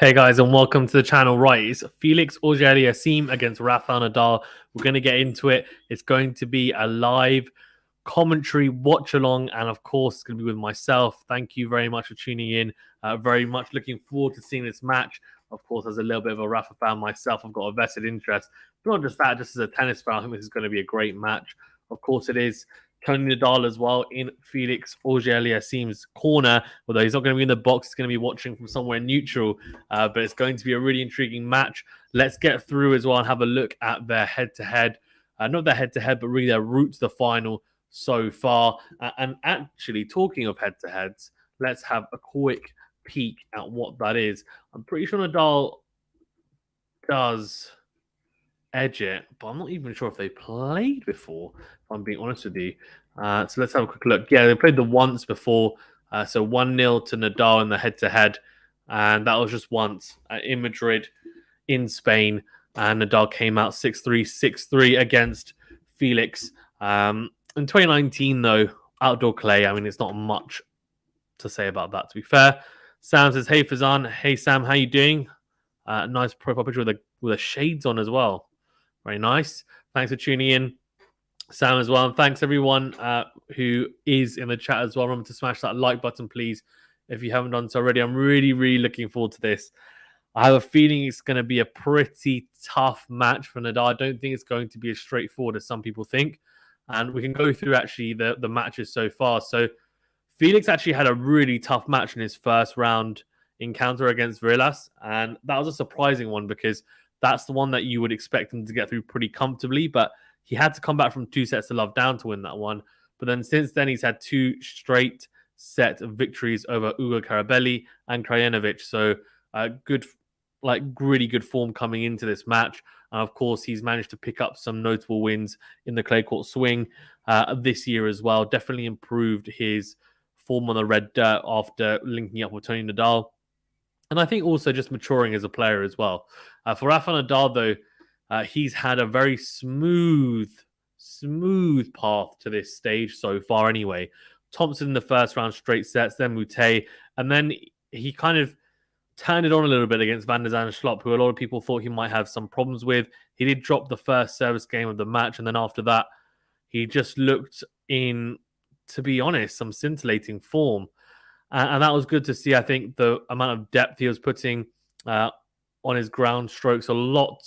Hey guys, and welcome to the channel. Right, it's Felix AUGER-ALIASSIME against Rafael Nadal. We're going to get into it. It's going to be a live commentary watch along, and of course, it's going to be with myself. Thank you very much for tuning in. Very much looking forward to seeing this match. Of course, as a little bit of a Rafa fan myself, I've got a vested interest. But not just that, just as a tennis fan, I think this is going to be a great match. Of course, it is. Tony Nadal as well in Felix AUGER-ALIASSIME's corner, although he's not going to be in the box. He's going to be watching from somewhere neutral, but it's going to be a really intriguing match. Let's get through as well and have a look at their head-to-head. Not their head-to-head, but really their route to the final so far. And actually, talking of head-to-heads, let's have a quick peek at what that is. I'm pretty sure Nadal does edge it, but I'm not even sure if they played before, if I'm being honest with you. So let's have a quick look. Yeah, they played the once before. So 1-0 to Nadal in the head-to-head. And that was just once in Madrid, in Spain. And Nadal came out 6-3, 6-3 against Felix. In 2019, though, outdoor clay, I mean, it's not much to say about that, to be fair. Sam says, hey, Fazan. Hey, Sam, how you doing? Nice profile picture with the shades on as well. Very nice. Thanks for tuning in, Sam, as well. And thanks, everyone who is in the chat as well. Remember to smash that like button, please, if you haven't done so already. I'm really, really looking forward to this. I have a feeling it's going to be a pretty tough match for Nadal. I don't think it's going to be as straightforward as some people think. And we can go through, actually, the matches so far. So Felix actually had a really tough match in his first round encounter against Vilas. And that was a surprising one because that's the one that you would expect him to get through pretty comfortably, but he had to come back from 2 sets to love down to win that one. But then since then, he's had 2 straight set of victories over Ugo Carabelli and Krajinovic. So good, really good form coming into this match. And of course, he's managed to pick up some notable wins in the clay court swing this year as well. Definitely improved his form on the red dirt after linking up with Tony Nadal. And I think also just maturing as a player as well. For Rafael Nadal, though, he's had a very smooth path to this stage so far anyway. Thompson in the first round, straight sets, then Mute. And then he kind of turned it on a little bit against Van der Zandschulp, who a lot of people thought he might have some problems with. He did drop the first service game of the match. And then after that, he just looked in, to be honest, some scintillating form. And that was good to see. I think the amount of depth he was putting on his ground strokes a lot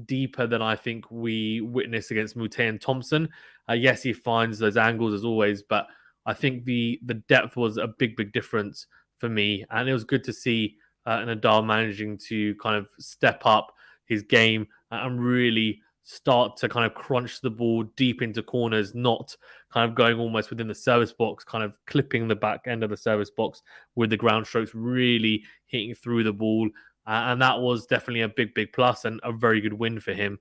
deeper than I think we witnessed against Mute and Thompson. Yes, he finds those angles as always, but I think the depth was a big difference for me. And it was good to see Nadal managing to kind of step up his game and really start to kind of crunch the ball deep into corners, not kind of going almost within the service box, kind of clipping the back end of the service box with the ground strokes, really hitting through the ball. And that was definitely a big plus and a very good win for him.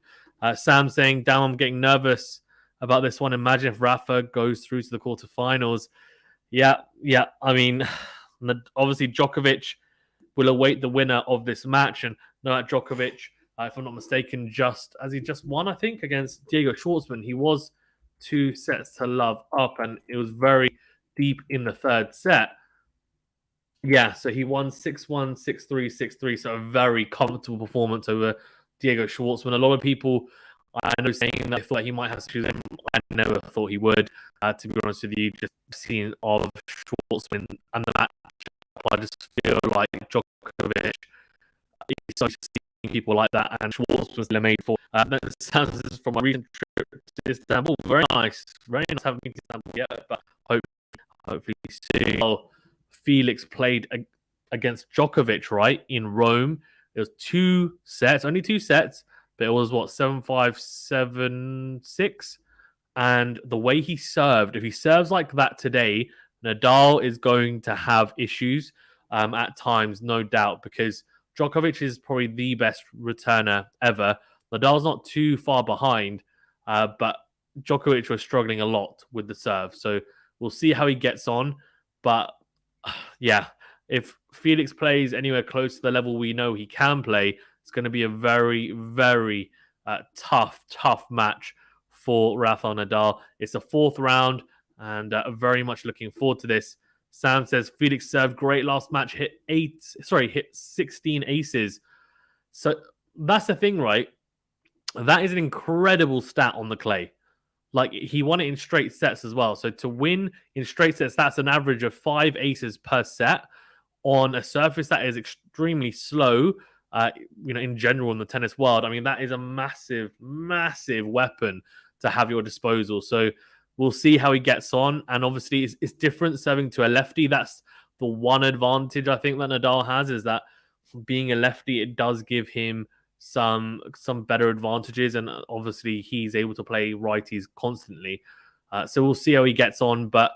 Sam saying, damn, I'm getting nervous about this one. Imagine if Rafa goes through to the quarterfinals. Yeah. I mean, obviously Djokovic will await the winner of this match. And Novak Djokovic, if I'm not mistaken, just won, I think, against Diego Schwartzman. He was 2 sets to love up, and it was very deep in the third set. Yeah, so he won 6-1, 6-3, 6-3. So a very comfortable performance over Diego Schwartzman. A lot of people, I know, saying that they thought he might have to choose him. I never thought he would, to be honest with you. Just seeing of Schwartzman and the match, I just feel like Djokovic is so people like that, and Schwartz was made for. That sounds from my recent trip to Istanbul. Very nice having been to Istanbul yet, but hopefully soon. Well, Felix played against Djokovic, right, in Rome. It was 2 sets, only 2 sets, but it was 7-5, 7-6. And the way he served, if he serves like that today, Nadal is going to have issues at times, no doubt, because Djokovic is probably the best returner ever. Nadal's not too far behind, but Djokovic was struggling a lot with the serve. So we'll see how he gets on. But yeah, if Felix plays anywhere close to the level we know he can play, it's going to be a very tough match for Rafael Nadal. It's the 4th round, and very much looking forward to this. Sam says Felix served great last match, hit 16 aces. So that's the thing, right? That is an incredible stat on the clay. Like, he won it in straight sets as well. So to win in straight sets, that's an average of 5 aces per set on a surface that is extremely slow, in general in the tennis world. I mean, that is a massive, massive weapon to have at your disposal. So we'll see how he gets on. And obviously, it's different serving to a lefty. That's the one advantage I think that Nadal has, is that being a lefty, it does give him some better advantages. And obviously, he's able to play righties constantly. So we'll see how he gets on. But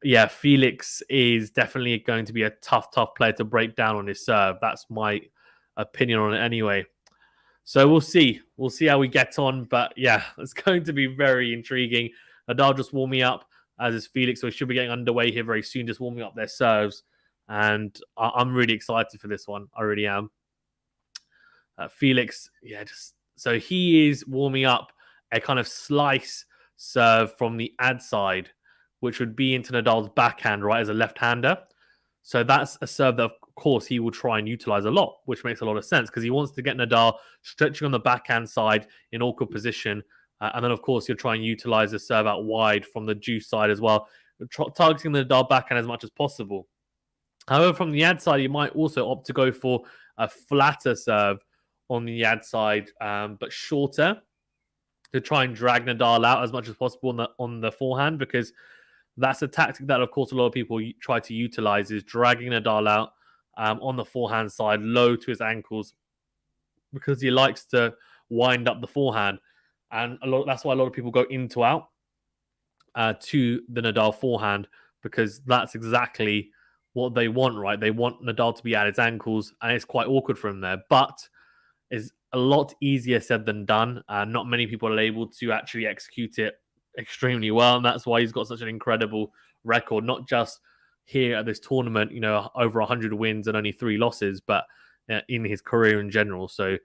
yeah, Felix is definitely going to be a tough player to break down on his serve. That's my opinion on it anyway. So we'll see. We'll see how we get on. But yeah, it's going to be very intriguing. Nadal just warming up, as is Felix. So we should be getting underway here very soon, just warming up their serves. And I'm really excited for this one. I really am. Felix, so he is warming up a kind of slice serve from the ad side, which would be into Nadal's backhand, right, as a left-hander. So that's a serve that, of course, he will try and utilize a lot, which makes a lot of sense because he wants to get Nadal stretching on the backhand side in awkward position. And then, of course, you'll try and utilize the serve out wide from the juice side as well, targeting the Nadal backhand as much as possible. However, from the ad side, you might also opt to go for a flatter serve on the ad side, but shorter, to try and drag Nadal out as much as possible on the forehand, because that's a tactic that, of course, a lot of people try to utilize, is dragging Nadal out on the forehand side, low to his ankles, because he likes to wind up the forehand. And that's why a lot of people go in to out to the Nadal forehand, because that's exactly what they want, right? They want Nadal to be at his ankles, and it's quite awkward for him there. But it's a lot easier said than done. Not many people are able to actually execute it extremely well, and that's why he's got such an incredible record, not just here at this tournament, over 100 wins and only 3 losses, but in his career in general. So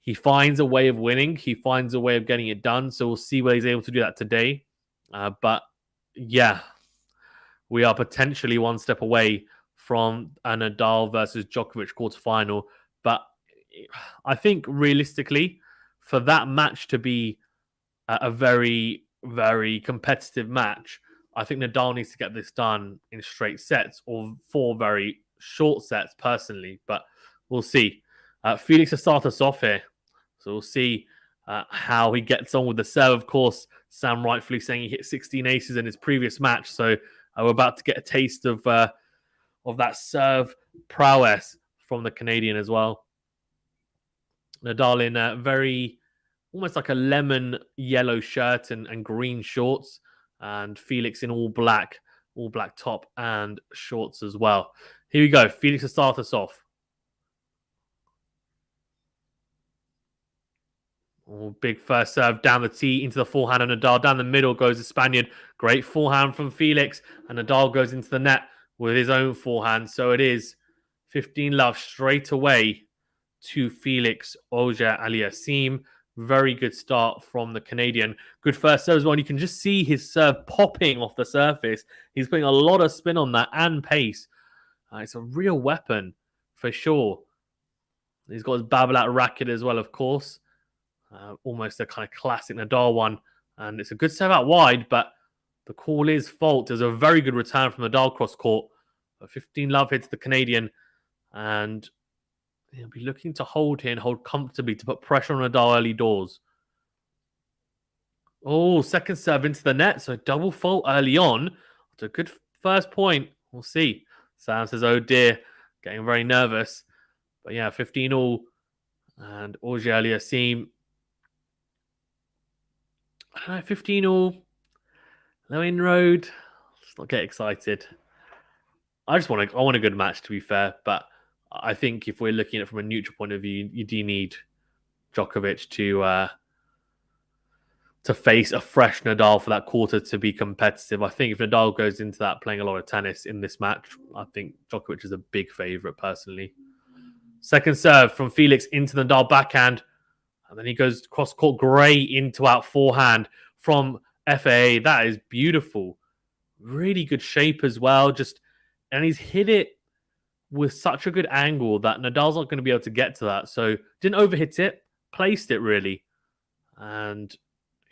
he finds a way of winning. He finds a way of getting it done. So we'll see whether he's able to do that today. But yeah, we are potentially one step away from a Nadal versus Djokovic quarterfinal. But I think realistically, for that match to be a very, very competitive match, I think Nadal needs to get this done in straight sets or 4 very short sets, personally. But we'll see. Felix will start us off here. So we'll see how he gets on with the serve. Of course, Sam rightfully saying he hit 16 aces in his previous match. So we're about to get a taste of that serve prowess from the Canadian as well. Nadal in a very, almost like a lemon yellow shirt and green shorts, and Felix in all black top and shorts as well. Here we go. Felix will start us off. Oh, big first serve down the tee into the forehand of Nadal. Down the middle goes the Spaniard. Great forehand from Felix. And Nadal goes into the net with his own forehand. So it is 15-love straight away to Felix Auger-Aliassime. Very good start from the Canadian. Good first serve as well. And you can just see his serve popping off the surface. He's putting a lot of spin on that and pace. It's a real weapon for sure. He's got his babble out racket as well, of course. Almost a kind of classic Nadal one. And it's a good serve out wide, but the call is fault. There's a very good return from Nadal cross court. A 15-love hits the Canadian. And he'll be looking to hold here and hold comfortably to put pressure on Nadal early doors. Oh, second serve into the net. So double fault early on. It's a good first point. We'll see. Sam says, oh dear, getting very nervous. But yeah, 15-all. And Auger-Aliassime, I don't know, 15-all. No inroad. Let's not get excited. I want a good match, to be fair. But I think if we're looking at it from a neutral point of view, you do need Djokovic to face a fresh Nadal for that quarter to be competitive. I think if Nadal goes into that playing a lot of tennis in this match, I think Djokovic is a big favourite personally. Second serve from Felix into the Nadal backhand. And then he goes cross-court, great into out forehand from FAA. That is beautiful. Really good shape as well. And he's hit it with such a good angle that Nadal's not going to be able to get to that. So didn't overhit it, placed it really. And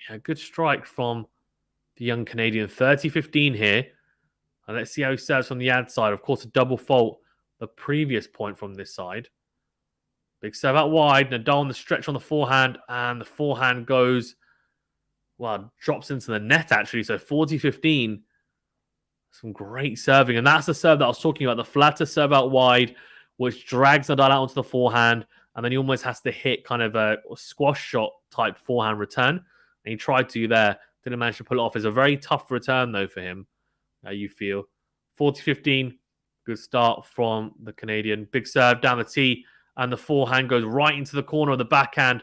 yeah, good strike from the young Canadian. 30-15 here. And let's see how he serves from the ad side. Of course, a double fault the previous point from this side. Big serve out wide. Nadal on the stretch on the forehand. And the forehand goes, well, drops into the net actually. So 40-15. Some great serving. And that's the serve that I was talking about. The flatter serve out wide, which drags Nadal out onto the forehand. And then he almost has to hit kind of a squash shot type forehand return. And he tried to there. Didn't manage to pull it off. It's a very tough return, though, for him, you feel. 40-15. Good start from the Canadian. Big serve down the tee. And the forehand goes right into the corner of the backhand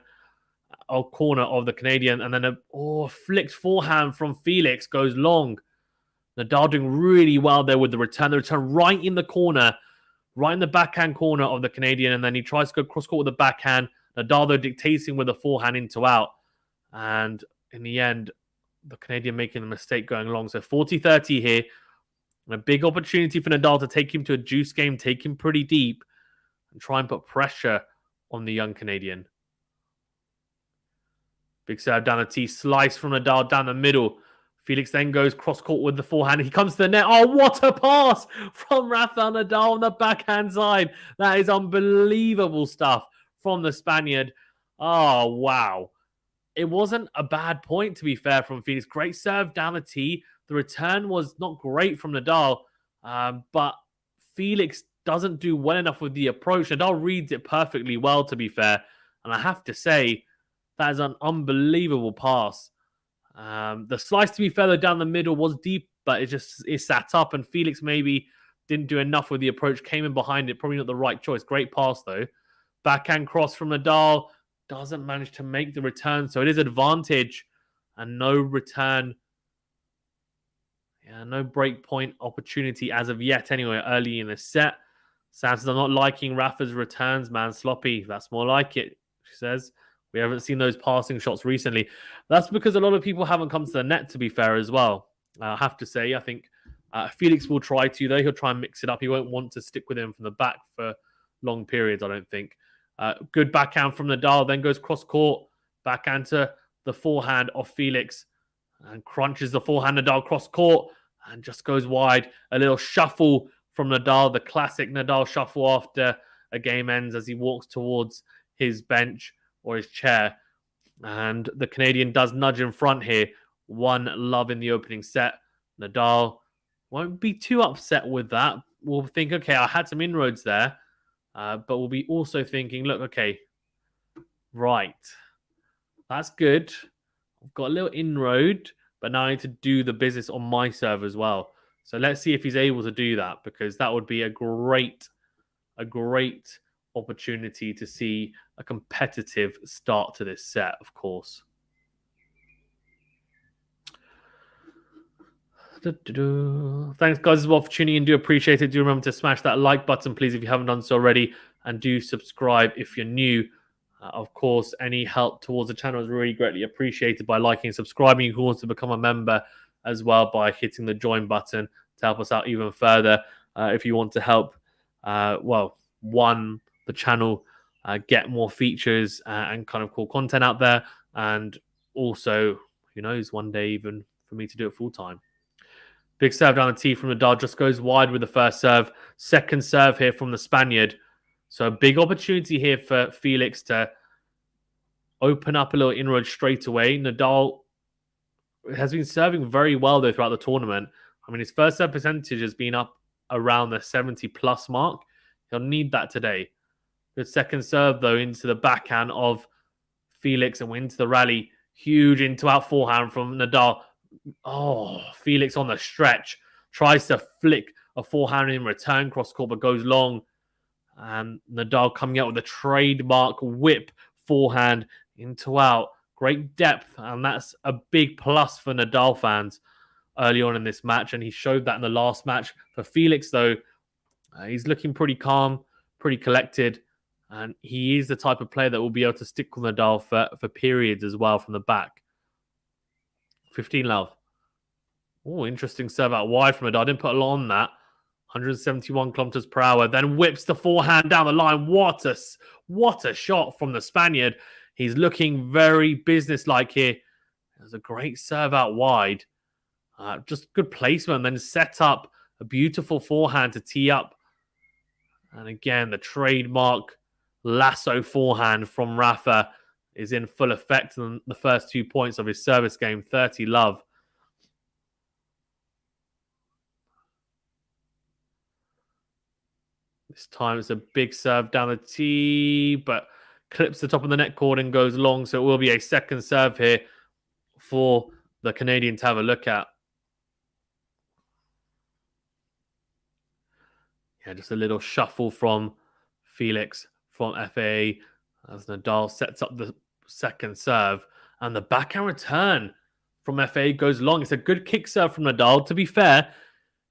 corner of the Canadian. And then a flicked forehand from Felix goes long. Nadal doing really well there with the return. The return right in the corner, right in the backhand corner of the Canadian. And then he tries to go cross-court with the backhand. Nadal, though, dictating with the forehand into out. And in the end, the Canadian making the mistake going long. So 40-30 here. And a big opportunity for Nadal to take him to a juice game, take him pretty deep, and try and put pressure on the young Canadian. Big serve down the tee, slice from Nadal down the middle. Felix then goes cross-court with the forehand. He comes to the net. Oh, what a pass from Rafael Nadal on the backhand side. That is unbelievable stuff from the Spaniard. Oh, wow. It wasn't a bad point, to be fair, from Felix. Great serve down the tee. The return was not great from Nadal, but Felix doesn't do well enough with the approach. Nadal reads it perfectly well, to be fair. And I have to say, that is an unbelievable pass. The slice, to be fair, though, down the middle was deep, but it sat up, and Felix maybe didn't do enough with the approach, came in behind it. Probably not the right choice. Great pass, though. Backhand cross from Nadal. Doesn't manage to make the return, so it is advantage and no return. Yeah, no break point opportunity as of yet anyway, early in the set. Sam says, I'm not liking Rafa's returns, man. Sloppy. That's more like it, she says. We haven't seen those passing shots recently. That's because a lot of people haven't come to the net, to be fair, as well. I have to say, I think Felix will try to, though. He'll try and mix it up. He won't want to stick with him from the back for long periods, I don't think. Good backhand from Nadal, then goes cross-court, backhand to the forehand of Felix, and crunches the forehand Nadal cross-court, and just goes wide. A little shuffle from Nadal, the classic Nadal shuffle after a game ends as he walks towards his bench or his chair. And the Canadian does nudge in front here. 1-0 in the opening set. Nadal won't be too upset with that. We'll think, okay, I had some inroads there. But we'll be also thinking, look, okay, right, that's good. I've got a little inroad, but now I need to do the business on my serve as well. So let's see if he's able to do that, because that would be a great opportunity to see a competitive start to this set, of course. Thanks, guys, as well for tuning in. Do appreciate it. Do remember to smash that like button, please, if you haven't done so already, and do subscribe if you're new. Of course, any help towards the channel is really greatly appreciated by liking and subscribing. You can also become a member as well by hitting the join button to help us out even further. If you want to help, the channel get more features and kind of cool content out there, and also, who knows, one day even for me to do it full time. Big serve down the tee from Nadal, just goes wide with the first serve. Second serve here from the Spaniard. So a big opportunity here for Felix to open up a little inroad straight away. Nadal has been serving very well, though, throughout the tournament. I mean, his first serve percentage has been up around the 70-plus mark. He'll need that today. Good second serve, though, into the backhand of Felix, and we're into the rally. Huge into-out forehand from Nadal. Oh, Felix on the stretch. Tries to flick a forehand in return cross-court, but goes long. And Nadal coming out with a trademark whip forehand into out. Great depth, and that's a big plus for Nadal fans early on in this match, and he showed that in the last match. For Felix, though, he's looking pretty calm, pretty collected, and he is the type of player that will be able to stick with Nadal for periods as well from the back. 15-0. Oh, interesting serve out wide from Nadal. Didn't put a lot on that. 171 kilometers per hour. Then whips the forehand down the line. What a shot from the Spaniard. He's looking very businesslike here. There's a great serve out wide. Just good placement. Then set up a beautiful forehand to tee up. And again, the trademark lasso forehand from Rafa is in full effect on the first 2 points of his service game. 30 love. This time it's a big serve down the tee, but clips the top of the net cord and goes long. So it will be a second serve here for the Canadian to have a look at. Yeah, just a little shuffle from Felix from FA as Nadal sets up the second serve. And the backhand return from FA goes long. It's a good kick serve from Nadal. To be fair,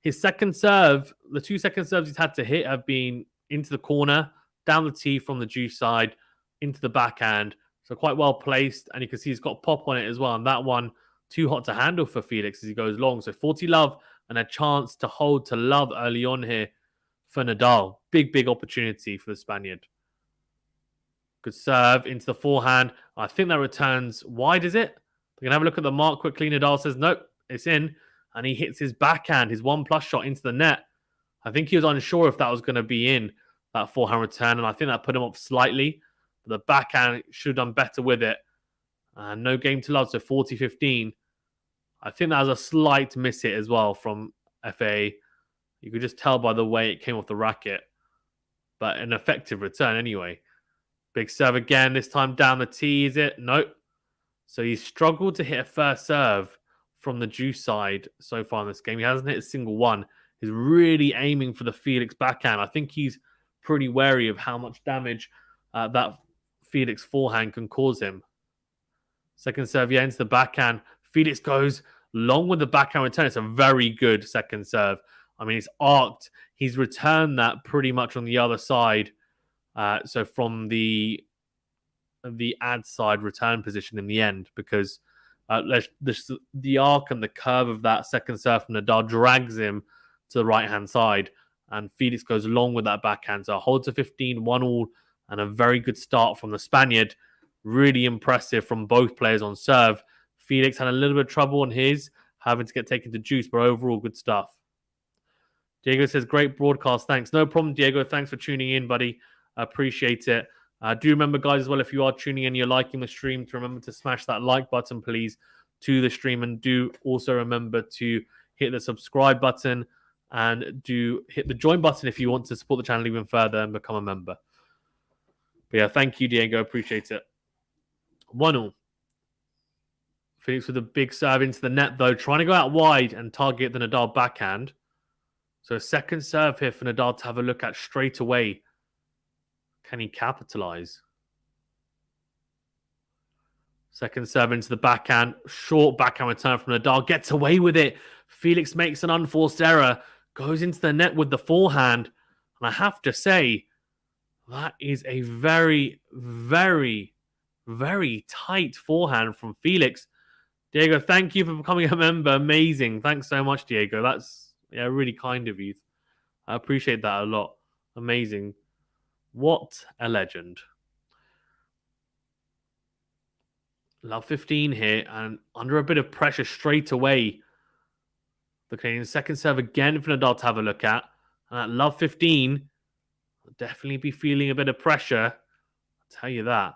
his second serve, the 2 second serves he's had to hit have been into the corner, down the tee from the juice side, into the backhand. So quite well placed. And you can see he's got pop on it as well. And that one, too hot to handle for Felix as he goes long. So 40 love and a chance to hold to love early on here for Nadal. Big opportunity for the Spaniard. Good serve into the forehand. I think that returns wide, is it? We're going to have a look at the mark quickly. Nadal says, nope, it's in. And he hits his backhand, his 1+ shot into the net. I think he was unsure if that was going to be in, that forehand return. And I think that put him off slightly. But the backhand should have done better with it. And no game to love, so 40-15. I think that was a slight miss hit as well from FA. You could just tell by the way it came off the racket. But an effective return anyway. Big serve again, this time down the tee, is it? Nope. So he's struggled to hit a first serve from the juice side so far in this game. He hasn't hit a single one. He's really aiming for the Felix backhand. I think he's pretty wary of how much damage that Felix forehand can cause him. Second serve, yeah, into the backhand. Felix goes long with the backhand return. It's a very good second serve. I mean, it's arced. He's returned that pretty much on the other side. So from the ad side return position in the end, because the arc and the curve of that second serve from Nadal drags him to the right-hand side, and Felix goes along with that backhand. So hold to 15, 1-1, and a very good start from the Spaniard. Really impressive from both players on serve. Felix had a little bit of trouble on his, having to get taken to juice, but overall good stuff. Diego says, great broadcast, thanks. No problem, Diego. Thanks for tuning in, buddy. I appreciate it. Do remember, guys, as well, if you are tuning in, you're liking the stream, to remember to smash that like button, please, to the stream. And do also remember to hit the subscribe button and do hit the join button if you want to support the channel even further and become a member. But yeah, thank you, Diego. Appreciate it. 1-1. Felix with a big serve into the net, though, trying to go out wide and target the Nadal backhand. So a second serve here for Nadal to have a look at straight away. Can he capitalize? Second serve into the backhand. Short backhand return from Nadal. Gets away with it. Felix makes an unforced error. Goes into the net with the forehand. And I have to say, that is a very tight forehand from Felix. Diego, thank you for becoming a member. Amazing. Thanks so much, Diego. That's really kind of you. I appreciate that a lot. Amazing. What a legend. Love 15 here, and under a bit of pressure straight away. The Canadian second serve again for Nadal to have a look at. And at love 15, will definitely be feeling a bit of pressure. I'll tell you that.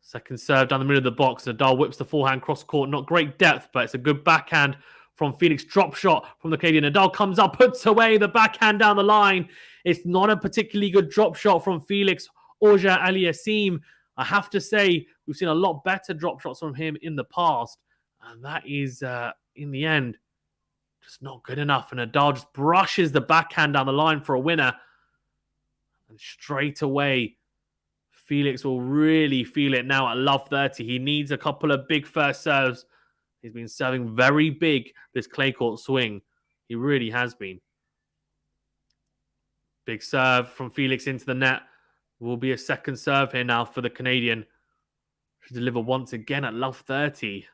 Second serve down the middle of the box. Nadal whips the forehand cross court. Not great depth, but it's a good backhand from Felix. Drop shot from the Canadian. Nadal comes up, puts away the backhand down the line. It's not a particularly good drop shot from Felix AUGER-ALIASSIME. I have to say, we've seen a lot better drop shots from him in the past. And that is, in the end, just not good enough. And Nadal just brushes the backhand down the line for a winner. And straight away, Felix will really feel it now at love 30. He needs a couple of big first serves. He's been serving very big this clay court swing. He really has been. Big serve from Felix into the net. Will be a second serve here now for the Canadian to deliver once again at love 30.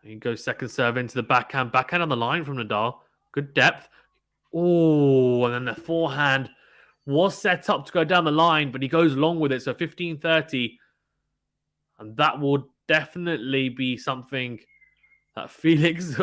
He goes second serve into the backhand. Backhand on the line from Nadal. Good depth. Oh, and then the forehand was set up to go down the line, but he goes long with it. So 15-30. And that will definitely be something that Felix,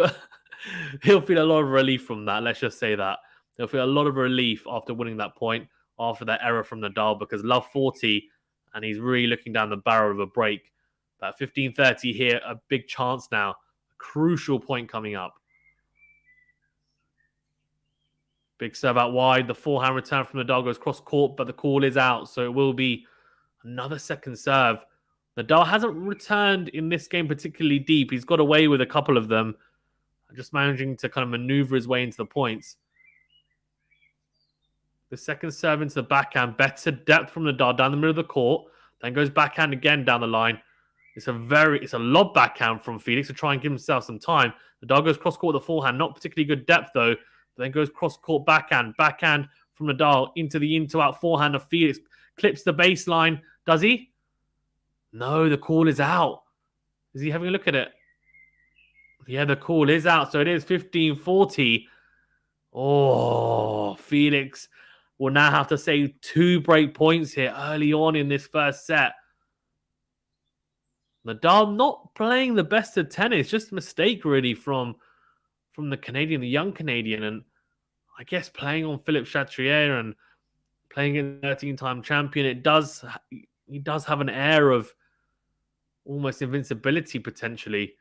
he'll feel a lot of relief from that. Let's just say that. He'll feel a lot of relief after winning that point, after that error from Nadal, because love 40, and he's really looking down the barrel of a break. But 15-30 here, a big chance now. A crucial point coming up. Big serve out wide. The forehand return from Nadal goes cross court, but the call is out. So it will be another second serve. Nadal hasn't returned in this game particularly deep. He's got away with a couple of them. Just managing to kind of maneuver his way into the points. The second serve into the backhand. Better depth from Nadal down the middle of the court. Then goes backhand again down the line. It's a lob backhand from Felix to try and give himself some time. Nadal goes cross court with the forehand. Not particularly good depth though. Then goes cross court backhand. Backhand from Nadal into the into-out forehand of Felix. Clips the baseline. Does he? No, the call is out. Is he having a look at it? Yeah, the call is out. So it is 15-40. Oh, Felix will now have to save 2 break points here early on in this first set. Nadal not playing the best of tennis. Just a mistake, really, from the Canadian, the young Canadian. And I guess playing on Philippe Chatrier and playing in 13-time champion, he does have an air of almost invincibility, potentially.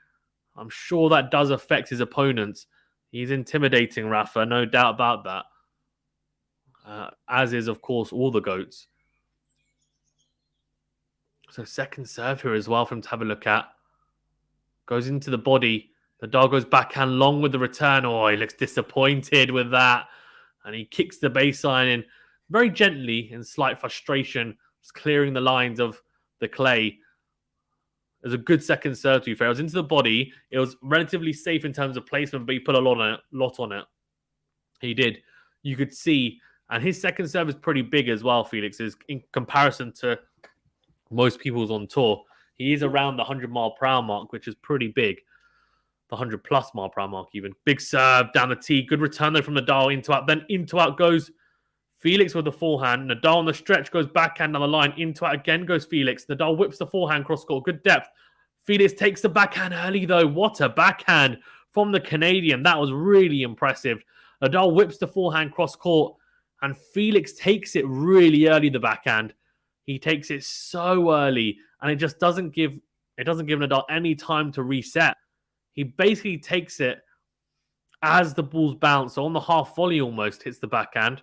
I'm sure that does affect his opponents. He's intimidating Rafa, no doubt about that. As is, of course, all the GOATs. So second serve here as well for him to have a look at. Goes into the body. Nadal goes backhand long with the return. Oh, he looks disappointed with that. And he kicks the baseline in very gently in slight frustration, just clearing the lines of the clay. It was a good second serve, to be fair. It was into the body. It was relatively safe in terms of placement, but he put a lot on it. He did. You could see. And his second serve is pretty big as well, Felix, is in comparison to most people's on tour. He is around the 100-mile-per-hour mark, which is pretty big. The 100-plus mile-per-hour mark, even. Big serve down the tee. Good return, though, from Nadal. Into-out. Then into-out goes Felix with the forehand. Nadal on the stretch goes backhand down the line. Into-out again goes Felix. Nadal whips the forehand cross-court. Good depth. Felix takes the backhand early, though. What a backhand from the Canadian. That was really impressive. Nadal whips the forehand cross-court, and Felix takes it really early, the backhand. He takes it so early, and it just doesn't give Nadal any time to reset. He basically takes it as the balls bounce. So on the half volley almost hits the backhand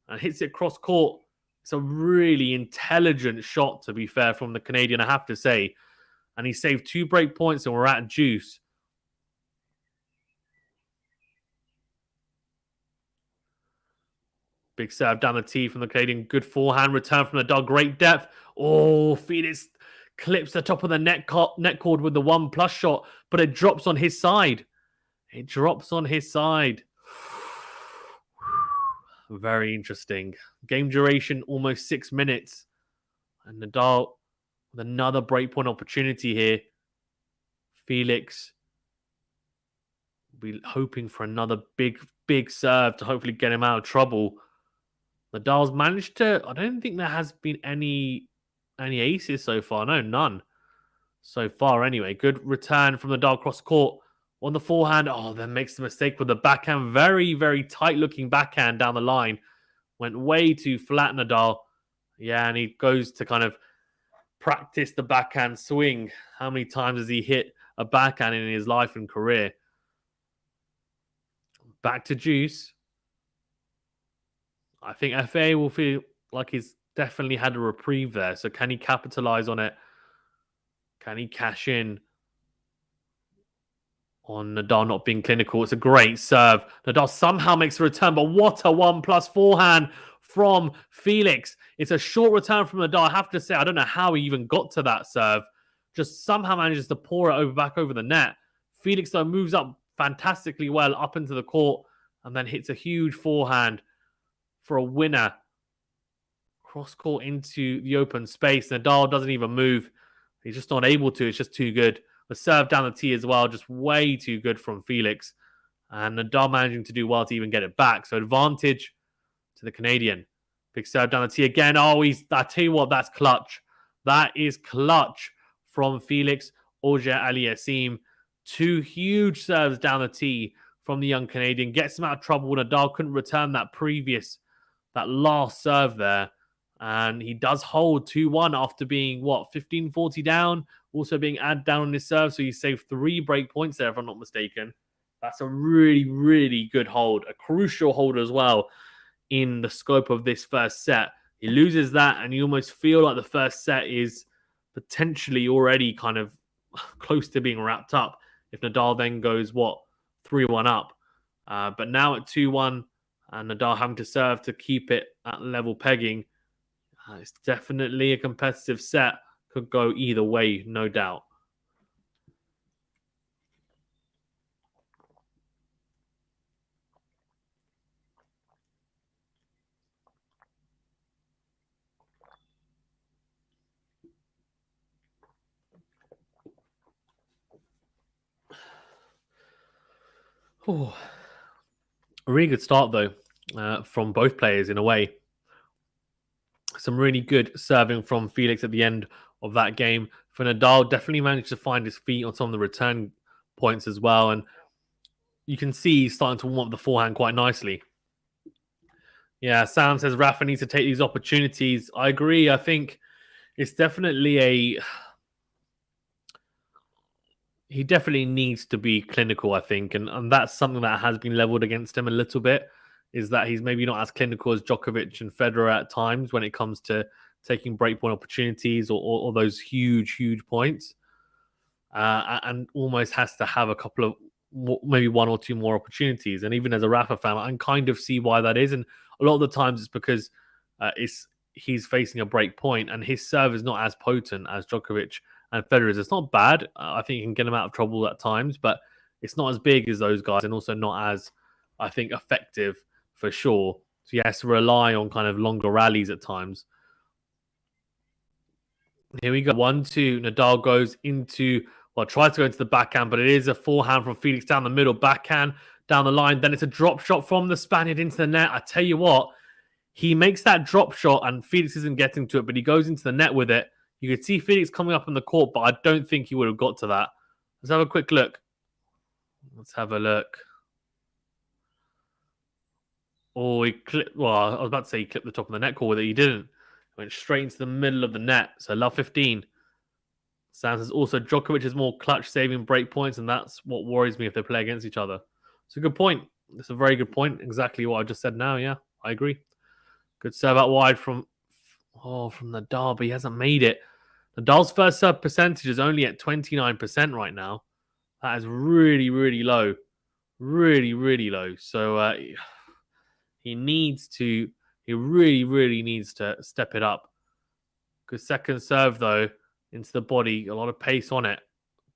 and hits it cross court. It's a really intelligent shot, to be fair, from the Canadian, I have to say. And he saved 2 break points and we're at juice. Big serve down the tee from the Canadian. Good forehand return from Nadal. Great depth. Oh, Felix clips the top of the net cord with the 1+ shot, but it drops on his side. It drops on his side. Very interesting. Game duration, almost 6 minutes. And Nadal with another breakpoint opportunity here. Felix will be hoping for another big serve to hopefully get him out of trouble. Nadal's managed to... I don't think there has been any aces so far. No, none. So far, anyway. Good return from Nadal cross court on the forehand. Oh, then makes the mistake with the backhand. Very, very tight-looking backhand down the line. Went way too flat, Nadal. Yeah, and he goes to kind of practice the backhand swing. How many times has he hit a backhand in his life and career? Back to juice. I think FA will feel like he's definitely had a reprieve there. So can he capitalize on it? Can he cash in on Nadal not being clinical? It's a great serve. Nadal somehow makes a return, but what a 1+ forehand from Felix. It's a short return from Nadal. I have to say, I don't know how he even got to that serve. Just somehow manages to pour it back over the net. Felix, though, moves up fantastically well up into the court and then hits a huge forehand for a winner. Cross court into the open space. Nadal doesn't even move. He's just not able to. It's just too good. The serve down the tee as well, just way too good from Felix. And Nadal managing to do well to even get it back. So advantage to the Canadian. Big serve down the tee again. Oh, I tell you what, that's clutch. That is clutch from Felix Auger-Aliassime. 2 huge serves down the tee from the young Canadian. Gets him out of trouble. Nadal couldn't return that last serve there. And he does hold 2-1 after being, 15-40 down. Also being added down on his serve. So he saved 3 break points there, if I'm not mistaken. That's a really, really good hold. A crucial hold as well in the scope of this first set. He loses that, and you almost feel like the first set is potentially already kind of close to being wrapped up if Nadal then goes, 3-1 up. But now at 2-1, and Nadal having to serve to keep it at level pegging, it's definitely a competitive set. Could go either way, no doubt. Oh, a really good start, though, from both players in a way. Some really good serving from Felix at the end of that game. For Nadal, definitely managed to find his feet on some of the return points as well. And you can see he's starting to warm up the forehand quite nicely. Yeah, Sam says Rafa needs to take these opportunities. I agree. I think it's definitely he definitely needs to be clinical, I think. And that's something that has been leveled against him a little bit, is that he's maybe not as clinical as Djokovic and Federer at times when it comes to taking breakpoint opportunities or those huge, huge points. And almost has to have a couple of, maybe 1 or 2 more opportunities. And even as a Rafa fan, I can kind of see why that is. And a lot of the times it's because he's facing a break point and his serve is not as potent as Djokovic and Federer's. It's not bad. I think you can get him out of trouble at times, but it's not as big as those guys and also not as, I think, effective for sure. So he has to rely on kind of longer rallies at times. Here we go. 1-2. Nadal goes into, tries to go into the backhand, but it is a forehand from Felix down the middle. Backhand down the line. Then it's a drop shot from the Spaniard into the net. I tell you what, he makes that drop shot and Felix isn't getting to it, but he goes into the net with it. You could see Felix coming up in the court, but I don't think he would have got to that. Let's have a quick look. Let's have a look. Oh, he clipped. Well, I was about to say he clipped the top of the net core with it. He didn't. Went straight into the middle of the net. So love 15. Sam says also Djokovic is more clutch saving break points, and that's what worries me if they play against each other. It's a good point. It's a very good point. Exactly what I just said now. Yeah, I agree. Good serve out wide from Nadal, but he hasn't made it. Nadal's first serve percentage is only at 29% right now. That is really, really low. Really, really low. So he really, really needs to step it up. Good second serve, though, into the body. A lot of pace on it.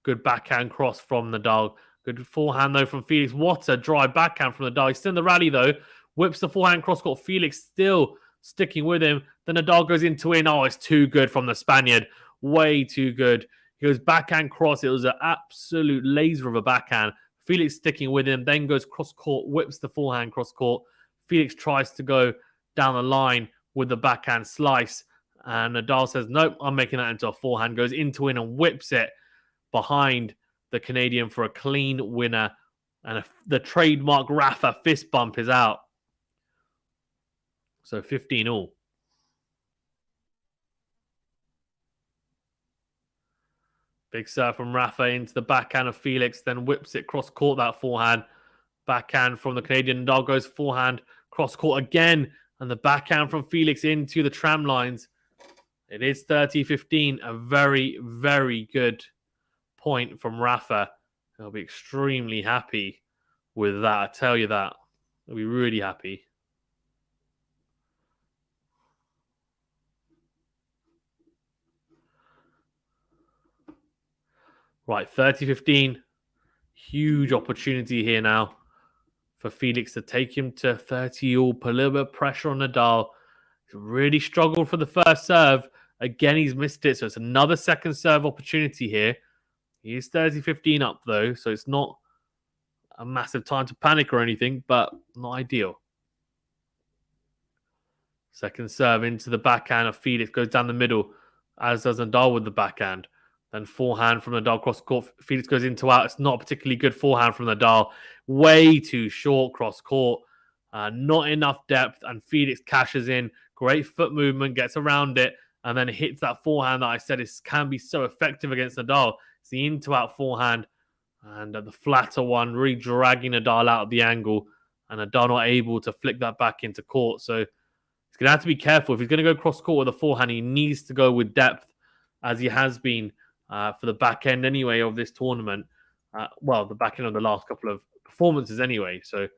Good backhand cross from Nadal. Good forehand, though, from Felix. What a dry backhand from Nadal. He's still in the rally, though. Whips the forehand cross court. Felix still sticking with him. Then Nadal goes into in. Oh, it's too good from the Spaniard. Way too good. He goes backhand cross. It was an absolute laser of a backhand. Felix sticking with him. Then goes cross court. Whips the forehand cross court. Felix tries to go down the line with the backhand slice. And Nadal says, nope, I'm making that into a forehand. Goes into in and whips it behind the Canadian for a clean winner. And the trademark Rafa fist bump is out. So 15 all. Big serve from Rafa into the backhand of Felix, then whips it cross court, that forehand. Backhand from the Canadian. Nadal goes forehand, cross court again. And the backhand from Felix into the tram lines. It is 30-15. A very, very good point from Rafa. He'll be extremely happy with that. I tell you that. He'll be really happy. Right, 30-15. Huge opportunity here now for Felix to take him to 30 all. Put a little bit of pressure on Nadal. He's really struggled for the first serve. Again, he's missed it. So it's another second serve opportunity here. He is 30-15 up, though, so it's not a massive time to panic or anything, but not ideal. Second serve into the backhand of Felix, goes down the middle, as does Nadal with the backhand. Then forehand from Nadal cross court. Felix goes into out. It's not a particularly good forehand from Nadal. Way too short cross court. Not enough depth, and Felix cashes in. Great foot movement, gets around it, and then hits that forehand that I said can be so effective against Nadal. It's the into-out forehand, and the flatter one, really dragging Nadal out of the angle, and Nadal not able to flick that back into court. So he's going to have to be careful. If he's going to go cross court with a forehand, he needs to go with depth, as he has been for the back end anyway of this tournament. Well, the back end of the last couple of performances anyway. So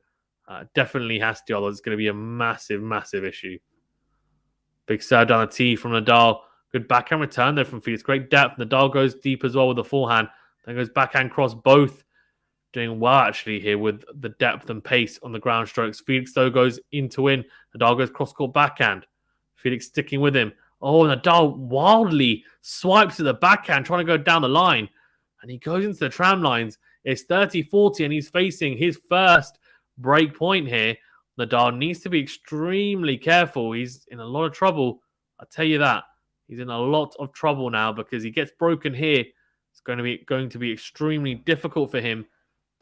definitely has to, otherwise it's going to be a massive, massive issue. Big serve down the tee from Nadal. Good backhand return there from Felix. Great depth. Nadal goes deep as well with the forehand. Then goes backhand cross. Both doing well actually here with the depth and pace on the ground strokes. Felix though goes in to win. Nadal goes cross court backhand. Felix sticking with him. Oh, Nadal wildly swipes to the backhand, trying to go down the line. And he goes into the tram lines. It's 30-40 and he's facing his first break point here. Nadal needs to be extremely careful. He's in a lot of trouble. I'll tell you that. He's in a lot of trouble now because he gets broken here. It's going to be extremely difficult for him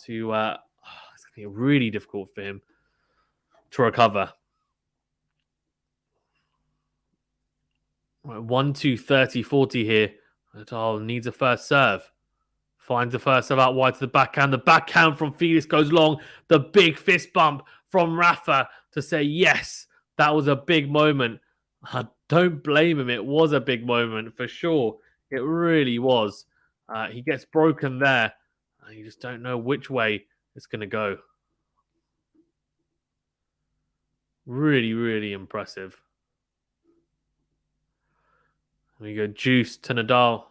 to it's going to be really difficult for him to recover. Right, 1-2, 30-40 here. Nadal needs a first serve. Finds the first serve out wide to the backhand. The backhand from Felix goes long. The big fist bump from Rafa to say, yes, that was a big moment. I don't blame him. It was a big moment for sure. It really was. He gets broken there. You just don't know which way it's going to go. Really, really impressive. We go juice to Nadal,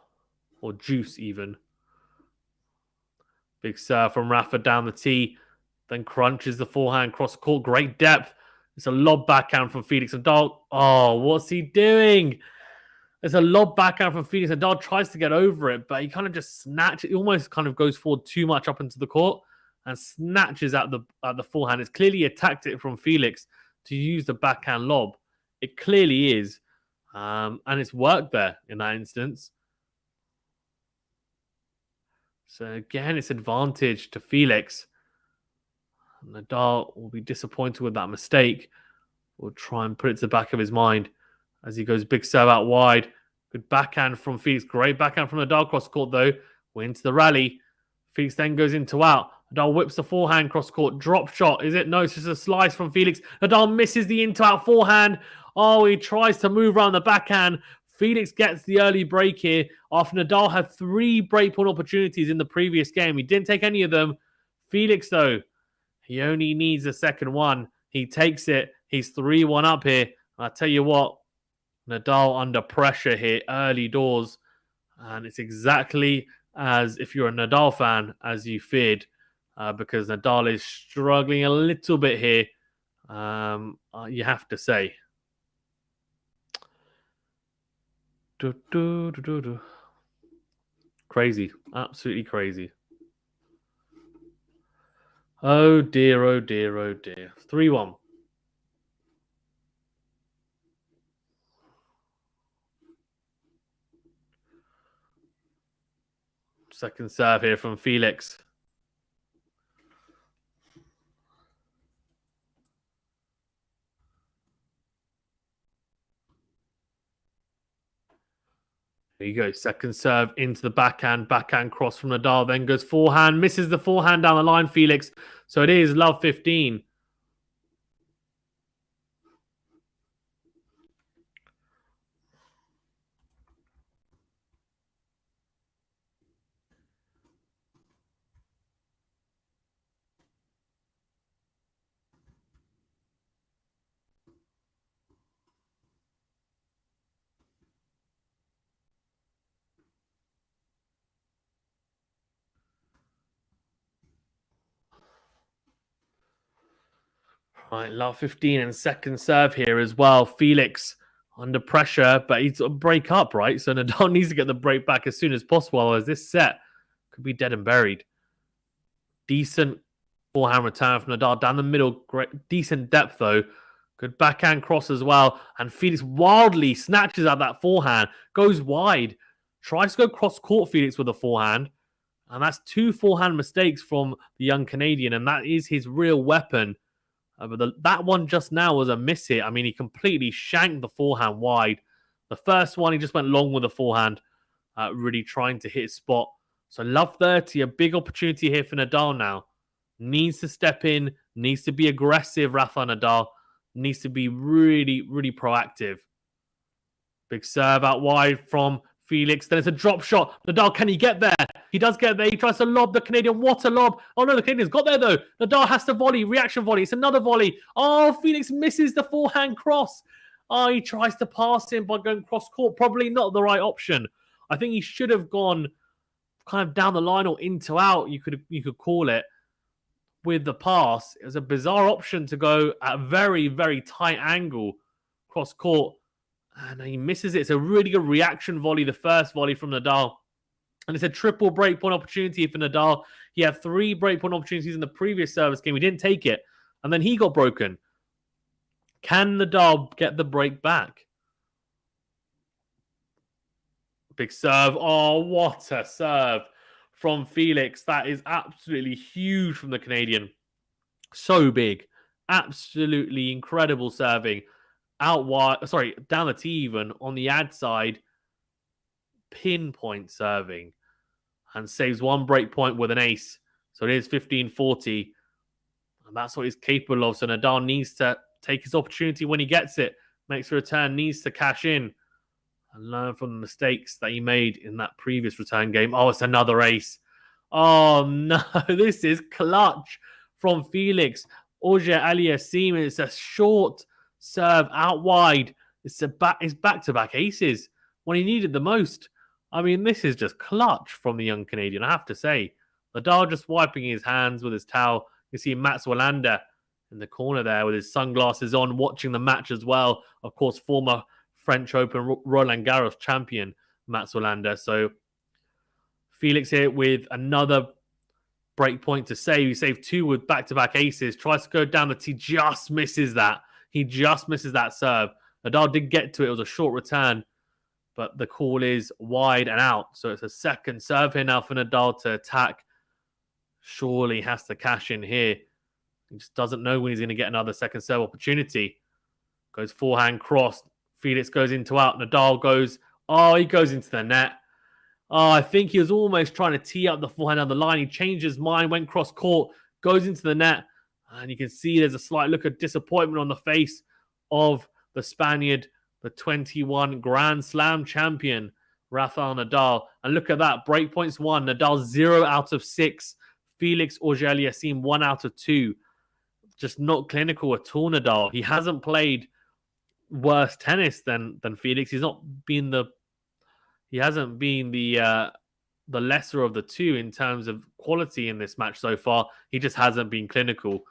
or juice even. Big serve from Rafa down the tee. Then crunches the forehand cross court. Great depth. It's a lob backhand from Felix. Nadal, oh, what's he doing? It's a lob backhand from Felix. Nadal tries to get over it, but he kind of just snatches. He almost kind of goes forward too much up into the court and snatches at the forehand. It's clearly a tactic from Felix to use the backhand lob. It clearly is. And it's worked there in that instance. So again, it's advantage to Felix. Nadal will be disappointed with that mistake. Will try and put it to the back of his mind as he goes big serve out wide. Good backhand from Felix. Great backhand from Nadal cross court though. We're into the rally. Felix then goes into out. Nadal whips the forehand cross court. Drop shot. Is it? No, it's just a slice from Felix. Nadal misses the into out forehand. Oh, he tries to move around the backhand. Felix gets the early break here after Nadal had 3 breakpoint opportunities in the previous game. He didn't take any of them. Felix, though, he only needs the second one. He takes it. He's 3-1 up here. I'll tell you what, Nadal under pressure here, early doors. And it's exactly as, if you're a Nadal fan, as you feared, because Nadal is struggling a little bit here, you have to say. Crazy. Absolutely crazy. Oh dear, oh dear, oh dear. 3-1. Second serve here from Felix. There you go. Second serve into the backhand. Backhand cross from Nadal. Then goes forehand. Misses the forehand down the line, Felix. So it is love 15. Right, love 15 and second serve here as well. Felix under pressure, but he's a break up, right? So Nadal needs to get the break back as soon as possible, as this set could be dead and buried. Decent forehand return from Nadal down the middle. Great, decent depth though. Good backhand cross as well. And Felix wildly snatches out that forehand, goes wide, tries to go cross court Felix with a forehand. And that's 2 forehand mistakes from the young Canadian. And that is his real weapon. But that one just now was a miss hit. I mean, he completely shanked the forehand wide. The first one, he just went long with the forehand, really trying to hit his spot. So love 30, a big opportunity here for Nadal now. Needs to step in, needs to be aggressive, Rafael Nadal. Needs to be really, really proactive. Big serve out wide from Felix. Then it's a drop shot. Nadal, can he get there? He does get there. He tries to lob the Canadian. What a lob. Oh, no, the Canadian's got there, though. Nadal has to volley. Reaction volley. It's another volley. Oh, Felix misses the forehand cross. Oh, he tries to pass him by going cross court. Probably not the right option. I think he should have gone kind of down the line or into out, you could call it, with the pass. It was a bizarre option to go at a very, very tight angle cross court. And he misses it. It's a really good reaction volley, the first volley from Nadal. And it's a triple breakpoint opportunity for Nadal. He had 3 breakpoint opportunities in the previous service game. He didn't take it. And then he got broken. Can Nadal get the break back? Big serve. Oh, what a serve from Felix. That is absolutely huge from the Canadian. So big. Absolutely incredible serving. Out wide, sorry, down the tee even, on the ad side. Pinpoint serving. And saves 1 break point with an ace. So it is 15-40. And that's what he's capable of. So Nadal needs to take his opportunity when he gets it. Makes a return, needs to cash in. And learn from the mistakes that he made in that previous return game. Oh, it's another ace. Oh, no. This is clutch from Felix. AUGER-ALIASSIME. It's a short serve out wide. It's back-to-back aces when he needed the most. I mean, this is just clutch from the young Canadian, I have to say. Nadal just wiping his hands with his towel. You see Mats Wilander in the corner there with his sunglasses on, watching the match as well. Of course, former French Open Roland Garros champion Mats Wilander. So Felix here with another break point to save. He saved 2 with back-to-back aces. Tries to go down the tee, just misses that. He just misses that serve. Nadal did get to it. It was a short return, but the call is wide and out. So it's a second serve here now for Nadal to attack. Surely has to cash in here. He just doesn't know when he's going to get another second serve opportunity. Goes forehand cross. Felix goes into out. Nadal goes, oh, he goes into the net. Oh, I think he was almost trying to tee up the forehand on the line. He changed his mind, went cross court, goes into the net. And you can see there's a slight look of disappointment on the face of the Spaniard, the 21 Grand Slam champion, Rafael Nadal. And look at that, breakpoints 1, Nadal 0 out of 6. Felix AUGER-ALIASSIME 1 out of 2. Just not clinical at all, Nadal. He hasn't played worse tennis than Felix. He hasn't been the lesser of the two in terms of quality in this match so far. He just hasn't been clinical.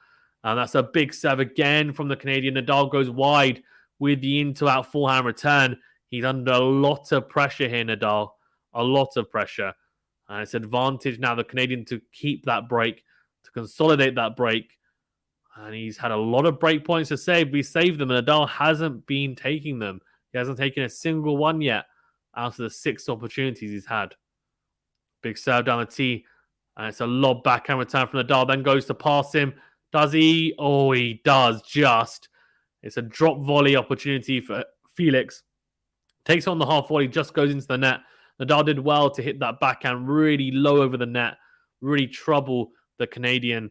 And that's a big serve again from the Canadian. Nadal goes wide with the into-out forehand return. He's under a lot of pressure here, Nadal. A lot of pressure. And it's advantage now, the Canadian, to keep that break, to consolidate that break. And he's had a lot of break points to save. We saved them, and Nadal hasn't been taking them. He hasn't taken a single one yet out of the 6 opportunities he's had. Big serve down the tee. And it's a lob backhand return from Nadal. Then goes to pass him. Does he? Oh, he does just. It's a drop volley opportunity for Felix. Takes on the half volley, just goes into the net. Nadal did well to hit that backhand really low over the net. Really trouble the Canadian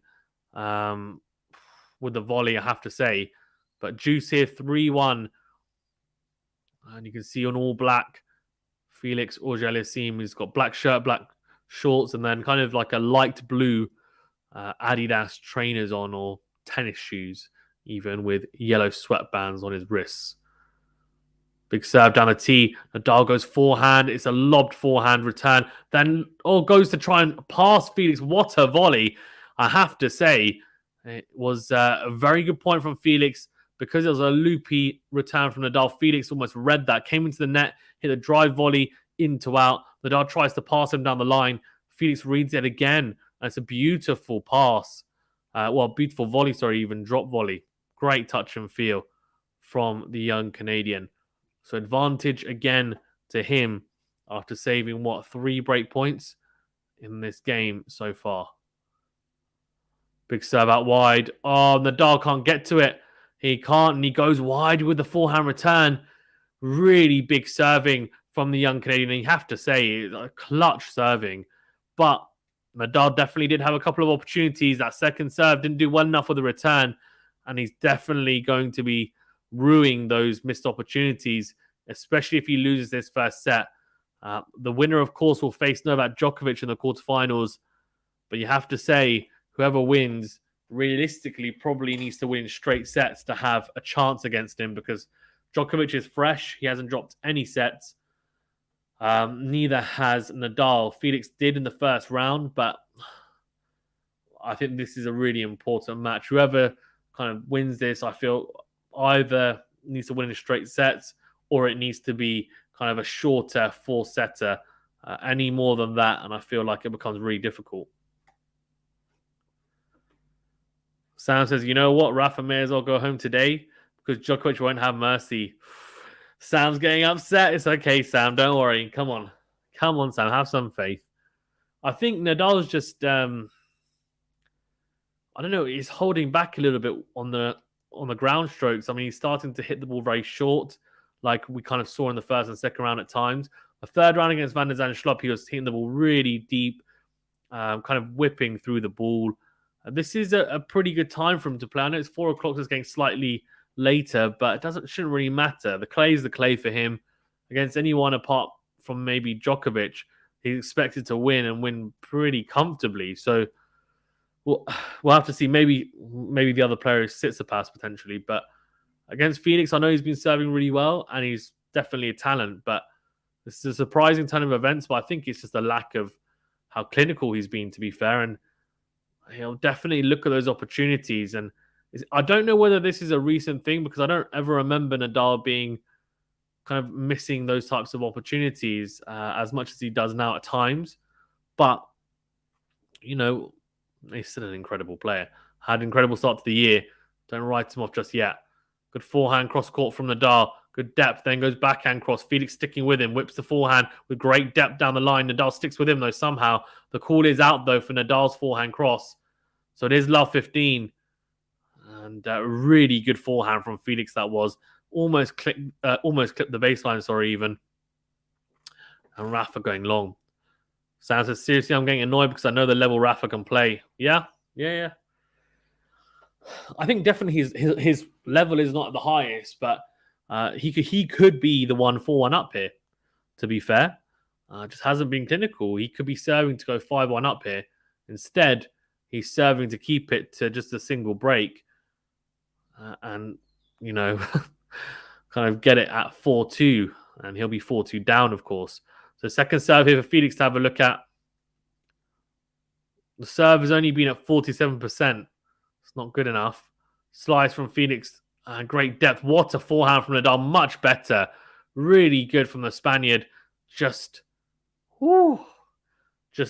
with the volley, I have to say. But juice here, 3-1. And you can see on all black, Felix AUGER-ALIASSIME. He's got black shirt, black shorts, and then kind of like a light blue Adidas trainers on, or tennis shoes, even with yellow sweatbands on his wrists. Big serve down the tee. Nadal goes forehand. It's a lobbed forehand return. Then goes to try and pass Felix. What a volley. I have to say, it was a very good point from Felix, because it was a loopy return from Nadal. Felix almost read that, came into the net, hit a drive volley into out. Nadal tries to pass him down the line. Felix reads it again. And it's a beautiful pass. Beautiful volley, even drop volley. Great touch and feel from the young Canadian. So advantage again to him after saving, 3 break points in this game so far. Big serve out wide. Oh, Nadal can't get to it. He can't, and he goes wide with the forehand return. Really big serving from the young Canadian. And you have to say, clutch serving. But Nadal definitely did have a couple of opportunities. That second serve didn't do well enough with the return. And he's definitely going to be ruining those missed opportunities, especially if he loses this first set. The winner, of course, will face Novak Djokovic in the quarterfinals. But you have to say, whoever wins, realistically, probably needs to win straight sets to have a chance against him, because Djokovic is fresh. He hasn't dropped any sets. Neither has Nadal. Felix did in the first round, but I think this is a really important match. Whoever kind of wins this, I feel either needs to win in straight sets, or it needs to be kind of a shorter 4-setter. Any more than that, and I feel like it becomes really difficult. Sam says, you know what? Rafa may as well go home today because Djokovic won't have mercy. Sam's getting upset. It's okay, Sam. Don't worry. Come on. Come on, Sam. Have some faith. I think Nadal's just, I don't know, he's holding back a little bit on the ground strokes. I mean, he's starting to hit the ball very short, like we kind of saw in the first and second round at times. The third round against Van der Zandschulp, he was hitting the ball really deep, kind of whipping through the ball. This is a pretty good time for him to play. I know it's 4 o'clock, so it's getting slightly later, but it shouldn't really matter. The clay is the clay for him. Against anyone apart from maybe Djokovic, he's expected to win and win pretty comfortably. So we'll have to see. Maybe the other player is Tsitsipas potentially, but against Felix, I know he's been serving really well and he's definitely a talent, but this is a surprising turn of events, but I think it's just a lack of how clinical he's been, to be fair, and he'll definitely look at those opportunities. And I don't know whether this is a recent thing, because I don't ever remember Nadal being kind of missing those types of opportunities as much as he does now at times. But, you know, he's still an incredible player. Had an incredible start to the year. Don't write him off just yet. Good forehand cross court from Nadal. Good depth. Then goes backhand cross. Felix sticking with him. Whips the forehand with great depth down the line. Nadal sticks with him, though, somehow. The call is out, though, for Nadal's forehand cross. So it is love 15. And really good forehand from Felix that was. Almost clipped the baseline, even. And Rafa going long. Sam says, seriously, I'm getting annoyed because I know the level Rafa can play. Yeah. I think definitely his level is not the highest, but he could be the 1-4-1 up here, to be fair. Just hasn't been clinical. He could be serving to go 5-1 up here. Instead, he's serving to keep it to just a single break. And, you know, kind of get it at 4-2. And he'll be 4-2 down, of course. So second serve here for Felix to have a look at. The serve has only been at 47%. It's not good enough. Slice from Felix. Great depth. What a forehand from Nadal. Much better. Really good from the Spaniard. Just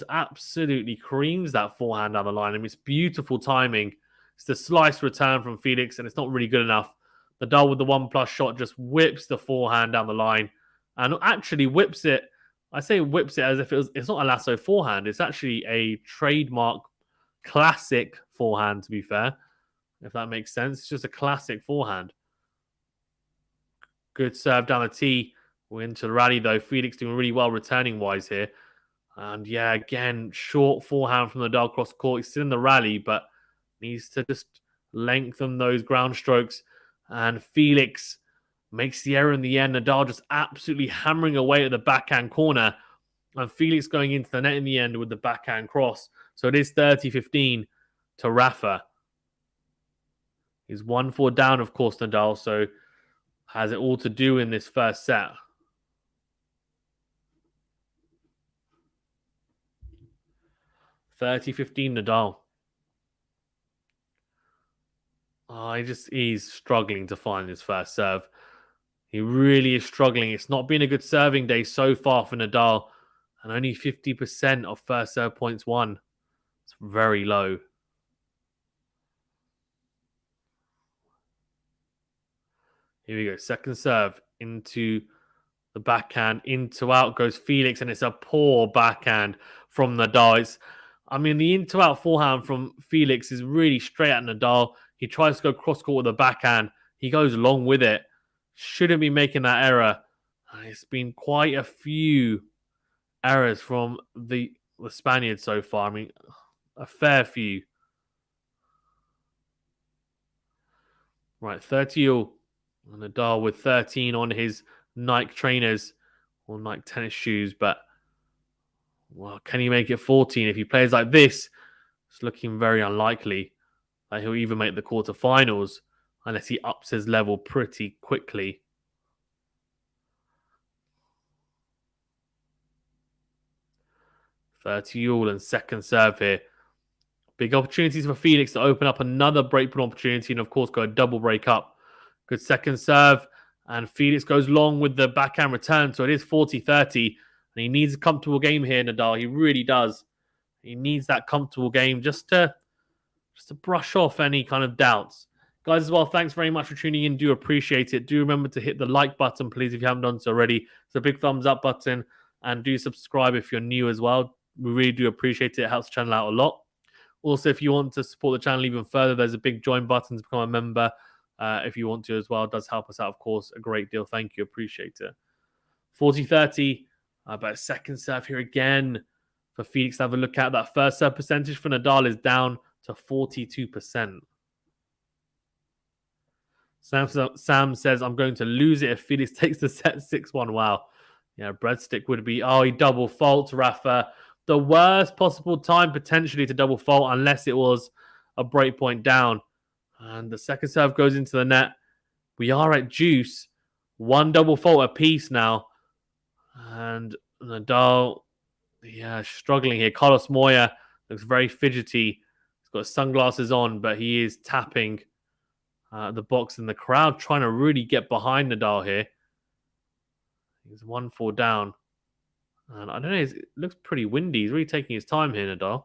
absolutely creams that forehand down the line. I mean, it's beautiful timing. It's the slice return from Felix, and it's not really good enough. Nadal with the 1+ shot just whips the forehand down the line and actually whips it. I say whips it as if it's not a lasso forehand. It's actually a trademark classic forehand, to be fair, if that makes sense. It's just a classic forehand. Good serve down the tee. We're into the rally, though. Felix doing really well returning-wise here. And, yeah, again, short forehand from Nadal cross court. He's still in the rally, but needs to just lengthen those ground strokes. And Felix makes the error in the end. Nadal just absolutely hammering away at the backhand corner. And Felix going into the net in the end with the backhand cross. So it is 30-15 to Rafa. He's 1-4 down, of course, Nadal. So has it all to do in this first set. (30-15) Nadal. He's struggling to find his first serve. He really is struggling. It's not been a good serving day so far for Nadal. And only 50% of first serve points won. It's very low. Here we go. Second serve into the backhand. Into out goes Felix, and it's a poor backhand from Nadal. The into-out forehand from Felix is really straight at Nadal. He tries to go cross-court with a backhand. He goes long with it. Shouldn't be making that error. It's been quite a few errors from the Spaniards so far. A fair few. Right, 30 all. Nadal with 13 on his Nike trainers or Nike tennis shoes, but well, can he make it 14? If he plays like this, it's looking very unlikely that he'll even make the quarterfinals unless he ups his level pretty quickly. All and second serve here. Big opportunities for Felix to open up another breakpoint opportunity and, of course, go a double break up. Good second serve. And Felix goes long with the backhand return. So it is 40-30. And he needs a comfortable game here, Nadal. He really does. He needs that comfortable game just to brush off any kind of doubts. Guys, as well, thanks very much for tuning in. Do appreciate it. Do remember to hit the like button, please, if you haven't done so already. It's a big thumbs up button. And do subscribe if you're new as well. We really do appreciate it. It helps the channel out a lot. Also, if you want to support the channel even further, there's a big join button to become a member. If you want to as well, it does help us out, of course, a great deal. Thank you. Appreciate it. 40-30. But second serve here again for Felix to have a look at. That first serve percentage for Nadal is down to 42%. Sam says, I'm going to lose it if Felix takes the set 6-1. Wow. Yeah, breadstick would be... Oh, he double faults Rafa. The worst possible time potentially to double fault unless it was a break point down. And the second serve goes into the net. We are at juice. One double fault apiece now. And Nadal, struggling here. Carlos Moya looks very fidgety. He's got his sunglasses on, but he is tapping the box in the crowd, trying to really get behind Nadal here. He's 1-4 down. And I don't know, it looks pretty windy. He's really taking his time here, Nadal.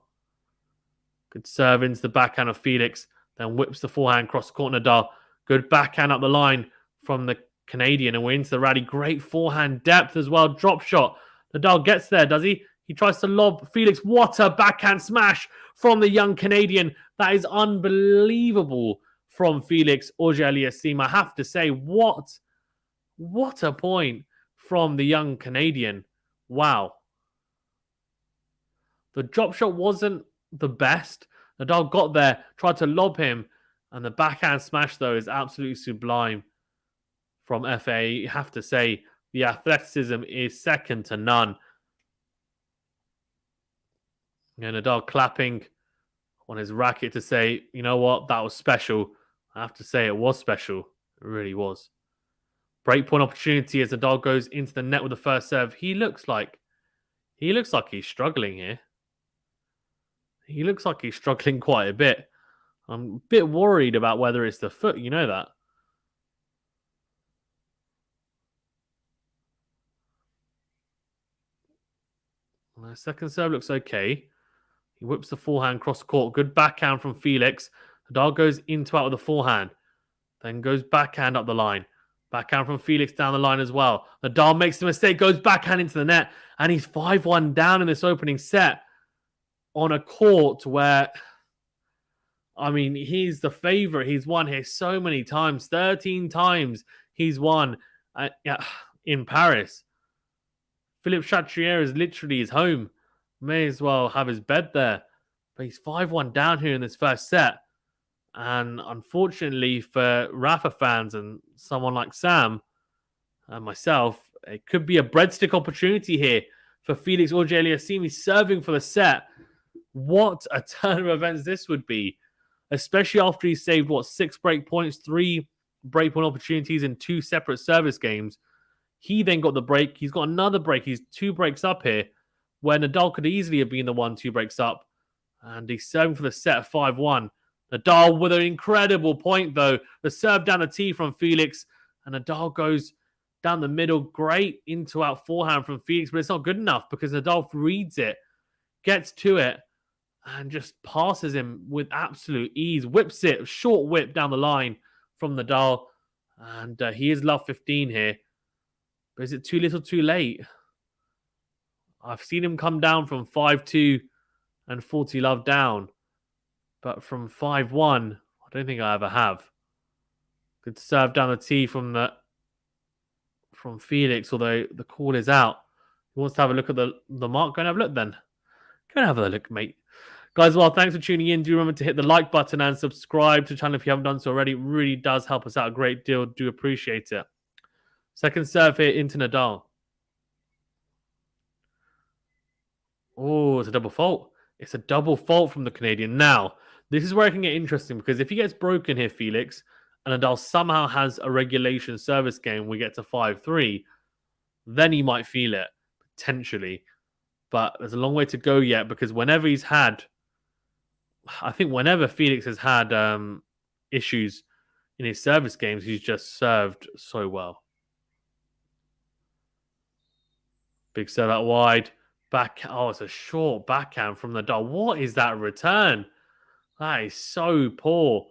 Good serve into the backhand of Felix. Then whips the forehand across the court, Nadal. Good backhand up the line from the Canadian. And we're into the rally. Great forehand depth as well. Drop shot. Nadal gets there, does he? He tries to lob Felix. What a backhand smash from the young Canadian. That is unbelievable from Felix Auger-Aliassime. I have to say, what a point from the young Canadian. Wow. The drop shot wasn't the best. Nadal got there, tried to lob him, and the backhand smash, though, is absolutely sublime from FA. You have to say, the athleticism is second to none. And Nadal clapping on his racket to say, you know what, that was special. I have to say it was special. It really was. Breakpoint opportunity as Nadal goes into the net with the first serve. He looks like he's struggling here. He looks like he's struggling quite a bit. I'm a bit worried about whether it's the foot. You know that. The second serve looks okay. He whips the forehand cross court. Good backhand from Felix. Nadal goes into out with the forehand. Then goes backhand up the line. Backhand from Felix down the line as well. Nadal makes the mistake, goes backhand into the net, and he's 5-1 down in this opening set on a court where, he's the favorite. He's won here so many times. 13 times he's won in Paris. Philippe Chatrier is literally his home. May as well have his bed there. But he's 5-1 down here in this first set. And unfortunately for Rafa fans and someone like Sam and myself, it could be a breadstick opportunity here for Felix Auger-Aliassime serving for the set. What a turn of events this would be, especially after he saved, 6 break points, 3 breakpoint opportunities in 2 separate service games. He then got the break. He's got another break. He's 2 breaks up here, where Nadal could easily have been the 1-2 breaks up. And he's serving for the set of 5-1. Nadal with an incredible point, though. The serve down the tee from Felix. And Nadal goes down the middle. Great into out forehand from Felix, but it's not good enough because Nadal reads it, gets to it, and just passes him with absolute ease. Whips it, short whip down the line from Nadal. And he is love 15 here. But is it too little too late? I've seen him come down from 5-2 and 40 love down. But from 5-1, I don't think I ever have. Good serve down the tee from Felix, although the call is out. He wants to have a look at the mark. Go and have a look then. Go and have a look, mate. Guys, well, thanks for tuning in. Do remember to hit the like button and subscribe to the channel if you haven't done so already. It really does help us out a great deal. Do appreciate it. Second serve here into Nadal. Oh, it's a double fault. It's a double fault from the Canadian. Now, this is where it can get interesting because if he gets broken here, Felix, and Nadal somehow has a regulation service game, we get to 5-3, then he might feel it, potentially. But there's a long way to go yet because whenever Felix has had issues in his service games, he's just served so well. Big serve out wide. It's a short backhand from Nadal. What is that return? That is so poor.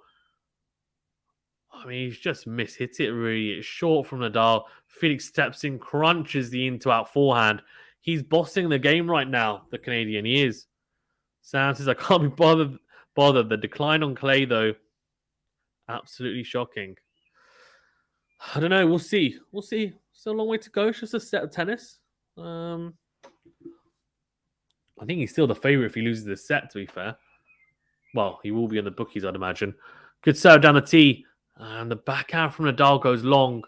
I mean, he's just mishit it, really. It's short from Nadal. Felix steps in, crunches the into-out forehand. He's bossing the game right now, the Canadian. He is. Sam says, I can't be bothered. The decline on clay, though, absolutely shocking. I don't know. We'll see. Still a long way to go. It's just a set of tennis. I think he's still the favourite if he loses the set, to be fair. Well, he will be in the bookies, I'd imagine. Good serve down the tee. And the backhand from Nadal goes long.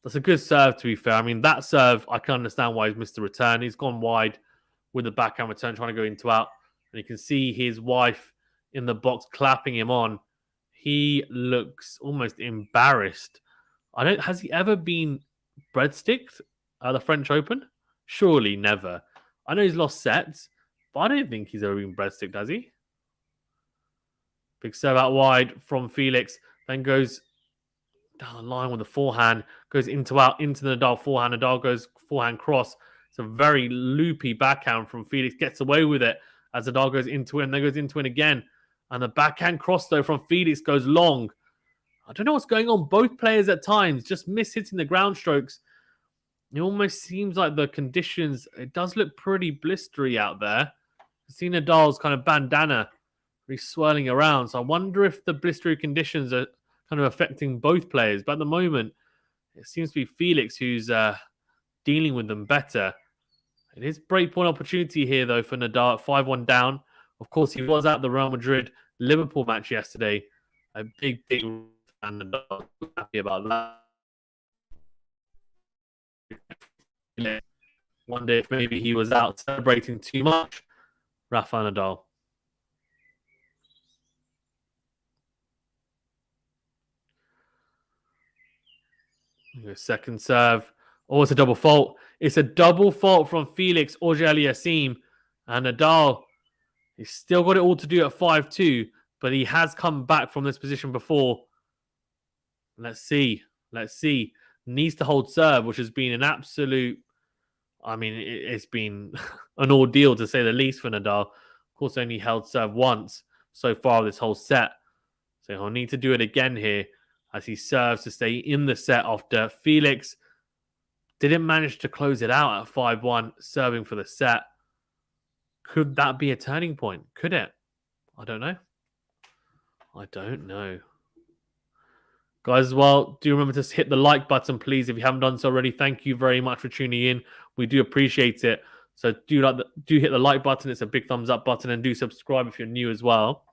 That's a good serve, to be fair. I mean, that serve, I can understand why he's missed the return. He's gone wide with the backhand return, trying to go into out. And you can see his wife in the box clapping him on. He looks almost embarrassed. Has he ever been breadsticked at the French Open? Surely never. I know he's lost sets, but I don't think he's ever been breadsticked, has he? Big serve out wide from Felix. Then goes down the line with the forehand. Goes into the Nadal forehand. Nadal goes forehand cross. It's a very loopy backhand from Felix. Gets away with it as Nadal goes into it and then goes into it again. And the backhand cross, though, from Felix goes long. I don't know what's going on. Both players at times just miss hitting the ground strokes. It almost seems like the conditions, it does look pretty blistery out there. I see Nadal's kind of bandana really swirling around. So I wonder if the blistery conditions are kind of affecting both players. But at the moment, it seems to be Felix who's dealing with them better. It is breakpoint opportunity here, though, for Nadal at 5-1 down. Of course, he was at the Real Madrid-Liverpool match yesterday. A big fan. Nadal. Happy about that. Wonder if maybe he was out celebrating too much. Rafael Nadal. Second serve. Oh, it's a double fault. It's a double fault from Felix AUGER-ALIASSIME. And Nadal, he's still got it all to do at 5-2, but he has come back from this position before. Let's see. Needs to hold serve, which has been an absolute... I mean, it's been an ordeal, to say the least, for Nadal. Of course, only held serve once so far this whole set. So he'll need to do it again here as he serves to stay in the set after Felix didn't manage to close it out at 5-1, serving for the set. Could that be a turning point? Could it? I don't know. Guys, as well, do remember to hit the like button, please, if you haven't done so already. Thank you very much for tuning in. We do appreciate it. So do hit the like button. It's a big thumbs up button. And do subscribe if you're new as well.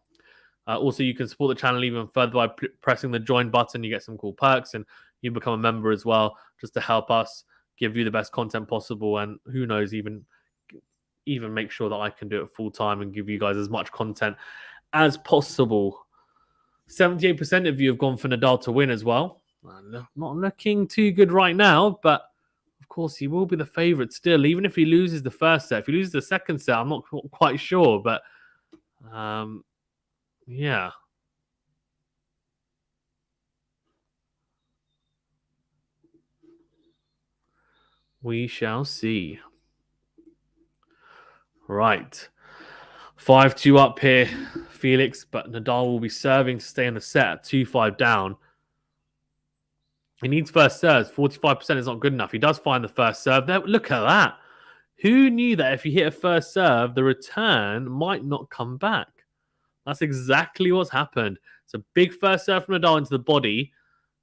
Also, you can support the channel even further by pressing the join button. You get some cool perks and you become a member as well, just to help us give you the best content possible. And who knows, even make sure that I can do it full time and give you guys as much content as possible. 78% of you have gone for Nadal to win as well. Not looking too good right now, but of course he will be the favourite still, even if he loses the first set. If he loses the second set, I'm not quite sure, but yeah. We shall see. Right. 5-2 up here, Felix, but Nadal will be serving to stay in the set at 2-5 down. He needs first serves. 45% is not good enough. He does find the first serve. There, look at that. Who knew that if you hit a first serve, the return might not come back? That's exactly what's happened. It's a big first serve from Nadal into the body,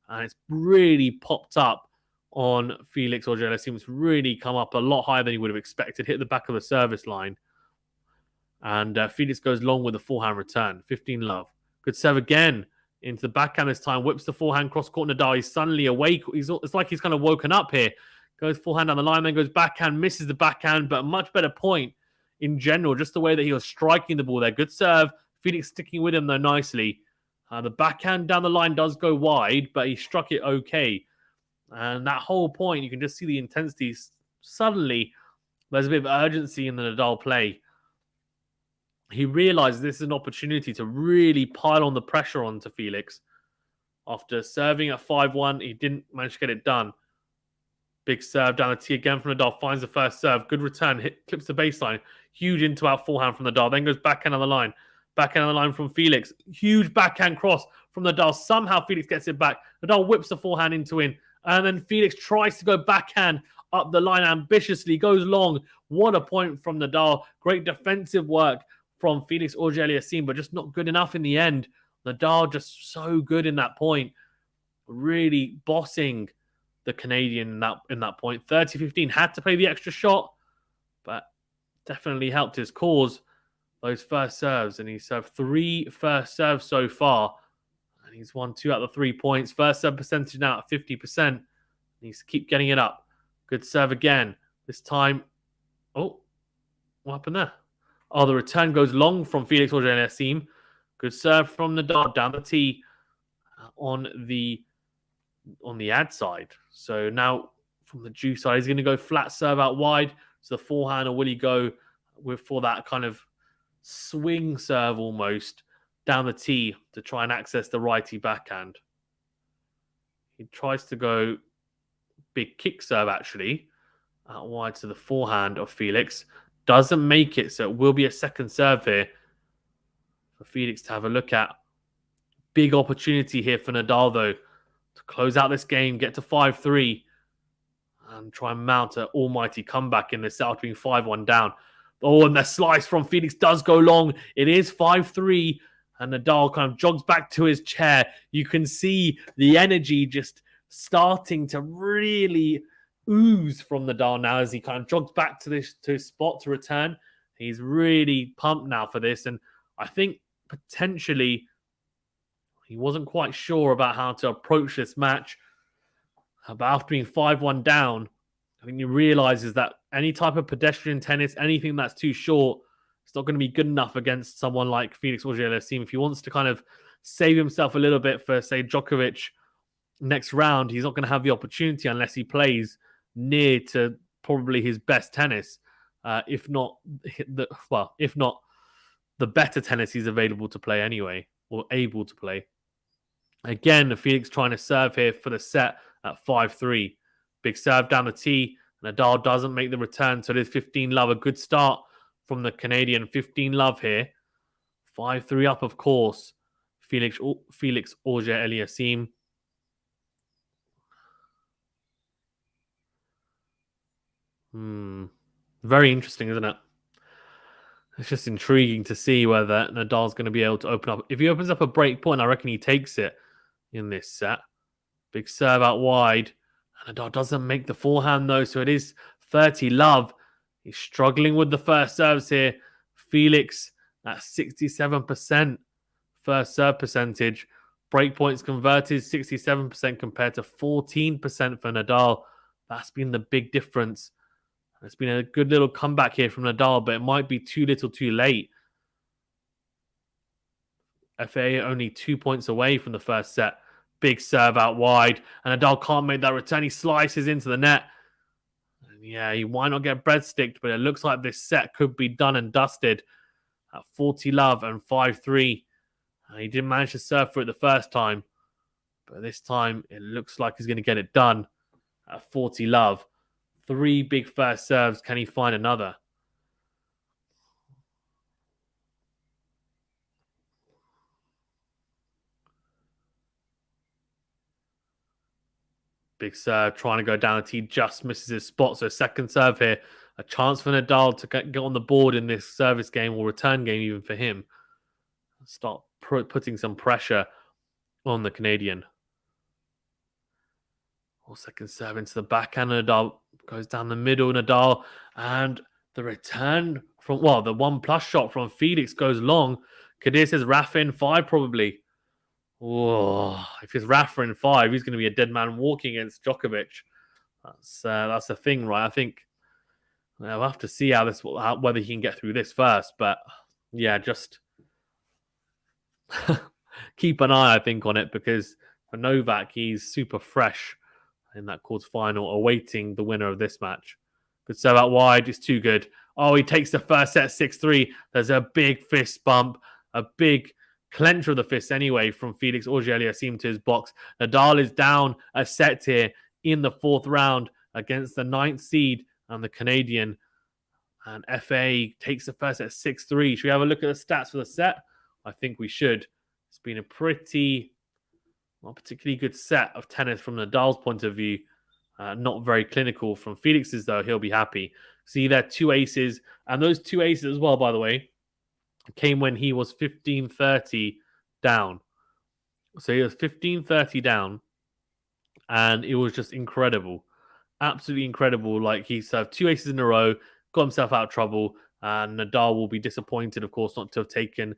and it's really popped up on Felix Auger-Aliassime. It's really come up a lot higher than you would have expected. Hit the back of the service line. And Felix goes long with the forehand return. 15 love. Good serve again into the backhand this time. Whips the forehand cross court. Nadal. He's suddenly awake. It's like he's kind of woken up here. Goes forehand down the line, then goes backhand, misses the backhand, but a much better point in general. Just the way that he was striking the ball there. Good serve. Felix sticking with him though nicely. The backhand down the line does go wide, but he struck it okay. And that whole point, you can just see the intensity. Suddenly, there's a bit of urgency in the Nadal play. He realizes this is an opportunity to really pile on the pressure onto Felix. After serving at 5-1, he didn't manage to get it done. Big serve down the tee again from Nadal. Finds the first serve. Good return. Clips the baseline. Huge into out forehand from Nadal. Then goes backhand on the line. Backhand on the line from Felix. Huge backhand cross from Nadal. Somehow Felix gets it back. Nadal whips the forehand into in. And then Felix tries to go backhand up the line ambitiously. Goes long. What a point from Nadal. Great defensive work from Felix Auger-Aliassime, but just not good enough in the end. Nadal just so good in that point. Really bossing the Canadian in that point. 30-15, had to play the extra shot, but definitely helped his cause. Those first serves, and he served 3 first serves so far, and he's won 2 out of the 3 points. First serve percentage now at 50%. He needs to keep getting it up. Good serve again. This time, oh, what happened there? Oh, the return goes long from Felix Auger-Aliassime. Good serve from Nadal down the tee on the ad side. So now from the Jew side, he's going to go flat serve out wide. So the forehand, or will he go for that kind of swing serve almost down the tee to try and access the righty backhand? He tries to go big kick serve actually out wide to the forehand of Felix. Doesn't make it, so it will be a second serve here for Felix to have a look at. Big opportunity here for Nadal, though, to close out this game, get to 5-3, and try and mount an almighty comeback in this set after being 5-1 down. Oh, and the slice from Felix does go long. It is 5-3, and Nadal kind of jogs back to his chair. You can see the energy just starting to really ooze from Nadal now as he kind of jogs back to his spot to return. He's really pumped now for this, and I think potentially he wasn't quite sure about how to approach this match. But after being 5-1 down, I think he realizes that any type of pedestrian tennis, anything that's too short, it's not going to be good enough against someone like Felix Auger-Aliassime. If he wants to kind of save himself a little bit for, say, Djokovic next round, he's not going to have the opportunity unless he plays near to probably his best tennis, if not the better tennis he's available to play anyway, or able to play. Again, Felix trying to serve here for the set at 5-3. Big serve down the tee. Nadal doesn't make the return, so it is 15 love. A good start from the Canadian. 15 love here. 5-3 up, of course. Felix Auger-Aliassime. Very interesting, isn't it? It's just intriguing to see whether Nadal's going to be able to open up. If he opens up a break point, I reckon he takes it in this set. Big serve out wide. Nadal doesn't make the forehand though, so it is 30 love. He's struggling with the first serves here. Felix at 67% first serve percentage. Break points converted 67% compared to 14% for Nadal. That's been the big difference. It's been a good little comeback here from Nadal, but it might be too little too late. FA only 2 points away from the first set. Big serve out wide, and Nadal can't make that return. He slices into the net. And yeah, he might not get breadsticked, but it looks like this set could be done and dusted at 40 love and 5-3. And he didn't manage to serve for it the first time, but this time it looks like he's going to get it done at 40 love. 3 big first serves. Can he find another? Big serve, trying to go down the tee, just misses his spot. So second serve here, a chance for Nadal to get on the board in this service game or return game even for him. Start putting some pressure on the Canadian. Second serve into the backhand. Nadal goes down the middle. Nadal and the return from, well, the 1+ shot from Felix goes long. Kadir says Rafa in 5 probably. Whoa. If it's Rafa in 5, he's going to be a dead man walking against Djokovic. That's the thing, right? I think we'll have to see whether he can get through this first. But yeah, just keep an eye, I think, on it, because for Novak, he's super fresh in that quarterfinal, awaiting the winner of this match. Good serve out wide. It's too good. Oh, he takes the first set 6-3. There's a big fist bump, a big clencher of the fist anyway from Felix Auger-Aliassime to his box. Nadal is down a set here in the 4th round against the 9th seed and the Canadian. And FA takes the first set 6-3. Should we have a look at the stats for the set? I think we should. It's been a not particularly good set of tennis from Nadal's point of view. Not very clinical from Felix's, though. He'll be happy. See there, 2 aces. And those 2 aces as well, by the way, came when he was 15-30 down. So he was 15-30 down. And it was just incredible. Absolutely incredible. Like, he served 2 aces in a row, got himself out of trouble. And Nadal will be disappointed, of course, not to have taken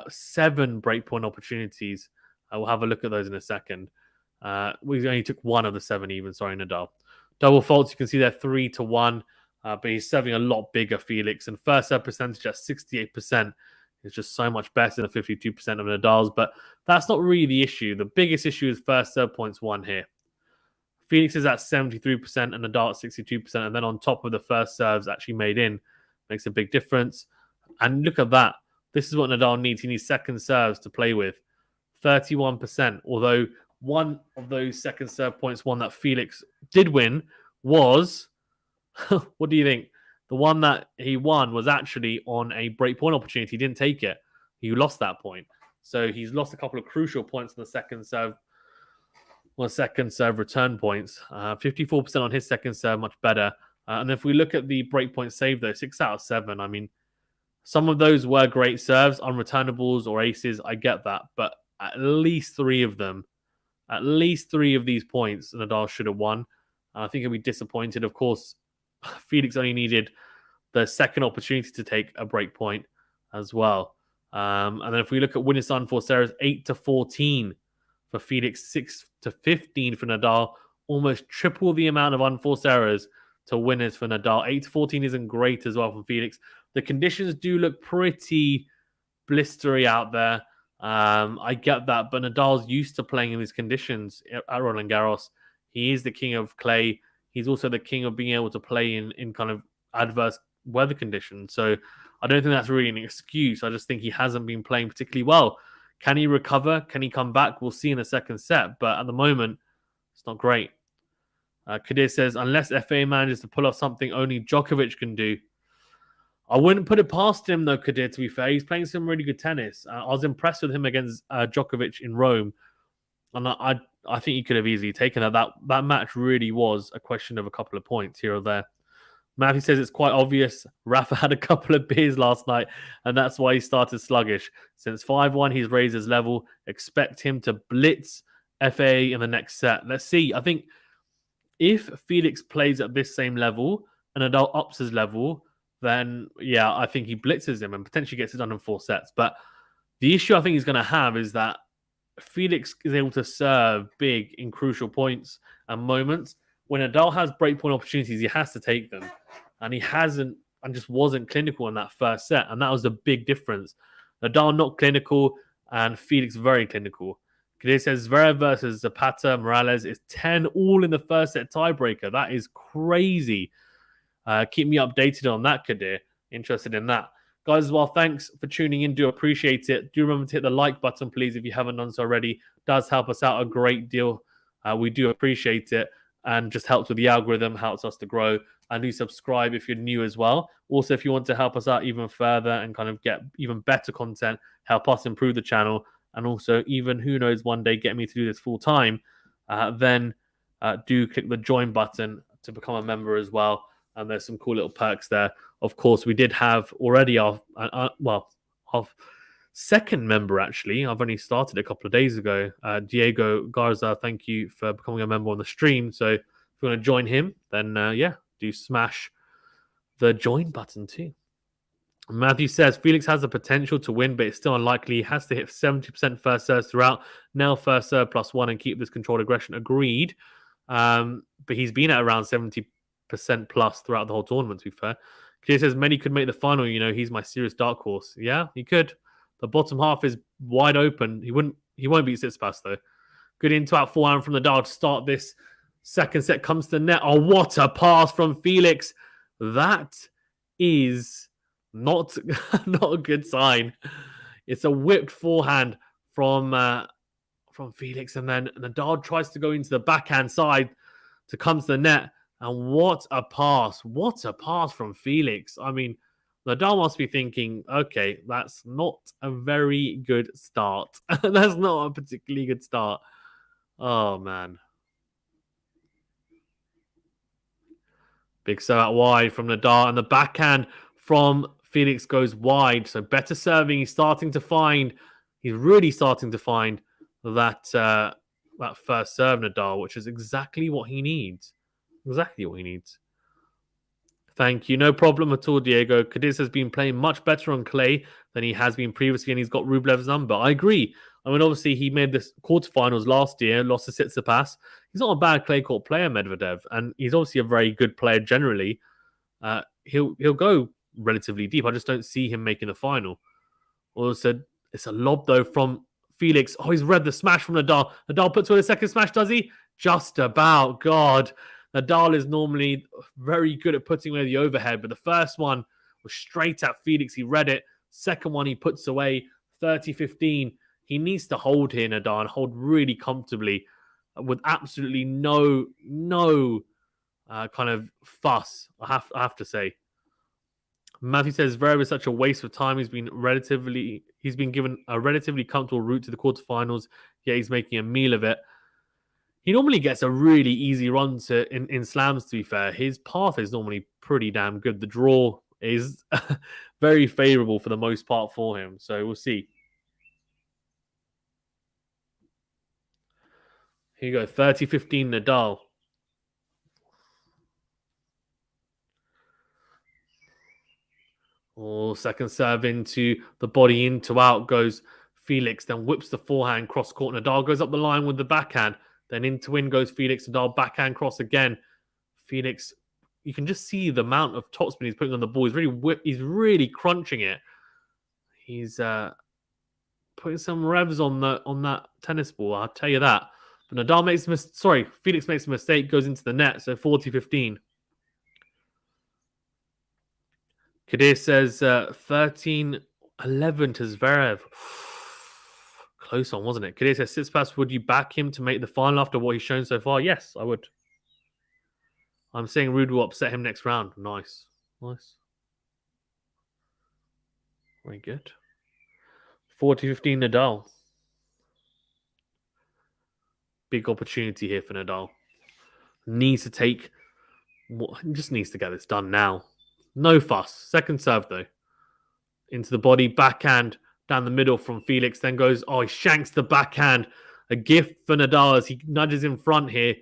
7 breakpoint opportunities. We'll have a look at those in a second. We only took 1 of the 7 even. Sorry, Nadal. Double faults, you can see they're 3-1. But he's serving a lot bigger, Felix. And first serve percentage at 68% is just so much better than 52% of Nadal's. But that's not really the issue. The biggest issue is first serve points won here. Felix is at 73% and Nadal at 62%. And then on top of the first serves actually made in, makes a big difference. And look at that. This is what Nadal needs. He needs second serves to play with. 31%. Although one of those second serve points, one that Felix did win, was, what do you think? The one that he won was actually on a breakpoint opportunity. He didn't take it. He lost that point. So he's lost a couple of crucial points in the second serve. Well, second serve return points. 54% on his second serve, much better. And if we look at the breakpoint save, though, 6 out of 7. I mean, some of those were great serves, unreturnables or aces. I get that. But at least 3 of them, at least 3 of these points, Nadal should have won. I think he'll be disappointed. Of course, Felix only needed the second opportunity to take a break point as well. And then if we look at winners unforced errors, 8-14 for Felix, 6-15 for Nadal, almost triple the amount of unforced errors to winners for Nadal. 8-14 isn't great as well from Felix. The conditions do look pretty blistery out there. I get that, but Nadal's used to playing in these conditions at Roland Garros. He is the king of clay. He's also the king of being able to play in kind of adverse weather conditions. So I don't think that's really an excuse. I just think he hasn't been playing particularly well. Can he recover? Can he come back? We'll see in the second set. But at the moment, it's not great. Kadir says, unless FA manages to pull off something only Djokovic can do. I wouldn't put it past him, though, Kadir, to be fair. He's playing some really good tennis. I was impressed with him against Djokovic in Rome. And I think he could have easily taken that. That match really was a question of a couple of points here or there. Matthew says it's quite obvious. Rafa had a couple of beers last night, and that's why he started sluggish. Since 5-1, he's raised his level. Expect him to blitz FA in the next set. Let's see. I think if Felix plays at this same level and Nadal ups his level, then, yeah, I think he blitzes him and potentially gets it done in 4 sets. But the issue I think he's going to have is that Felix is able to serve big in crucial points and moments. When Nadal has breakpoint opportunities, he has to take them. And he hasn't, and just wasn't clinical in that first set. And that was the big difference. Nadal not clinical and Felix very clinical. Kadir says Zverev versus Zapata Morales is 10 all in the first set tiebreaker. That is crazy. Keep me updated on that, Kadir. Interested in that. Guys, as well, thanks for tuning in. Do appreciate it. Do remember to hit the like button, please, if you haven't done so already. It does help us out a great deal. We do appreciate it. and just helps with the algorithm, helps us to grow. And do subscribe if you're new as well. Also, if you want to help us out even further and kind of get even better content, help us improve the channel, and also even who knows one day get me to do this full time, then do click the join button to become a member as well. And there's some cool little perks there. Of course, we did have already our second member, actually. I've only started a couple of days ago. Diego Garza, thank you for becoming a member on the stream. So if you want to join him, then do smash the join button too. Matthew says Felix has the potential to win, but it's still unlikely. He has to hit 70% first serves throughout. Now first serve +1 and keep this controlled aggression. Agreed. But he's been at around 70% plus throughout the whole tournament, to be fair. He says many could make the final. He's my serious dark horse. Yeah, he could. The bottom half is wide open. He won't beat Tsitsipas though. Good into out forehand from Nadal to start this second set. Comes to the net. Oh, what a pass from Felix! That is not not a good sign. It's a whipped forehand from Felix, and then Nadal tries to go into the backhand side to come to the net. And what a pass! What a pass from Felix! I mean, Nadal must be thinking, okay, that's not a very good start. That's not a particularly good start. Oh, man. Big serve out wide from Nadal, and the backhand from Felix goes wide. So better serving. He's really starting to find that first serve, Nadal, which is exactly what he needs. Exactly what he needs. Thank you. No problem at all, Diego. Cadiz has been playing much better on clay than he has been previously, and he's got Rublev's number. I agree. I mean, obviously, he made the quarterfinals last year, lost to Tsitsipas. He's not a bad clay court player, Medvedev, and he's obviously a very good player generally. He'll go relatively deep. I just don't see him making the final. Also, it's a lob, though, from Felix. Oh, he's read the smash from Nadal. Nadal puts away the second smash, does he? Just about. God. Nadal is normally very good at putting away the overhead, but the first one was straight at Felix. He read it. Second one, he puts away 30-15. He needs to hold here, Nadal, and hold really comfortably with absolutely no kind of fuss, I have to say. Matthew says Zverev is such a waste of time. He's been given a relatively comfortable route to the quarterfinals, yet he's making a meal of it. He normally gets a really easy run in slams, to be fair. His path is normally pretty damn good. The draw is very favorable for the most part for him. So we'll see. Here you go, 30-15 Nadal. Oh, second serve into the body, into out goes Felix, then whips the forehand cross court. Nadal goes up the line with the backhand. Then into in goes Felix. Nadal backhand cross again. Felix, you can just see the amount of topspin he's putting on the ball. He's really crunching it. He's putting some revs on that tennis ball. I'll tell you that. But Felix makes a mistake, goes into the net. So 40-15. Kadir says 13-11 to Zverev. Close one, wasn't it? Kadir says Tsitsipas, would you back him to make the final after what he's shown so far? Yes, I would. I'm saying Rude will upset him next round. Nice. Very good. 40-15 Nadal. Big opportunity here for Nadal. Just needs to get this done now. No fuss. Second serve, though. Into the body, backhand down the middle from Felix. Then goes, he shanks the backhand. A gift for Nadal as he nudges in front here.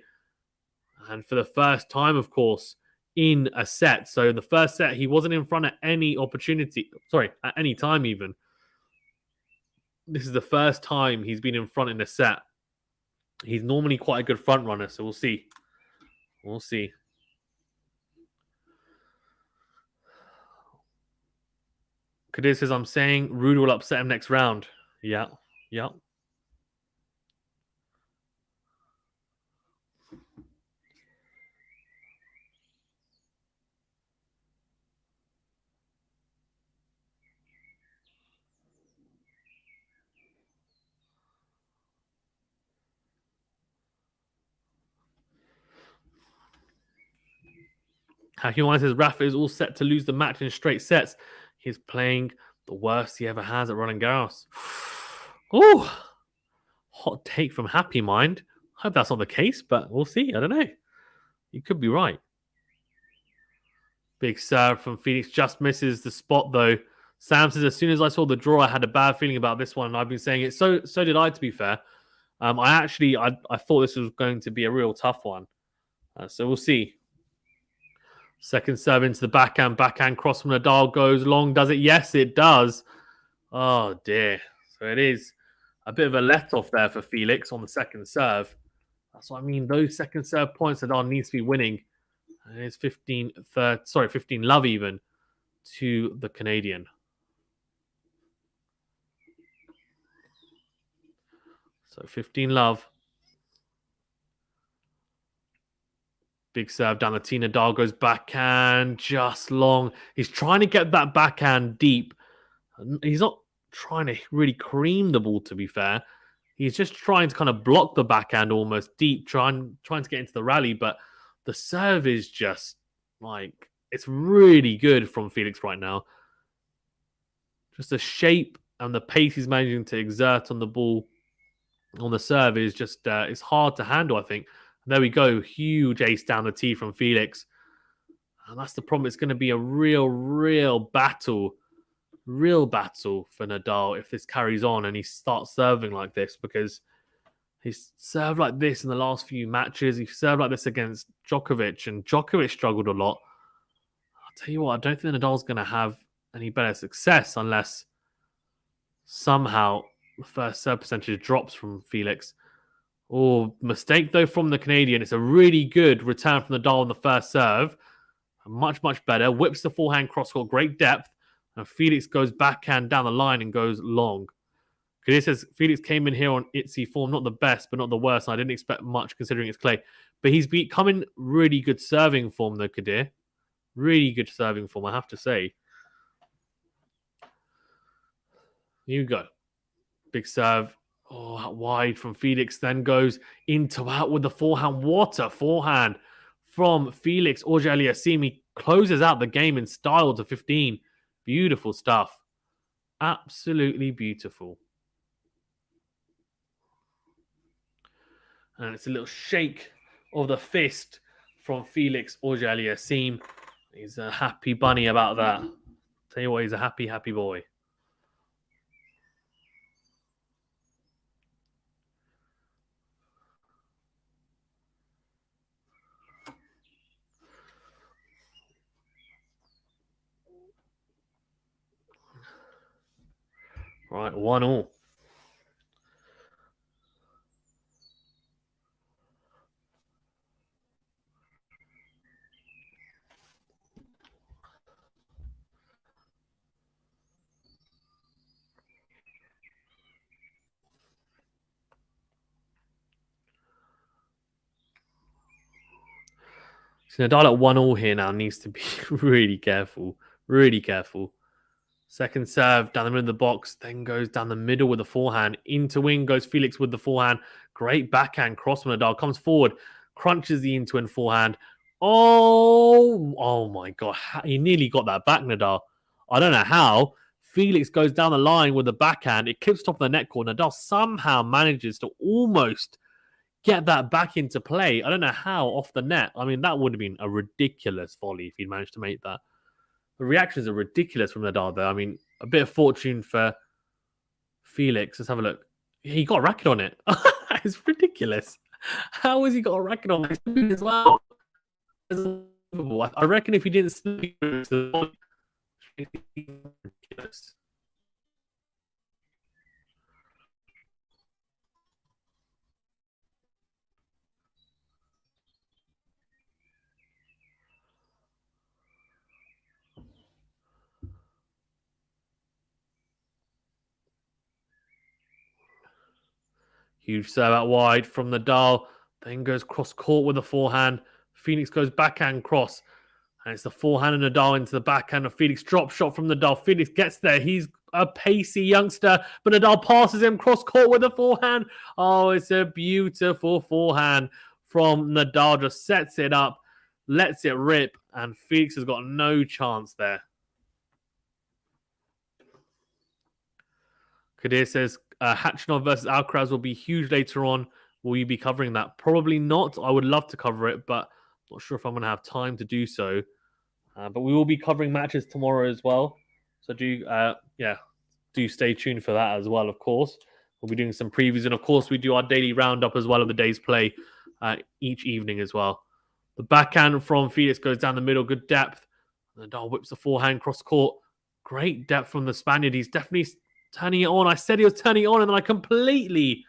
And for the first time, of course, in a set. So in the first set, he wasn't in front at any opportunity. Sorry, at any time even. This is the first time he's been in front in a set. He's normally quite a good front runner, so we'll see. We'll see. Kadir says, I'm saying Rude will upset him next round. Yeah. Hakiwan says Rafa is all set to lose the match in straight sets. He's playing the worst he ever has at Roland Garros. Oh, hot take from Happy Mind. I hope that's not the case, but we'll see. I don't know. You could be right. Big serve from Felix, just misses the spot though. Sam says, as soon as I saw the draw, I had a bad feeling about this one, and I've been saying it. So did I, to be fair. I thought this was going to be a real tough one. So we'll see. Second serve into the backhand cross from Nadal goes long. Does it? Yes, it does. Oh dear. So it is a bit of a let-off there for Felix on the second serve. That's what I mean. Those second serve points, Nadal needs to be winning. And it's 15 love even to the Canadian. So 15 love. Big serve down the tee. Nadal goes backhand just long. He's trying to get that backhand deep. He's not trying to really cream the ball, to be fair. He's just trying to kind of block the backhand almost deep, trying to get into the rally. But the serve is just like, it's really good from Felix right now. Just the shape and the pace he's managing to exert on the ball, on the serve is just, it's hard to handle, I think. There we go. Huge ace down the tee from Felix. And that's the problem. It's going to be a real battle for Nadal if this carries on and he starts serving like this, because he's served like this in the last few matches. He served like this against Djokovic, and Djokovic struggled a lot. I'll tell you what, I don't think Nadal's going to have any better success unless somehow the first serve percentage drops from Felix. Oh, mistake though from the Canadian. It's a really good return from Nadal on the first serve. Much better. Whips the forehand cross-court, great depth. And Felix goes backhand down the line and goes long. Kadir says Felix came in here on Itzy form, not the best, but not the worst. And I didn't expect much considering it's clay. But he's becoming really good serving form though, Kadir. Really good serving form, I have to say. Here you go. Big serve. Oh, wide from Felix, then goes into out with the forehand. What a forehand from Felix. AUGER-ALIASSIME closes out the game in style to 15. Beautiful stuff. Absolutely beautiful. And it's a little shake of the fist from Felix AUGER-ALIASSIME. He's a happy bunny about that. Tell you what, he's a happy boy. Right, 1-1. So Nadal at 1-1 here now needs to be really careful. Really careful. Second serve down the middle of the box, then goes down the middle with the forehand. Into wing goes Felix with the forehand. Great backhand cross from Nadal. Comes forward, crunches the into-end forehand. Oh my God. He nearly got that back, Nadal. I don't know how. Felix goes down the line with the backhand. It clips top of the net cord. Nadal somehow manages to almost get that back into play. I don't know how off the net. I mean, that would have been a ridiculous volley if he'd managed to make that. The reactions are ridiculous from Nadal, though. I mean, a bit of fortune for Felix. Let's have a look. He got a racket on it. It's ridiculous. How has he got a racket on it as well? I reckon if he didn't sleep, it's ridiculous. Huge serve out wide from Nadal. Then goes cross court with the forehand. Felix goes backhand cross. And it's the forehand of Nadal into the backhand of Felix. Drop shot from Nadal. Felix gets there. He's a pacey youngster. But Nadal passes him cross court with the forehand. Oh, it's a beautiful forehand from Nadal. Just sets it up. Lets it rip. and Felix has got no chance there. Kadir says, Hachinov versus Alcaraz will be huge later on. Will you be covering that? Probably not. I would love to cover it, but not sure if I'm going to have time to do so. But we will be covering matches tomorrow as well. So do stay tuned for that as well, of course. We'll be doing some previews. And, of course, we do our daily roundup as well of the day's play each evening as well. The backhand from Felix goes down the middle. Good depth. Nadal whips the forehand cross court. Great depth from the Spaniard. He's definitely turning it on. I said he was turning it on, and then I completely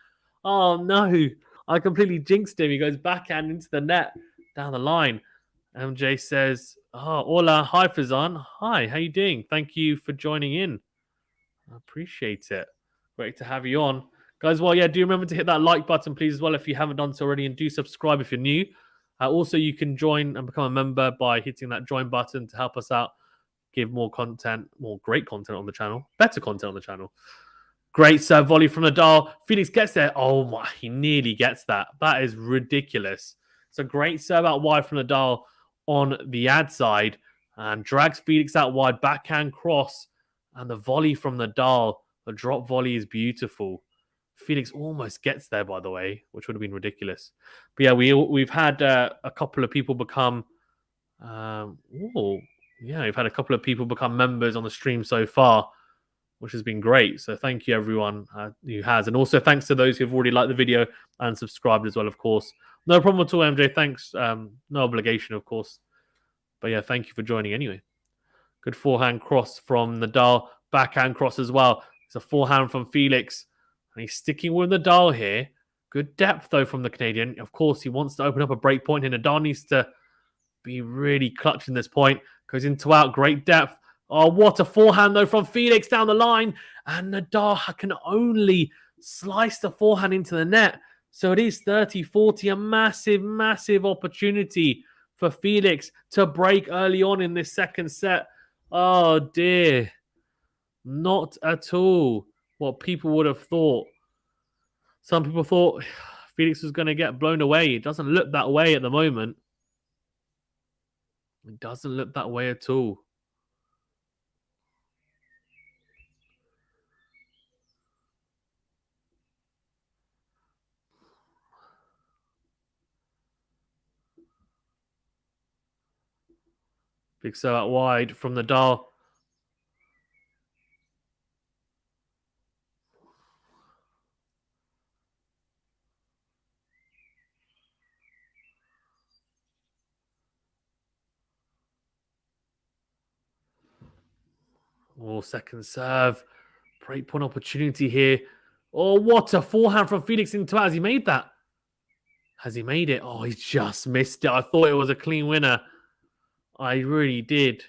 jinxed him. He goes backhand into the net down the line. MJ says, hola, hi Fazan. Hi, how you doing? Thank you for joining in. I appreciate it. Great to have you on. Guys, well, do remember to hit that like button, please, as well, if you haven't done so already, and do subscribe if you're new. Also, you can join and become a member by hitting that join button to help us out, give more content, more great content on the channel, better content on the channel. Great serve volley from Nadal. Felix gets there. Oh my, he nearly gets that. That is ridiculous. It's a great serve out wide from Nadal on the ad side and drags Felix out wide, backhand cross, and the volley from Nadal, the drop volley is beautiful. Felix almost gets there, by the way, which would have been ridiculous. But yeah, we've had a couple of people become we've had a couple of people become members on the stream so far, which has been great. So thank you everyone who has, and also thanks to those who have already liked the video and subscribed as well, of course. No problem at all, MJ. Thanks. No obligation, of course. But yeah, thank you for joining anyway. Good forehand cross from Nadal. Backhand cross as well. It's a forehand from Felix. And he's sticking with Nadal here. Good depth, though, from the Canadian. Of course, he wants to open up a break point, and Nadal needs to be really clutching this point. Goes into out. Great depth. Oh, what a forehand, though, from Felix down the line. And Nadal can only slice the forehand into the net. So it is 30-40, a massive, massive opportunity for Felix to break early on in this second set. Oh, dear. Not at all what people would have thought. Some people thought Felix was going to get blown away. It doesn't look that way at the moment. It doesn't look that way at all. Big serve out wide from Nadal. Oh, second serve. Break point opportunity here. Oh, what a forehand from Felix into out. Has he made that? Has he made it? Oh, he just missed it. I thought it was a clean winner. I really did.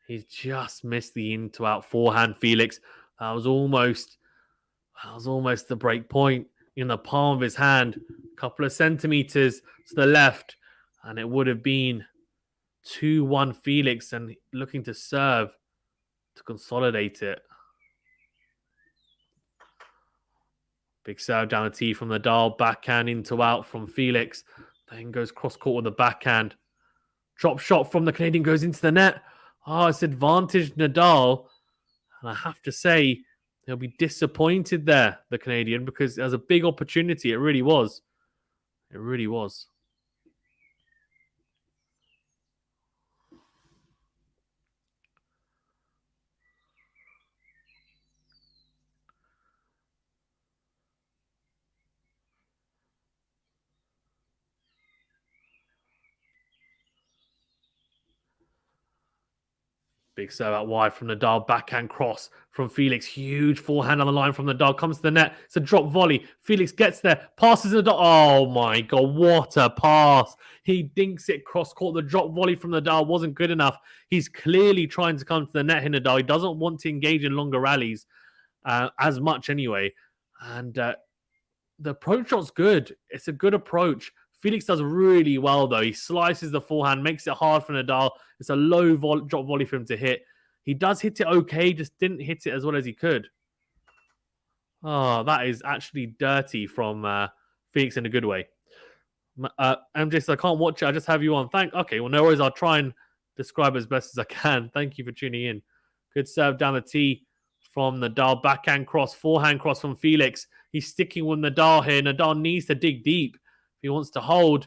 He's just missed the into out forehand, Felix. That was almost the break point in the palm of his hand. A couple of centimeters to the left, and it would have been 2-1 Felix, and looking to serve to consolidate it. Big serve down the tee from Nadal. Backhand into out from Felix. Then goes cross court with the backhand. Drop shot from the Canadian goes into the net. Oh, it's advantage Nadal. And I have to say, he'll be disappointed there, the Canadian, because it was a big opportunity. It really was. It really was. Big serve out wide from Nadal. Backhand cross from Felix. Huge forehand on the line from Nadal. Comes to the net. It's a drop volley. Felix gets there. Passes Nadal. Oh my God. What a pass. He dinks it cross court. The drop volley from Nadal wasn't good enough. He's clearly trying to come to the net here, Nadal. He doesn't want to engage in longer rallies as much anyway. And the approach shot's good. It's a good approach. Felix does really well, though. He slices the forehand, makes it hard for Nadal. It's a low drop volley for him to hit. He does hit it okay, just didn't hit it as well as he could. Oh, that is actually dirty from Felix in a good way. MJ says, I can't watch it. I just have you on. Okay, well, no worries. I'll try and describe as best as I can. Thank you for tuning in. Good serve down the tee from Nadal. Backhand cross, forehand cross from Felix. He's sticking with Nadal here. Nadal needs to dig deep if he wants to hold.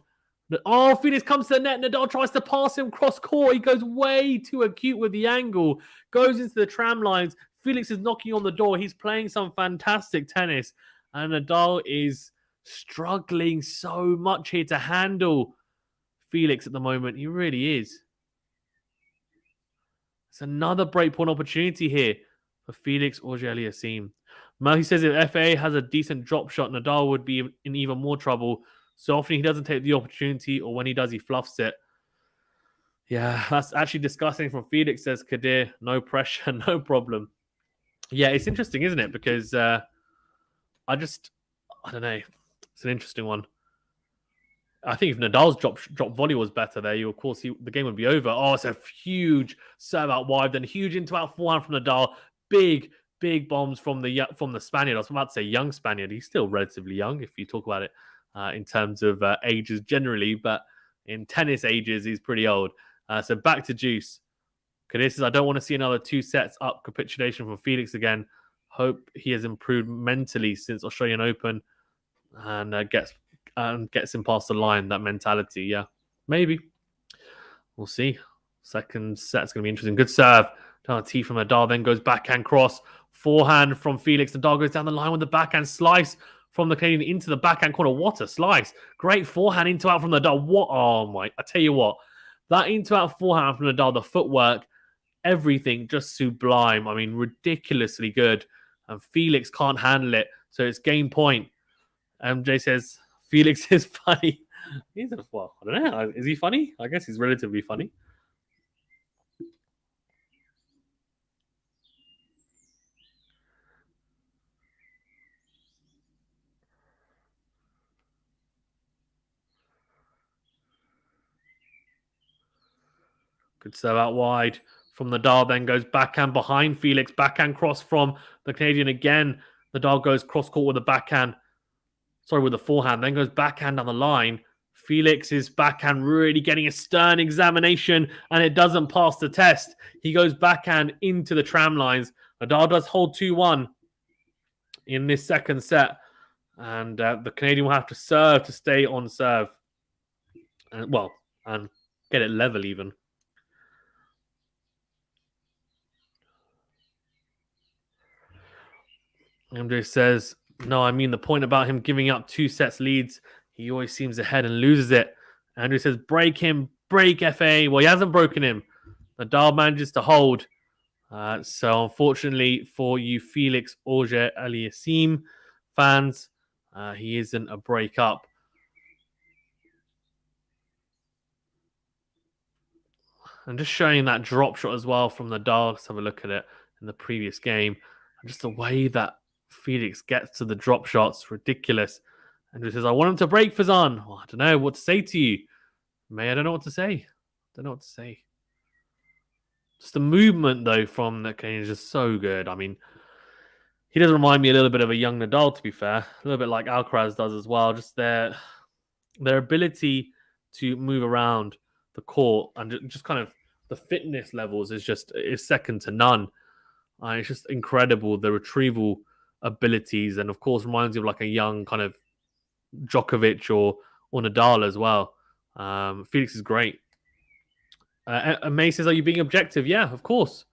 Oh, Felix comes to the net. Nadal tries to pass him cross court. He goes way too acute with the angle. Goes into the tram lines. Felix is knocking on the door. He's playing some fantastic tennis. And Nadal is struggling so much here to handle Felix at the moment. He really is. It's another breakpoint opportunity here for Felix Auger-Aliassime. He says if FA has a decent drop shot, Nadal would be in even more trouble. So often he doesn't take the opportunity, or when he does, he fluffs it. Yeah, that's actually disgusting from Felix, says Kadir. No pressure, no problem. Yeah, it's interesting, isn't it? Because I don't know. It's an interesting one. I think if Nadal's drop volley was better there, the game would be over. Oh, it's a huge serve out wide, then huge into out forehand from Nadal. Big bombs from the Spaniard. I was about to say young Spaniard. He's still relatively young if you talk about it in terms of ages generally, but in tennis ages, he's pretty old. So back to Juice. Kadir says, I don't want to see another 2 sets up capitulation from Felix again. Hope he has improved mentally since Australian Open and gets him past the line, that mentality. Yeah, maybe. We'll see. Second set's going to be interesting. Good serve. Down the tee from Nadal, then goes backhand cross. Forehand from Felix. Nadal goes down the line with the backhand slice from the Canadian into the backhand corner. What a slice. Great forehand into out from Nadal. What? Oh, my. I tell you what. That into out forehand from Nadal, the footwork, everything just sublime. I mean, ridiculously good. And Felix can't handle it. So it's game point. MJ says, Felix is funny. I don't know. Is he funny? I guess he's relatively funny. Good serve out wide from Nadal, then goes backhand behind Felix. Backhand cross from the Canadian again. Nadal goes cross court with a backhand. With the forehand. Then goes backhand down the line. Felix's backhand really getting a stern examination, and it doesn't pass the test. He goes backhand into the tram lines. Nadal does hold 2-1 in this second set, and the Canadian will have to serve to stay on serve. And get it level even. MJ says, no, I mean the point about him giving up 2 sets leads. He always seems ahead and loses it. Andrew says, break him, break FA. Well, he hasn't broken him. Nadal manages to hold. So unfortunately for you Felix Auger-Aliassime fans, he isn't a break-up. And just showing that drop shot as well from Nadal. Let's have a look at it in the previous game. And just the way that Felix gets to the drop shots, ridiculous. And he says, I want him to break, Fazan. Well, I don't know what to say to you. I don't know what to say. Just the movement, though, from the Canadian is just so good. I mean, he does remind me a little bit of a young Nadal, to be fair. A little bit like Alcaraz does as well. Just their ability to move around the court and just kind of the fitness levels is second to none. It's just incredible, the retrieval abilities, and of course reminds you of like a young kind of Djokovic or Nadal as well. Felix is great. May says, are you being objective? Yeah, of course.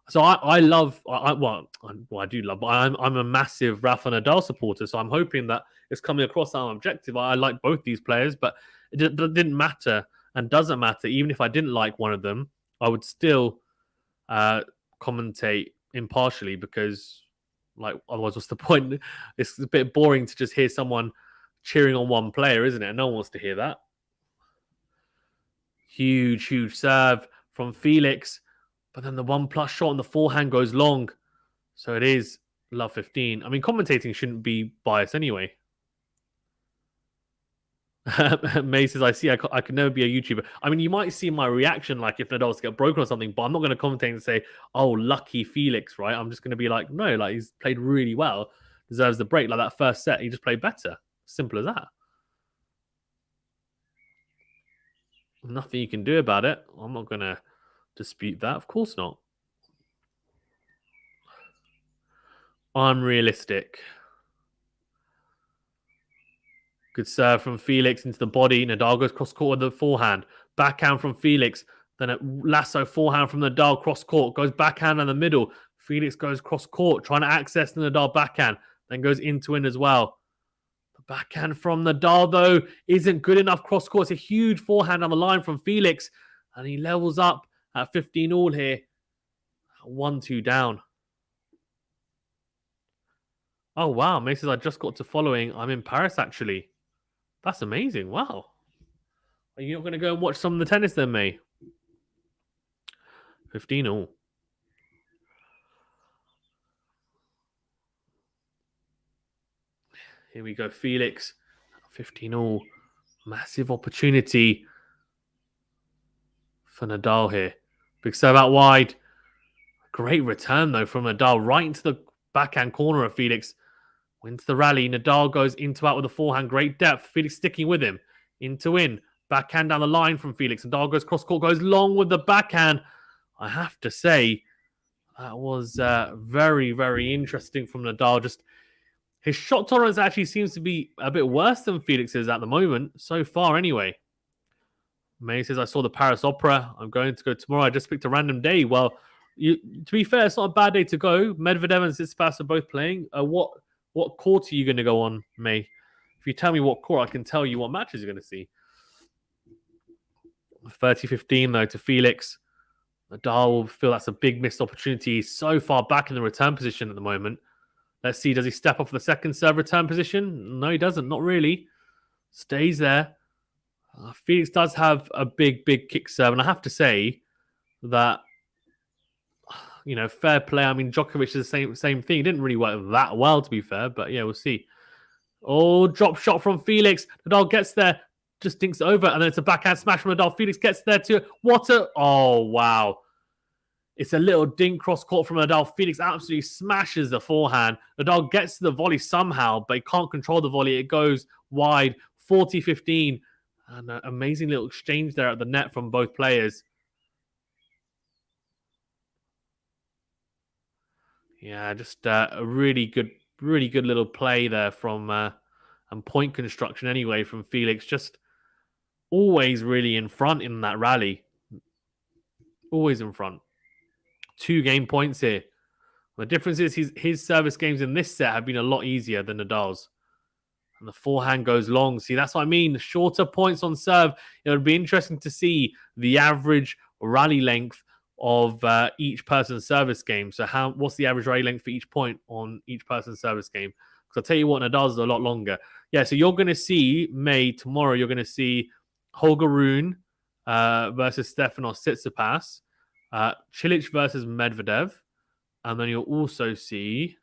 So I do love, but I'm a massive Rafa Nadal supporter, so I'm hoping that it's coming across that I'm objective. I like both these players, but it didn't matter and doesn't matter. Even if I didn't like one of them, I would still commentate impartially, because otherwise what's the point? It's a bit boring to just hear someone cheering on one player, isn't it? No one wants to hear that. Huge serve from Felix, but then the 1+ shot on the forehand goes long, so it is love 15. I mean, commentating shouldn't be biased anyway. May says, I could never be a YouTuber. I mean, you might see my reaction, like if Nadal's get broken or something, but I'm not going to commentate and say, oh, lucky Felix, right? I'm just going to be like, no, like he's played really well, deserves the break. Like that first set, he just played better. Simple as that. Nothing you can do about it. I'm not going to dispute that. Of course not. Unrealistic. Good serve from Felix into the body. Nadal goes cross court with the forehand. Backhand from Felix. Then a lasso forehand from Nadal cross court. Goes backhand in the middle. Felix goes cross court, trying to access the Nadal backhand. Then goes into in as well. The backhand from Nadal, though, isn't good enough cross court. It's a huge forehand on the line from Felix. And he levels up at 15 all here. 1-2 down. Oh, wow. May says I just got to following. I'm in Paris, actually. That's amazing. Wow. Are you not going to go and watch some of the tennis then, May? 15 all. Here we go, Felix. 15 all. Massive opportunity for Nadal here. Big serve out wide. Great return, though, from Nadal. Right into the backhand corner of Felix. Wins the rally. Nadal goes into out with a forehand. Great depth. Felix sticking with him. Into in. Backhand down the line from Felix. Nadal goes cross court. Goes long with the backhand. I have to say, that was very, very interesting from Nadal. Just his shot tolerance actually seems to be a bit worse than Felix's at the moment. So far, anyway. May says, I saw the Paris Opera. I'm going to go tomorrow. I just picked a random day. Well, to be fair, it's not a bad day to go. Medvedev and Tsitsipas are both playing. What court are you going to go on, May? If you tell me what court, I can tell you what matches you're going to see. 30-15, though, to Felix. Nadal will feel that's a big missed opportunity. He's so far back in the return position at the moment. Let's see, does he step off the second serve return position? No, he doesn't. Not really. Stays there. Felix does have a big, big kick serve. And I have to say that, fair play. I mean, Djokovic is the same thing. It didn't really work that well, to be fair. But yeah, we'll see. Oh, drop shot from Felix. Nadal gets there. Just dinks it over. And then it's a backhand smash from Nadal. Felix gets there too. Oh, wow. It's a little dink cross court from Nadal. Felix absolutely smashes the forehand. Nadal gets to the volley somehow, but he can't control the volley. It goes wide, 40-15. And an amazing little exchange there at the net from both players. Yeah, just a really good little play there from and point construction anyway from Felix. Just always really in front in that rally. Always in front. 2 game points here. The difference is his service games in this set have been a lot easier than Nadal's. And the forehand goes long. See, that's what I mean. Shorter points on serve. It would be interesting to see the average rally length of each person's service game. So what's the average rally length for each point on each person's service game? Because I'll tell you what, Nadal's is a lot longer. Yeah, so you're going to see, tomorrow, you're going to see Holger Rune versus Stefanos Tsitsipas. Cilic versus Medvedev. And then you'll also see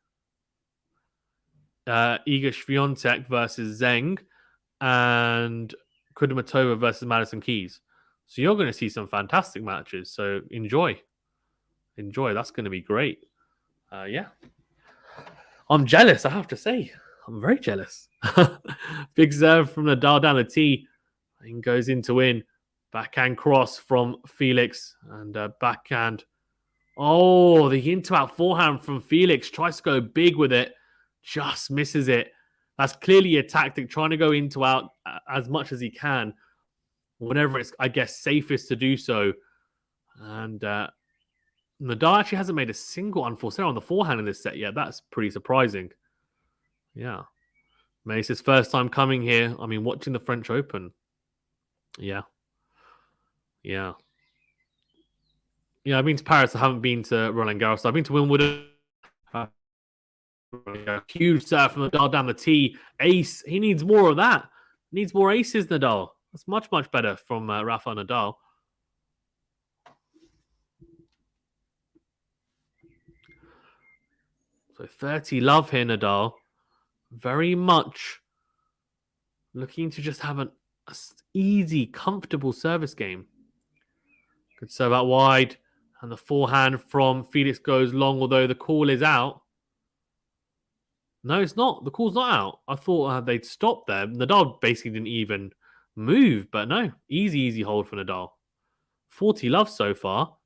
Iga Swiatek versus Zheng and Kudermetova versus Madison Keys. So you're going to see some fantastic matches. So enjoy. That's going to be great. Yeah. I'm jealous, I have to say. I'm very jealous. Big serve from Nadal down the tee. And goes into in. Backhand cross from Felix. And backhand. Oh, the into-out forehand from Felix. Tries to go big with it. Just misses it. That's clearly a tactic. Trying to go into-out as much as he can. Whenever it's, I guess, safest to do so. And Nadal actually hasn't made a single unforced error on the forehand in this set yet. That's pretty surprising. Yeah. It's first time coming here. I mean, watching the French Open. Yeah. Yeah, I've been to Paris. I haven't been to Roland Garros. I've been to Wimbledon. Huge serve from Nadal down the tee. Ace. He needs more of that. Needs more aces, Nadal. That's much, much better from Rafael Nadal. So 30 love here, Nadal. Very much looking to just have an easy, comfortable service game. Good serve out wide. And the forehand from Felix goes long, although the call is out. No, it's not. The call's not out. I thought they'd stopped there. Nadal basically didn't even move. But no, easy hold for Nadal. 40 love so far.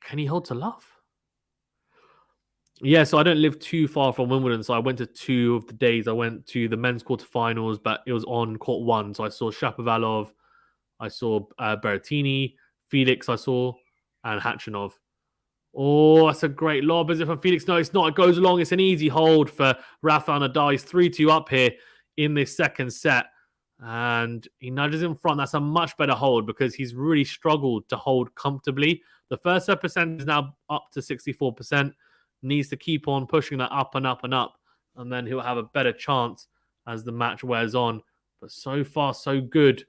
Can he hold to love? Yeah, so I don't live too far from Wimbledon, so I went to 2 of the days. I went to the men's quarterfinals, but it was on court 1. So I saw Shapovalov, I saw Berrettini, Felix I saw, and Khachanov. Oh, that's a great lob. Is it from Felix? No, it's not. It goes along. It's an easy hold for Rafael Nadal. He's 3-2 up here in this second set. And he nudges in front. That's a much better hold because he's really struggled to hold comfortably. The first set percent is now up to 64%. Needs to keep on pushing that up and up and up. And then he'll have a better chance as the match wears on. But so far, so good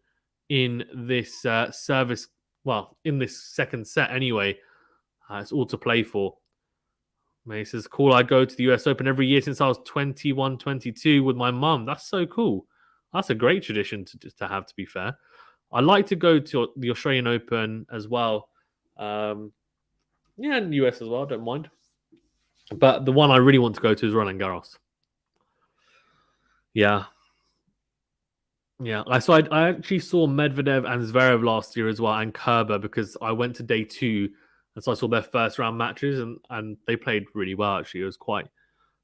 in this service. Well, in this second set anyway. It's all to play for. He says, cool, I go to the US Open every year since I was 21, 22 with my mum. That's so cool. That's a great tradition to have, to be fair. I like to go to the Australian Open as well. Yeah, and the US as well, don't mind. But the one I really want to go to is Roland Garros. Yeah. Yeah, I actually saw Medvedev and Zverev last year as well, and Kerber, because I went to day 2, and so I saw their first round matches, and they played really well. Actually, it was quite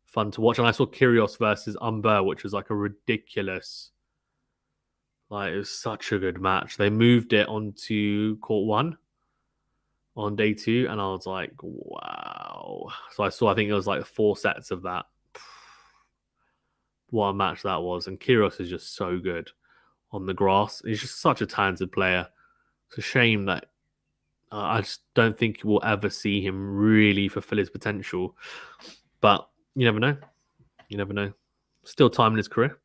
fun to watch. And I saw Kyrgios versus Umber, which was like a ridiculous, like it was such a good match. They moved it onto court 1 on day 2, and I was like, wow. So I think it was like 4 sets of that. What a match that was! And Kyrgios is just so good on the grass. He's just such a talented player. It's a shame that I just don't think we'll ever see him really fulfill his potential. But you never know. You never know. Still time in his career.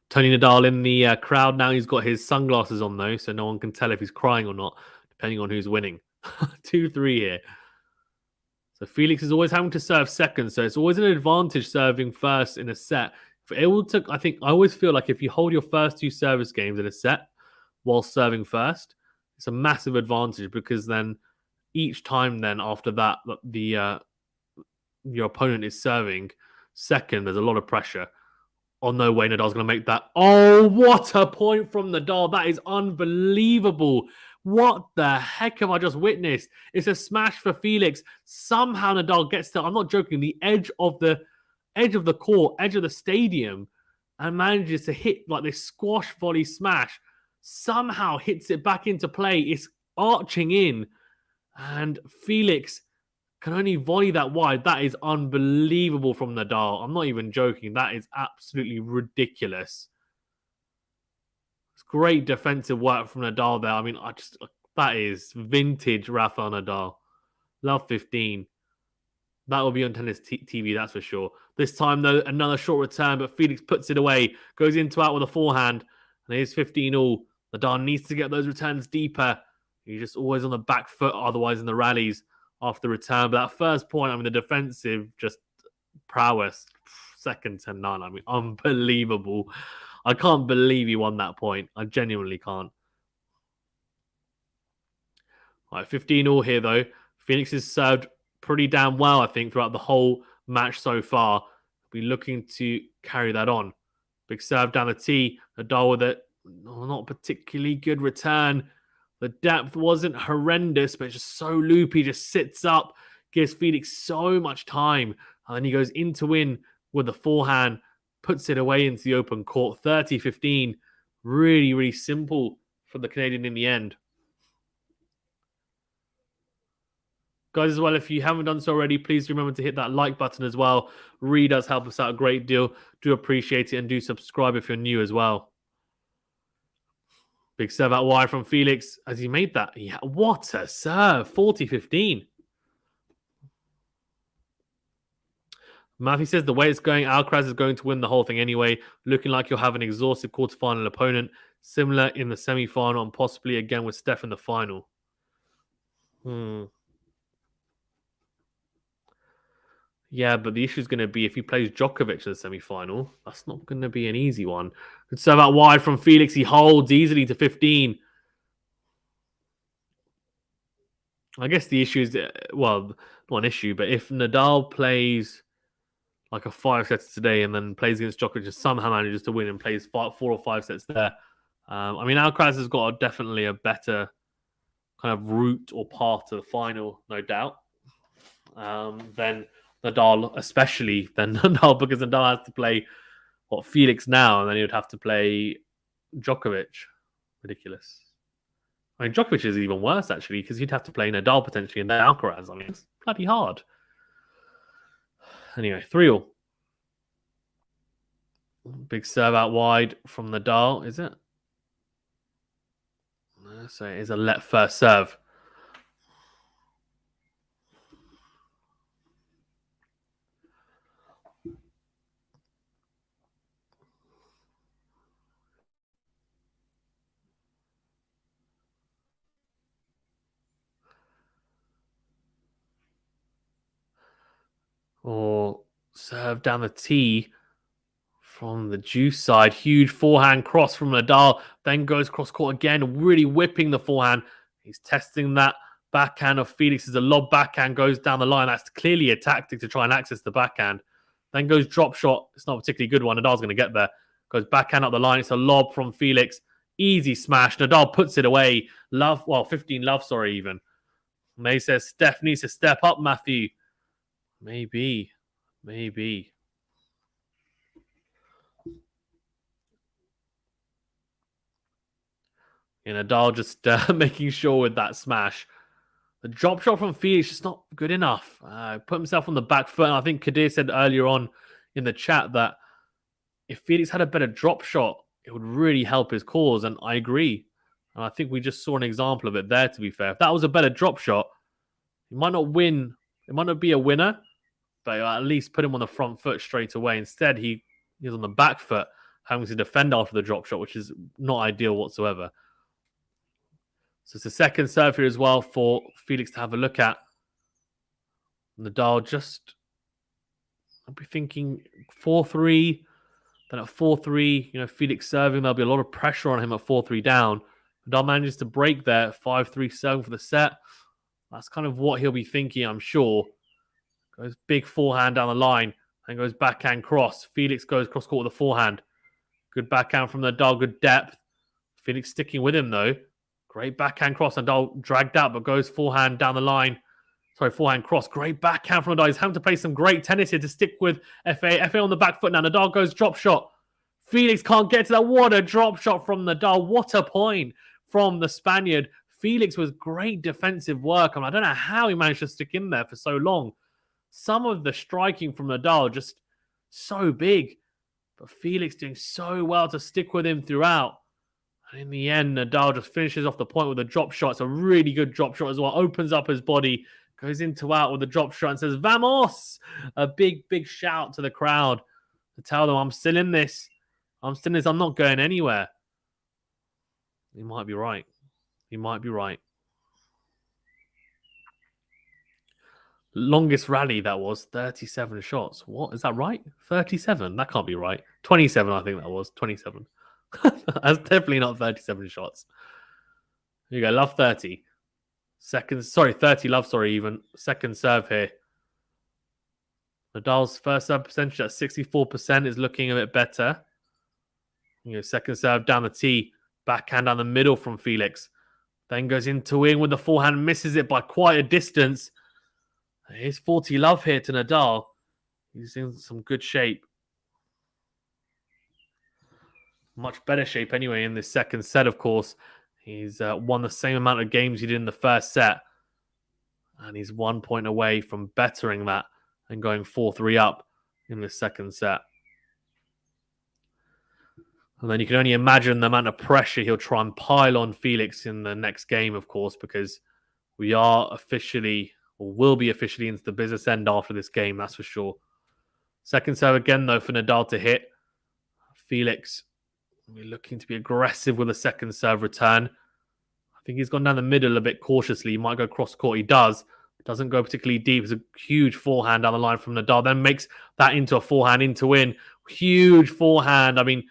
Tony Nadal in the crowd now. He's got his sunglasses on though, so no one can tell if he's crying or not, depending on who's winning. 2-3 here. So Felix is always having to serve second, so it's always an advantage serving first in a set. I think I always feel like if you hold your first 2 service games in a set while serving first, it's a massive advantage because then each time then after that your opponent is serving second, there's a lot of pressure. Oh, no way Nadal's going to make that. Oh, what a point from Nadal. That is unbelievable. What the heck have I just witnessed? It's a smash for Felix. Somehow Nadal gets to, I'm not joking, the edge of the court, edge of the stadium, and manages to hit like this squash volley smash. Somehow hits it back into play. It's arching in, and Felix can only volley that wide. That is unbelievable from Nadal. I'm not even joking. That is absolutely ridiculous. It's great defensive work from Nadal there. I mean, that is vintage Rafael Nadal. Love 15. That will be on tennis TV, that's for sure. This time, though, another short return, but Felix puts it away. Goes into out with a forehand. And here's 15 all. Nadal needs to get those returns deeper. He's just always on the back foot, otherwise in the rallies after the return. But that first point, I mean, the defensive just prowess, second to none. I mean, unbelievable. I can't believe he won that point. I genuinely can't. All right, 15 all here, though. Felix has served pretty damn well, I think, throughout the whole match so far. Be looking to carry that on. Big serve down the tee. Nadal with it. Not particularly good return. The depth wasn't horrendous, but it's just so loopy. Just sits up, gives Felix so much time. And then he goes in to win with the forehand, puts it away into the open court. 30-15. Really, really simple for the Canadian in the end. Guys, as well, if you haven't done so already, please remember to hit that like button as well. Really does help us out a great deal. Do appreciate it, and do subscribe if you're new as well. Big serve out wide from Felix as he made that. Yeah, what a serve. 40-15. Matthew says the way it's going, Alcaraz is going to win the whole thing anyway. Looking like you'll have an exhausted quarterfinal opponent. Similar in the semi-final and possibly again with Steph in the final. Yeah, but the issue is going to be if he plays Djokovic in the semi-final, that's not going to be an easy one. Good serve out wide from Felix. He holds easily to 15. I guess the issue is, well, not an issue, but if Nadal plays like a 5 sets today and then plays against Djokovic and somehow manages to win and plays 4 or 5 sets there. I mean, Alcaraz has got definitely a better kind of route or path to the final, no doubt, than Nadal, especially than Nadal, because Nadal has to play Felix now, and then he would have to play Djokovic. Ridiculous. I mean, Djokovic is even worse, actually, because you'd have to play Nadal potentially and then Alcaraz. I mean, it's bloody hard. Anyway, 3-all. Big serve out wide from Nadal, is it? So it is a let first serve. Or serve down the tee from the juice side. Huge forehand cross from Nadal. Then goes cross court again, really whipping the forehand. He's testing that backhand of Felix as a lob backhand goes down the line. That's clearly a tactic to try and access the backhand. Then goes drop shot. It's not a particularly good one. Nadal's going to get there. Goes backhand up the line. It's a lob from Felix. Easy smash. Nadal puts it away. 15 love, sorry, even. May says Steph needs to step up, Matthew. Maybe. And Nadal just making sure with that smash. The drop shot from Felix is not good enough. Put himself on the back foot. And I think Kadir said earlier on in the chat that if Felix had a better drop shot, it would really help his cause. And I agree. And I think we just saw an example of it there, to be fair. If that was a better drop shot, he might not win. It might not be a winner, but at least put him on the front foot straight away. Instead, he was on the back foot, having to defend after the drop shot, which is not ideal whatsoever. So it's a second serve here as well for Felix to have a look at. Nadal just, I'll be thinking 4-3. Then at 4-3, Felix serving, there'll be a lot of pressure on him at 4-3 down. Nadal manages to break there, 5-3 serving for the set. That's kind of what he'll be thinking, I'm sure. Goes big forehand down the line and goes backhand cross. Felix goes cross court with a forehand. Good backhand from Nadal, good depth. Felix sticking with him though. Great backhand cross. Nadal dragged out, but goes forehand down the line. Sorry, forehand cross. Great backhand from Nadal. He's having to play some great tennis here to stick with FA. FA on the back foot now. Nadal goes drop shot. Felix can't get to that. What a drop shot from Nadal. What a point from the Spaniard. Felix was great defensive work. I don't know how he managed to stick in there for so long. Some of the striking from Nadal just so big. But Felix doing so well to stick with him throughout. And in the end, Nadal just finishes off the point with a drop shot. It's a really good drop shot as well. Opens up his body, goes into out with a drop shot and says, "Vamos!" A big shout to the crowd to tell them, I'm still in this. I'm not going anywhere. He might be right. Longest rally that was 37 shots. What? Is that right? 37? That can't be right. 27, I think that was. 27. That's definitely not 37 shots. Here you go. Love 30. 30 love, even. Second serve here. Nadal's first serve percentage at 64% is looking a bit better. Second serve down the tee. Backhand down the middle from Felix. Then goes into wing with the forehand. Misses it by quite a distance. Here's 40 love here to Nadal. He's in some good shape. Much better shape anyway in this second set, of course. He's won the same amount of games he did in the first set. And he's 1 point away from bettering that and going 4-3 up in the second set. And then you can only imagine the amount of pressure he'll try and pile on Felix in the next game, of course, because we are officially, or will be officially, into the business end after this game, that's for sure. Second serve again, though, for Nadal to hit. Felix, we're looking to be aggressive with a second serve return. I think he's gone down the middle a bit cautiously. He might go cross court. He does. Doesn't go particularly deep. It's a huge forehand down the line from Nadal. Then makes that into a forehand into win. Huge forehand. I mean,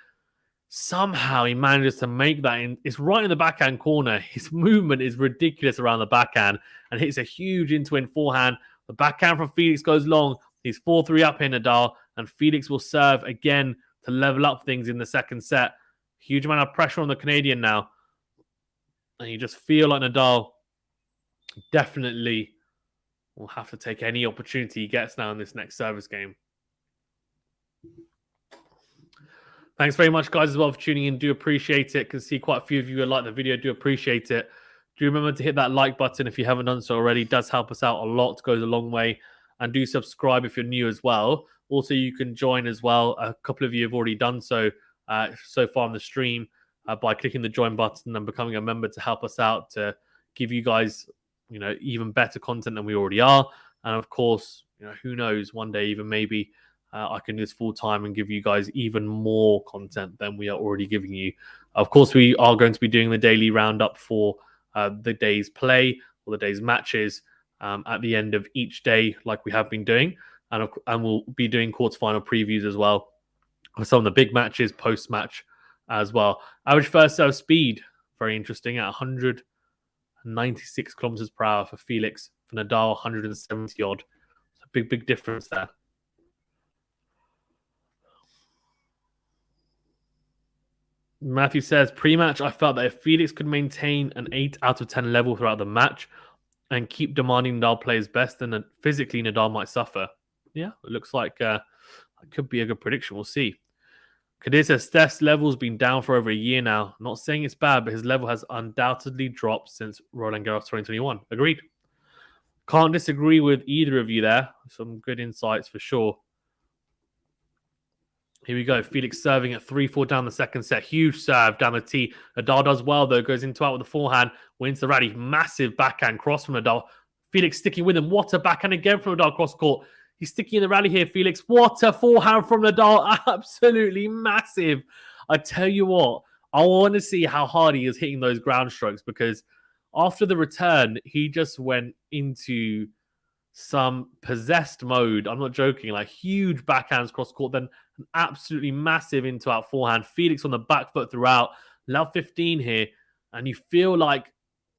somehow he manages to make that in. It's right in the backhand corner. His movement is ridiculous around the backhand and hits a huge into win forehand. The backhand from Felix goes long. He's 4-3 up here, Nadal. and Felix will serve again to level up things in the second set. Huge amount of pressure on the Canadian now. And you just feel like Nadal definitely will have to take any opportunity he gets now in this next service game. Thanks very much, guys, as well for tuning in. Do appreciate it. Can see quite a few of you who like the video. Do appreciate it. Do remember to hit that like button if you haven't done so already. It does help us out a lot. It goes a long way. And do subscribe if you're new as well. Also, you can join as well. A couple of you have already done so far on the stream by clicking the join button and becoming a member to help us out to give you guys, even better content than we already are. And of course, who knows, one day even maybe I can do this full time and give you guys even more content than we are already giving you. Of course, we are going to be doing the daily roundup for the day's play or the day's matches at the end of each day, like we have been doing. And we'll be doing quarterfinal previews as well for some of the big matches post-match as well. Average first serve speed, very interesting, at 196 kilometers per hour for Felix. For Nadal, 170 odd. It's a big difference there. Matthew says, pre-match, I felt that if Felix could maintain an 8 out of 10 level throughout the match and keep demanding Nadal play his best, then physically Nadal might suffer. Yeah, it looks like it could be a good prediction. We'll see. Kadir says, Steph's level's been down for over a year now. Not saying it's bad, but his level has undoubtedly dropped since Roland Garros 2021. Agreed. Can't disagree with either of you there. Some good insights for sure. Here we go. Felix serving at 3-4 down the second set. Huge serve down the tee. Nadal does well, though. Goes into out with the forehand. Wins the rally. Massive backhand cross from Nadal. Felix sticking with him. What a backhand again from Nadal cross court. He's sticking in the rally here, Felix. What a forehand from Nadal. Absolutely massive. I tell you what, I want to see how hard he is hitting those ground strokes, because after the return, he just went into some possessed mode. I'm not joking. Like huge backhands cross court, then an absolutely massive into out forehand. Felix on the back foot throughout. Love 15 here. And you feel like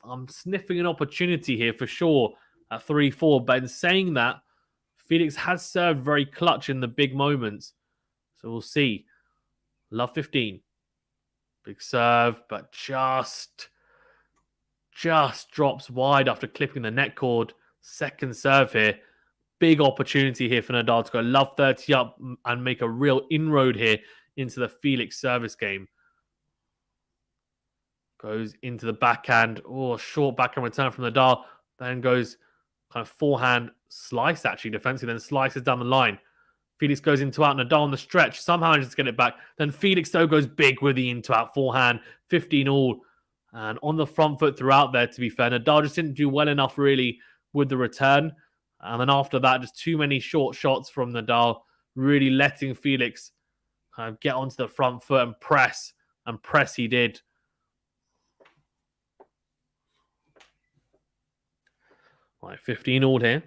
I'm sniffing an opportunity here for sure at 3-4. But in saying that, Felix has served very clutch in the big moments. So we'll see. Love 15. Big serve, but just drops wide after clipping the net cord. Second serve here. Big opportunity here for Nadal to go love 30 up and make a real inroad here into the Felix service game. Goes into the backhand. Oh, short backhand return from Nadal. Then goes kind of forehand slice, actually, defensively. Then slices down the line. Felix goes into out. Nadal on the stretch. Somehow manages to get it back. Then Felix, though, goes big with the into out forehand. 15 all. And on the front foot throughout there, to be fair. Nadal just didn't do well enough, really, with the return. And then after that, just too many short shots from Nadal, really letting Felix kind of get onto the front foot and press. And press he did. Right, 15 all here.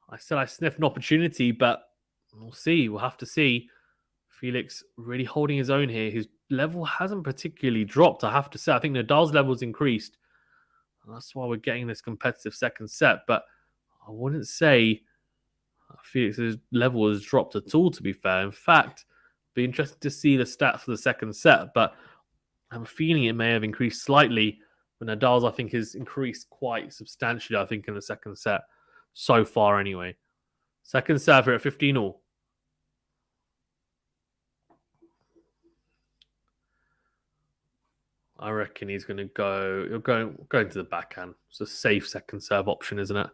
I said I sniffed an opportunity, but we'll see. We'll have to see. Felix really holding his own here. His level hasn't particularly dropped, I have to say. I think Nadal's level's increased. And that's why we're getting this competitive second set. But I wouldn't say Felix's level has dropped at all, to be fair. In fact, it'd be interesting to see the stats for the second set. But I'm feeling it may have increased slightly. But Nadal's, I think, has increased quite substantially, I think, in the second set. So far, anyway. Second serve at 15 all. I reckon he's going to go. He'll go into the backhand. It's a safe second serve option, isn't it?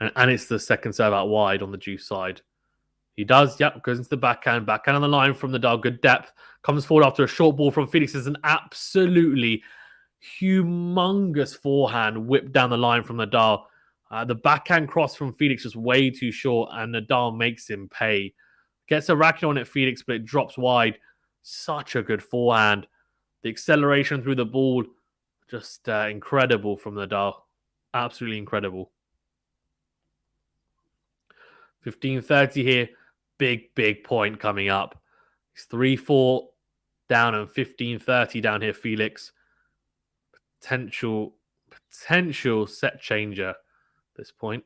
And it's the second serve out wide on the juice side. He does. Yep, goes into the backhand. Backhand on the line from Nadal. Good depth. Comes forward after a short ball from Felix. It's an absolutely humongous forehand whipped down the line from Nadal. The backhand cross from Felix is way too short, and Nadal makes him pay. Gets a racket on it, Felix, but it drops wide. Such a good forehand. The acceleration through the ball, just incredible from Nadal. Absolutely incredible. 15-30 here. Big point coming up. It's 3-4 down and 15-30 down here, Felix. Potential set changer at this point.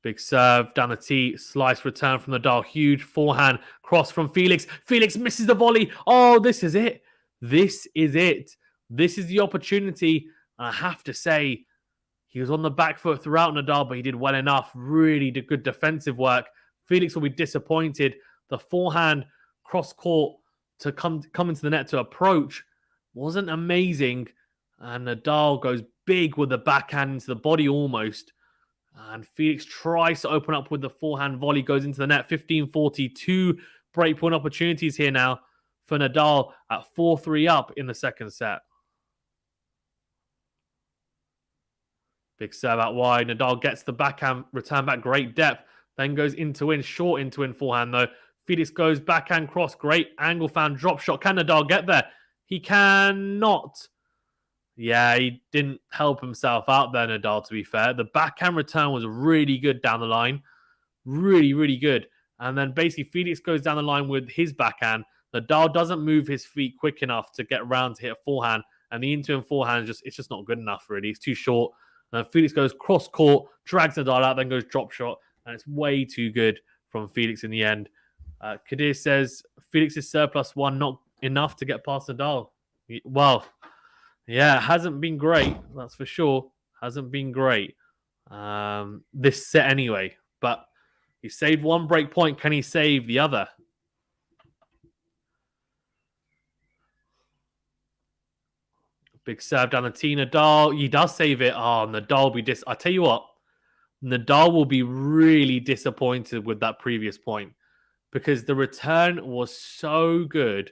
Big serve down the tee, slice return from Nadal, huge forehand, cross from Felix. Felix misses the volley. Oh, this is it. This is it. This is the opportunity. And I have to say, he was on the back foot throughout Nadal, but he did well enough. Really did good defensive work. Felix will be disappointed. The forehand cross court to come into the net to approach wasn't amazing. And Nadal goes big with the backhand into the body almost. And Felix tries to open up with the forehand volley, goes into the net. 15-42 breakpoint opportunities here now for Nadal at 4-3 up in the second set. Big serve out wide. Nadal gets the backhand return back, great depth. Then goes into in, short into in forehand though. Felix goes backhand cross, great angle found, drop shot. Can Nadal get there? He cannot. Yeah, he didn't help himself out there, Nadal, to be fair. The backhand return was really good down the line. Really, really good. And then basically Felix goes down the line with his backhand. Nadal doesn't move his feet quick enough to get around to hit a forehand. And the into and forehand, it's just not good enough, really. It's too short. And Felix goes cross court, drags Nadal out, then goes drop shot. And it's way too good from Felix in the end. Kadir says, Felix's surplus one, not enough to get past Nadal. Well, yeah, it hasn't been great. That's for sure. Hasn't been great. This set anyway. But he saved one break point. Can he save the other? Big serve down the tee. Nadal, he does save it. Oh, Nadal will be I tell you what, Nadal will be really disappointed with that previous point because the return was so good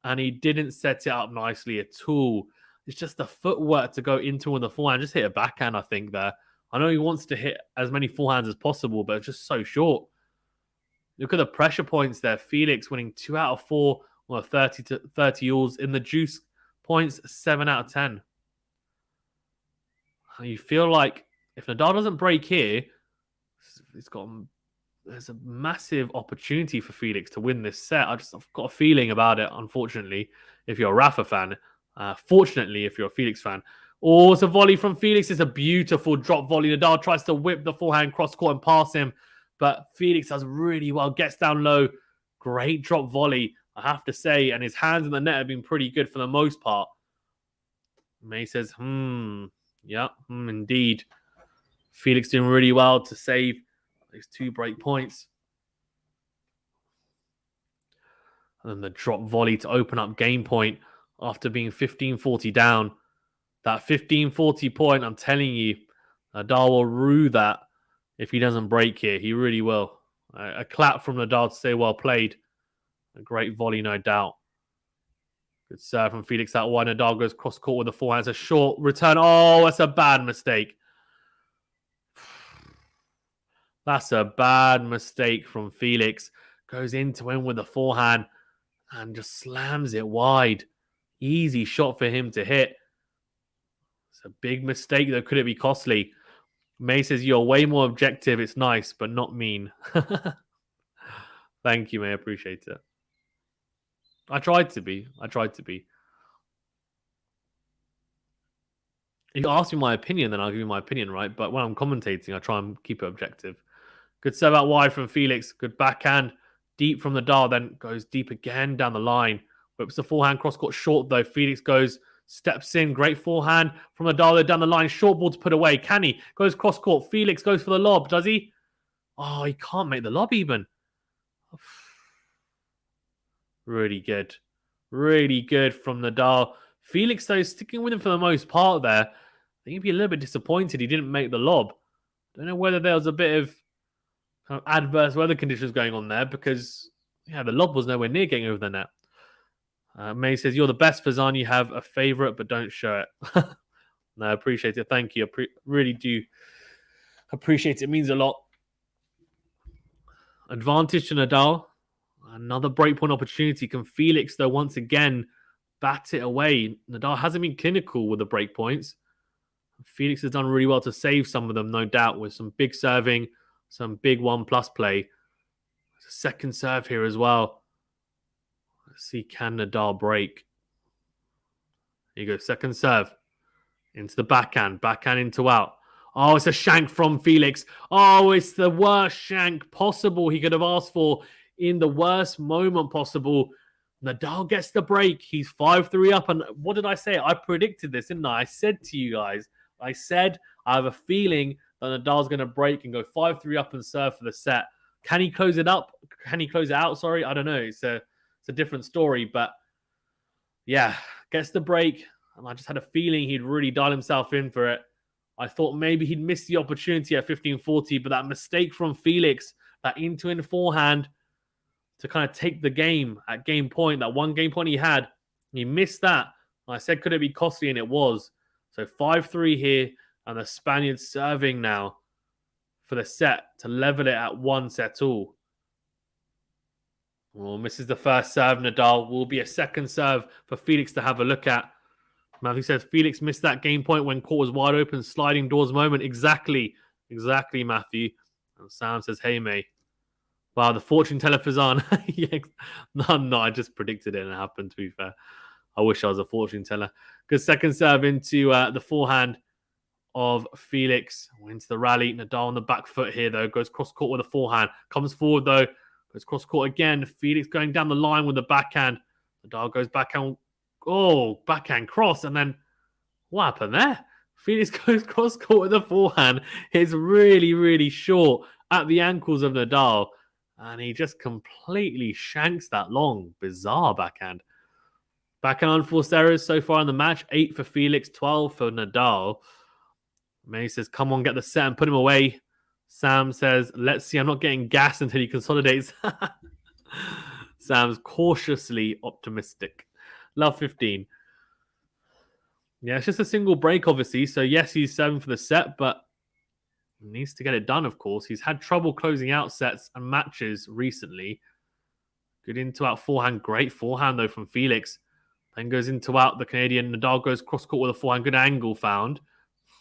and he didn't set it up nicely at all. It's just the footwork to go into on the forehand. Just hit a backhand, I think, there. I know he wants to hit as many forehands as possible, but it's just so short. Look at the pressure points there. Felix winning 2 out of 4 on 30 alls. In the juice points, 7 out of 10. You feel like if Nadal doesn't break here, there's a massive opportunity for Felix to win this set. I've got a feeling about it, unfortunately, if you're a Rafa fan. Fortunately, if you're a Felix fan. Oh, it's a volley from Felix. It's a beautiful drop volley. Nadal tries to whip the forehand cross court and pass him, but Felix does really well, gets down low. Great drop volley, I have to say, and his hands in the net have been pretty good for the most part. May says, indeed. Felix doing really well to save these 2 break points. And then the drop volley to open up game point after being 15-40 down. That 15-40 point, I'm telling you, Nadal will rue that if he doesn't break here. He really will. A clap from Nadal to say well played. A great volley, no doubt. Good serve from Felix that one. Nadal goes cross court with the forehand. It's a short return. Oh, that's a bad mistake. That's a bad mistake from Felix. Goes into him with the forehand and just slams it wide. Easy shot for him to hit. It's a big mistake, though. Could it be costly? May says, you're way more objective. It's nice, but not mean. Thank you, May. I appreciate it. I tried to be. You ask me my opinion, then I'll give you my opinion, right? But when I'm commentating, I try and keep it objective. Good serve out wide from Felix. Good backhand. Deep from Nadal, then goes deep again down the line. Whips the forehand cross-court short, though. Felix steps in. Great forehand from Nadal down the line. Short ball to put away. Can he? Goes cross-court. Felix goes for the lob. Does he? Oh, he can't make the lob even. Really good. Really good from Nadal. Felix, though, sticking with him for the most part there. I think he'd be a little bit disappointed he didn't make the lob. Don't know whether there was a bit of kind of adverse weather conditions going on there because, the lob was nowhere near getting over the net. May says, you're the best, Fazan. You have a favourite, but don't show it. No, I appreciate it. Thank you. Really do appreciate it. It means a lot. Advantage to Nadal. Another breakpoint opportunity. Can Felix, though, once again bat it away? Nadal hasn't been clinical with the breakpoints. Felix has done really well to save some of them, no doubt, with some big serving, some big 1+ play. There's a second serve here as well. Let's see, can Nadal break? Here you go, second serve. Into the backhand. Backhand into out. Oh, it's a shank from Felix. Oh, it's the worst shank possible he could have asked for in the worst moment possible. Nadal gets the break. He's 5-3 up. And what did I say? I predicted this, didn't I? I said to you guys, I said, I have a feeling that Nadal's going to break and go 5-3 up and serve for the set. Can he close it up? Can he close it out? Sorry, I don't know. It's a different story. But yeah, gets the break. And I just had a feeling he'd really dial himself in for it. I thought maybe he'd miss the opportunity at 15-40, but that mistake from Felix, that into-in forehand to kind of take the game at game point, that one game point he had, he missed that. I said, could it be costly? And it was. So 5-3 here, and the Spaniards serving now for the set to level it at 1-all. Well, misses the first serve. Nadal will be a second serve for Felix to have a look at. Matthew says Felix missed that game point when court was wide open, sliding doors moment. Exactly, Matthew. And Sam says, hey, mate. Wow, the fortune teller Fazan. Yeah, no, I just predicted it and it happened, to be fair. I wish I was a fortune teller. Good second serve into the forehand of Felix. Into the rally. Nadal on the back foot here, though. Goes cross-court with a forehand. Comes forward, though. Goes cross-court again. Felix going down the line with the backhand. Nadal goes backhand. Oh, backhand cross. And then what happened there? Felix goes cross-court with the forehand. It's really, really short at the ankles of Nadal. And he just completely shanks that long. Bizarre backhand. Backhand unforced errors so far in the match. 8 for Felix, 12 for Nadal. May says, come on, get the set and put him away. Sam says, let's see, I'm not getting gas until he consolidates. Sam's cautiously optimistic. Love 15. Yeah, it's just a single break, obviously. So, yes, he's serving for the set, but he needs to get it done, of course. He's had trouble closing out sets and matches recently. Good into-out forehand. Great forehand, though, from Felix. Then goes into-out. The Canadian Nadal goes cross-court with a forehand. Good angle found.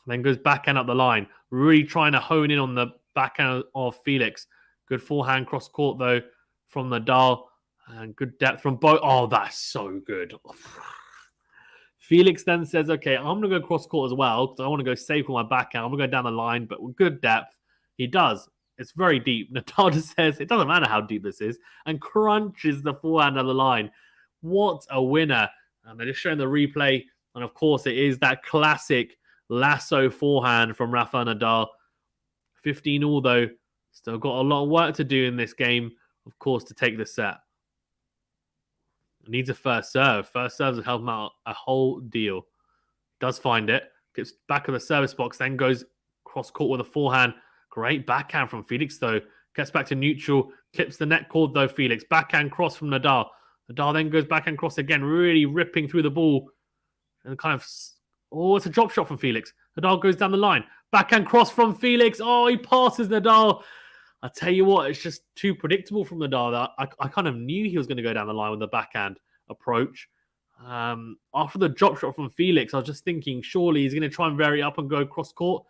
Then goes backhand up the line. Really trying to hone in on the backhand of Felix. Good forehand cross-court, though, from Nadal. And good depth from both. Oh, that's so good. Felix then says, okay, I'm going to go cross-court as well because I want to go safe with my backhand. I'm going to go down the line, but with good depth. He does. It's very deep. Nadal just says, it doesn't matter how deep this is, and crunches the forehand on the line. What a winner. And they're just showing the replay. And, of course, it is that classic lasso forehand from Rafael Nadal. 15-all, though. Still got a lot of work to do in this game, of course, to take the set. Needs a first serve. First serves will help him out a whole deal. Does find it. Gets back of the service box. Then goes cross-court with a forehand. Great backhand from Felix, though. Gets back to neutral. Clips the net cord, though, Felix. Backhand cross from Nadal. Nadal then goes backhand cross again. Really ripping through the ball. And kind of... Oh, it's a drop shot from Felix. Nadal goes down the line. Backhand cross from Felix. Oh, he passes Nadal. I tell you what, it's just too predictable from Nadal. I kind of knew he was going to go down the line with the backhand approach. After the drop shot from Felix, I was just thinking, surely he's going to try and vary up and go cross-court.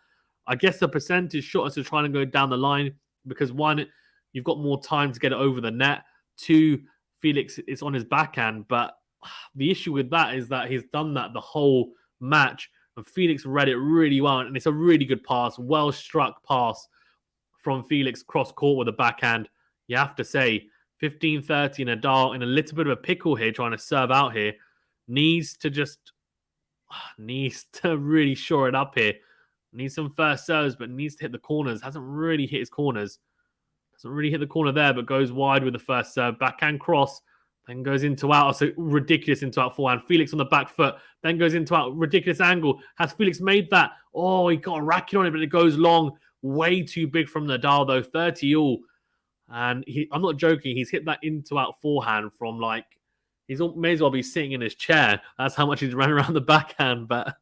I guess the percentage shot is to try and go down the line because, one, you've got more time to get it over the net. Two, Felix is on his backhand. But the issue with that is that he's done that the whole match. And Felix read it really well. And it's a really good pass, well-struck pass from Felix cross-court with a backhand. You have to say, 15-30 Nadal in a little bit of a pickle here, trying to serve out here. Needs to really shore it up here. Needs some first serves, but needs to hit the corners. Hasn't really hit his corners. Doesn't really hit the corner there, but goes wide with the first serve. Backhand cross. Then goes into out. So ridiculous into out forehand. Felix on the back foot. Then goes into out. Ridiculous angle. Has Felix made that? Oh, he got a racket on it, but it goes long. Way too big from Nadal, though. 30-all. And I'm not joking. He's hit that into out forehand from like... He may as well be sitting in his chair. That's how much he's run around the backhand. But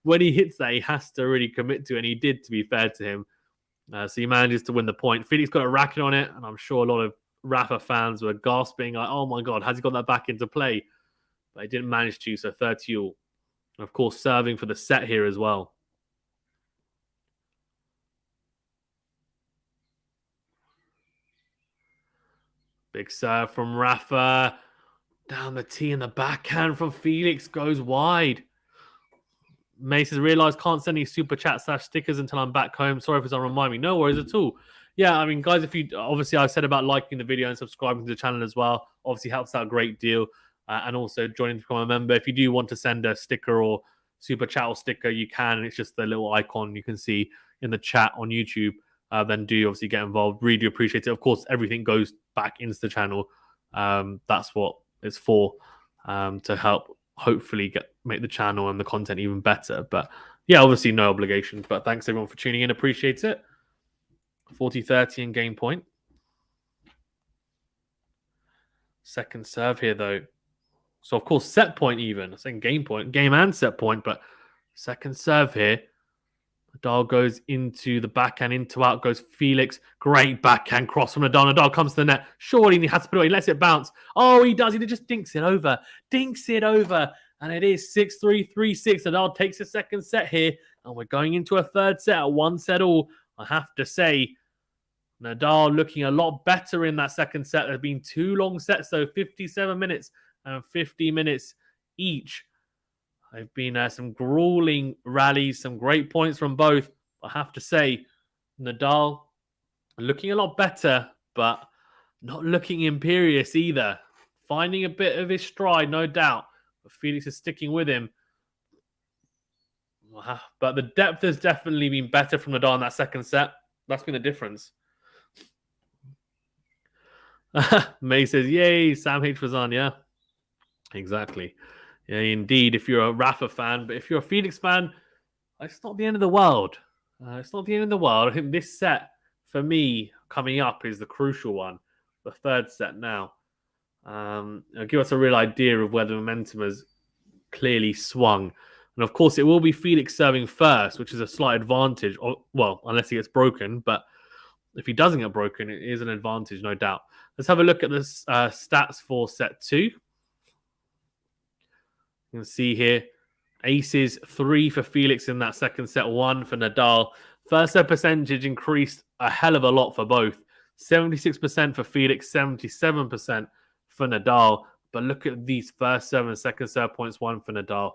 when he hits that, he has to really commit to it. And he did, to be fair to him. So he manages to win the point. Felix got a racket on it. And I'm sure a lot of Rafa fans were gasping, like, oh my God, has he got that back into play? But he didn't manage to, so 30-all. And of course, serving for the set here as well. Big serve from Rafa. Down the tee and the backhand from Felix goes wide. Mace realized can't send any super chat / stickers until I'm back home. Sorry if it's on remind me. No worries at all. Yeah, I mean, guys, if you obviously I said about liking the video and subscribing to the channel as well. Obviously helps out a great deal. And also joining to become a member. If you do want to send a sticker or super chat or sticker, you can. It's just the little icon you can see in the chat on YouTube. Then do obviously get involved. Really do appreciate it. Of course, everything goes back into the channel. That's what it's for, to help hopefully make the channel and the content even better. But yeah, obviously no obligations. But thanks everyone for tuning in. Appreciate it. 40-30 in game point. Second serve here though. So of course set point even. I'm saying game point, game and set point, but second serve here. Nadal goes into the backhand, into out goes Felix. Great backhand cross from Nadal. Nadal comes to the net. Surely he has to put it away. He lets it bounce. Oh, he does. He just dinks it over. Dinks it over. And it is 6-3, 3-6. Nadal takes a second set here. And we're going into a third set at 1 set all. I have to say, Nadal looking a lot better in that second set. There have been 2 long sets, though, 57 minutes and 50 minutes each. They've been some grueling rallies, some great points from both. I have to say, Nadal looking a lot better, but not looking imperious either. Finding a bit of his stride, no doubt. But Felix is sticking with him. But the depth has definitely been better from Nadal in that second set. That's been the difference. May says, yay, Sam H was on, yeah. Exactly. Yeah, indeed, if you're a Rafa fan. But if you're a Felix fan, it's not the end of the world. It's not the end of the world. I think this set, for me, coming up is the crucial one. The third set now. It'll give us a real idea of where the momentum has clearly swung. And of course, it will be Felix serving first, which is a slight advantage. Well, unless he gets broken. But if he doesn't get broken, it is an advantage, no doubt. Let's have a look at the stats for set 2. You can see here, aces 3 for Felix in that second set, 1 for Nadal. First set percentage increased a hell of a lot for both. 76% for Felix, 77% for Nadal. But look at these first serve and second serve points, 1 for Nadal.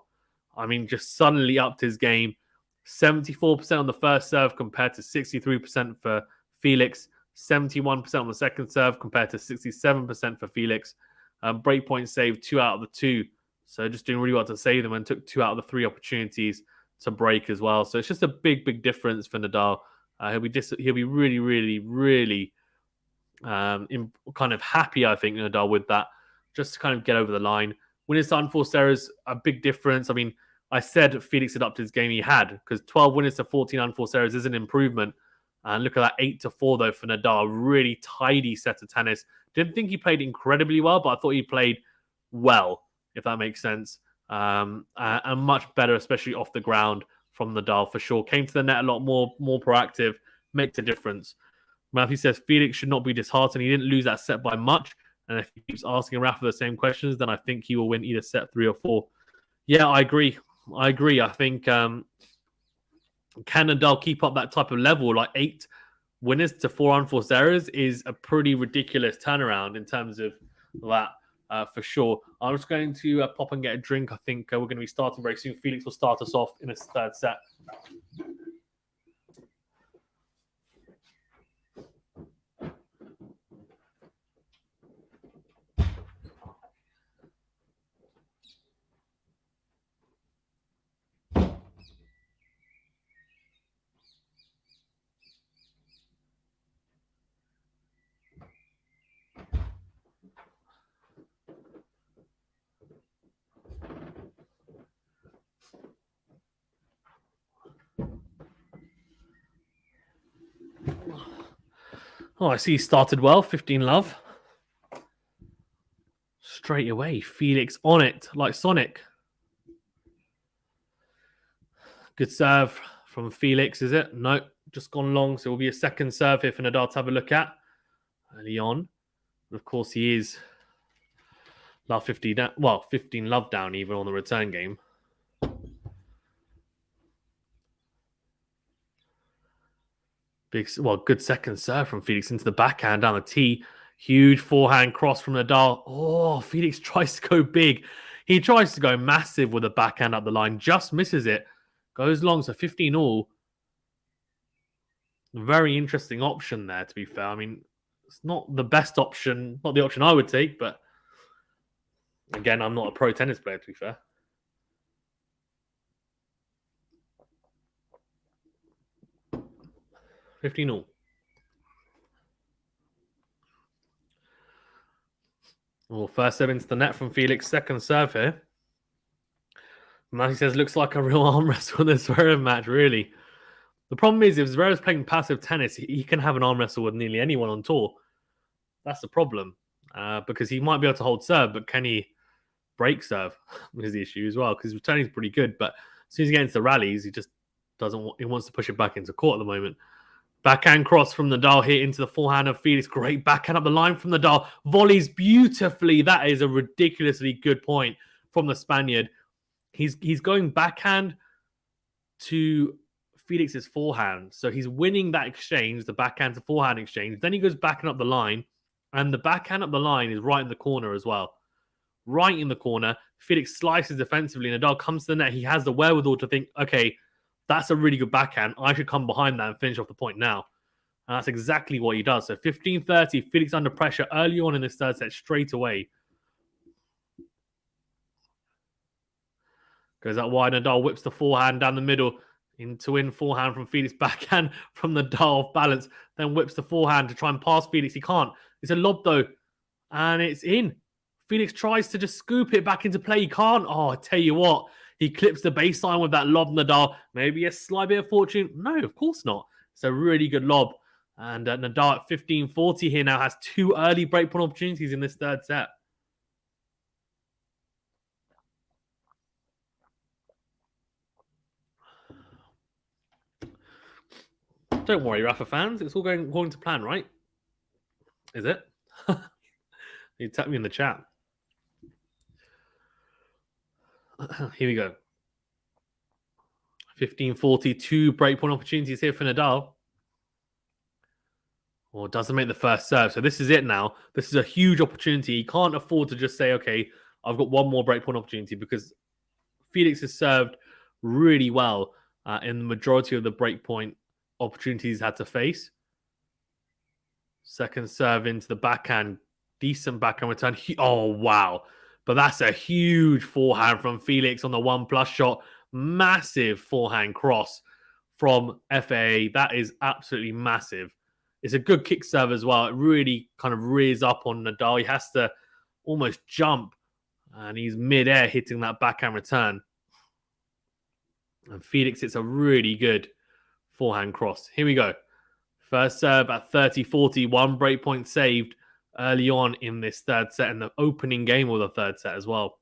I mean, just suddenly upped his game. 74% on the first serve compared to 63% for Felix. 71% on the second serve compared to 67% for Felix. Breakpoint saved 2 out of the 2. So just doing really well to save them and took 2 out of the 3 opportunities to break as well. So it's just a big, big difference for Nadal. He'll be really, really, really kind of happy, I think, Nadal, with that. Just to kind of get over the line. Winners to unforced errors, a big difference. I mean, I said Felix had upped his game. He had, because 12 winners to 14 unforced errors is an improvement. And look at that, 8-4 though for Nadal. Really tidy set of tennis. Didn't think he played incredibly well, but I thought he played well, if that makes sense. And much better, especially off the ground from Nadal for sure. Came to the net a lot more proactive. Makes a difference. Matthew says Felix should not be disheartened. He didn't lose that set by much. And if he keeps asking Rafa the same questions, then I think he will win either set 3 or 4. Yeah, I agree. I think can Nadal keep up that type of level? Like 8 winners to 4 unforced errors is a pretty ridiculous turnaround in terms of that. For sure. I'm just going to pop and get a drink. I think we're going to be starting very soon. Felix will start us off in his third set. Oh, I see he started well. 15 love. Straight away. Felix on it like Sonic. Good serve from Felix, is it? No, just gone long. So it will be a second serve here for Nadal to have a look at. Early on. And of course, he is love 15 down. Well, 15 love down even on the return game. Good second serve from Felix into the backhand down the tee. Huge forehand cross from Nadal. Oh, Felix tries to go big. He tries to go massive with a backhand up the line. Just misses it. Goes long, so 15 all. Very interesting option there, to be fair. I mean, it's not the best option, not the option I would take, but again, I'm not a pro tennis player, to be fair. $15 all. Well, first serve into the net from Felix. Second serve here. Matthew says, looks like a real arm wrestle in this Zverev match, really. The problem is, if Zverev's playing passive tennis, he can have an arm wrestle with nearly anyone on tour. That's the problem. Because he might be able to hold serve, but can he break serve? Is the issue as well, because his returning is pretty good, but as soon as he gets into the rallies, he just doesn't want, he wants to push it back into court at the moment. Backhand cross from Nadal here into the forehand of Felix. Great backhand up the line from Nadal. Volleys beautifully. That is a ridiculously good point from the Spaniard. He's going backhand to Felix's forehand. So he's winning that exchange, the backhand to forehand exchange. Then he goes backhand up the line. And the backhand up the line is right in the corner as well. Right in the corner. Felix slices defensively. Nadal comes to the net. He has the wherewithal to think, okay, that's a really good backhand. I should come behind that and finish off the point now. And that's exactly what he does. So 15-30, Felix under pressure early on in this third set straight away. Goes out wide. Nadal whips the forehand down the middle. Into in forehand from Felix. Backhand from Nadal off balance. Then whips the forehand to try and pass Felix. He can't. It's a lob though. And it's in. Felix tries to just scoop it back into play. He can't. Oh, I tell you what. He clips the baseline with that lob, Nadal. Maybe a slight bit of fortune. No, of course not. It's a really good lob. And Nadal at 15-40 here now has 2 early breakpoint opportunities in this third set. Don't worry, Rafa fans. It's all going according to plan, right? Is it? You tap me in the chat. Here we go. 15-40, 2 breakpoint opportunities here for Nadal. Well, doesn't make the first serve. So this is it now. This is a huge opportunity. He can't afford to just say, okay, I've got one more breakpoint opportunity, because Felix has served really well in the majority of the breakpoint opportunities he's had to face. Second serve into the backhand. Decent backhand return. Oh, wow. But that's a huge forehand from Felix on the 1+ shot. Massive forehand cross from FAA. That is absolutely massive. It's a good kick serve as well. It really kind of rears up on Nadal. He has to almost jump, and he's mid-air hitting that backhand return. And Felix hits a really good forehand cross. Here we go. First serve at 30-40. 1 breakpoint saved early on in this third set, and the opening game of the third set as well.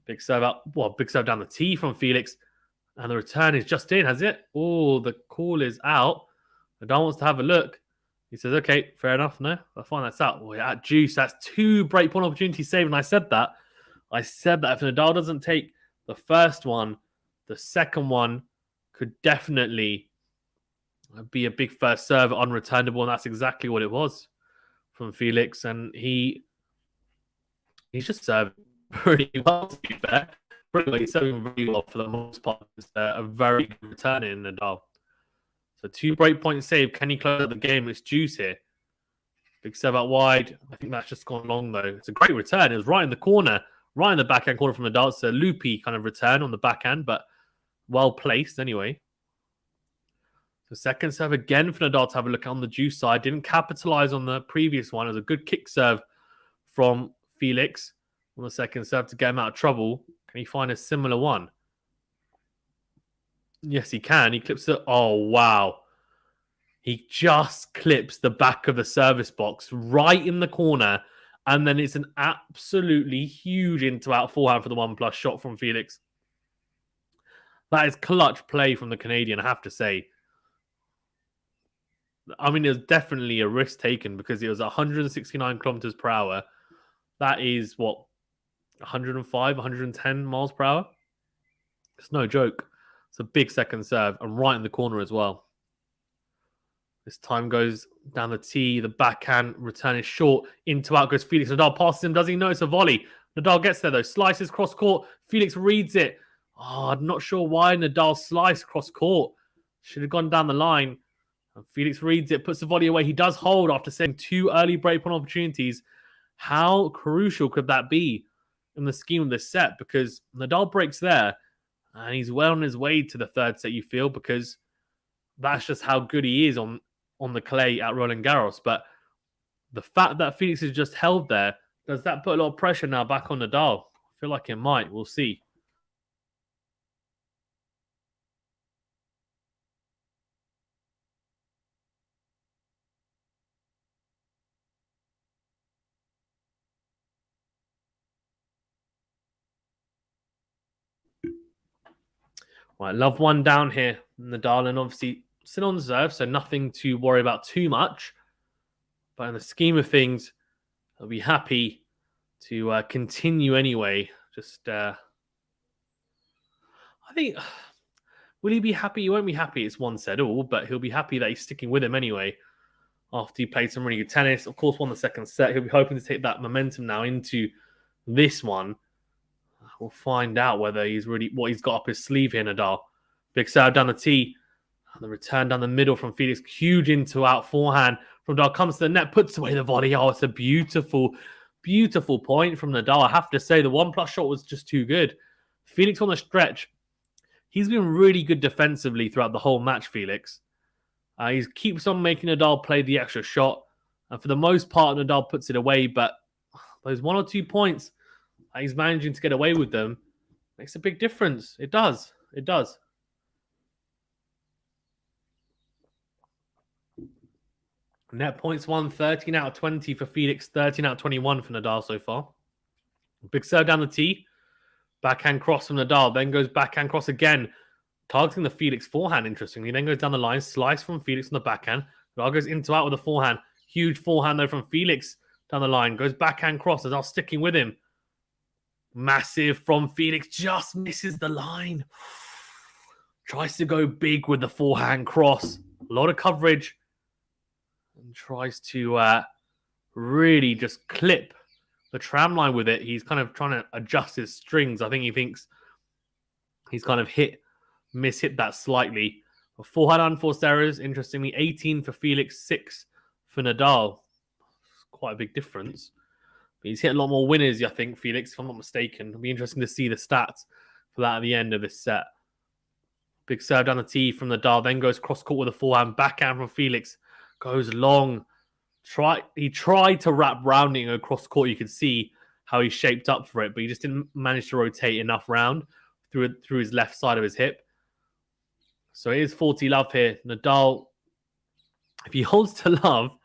Big serve up. Well, big serve down the tee from Felix. And the return is just in, has it? Oh, the call is out. Nadal wants to have a look. He says, okay, fair enough. No, I find that's out. We're at juice. That's 2 breakpoint opportunities saved. And I said that. If Nadal doesn't take the first one, the second one could definitely be a big first serve, unreturnable. And that's exactly what it was from Felix. And he's just served pretty well, to be fair. He's serving very well for the most part. It's a very good return in Nadal. So 2 breakpoint save. Can he close out the game? It's juice here. Big serve out wide. I think that's just gone long though. It's a great return. It was right in the corner, right in the backhand corner from Nadal. It's a loopy kind of return on the backhand, but well placed anyway. So second serve again for Nadal to have a look on the juice side. Didn't capitalize on the previous one. It was a good kick serve from Felix on the second serve to get him out of trouble. Can he find a similar one? Yes, he can. He clips it. Oh, wow. He just clips the back of the service box right in the corner. And then it's an absolutely huge into-out forehand for the 1+ shot from Felix. That is clutch play from the Canadian, I have to say. I mean, it was definitely a risk taken because it was 169 kilometers per hour. That is, what, 105, 110 miles per hour? It's no joke. It's a big second serve and right in the corner as well. This time goes down the tee. The backhand return is short. Into out goes Felix. Nadal passes him. Does he know it's a volley? Nadal gets there though, slices cross court. Felix reads it. Oh, I'm not sure why Nadal sliced cross court. Should have gone down the line. And Felix reads it, puts the volley away. He does hold after setting 2 early breakpoint opportunities. How crucial could that be in the scheme of this set? Because Nadal breaks there, and he's well on his way to the third set, you feel, because that's just how good he is on the clay at Roland Garros. But the fact that Felix is just held there, does that put a lot of pressure now back on Nadal? I feel like it might. We'll see. Right, love one down here. Nadal, and obviously still on serve, so nothing to worry about too much. But in the scheme of things, I'll be happy to continue anyway. Just, I think, will he be happy? He won't be happy it's 1-all, but he'll be happy that he's sticking with him anyway. After he played some really good tennis, of course, won the second set. He'll be hoping to take that momentum now into this one. We'll find out whether he's really what he's got up his sleeve here, Nadal. Big serve down the tee. And the return down the middle from Felix. Huge into out forehand from Nadal. Comes to the net, puts away the volley. Oh, it's a beautiful, beautiful point from Nadal. I have to say, the 1+ shot was just too good. Felix on the stretch. He's been really good defensively throughout the whole match, Felix. He keeps on making Nadal play the extra shot. And for the most part, Nadal puts it away. But those 1 or 2 points, he's managing to get away with them. Makes a big difference. It does. It does. Net points won, 13 out of 20 for Felix, 13 out of 21 for Nadal so far. Big serve down the tee. Backhand cross from Nadal. Then goes backhand cross again. Targeting the Felix forehand, interestingly. Then goes down the line. Slice from Felix on the backhand. Nadal goes into out with a forehand. Huge forehand though from Felix down the line. Goes backhand cross. Nadal sticking with him. Massive from Felix. Just misses the line. Tries to go big with the forehand cross. A lot of coverage. And tries to really just clip the tram line with it. He's kind of trying to adjust his strings. I think he thinks he's kind of mishit that slightly. 4 unforced errors, interestingly. 18 for Felix, 6 for Nadal. It's quite a big difference. But he's hit a lot more winners, I think, Felix, if I'm not mistaken. It'll be interesting to see the stats for that at the end of this set. Big serve down the tee from Nadal, then goes cross-court with a forehand. Backhand from Felix. Goes long. He tried to wrap rounding across court. You could see how he shaped up for it, but he just didn't manage to rotate enough round through his left side of his hip. So it is 40 love here. Nadal, if he holds to love,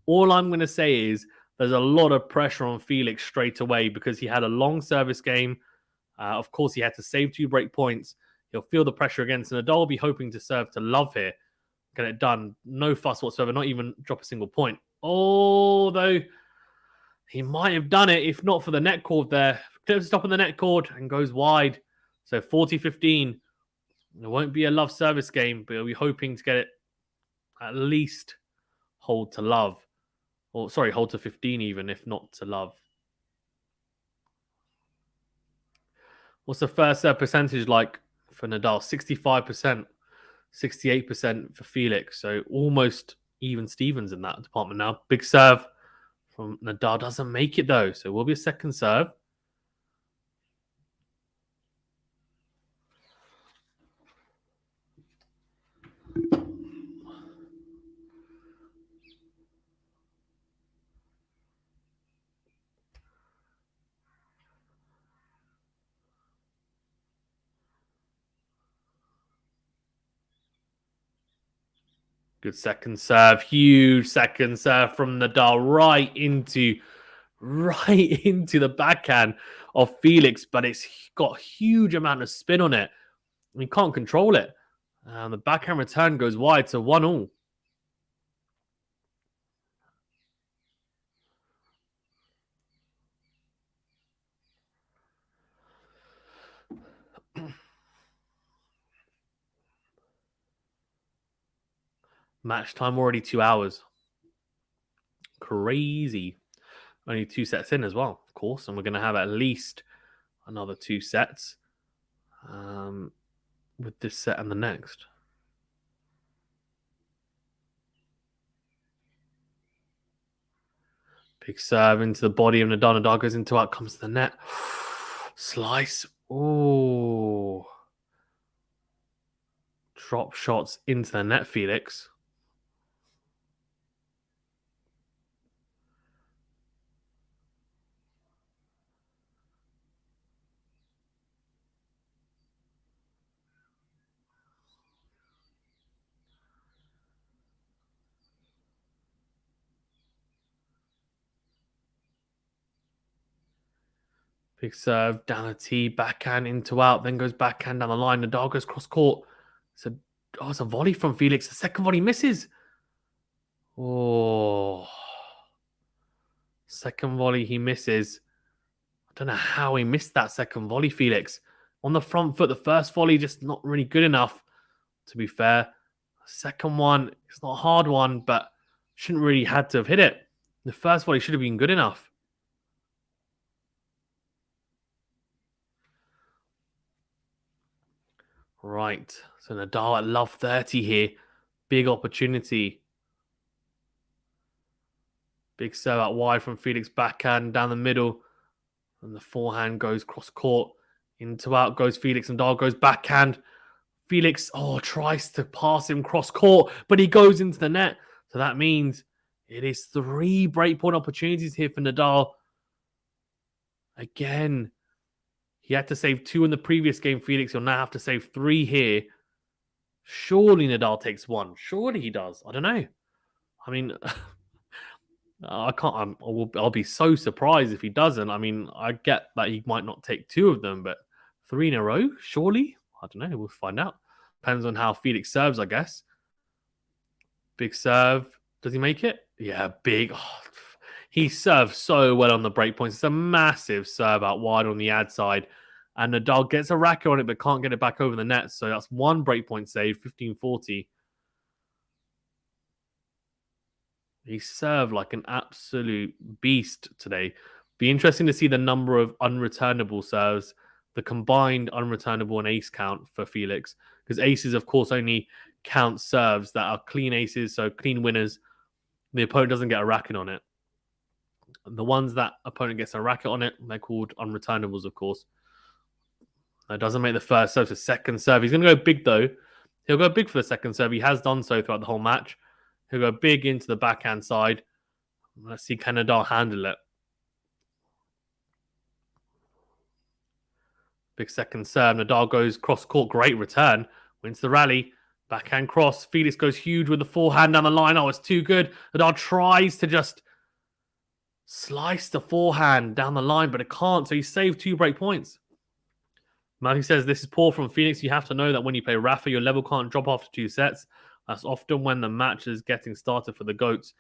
all I'm going to say is there's a lot of pressure on Felix straight away because he had a long service game. Of course, he had to save 2 break points. He'll feel the pressure against Nadal. Will be hoping to serve to love here. Get it done. No fuss whatsoever. Not even drop a single point. Although he might have done it if not for the net cord there. Clips stop on the net cord and goes wide. So 40-15. It won't be a love service game, but he'll be hoping to get it at least hold to love. Or sorry, hold to 15 even, if not to love. What's the first serve percentage like for Nadal? 65%. 68% for Felix. So almost even Stevens in that department now. Big serve from Nadal. Doesn't make it though. So it will be a second serve. Good second serve. Huge second serve from Nadal right into the backhand of Felix, but it's got a huge amount of spin on it. He can't control it. And the backhand return goes wide to 1-all. Match time already 2 hours. Crazy. Only 2 sets in as well, of course, and we're going to have at least another 2 sets with this set and the next. Big serve into the body of Nadal. Nadal goes into out, comes to the net. Slice. Oh. Drop shots into the net, Felix. Big serve, down a tee, backhand into out, then goes backhand down the line. Nadal goes cross court. It's a volley from Felix. The second volley misses. Oh. Second volley he misses. I don't know how he missed that second volley, Felix. On the front foot, the first volley just not really good enough, to be fair. The second one, it's not a hard one, but shouldn't really had to have hit it. The first volley should have been good enough. Right. So Nadal at love 30 here. Big opportunity. Big serve out wide from Felix, backhand down the middle. And the forehand goes cross court. Into out goes Felix. Nadal goes backhand. Felix, tries to pass him cross court, but he goes into the net. So that means it is 3 breakpoint opportunities here for Nadal. Again, he had to save 2 in the previous game, Felix. He'll now have to save 3 here. Surely Nadal takes 1. Surely he does. I don't know. I mean, I can't. I'll be so surprised if he doesn't. I mean, I get that he might not take 2 of them, but 3 in a row, surely? I don't know. We'll find out. Depends on how Felix serves, I guess. Big serve. Does he make it? Yeah, big. He serves so well on the break points. It's a massive serve out wide on the ad side. And Nadal gets a racket on it, but can't get it back over the net. So that's 1 breakpoint save, 15-40. He served like an absolute beast today. Be interesting to see the number of unreturnable serves, the combined unreturnable and ace count for Felix. Because aces, of course, only count serves that are clean aces, so clean winners. The opponent doesn't get a racket on it. And the ones that opponent gets a racket on it, they're called unreturnables, of course. That doesn't make the first serve, the second serve. He's going to go big, though. He'll go big for the second serve. He has done so throughout the whole match. He'll go big into the backhand side. Let's see, can Nadal handle it? Big second serve. Nadal goes cross court. Great return. Wins the rally. Backhand cross. Felix goes huge with the forehand down the line. Oh, it's too good. Nadal tries to just slice the forehand down the line, but it can't. So he saved 2 break points. Matthew says, this is poor from Felix. You have to know that when you play Rafa, your level can't drop after 2 sets. That's often when the match is getting started for the GOATs.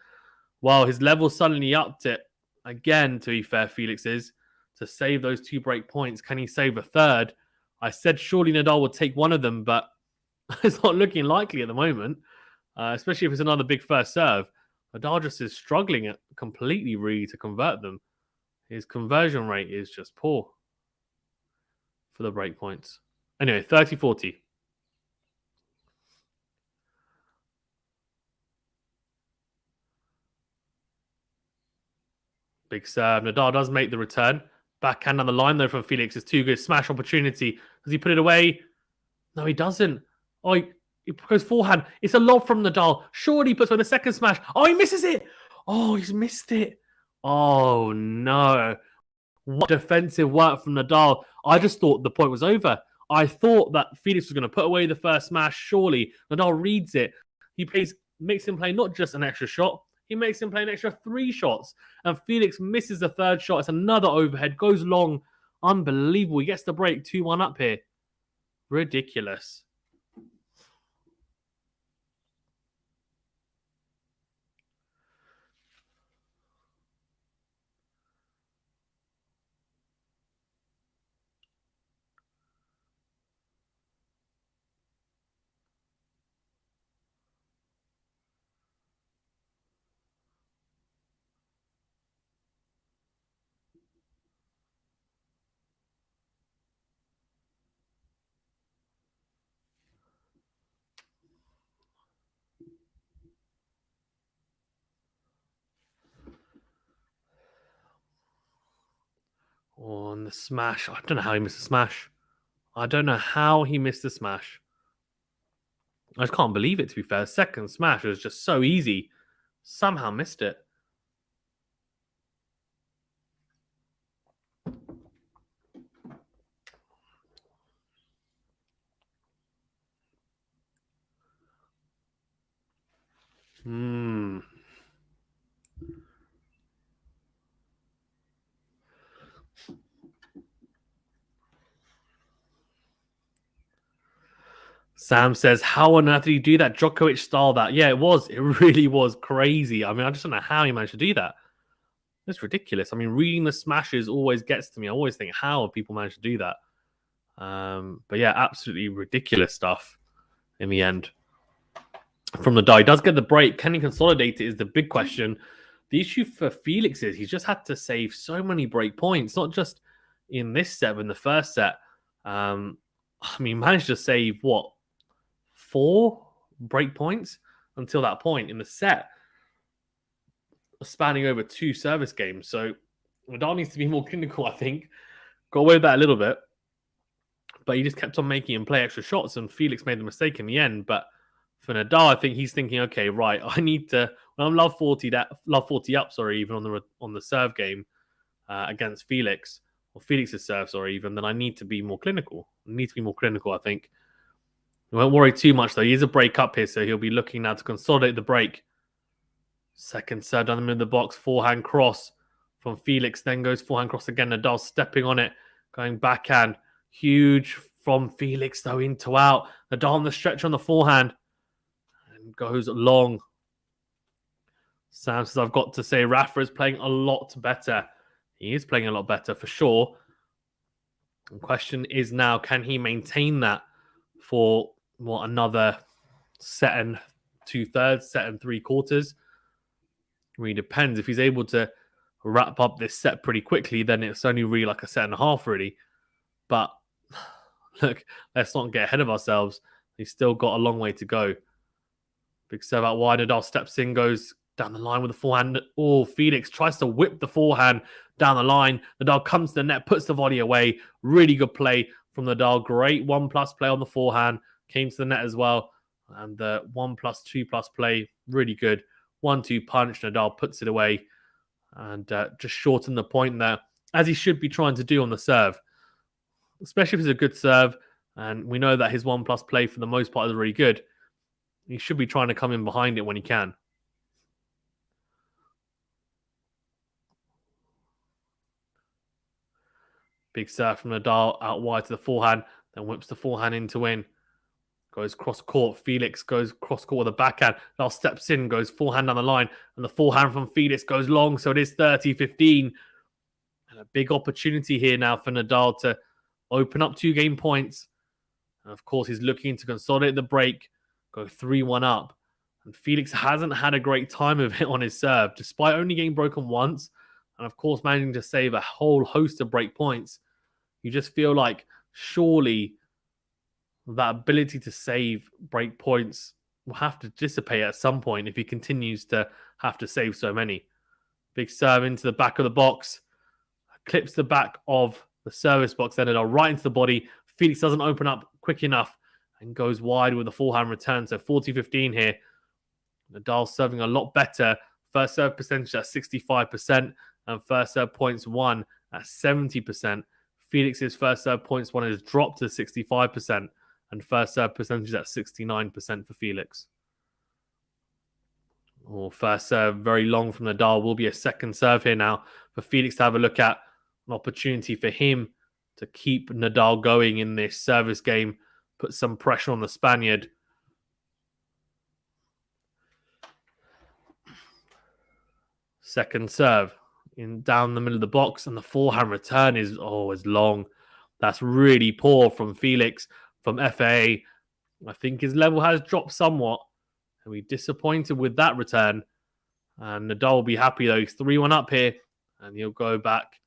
Well, his level suddenly upped it. Again, to be fair, Felix is to save those 2 break points. Can he save a third? I said surely Nadal would take one of them, but it's not looking likely at the moment, especially if it's another big first serve. Nadal just is struggling completely really to convert them. His conversion rate is just poor for the break points. Anyway, 30-40. Big serve. Nadal does make the return. Backhand on the line, though, from Felix is too good. Smash opportunity. Does he put it away? No, he doesn't. Oh, he goes forehand. It's a lob from Nadal. Surely he puts away the second smash. Oh, he misses it. Oh, he's missed it. Oh, no. What defensive work from Nadal. I just thought the point was over. I thought that Felix was going to put away the first smash. Surely Nadal reads it. He makes him play not just an extra shot. He makes him play an extra 3 shots. And Felix misses the third shot. It's another overhead. Goes long. Unbelievable. He gets the break. 2-1 up here. Ridiculous. And the smash. I don't know how he missed the smash. I don't know how he missed the smash. I just can't believe it, to be fair. Second smash was just so easy. Somehow missed it. Sam says, how on earth did he do that? Djokovic style that. Yeah, it was. It really was crazy. I mean, I just don't know how he managed to do that. It's ridiculous. I mean, reading the smashes always gets to me. I always think, how have people managed to do that? But yeah, absolutely ridiculous stuff in the end. From Nadal, he does get the break. Can he consolidate it is the big question. The issue for Felix is he's just had to save so many break points, not just in this set, but in the first set. I mean, managed to save, 4 break points until that point in the set, spanning over 2 service games. So Nadal needs to be more clinical, I think. Got away with that a little bit, but he just kept on making him play extra shots, and Felix made the mistake in the end. But for Nadal, I think he's thinking, okay, right, I need to, when I'm love 40 up, even on the serve game against Felix, or Felix's serve, then I need to be more clinical. I think. We won't worry too much, though. He is a break up here, so he'll be looking now to consolidate the break. Second serve down the middle of the box, forehand cross from Felix, then goes forehand cross again. Nadal stepping on it, going backhand. Huge from Felix, though, into out. Nadal on the stretch on the forehand and goes long. Sam says, I've got to say, Rafa is playing a lot better. He is playing a lot better for sure. The question is now, can he maintain that for another set and 2/3, set and 3/4? I mean, it depends. If he's able to wrap up this set pretty quickly, then it's only really like a set and a half, really. But look, let's not get ahead of ourselves. He's still got a long way to go. Big serve out wide. Nadal steps in, goes down the line with the forehand. Oh, Felix tries to whip the forehand down the line. Nadal comes to the net, puts the volley away. Really good play from Nadal. Great 1+ play on the forehand. Came to the net as well. And the 1+, 2+ play, really good. 1-2 punch. Nadal puts it away and just shortened the point there, as he should be trying to do on the serve, especially if it's a good serve. And we know that his 1+ play for the most part is really good. He should be trying to come in behind it when he can. Big serve from Nadal out wide to the forehand, then whips the forehand in to win. Goes cross court. Felix goes cross court with a backhand. Nadal steps in, goes forehand down the line, and the forehand from Felix goes long. So it is 30-15. And a big opportunity here now for Nadal to open up 2 game points. And of course, he's looking to consolidate the break, go 3-1 up. And Felix hasn't had a great time of it on his serve, despite only getting broken once. And of course, managing to save a whole host of break points. You just feel like surely that ability to save break points will have to dissipate at some point if he continues to have to save so many. Big serve into the back of the box. Clips the back of the service box. Then it right into the body. Felix doesn't open up quick enough and goes wide with a forehand return. So 40-15 here. Nadal serving a lot better. First serve percentage at 65% and first serve points won at 70%. Felix's first serve points won has dropped to 65%. And first serve percentage at 69% for Felix. First serve very long from Nadal. Will be a second serve here now for Felix to have a look at. An opportunity for him to keep Nadal going in this service game. Put some pressure on the Spaniard. Second serve in down the middle of the box. And the forehand return is long. That's really poor from Felix. From FA, I think his level has dropped somewhat. He'll be disappointed with that return. And Nadal will be happy, though. He's 3-1 up here. And he'll go back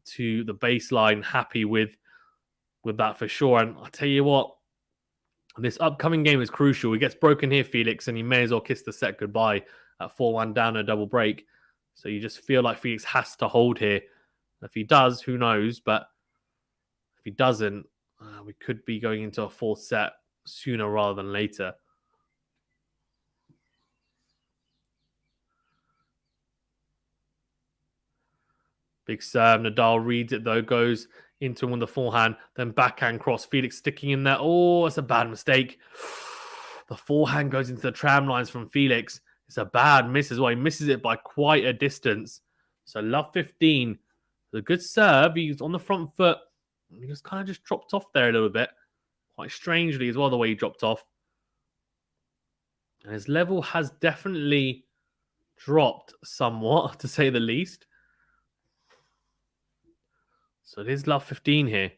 to the baseline happy with that for sure. And I'll tell you what, this upcoming game is crucial. He gets broken here, Felix, and he may as well kiss the set goodbye at 4-1 down a double break. So you just feel like Felix has to hold here If he does, who knows? But if he doesn't, we could be going into a fourth set sooner rather than later. Big serve. Nadal reads it though, goes into him with the forehand, then backhand cross. Felix sticking in there. Oh, it's a bad mistake. The forehand goes into the tram lines from Felix. It's a bad miss as well. He misses it by quite a distance. So love 15. A good serve. He's on the front foot. He just kind of just dropped off there a little bit. Quite strangely as well, the way he dropped off. And his level has definitely dropped somewhat, to say the least. So it is love 15 here.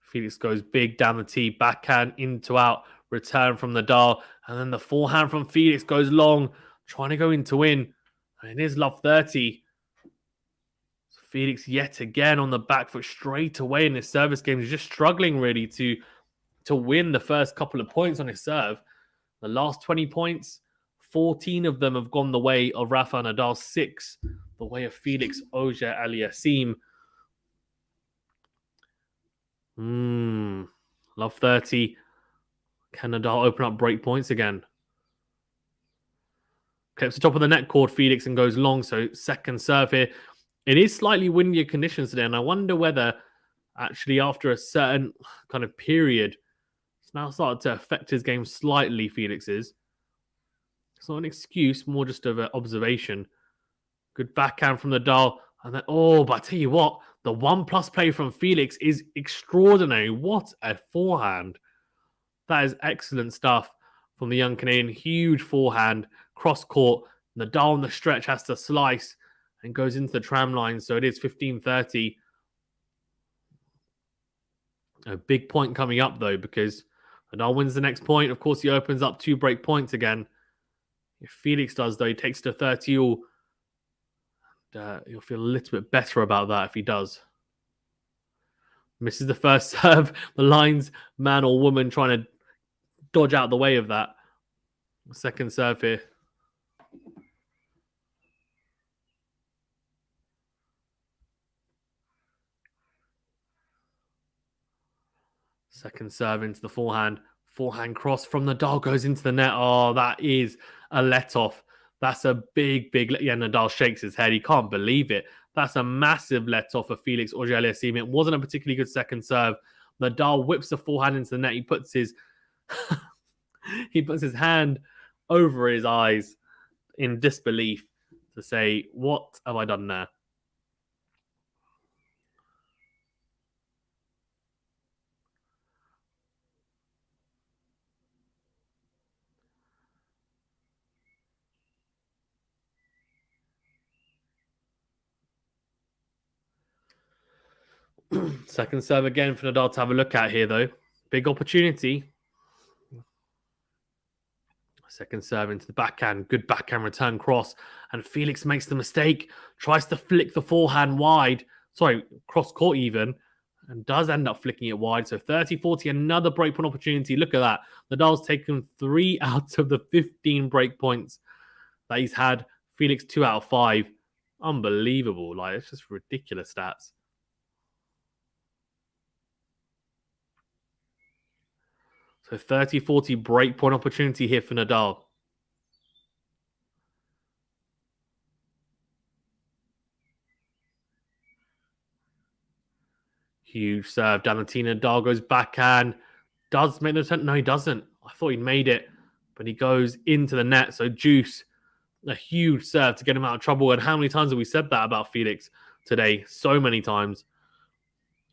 Felix goes big down the tee, backhand into out, return from Nadal, and then the forehand from Felix goes long, trying to go in to win. And it is love 30. So Felix yet again on the back foot straight away in his service game. He's just struggling really to win the first couple of points on his serve. The last 20 points, 14 of them have gone the way of Rafael Nadal, 6 the way of Felix Auger-Aliassime. Love 30. Can Nadal open up break points again? Clips the top of the net cord, Felix, and goes long. So second serve here. It is slightly windier conditions today, and I wonder whether actually after a certain kind of period, it's now started to affect his game slightly, Felix's. It's not an excuse, more just of an observation. Good backhand from Nadal. And then, but I tell you what, the 1+ play from Felix is extraordinary. What a forehand. That is excellent stuff from the young Canadian. Huge forehand, cross court. Nadal on the stretch has to slice and goes into the tram line. So it is 15-30. A big point coming up, though, because Nadal wins the next point. Of course, he opens up 2 break points again. If Felix does, though, he takes it to 30 all. You'll feel a little bit better about that if he does. Misses the first serve. The line's man or woman trying to dodge out the way of that. Second serve here. Second serve into the forehand. Forehand cross from Nadal goes into the net. Oh, that is a let-off. That's a big... Yeah, Nadal shakes his head. He can't believe it. That's a massive let-off for Felix Auger-Aliassime. It wasn't a particularly good second serve. Nadal whips the forehand into the net. He puts his... he puts his hand over his eyes in disbelief to say, what have I done there? Second serve again for Nadal to have a look at here, though. Big opportunity. Second serve into the backhand. Good backhand return cross. And Felix makes the mistake. Tries to flick the forehand wide. Sorry, cross court even. And does end up flicking it wide. So 30-40, another breakpoint opportunity. Look at that. Nadal's taken 3 out of the 15 breakpoints that he's had. Felix 2 out of 5. Unbelievable. Like, it's just ridiculous stats. So 30-40 breakpoint opportunity here for Nadal. Huge serve down the tee. Nadal goes backhand. Does make the attempt? No, he doesn't. I thought he'd made it, but he goes into the net. So juice, a huge serve to get him out of trouble. And how many times have we said that about Felix today? So many times.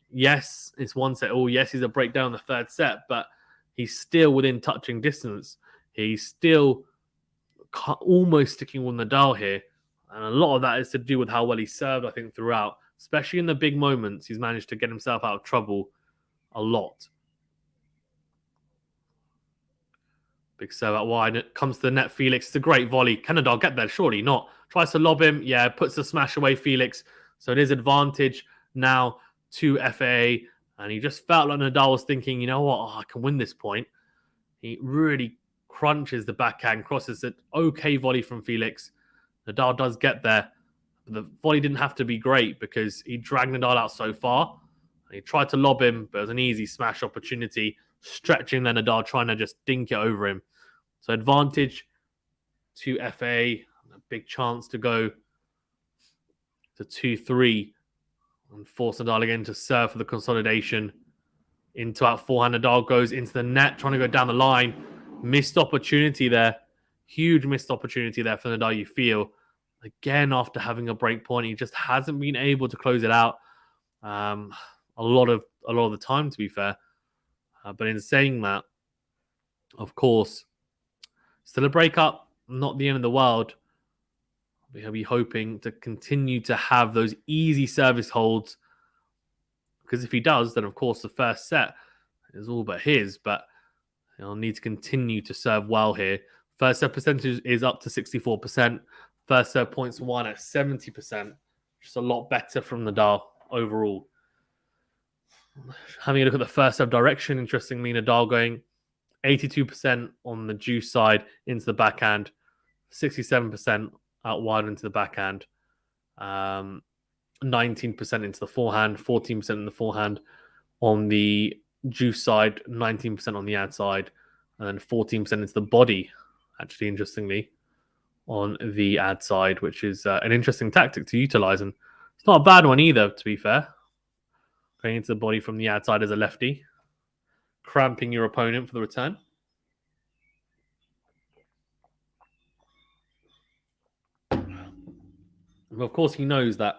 Yes, it's 1 set. Oh, yes, he's a breakdown in the third set, but he's still within touching distance. He's still almost sticking with Nadal here. And a lot of that is to do with how well he served, I think, throughout. Especially in the big moments, he's managed to get himself out of trouble a lot. Big serve out wide. It comes to the net, Felix. It's a great volley. Can Nadal get there? Surely not. Tries to lob him. Yeah, puts the smash away, Felix. So it is advantage now to FAA. And he just felt like Nadal was thinking, you know what? I can win this point. He really crunches the backhand, crosses it. Okay volley from Felix. Nadal does get there. The volley didn't have to be great because he dragged Nadal out so far. He tried to lob him, but it was an easy smash opportunity, stretching then Nadal trying to just dink it over him. So advantage to FA, a big chance to go to 2-3 and force Nadal again to serve for the consolidation. Into out forehand, Nadal goes into the net, trying to go down the line. Missed opportunity there. Huge missed opportunity there for Nadal, you feel. Again, after having a break point, he just hasn't been able to close it out a lot of the time, to be fair. But in saying that, of course, still a breakup, not the end of the world. We'll be hoping to continue to have those easy service holds. Because if he does, then of course the first set is all but his. But he'll need to continue to serve well here. First serve percentage is up to 64%. First serve points won at 70%. Just a lot better from Nadal overall. Having a look at the first serve direction, interestingly, Nadal going 82% on the juice side into the backhand, 67% out wide into the backhand, 19% into the forehand, 14% in the forehand on the juice side, 19% on the ad side, and then 14% into the body, actually, interestingly, on the ad side, which is an interesting tactic to utilize. And it's not a bad one either, to be fair. Going into the body from the ad side as a lefty, cramping your opponent for the return. And of course, he knows that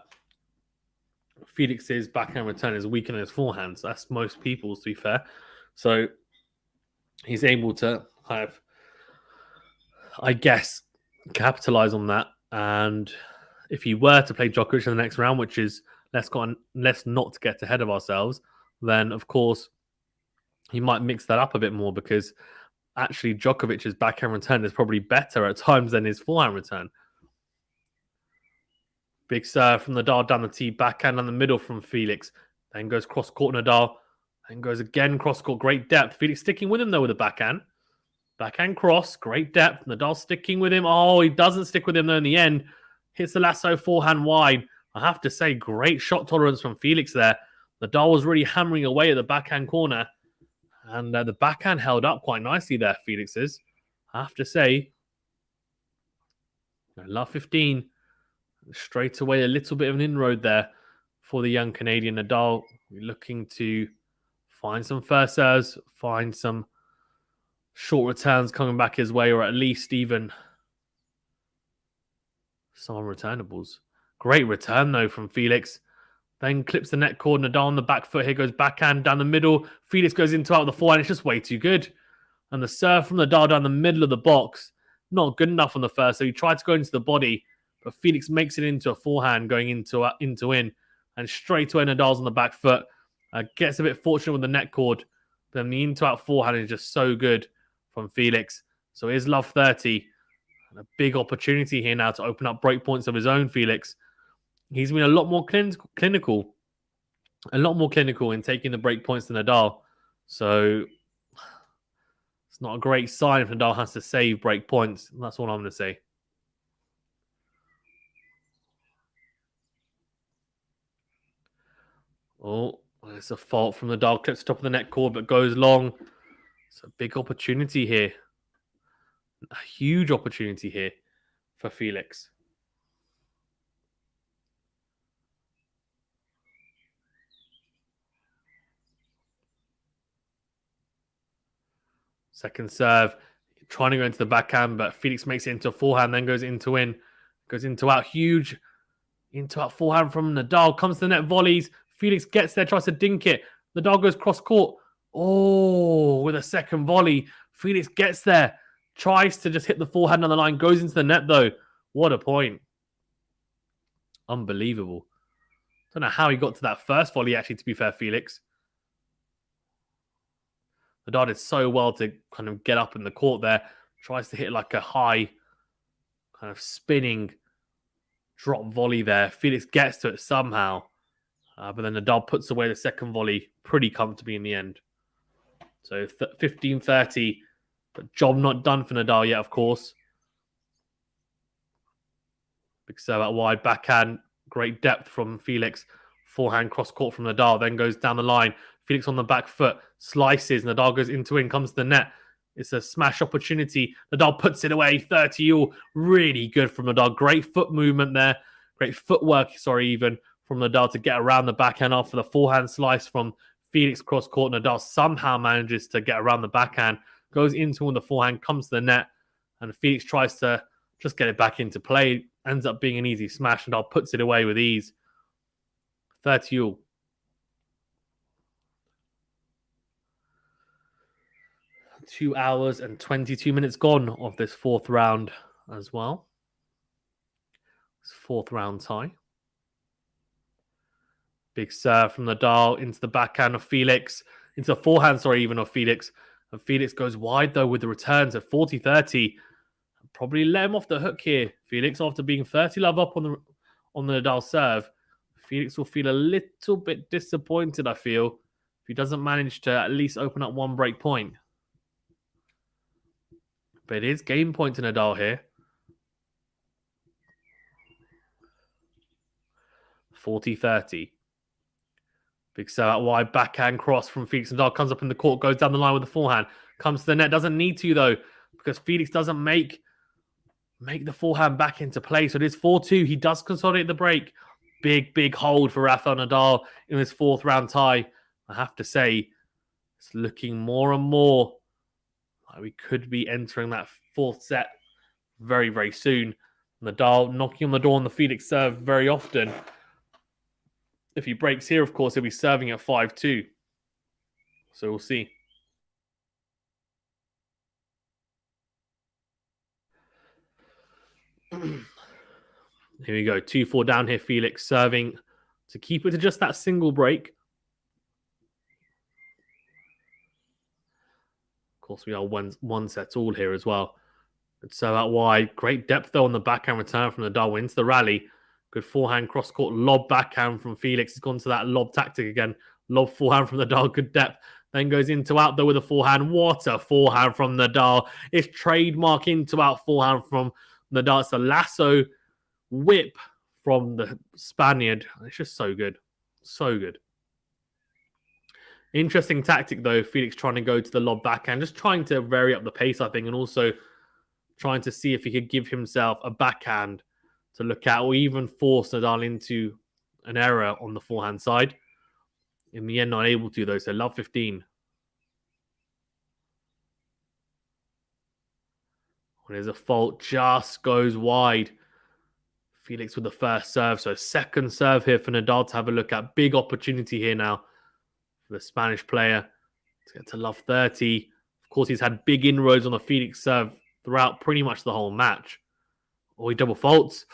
Felix's backhand return is weaker than his forehand. So that's most people's, to be fair. So he's able to kind of, I guess, capitalize on that. And if he were to play Djokovic in the next round, which is let's not get ahead of ourselves, then of course he might mix that up a bit more, because actually Djokovic's backhand return is probably better at times than his forehand return. Big serve from Nadal down the tee, backhand down the middle from Felix. Then goes cross-court Nadal. Then goes again cross-court, great depth. Felix sticking with him though with the backhand. Backhand cross, great depth. Nadal sticking with him. Oh, he doesn't stick with him though in the end. Hits the lasso forehand wide. I have to say, great shot tolerance from Felix there. Nadal was really hammering away at the backhand corner. And the backhand held up quite nicely there, Felix's. I have to say, love 15. Straight away, a little bit of an inroad there for the young Canadian. Nadal looking to find some first serves, find some short returns coming back his way, or at least even some returnables. Great return, though, from Felix. Then clips the net cord. Nadal on the back foot here, goes backhand down the middle. Felix goes into out with the forehand. It's just way too good. And the serve from Nadal down the middle of the box, not good enough on the first. So he tried to go into the body, but Felix makes it into a forehand going into in. And straight away, Nadal's on the back foot. Gets a bit fortunate with the net cord. Then the into-out forehand is just so good from Felix. So here's love 30. And a big opportunity here now to open up break points of his own, Felix. He's been a lot more clinical. A lot more clinical in taking the break points than Nadal. So it's not a great sign if Nadal has to save break points. That's all I'm going to say. Oh, it's a fault from Nadal. Clips the top of the net cord, but goes long. It's a big opportunity here. A huge opportunity here for Felix. Second serve, trying to go into the backhand, but Felix makes it into a forehand, then goes into in. Goes into out, huge into out forehand from Nadal. Comes to the net, volleys. Felix gets there, tries to dink it. Nadal goes cross court. Oh, with a second volley. Felix gets there, tries to just hit the forehand on the line, goes into the net though. What a point. Unbelievable. Don't know how he got to that first volley, actually, to be fair, Felix. Nadal did so well to kind of get up in the court there. Tries to hit like a high kind of spinning drop volley there. Felix gets to it somehow. But then Nadal puts away the second volley pretty comfortably in the end. So 15-30. But job not done for Nadal yet, of course. Big serve out wide, backhand, great depth from Felix. Forehand cross court from Nadal, then goes down the line. Felix on the back foot, slices. Nadal goes into in, comes to the net. It's a smash opportunity. Nadal puts it away, 30-all. Really good from Nadal. Great foot movement there. Great footwork, even, from Nadal to get around the backhand after the forehand slice from Felix cross court. Nadal somehow manages to get around the backhand, goes into on the forehand, comes to the net, and Felix tries to just get it back into play. Ends up being an easy smash. Nadal puts it away with ease. 30-all. Two hours and 22 minutes gone of this fourth round as well. It's fourth round tie. Big serve from Nadal into the backhand of Felix. Into the forehand, of Felix. And Felix goes wide, though, with the returns at 40-30. Probably let him off the hook here. Felix, after being 30-love up on the Nadal serve, Felix will feel a little bit disappointed, I feel, if he doesn't manage to at least open up one break point. But it is game point to Nadal here. 40-30. Big serve out wide, backhand cross from Felix. Nadal comes up in the court, goes down the line with the forehand. Comes to the net, doesn't need to, though, because Felix doesn't make the forehand back into play. So it is 4-2. He does consolidate the break. Big hold for Rafael Nadal in this fourth round tie. I have to say, it's looking more and more like we could be entering that fourth set very soon. Nadal knocking on the door on the Felix serve very often. If he breaks here, of course, he'll be serving at 5-2. So we'll see. Here we go. 2-4 down here. Felix serving to keep it to just that single break. Of course, we are one set all here as well. Good serve out wide. Great depth, though, on the backhand return from Nadal into the rally. Good forehand cross-court lob backhand from Felix. He's gone to that lob tactic again. Lob forehand from Nadal. Good depth. Then goes into out, though, with a forehand. What a forehand from Nadal. It's trademark into out forehand from Nadal. It's a lasso whip from the Spaniard. It's just so good. So good. Interesting tactic, though. Felix trying to go to the lob backhand. Just trying to vary up the pace, I think. And also trying to see if he could give himself a backhand to look at, or even force Nadal into an error on the forehand side. In the end, not able to, though. So love 15. When there's a fault, just goes wide. Felix with the first serve. So second serve here for Nadal to have a look at. Big opportunity here now for the Spanish player to get to love 30. Of course, he's had big inroads on the Felix serve throughout pretty much the whole match. Oh, he double faults.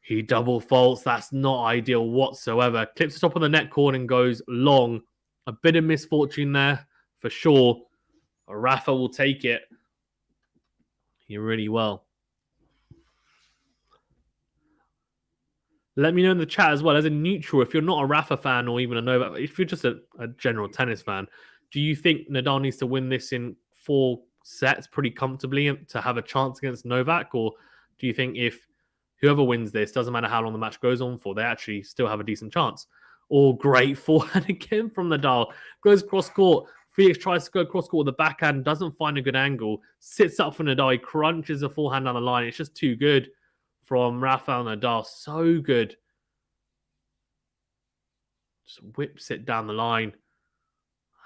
He double faults. That's not ideal whatsoever. Clips the top of the net cord and goes long. A bit of misfortune there for sure. Rafa will take it. He really well. Let me know in the chat as well, as a neutral, if you're not a Rafa fan or even a Novak, if you're just a general tennis fan, do you think Nadal needs to win this in 4 sets pretty comfortably to have a chance against Novak? Or do you think if whoever wins this, doesn't matter how long the match goes on for, they actually still have a decent chance? Or great forehand again from Nadal. Goes cross-court. Felix tries to go cross-court with the backhand, doesn't find a good angle. Sits up for Nadal. He crunches a forehand down the line. It's just too good from Rafael Nadal. So good. Just whips it down the line.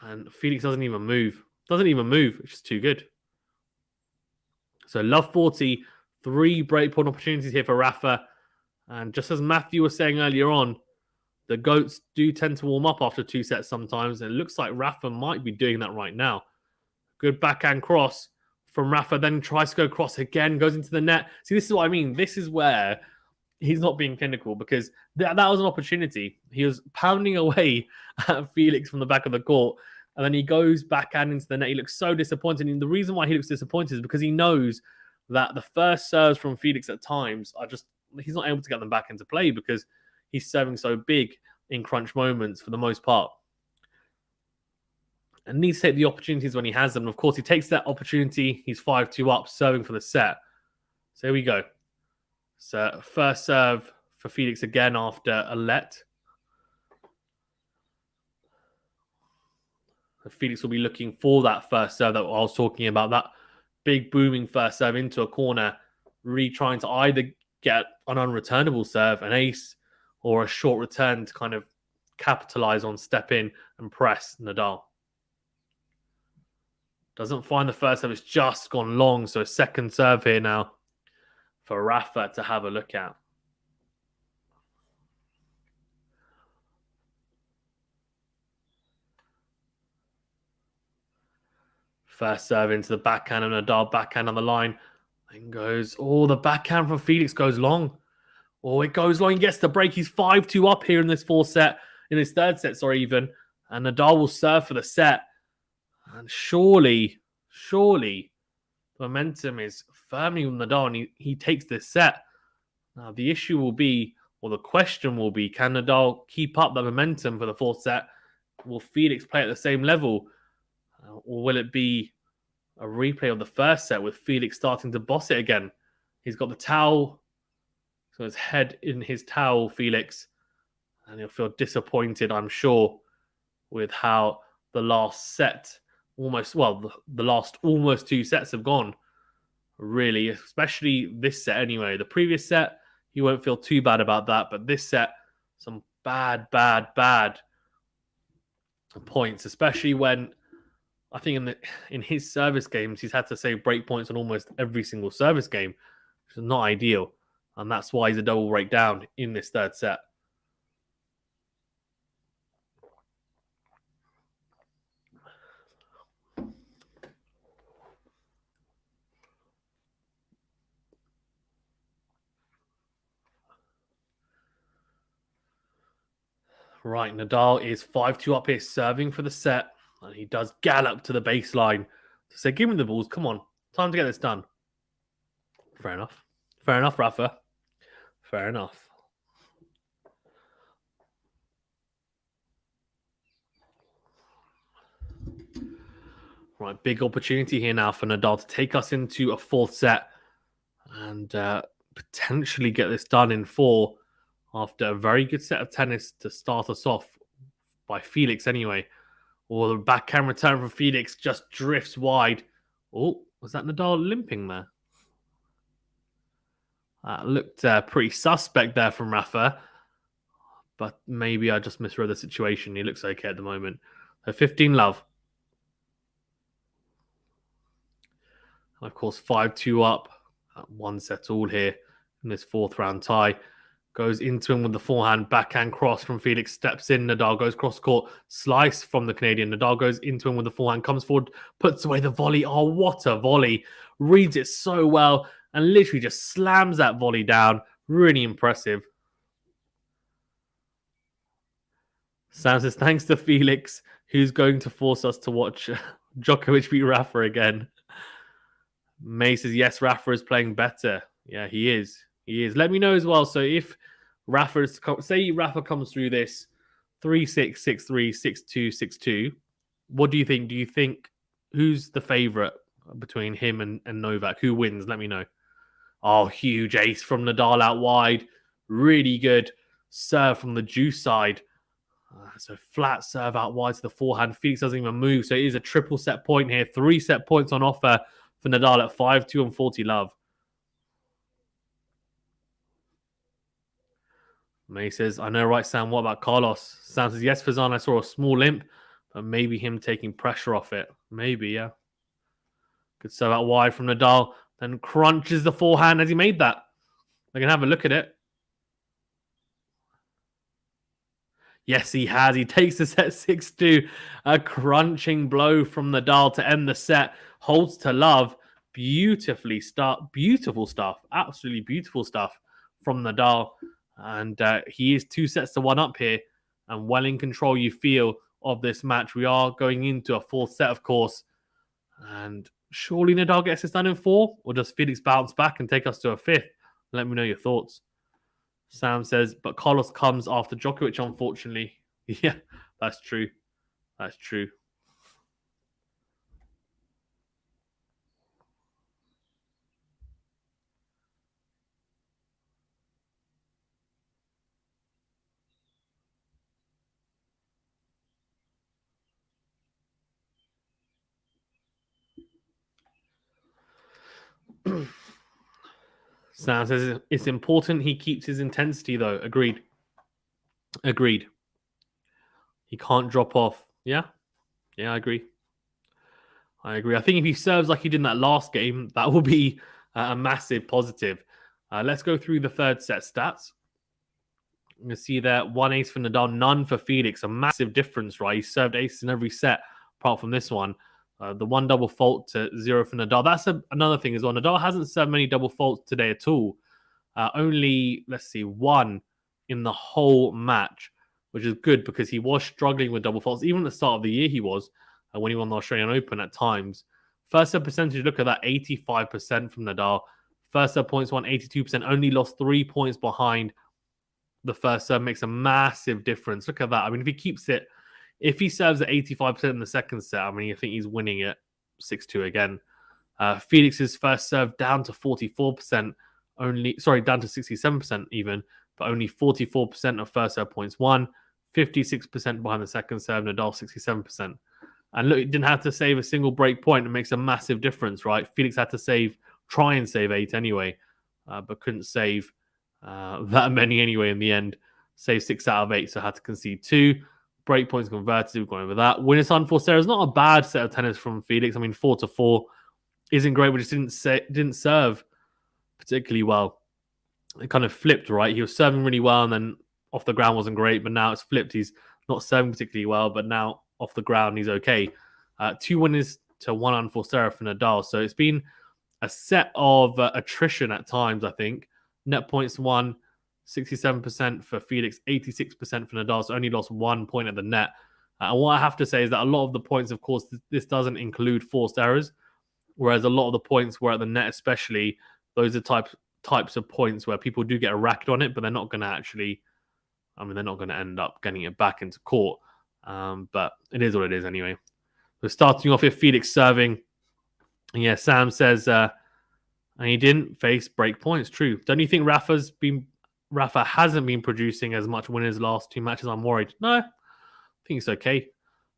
And Felix doesn't even move. It's just too good. So love 40. 3 breakpoint opportunities here for Rafa. And just as Matthew was saying earlier on, the GOATs do tend to warm up after 2 sets sometimes. And it looks like Rafa might be doing that right now. Good backhand cross from Rafa. Then tries to go cross again. Goes into the net. See, this is what I mean. This is where he's not being clinical, because that was an opportunity. He was pounding away at Felix from the back of the court. And then he goes backhand into the net. He looks so disappointed. And the reason why he looks disappointed is because he knows that the first serves from Felix at times are just, he's not able to get them back into play because he's serving so big in crunch moments for the most part. And needs to take the opportunities when he has them. And of course, he takes that opportunity. He's 5-2 up, serving for the set. So here we go. So first serve for Felix again after a let. Felix will be looking for that first serve that I was talking about, that big booming first serve into a corner, really trying to either get an unreturnable serve, an ace, or a short return to kind of capitalize on, step in and press Nadal. Doesn't find the first serve, it's just gone long, so a second serve here now for Rafa to have a look at. First serve into the backhand of Nadal, backhand on the line. And goes, the backhand from Felix goes long. It goes long. He gets the break. He's 5-2 up here in this third set, even. And Nadal will serve for the set. And surely, the momentum is firmly with Nadal, and he takes this set. Now, the issue will be, or the question will be, can Nadal keep up that momentum for the fourth set? Will Felix play at the same level? Or will it be a replay of the first set with Felix starting to boss it again? He's got the towel, so his head in his towel, Felix, and he'll feel disappointed, I'm sure, with how the last set the last almost two sets have gone, really, especially this set anyway. The previous set, he won't feel too bad about that, but this set, some bad points, especially when I think in his service games, he's had to save break points on almost every single service game, which is not ideal. And that's why he's a double breakdown in this third set. Right, Nadal is 5-2 up here, serving for the set. And he does gallop to the baseline to say, give me the balls. Come on. Time to get this done. Fair enough. Fair enough, Rafa. Fair enough. Right, big opportunity here now for Nadal to take us into a fourth set and potentially get this done in 4 after a very good set of tennis to start us off by Felix anyway. The backhand return from Felix just drifts wide. Was that Nadal limping there? Looked pretty suspect there from Rafa, but maybe I just misread the situation. He looks okay at the moment. So 15 love. And of course, 5-2 up at 1 set all here in this fourth round tie. Goes into him with the forehand, backhand cross from Felix, steps in, Nadal goes cross court, slice from the Canadian. Nadal goes into him with the forehand, comes forward, puts away the volley. What a volley. Reads it so well and literally just slams that volley down. Really impressive. Sam says, thanks to Felix, who's going to force us to watch Djokovic beat Rafa again. May says, yes, Rafa is playing better. Yeah, he is. Let me know as well. So if say Rafa comes through this 3-6, 6-3, 6-2, 6-2, what do you think? Do you think who's the favorite between him and Novak? Who wins? Let me know. Huge ace from Nadal out wide. Really good serve from the juice side. So flat serve out wide to the forehand. Felix doesn't even move. So it is a triple set point here. 3 set points on offer for Nadal at 5-2 and 40 love. May says, I know, right, Sam? What about Carlos? Sam says, yes, Fazan, I saw a small limp, but maybe him taking pressure off it. Maybe, yeah. Good serve out wide from Nadal. Then crunches the forehand as he made that. We can have a look at it. Yes, he has. He takes the set 6-2. A crunching blow from Nadal to end the set. Holds to love. Beautiful stuff. Absolutely beautiful stuff from Nadal. And he is 2 sets to 1 up here. And well in control, you feel, of this match. We are going into a 4th set, of course. And surely Nadal gets this done in 4? Or does Felix bounce back and take us to a 5th? Let me know your thoughts. Sam says, but Carlos comes after Djokovic, unfortunately. Yeah, that's true. That's true. Sam says it's important he keeps his intensity, though. Agreed. Agreed. He can't drop off. Yeah. Yeah, I agree. I agree. I think if he serves like he did in that last game, that will be a massive positive. Let's go through the third set stats. You can see that one ace for Nadal, none for Felix. A massive difference, right? He served aces in every set, apart from this one. The one double fault to 0 for Nadal. That's another thing as well. Nadal hasn't served many double faults today at all. Only, let's see, one in the whole match, which is good because he was struggling with double faults. Even at the start of the year, he was when he won the Australian Open at times. First set percentage, look at that, 85% from Nadal. First set points won, 82%. Only lost 3 points behind the first serve. Makes a massive difference. Look at that. I mean, if he keeps it, if he serves at 85% in the second set, I mean, I think he's winning it 6-2 again. Felix's first serve down to 44%. Down to 67% even, but only 44% of first serve points won, 56% behind the second serve, Nadal 67%. And look, he didn't have to save a single break point. It makes a massive difference, right? Felix had to try and save 8 anyway, but couldn't save that many anyway in the end. Saved 6 out of 8, so had to concede 2. Break points converted, we've gone over that. Winners unforced errors, not a bad set of tennis from Felix. I mean, 4-4 isn't great, but just didn't serve particularly well. It kind of flipped, right? He was serving really well, and then off the ground wasn't great, but now it's flipped. He's not serving particularly well, but now off the ground he's okay. 2 winners to 1 unforced error for Nadal. So it's been a set of attrition at times, I think. Net points won, 67% for Felix, 86% for Nadal, so only lost 1 point at the net. And what I have to say is that a lot of the points, of course, this doesn't include forced errors, whereas a lot of the points were at the net, especially. Those are types of points where people do get a racket on it, but they're not going to actually, they're not going to end up getting it back into court. But it is what it is anyway. So starting off with Felix serving. And yeah, Sam says, and he didn't face break points. True. Don't you think Rafa hasn't been producing as much winners last 2 matches? I'm worried. No, I think it's okay.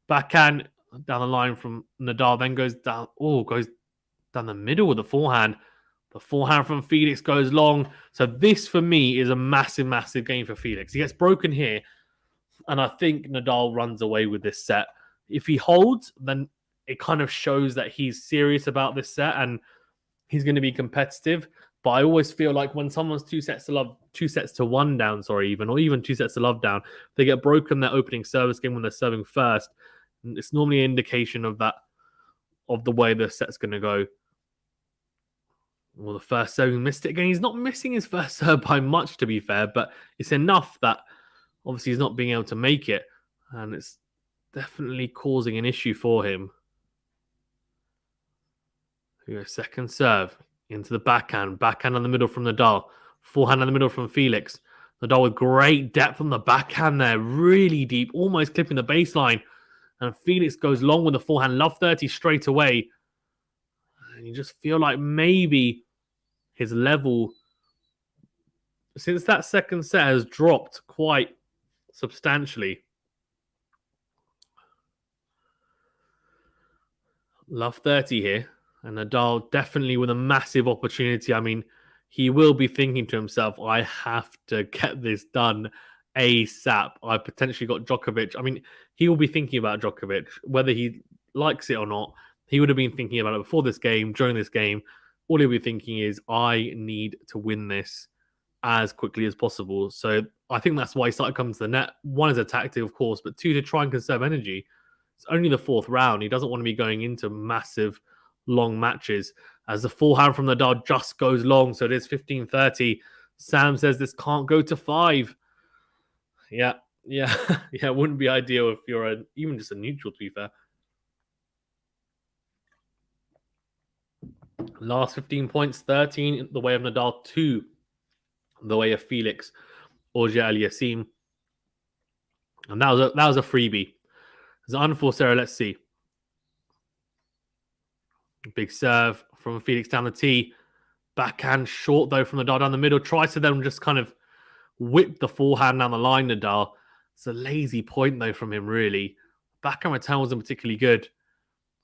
Backhand down the line from Nadal, then goes down the middle with the forehand. The forehand from Felix goes long. So this, for me, is a massive, massive game for Felix. He gets broken here, and I think Nadal runs away with this set. If he holds, then it kind of shows that he's serious about this set, and he's going to be competitive. But I always feel like when someone's 2 sets to 1 down, or even 2 sets to love down, they get broken their opening service game when they're serving first. It's normally an indication of the way the set's going to go. Well, the first serve, he missed it again. He's not missing his first serve by much, to be fair, but it's enough that obviously he's not being able to make it, and it's definitely causing an issue for him. Here, second serve into the backhand on the middle from Nadal, forehand on the middle from Felix. Nadal with great depth on the backhand there, really deep, almost clipping the baseline, and Felix goes long with the forehand, love 30 straight away. And you just feel like maybe his level, since that second set, has dropped quite substantially. Love 30 here. And Nadal definitely with a massive opportunity. I mean, he will be thinking to himself, I have to get this done ASAP. I potentially got Djokovic. I mean, he will be thinking about Djokovic, whether he likes it or not. He would have been thinking about it before this game, during this game. All he'll be thinking is, I need to win this as quickly as possible. So I think that's why he started coming to the net. 1 is a tactic, of course, but 2, to try and conserve energy. It's only the 4th round. He doesn't want to be going into massive, long matches. As the forehand from Nadal just goes long, so it is 15-30. Sam says this can't go to 5. Yeah. It wouldn't be ideal if you're even just a neutral, to be fair. Last 15 points, 13 the way of Nadal, 2 the way of Felix Auger-Aliassime. And that was a freebie. It's an unforced error. Let's see. Big serve from Felix down the tee. Backhand short, though, from Nadal down the middle. Tries to then just kind of whip the forehand down the line, Nadal. It's a lazy point, though, from him, really. Backhand return wasn't particularly good.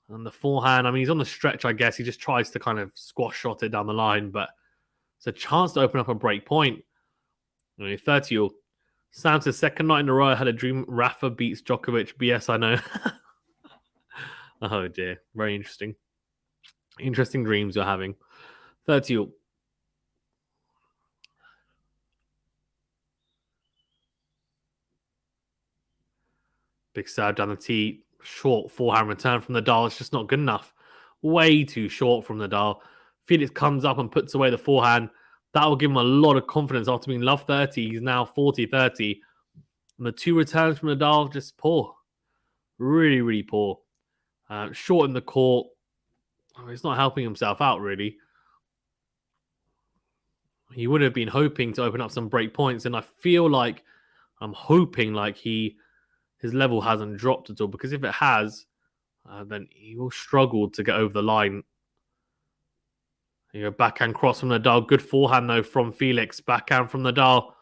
And the forehand, I mean, he's on the stretch, I guess. He just tries to kind of squash shot it down the line, but it's a chance to open up a break point. 30-all. Sam's second night in a row. I had a dream Rafa beats Djokovic. BS, I know. Oh dear. Very interesting. Interesting dreams you're having. 30-all. Big serve down the tee. Short forehand return from Nadal. It's just not good enough. Way too short from Nadal. Felix comes up and puts away the forehand. That will give him a lot of confidence after being love 30. He's now 40-30. And the two returns from Nadal, just poor. Really, really poor. Short in the court. He's not helping himself out, really. He would have been hoping to open up some break points. And I feel like I'm hoping like his level hasn't dropped at all. Because if it has, then he will struggle to get over the line. Backhand cross from Nadal. Good forehand, though, from Felix. Backhand from Nadal.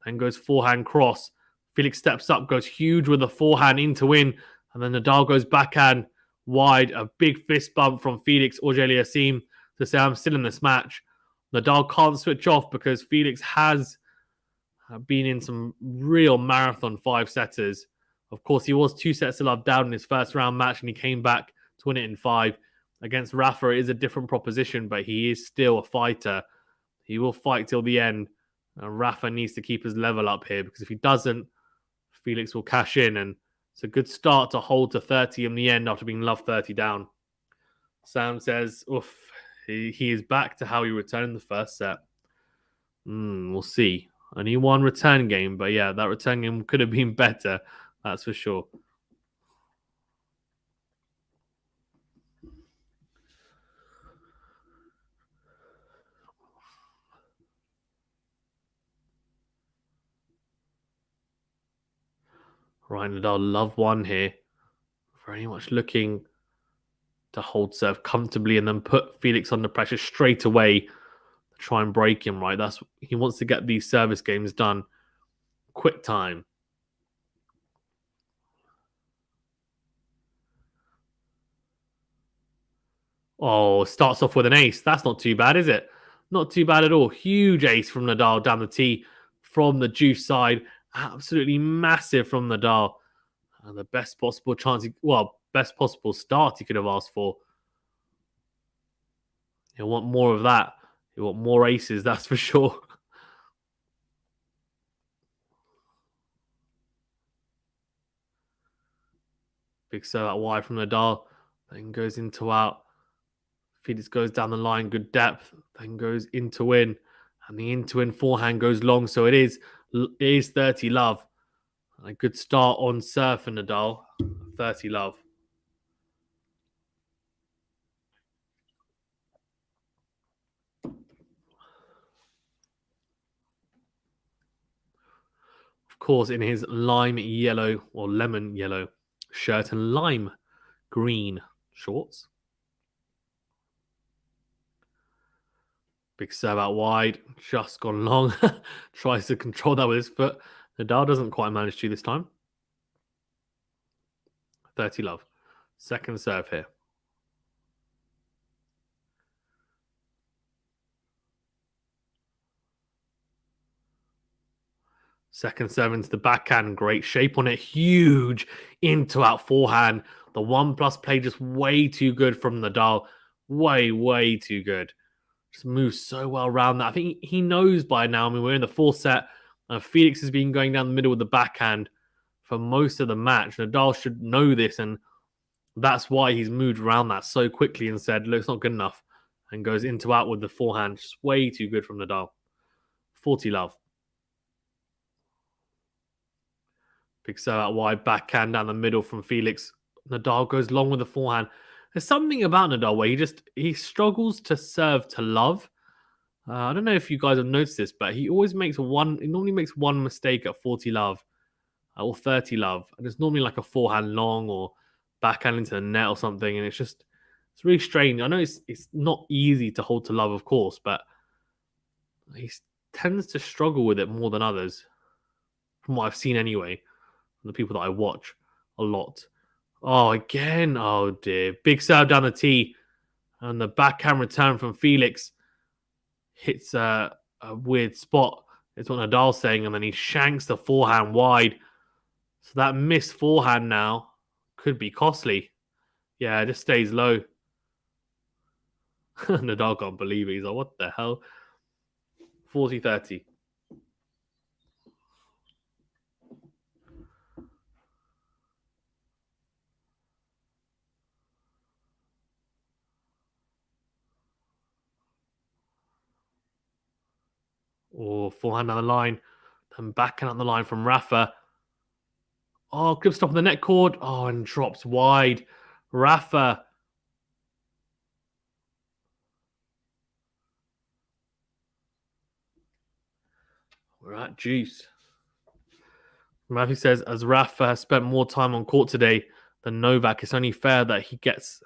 Then goes forehand cross. Felix steps up, goes huge with a forehand in to win. And then Nadal goes backhand wide. A big fist bump from Felix AUGER-ALIASSIME to say, I'm still in this match. Nadal can't switch off because Felix has been in some real marathon five-setters. Of course, he was 2-0 down in his first round match, and he came back to win it in 5. Against Rafa, it is a different proposition, but he is still a fighter. He will fight till the end. And Rafa needs to keep his level up here, because if he doesn't, Felix will cash in. And it's a good start to hold to 30 in the end after being love 30 down. Sam says, oof, he is back to how he returned in the first set. We'll see. Only one return game, but yeah, that return game could have been better. That's for sure. Right, Nadal, love one here. Very much looking to hold serve comfortably and then put Felix under pressure straight away to try and break him, right? He wants to get these service games done. Quick time. Oh, starts off with an ace. That's not too bad, is it? Not too bad at all. Huge ace from Nadal down the tee from the juice side. Absolutely massive from Nadal. And the best possible chance, best possible start he could have asked for. He'll want more of that. He'll want more aces, that's for sure. Big serve out wide from Nadal. Then goes into out. Felix goes down the line, good depth. Then goes into win. And the into win forehand goes long. So it is 30 love. And a good start on serve for Nadal. 30 love. Of course, in his lime yellow or lemon yellow shirt and lime green shorts. Big serve out wide, just gone long. Tries to control that with his foot. Nadal doesn't quite manage to this time. 30 love. Second serve here. Second serve into the backhand. Great shape on it. Huge into out forehand. The 1+ play just way too good from Nadal. Way too good. Just moves so well around that. I think he knows by now. I mean, we're in the 4th set. Felix has been going down the middle with the backhand for most of the match. Nadal should know this, and that's why he's moved around that so quickly and said, look, it's not good enough, and goes into out with the forehand. Just way too good from Nadal. 40 love. Big serve out wide, backhand down the middle from Felix. Nadal goes long with the forehand. There's something about Nadal where he struggles to serve to love. I don't know if you guys have noticed this, but he normally makes one mistake at 40 love or 30 love. And it's normally like a forehand long or backhand into the net or something. And it's really strange. I know it's not easy to hold to love, of course, but he tends to struggle with it more than others, from what I've seen anyway, from the people that I watch a lot. Oh, again. Oh, dear. Big serve down the tee. And the backhand return from Felix hits a weird spot. It's what Nadal's saying. And then he shanks the forehand wide. So that missed forehand now could be costly. Yeah, it just stays low. Nadal can't believe it. He's like, what the hell? 40-30. Or forehand down the line. Then backhand on the line from Rafa. Oh, good stop on the net cord. Oh, and drops wide. Rafa. We're at juice. Matthew says, as Rafa has spent more time on court today than Novak, it's only fair that he gets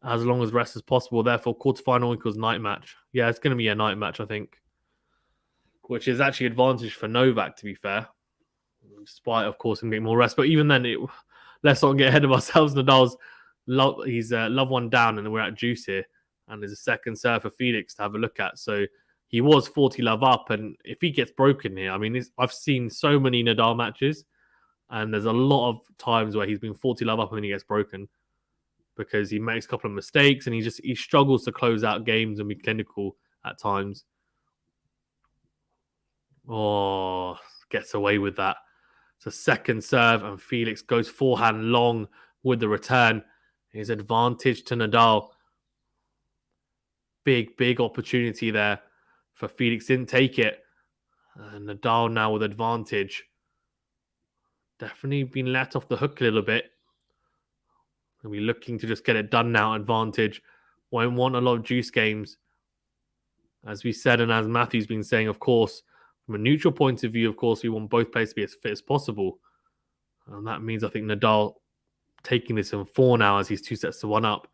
as long as rest as possible. Therefore, quarterfinal equals night match. Yeah, it's going to be a night match, I think. Which is actually advantage for Novak, to be fair. Despite, of course, him getting more rest. But even then, let's not get ahead of ourselves. Nadal's he's love one down, and we're at juice here. And there's a second serve for Felix to have a look at. So he was 40 love up. And if he gets broken here, I mean, I've seen so many Nadal matches. And there's a lot of times where he's been 40 love up and then he gets broken. Because he makes a couple of mistakes and he struggles to close out games and be clinical at times. Oh, gets away with that. It's a second serve, and Felix goes forehand long with the return. His advantage to Nadal. Big opportunity there for Felix. Didn't take it. And Nadal now with advantage. Definitely been let off the hook a little bit. He'll be looking to just get it done now. Advantage. Won't want a lot of juice games. As we said, and as Matthew's been saying, of course, from a neutral point of view, of course, we want both players to be as fit as possible. And that means, I think, Nadal taking this in 4 now as he's 2-1 up.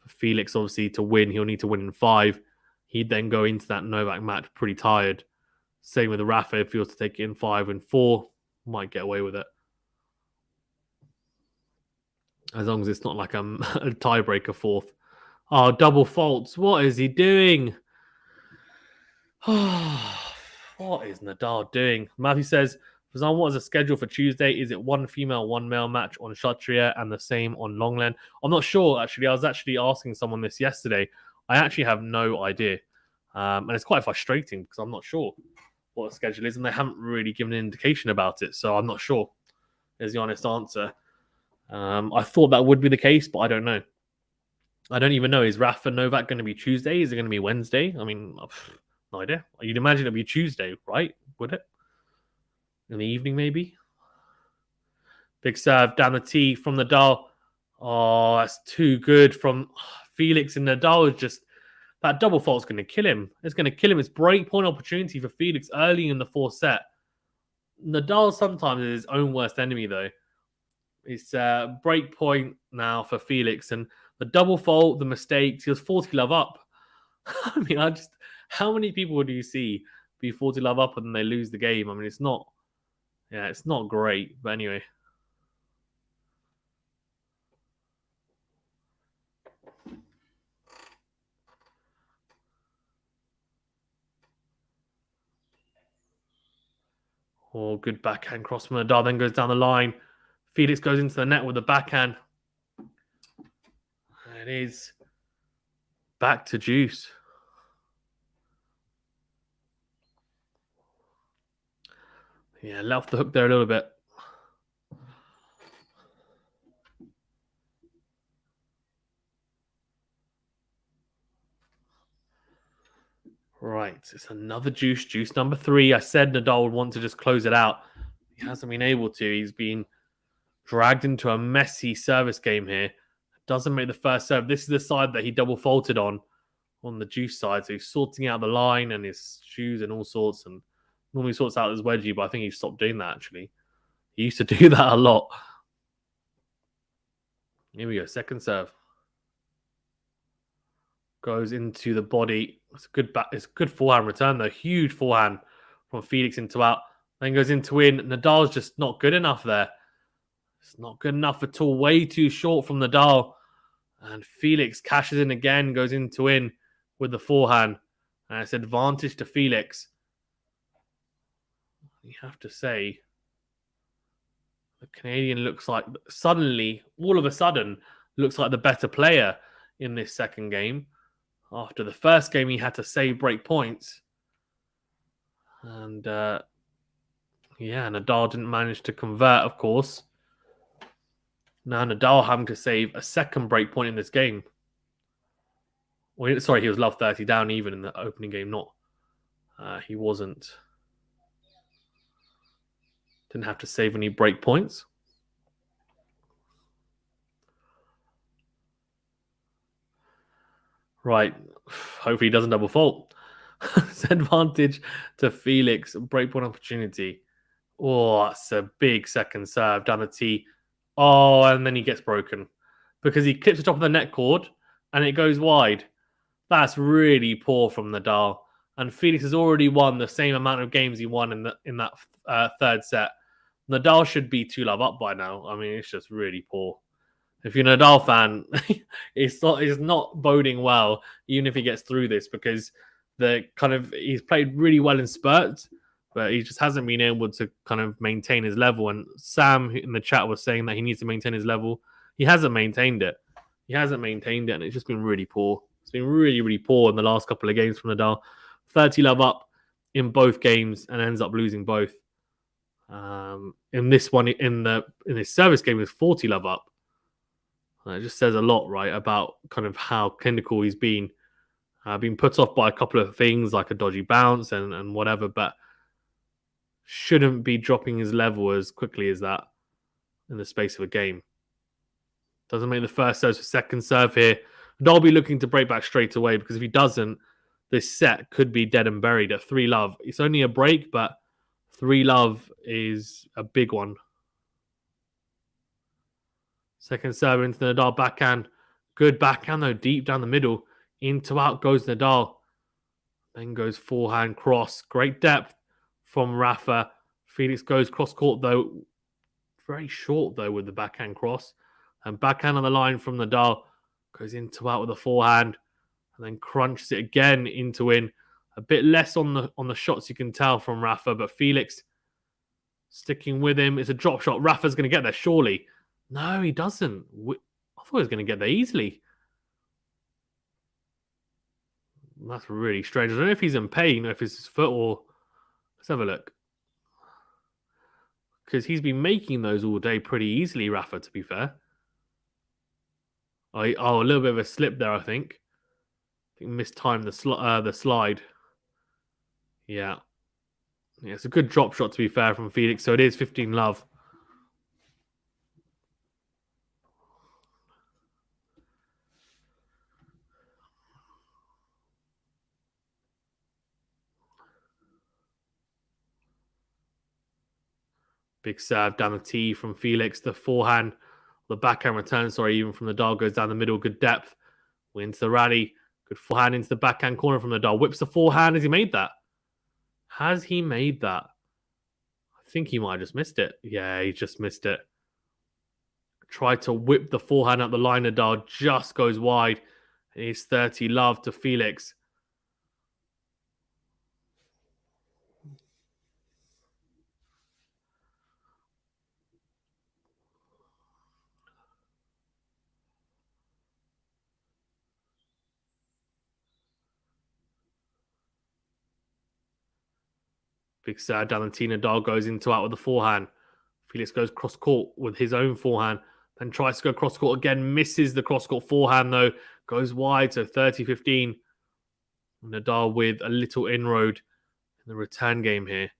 For Felix, obviously, to win, he'll need to win in 5. He'd then go into that Novak match pretty tired. Same with Rafa. If he was to take it in 5 and 4, might get away with it. As long as it's not like a tiebreaker 4th. Oh, double faults. What is he doing? What is Nadal doing? Matthew says, for example, what is the schedule for Tuesday? Is it 1 female, 1 male match on Kshatriya and the same on Longland? I'm not sure, actually. I was actually asking someone this yesterday. I actually have no idea. And it's quite frustrating because I'm not sure what the schedule is and they haven't really given an indication about it. So I'm not sure is the honest answer. I thought that would be the case, but I don't know. I don't even know. Is Rafa Novak going to be Tuesday? Is it going to be Wednesday? I mean, no idea. You'd imagine it'd be Tuesday, right? Would it? In the evening, maybe? Big serve down the tee from Nadal. Oh, that's too good from Felix. And Nadal is just... That double fault's going to kill him. It's going to kill him. It's break point opportunity for Felix early in the 4th set. Nadal sometimes is his own worst enemy, though. It's break point now for Felix. And the double fault, the mistakes, he was 40 love up. I mean, how many people do you see be 40 love up and then they lose the game? I mean, it's not great. But anyway. Oh, good backhand cross from Nadal, then goes down the line. Felix goes into the net with the backhand. It is back to juice. Yeah, let off the hook there a little bit. Right, it's another juice. Juice number 3. I said Nadal would want to just close it out. He hasn't been able to. He's been dragged into a messy service game here. Doesn't make the first serve. This is the side that he double faulted on the juice side. So he's sorting out the line and his shoes and all sorts. And normally sorts out his wedgie, but I think he stopped doing that, actually. He used to do that a lot. Here we go. Second serve. Goes into the body. It's a good forehand return, though. Huge forehand from Felix into out. Then goes into in. Nadal's just not good enough there. It's not good enough at all. Way too short from Nadal. And Felix cashes in again, goes in to win with the forehand. And it's advantage to Felix. You have to say, the Canadian looks like suddenly, all of a sudden, looks like the better player in this second game. After the first game, he had to save break points. And yeah, Nadal didn't manage to convert, of course. Now Nadal having to save a second break point in this game. Well, sorry, he was love 30 down even in the opening game. Not, he wasn't. Didn't have to save any break points. Right. Hopefully he doesn't double fault. It's advantage to Felix. Breakpoint opportunity. Oh, that's a big second serve down the tee. Oh, and then he gets broken because he clips the top of the net cord and it goes wide. That's really poor from Nadal. And Felix has already won the same amount of games he won in that third set. Nadal should be 2-love up by now. I mean, it's just really poor. If you're a Nadal fan, it's not boding well, even if he gets through this, because he's played really well in spurts, but he just hasn't been able to kind of maintain his level. And Sam in the chat was saying that he needs to maintain his level. He hasn't maintained it. And it's just been really poor. It's been really, really poor in the last couple of games from Nadal. 30-love up in both games and ends up losing both. In this one, in his service game, was 40-love up. It just says a lot, right, about kind of how clinical he's been. Been put off by a couple of things like a dodgy bounce and whatever, but shouldn't be dropping his level as quickly as that in the space of a game. Doesn't make the first serve for second serve here. Nadal will be looking to break back straight away, because if he doesn't, this set could be dead and buried at 3-love. It's only a break, but 3-love is a big one. Second serve into the Nadal backhand. Good backhand, though, deep down the middle. Into out goes Nadal. Then goes forehand cross. Great depth from Rafa. Felix goes cross court, though. Very short, though, with the backhand cross. And backhand on the line from Nadal. Goes into out with a forehand. And then crunches it again into in. A bit less on the shots, you can tell, from Rafa. But Felix sticking with him. It's a drop shot. Rafa's going to get there, surely. No, he doesn't. I thought he was going to get there easily. That's really strange. I don't know if he's in pain or if it's his foot or... Let's have a look. Because he's been making those all day pretty easily, Rafa, to be fair. A little bit of a slip there, I think. I think mistimed the slide. Yeah. Yeah, it's a good drop shot, to be fair, from Felix. So it is 15-love. Big serve down the tee from Felix. The forehand, the backhand return, even from Nadal, goes down the middle. Good depth. Wins the rally. Good forehand into the backhand corner from Nadal. Whips the forehand. Has he made that? Has he made that? I think he might have just missed it. Yeah, he just missed it. Tried to whip the forehand up the line. Nadal just goes wide. It's 30-love to Felix. Big serve down the tee. Nadal goes into out with the forehand. Felix goes cross court with his own forehand. Then tries to go cross court again. Misses the cross court forehand, though. Goes wide, so 30-15. Nadal with a little inroad in the return game here.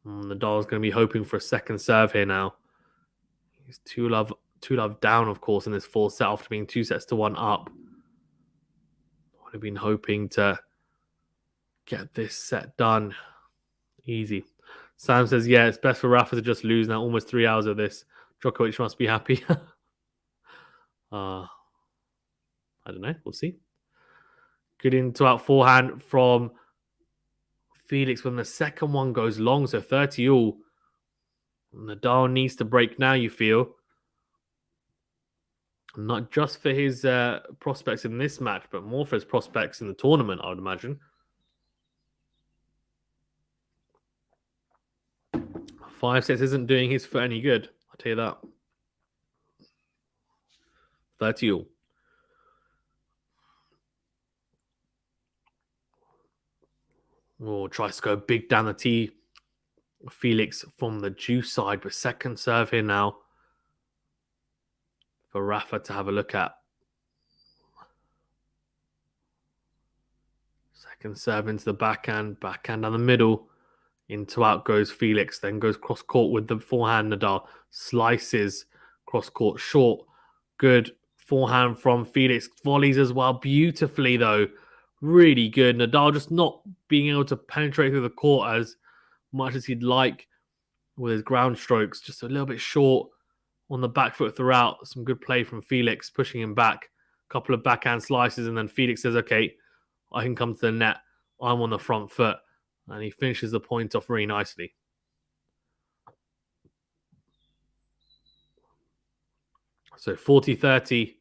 Nadal's going to be hoping for a second serve here now. He's 2-love down, of course, in this full set after being 2-1 up. Would have been hoping to get this set done easy. Sam says, yeah, it's best for Rafa to just lose now. Almost 3 hours of this. Djokovic must be happy. I don't know. We'll see. Good into out forehand from Felix when the second one goes long, so 30 all. Nadal needs to break now, you feel. Not just for his prospects in this match, but more for his prospects in the tournament, I would imagine. 5 sets isn't doing his foot any good, I'll tell you that. 30 all. Oh, tries to go big down the tee. Felix from the juice side, but second serve here now for Rafa to have a look at. Second serve into the backhand down the middle. Into out goes Felix, then goes cross court with the forehand. Nadal slices cross court short. Good forehand from Felix. Volleys as well, beautifully though. Really good. Nadal just not being able to penetrate through the court as much as he'd like with his ground strokes. Just a little bit short on the back foot throughout. Some good play from Felix, pushing him back. A couple of backhand slices, and then Felix says, okay, I can come to the net. I'm on the front foot. And he finishes the point off really nicely. So 40-30.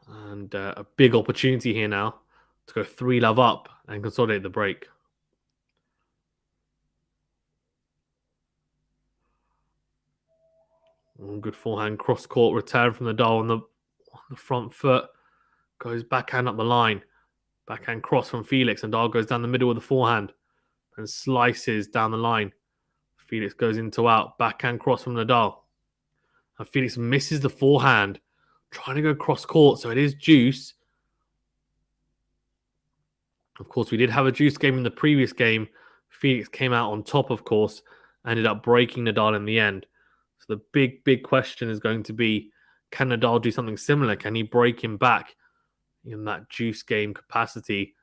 And a big opportunity here now to go 3-love up and consolidate the break. Good forehand cross-court return from Nadal on the front foot. Goes backhand up the line. Backhand cross from Felix. And Nadal goes down the middle with the forehand and slices down the line. Felix goes into out. Backhand cross from Nadal. And Felix misses the forehand. Trying to go cross-court, so it is juice. Of course, we did have a juice game in the previous game. Felix came out on top, of course. Ended up breaking Nadal in the end. So the big question is going to be, can Nadal do something similar? Can he break him back in that juice game capacity?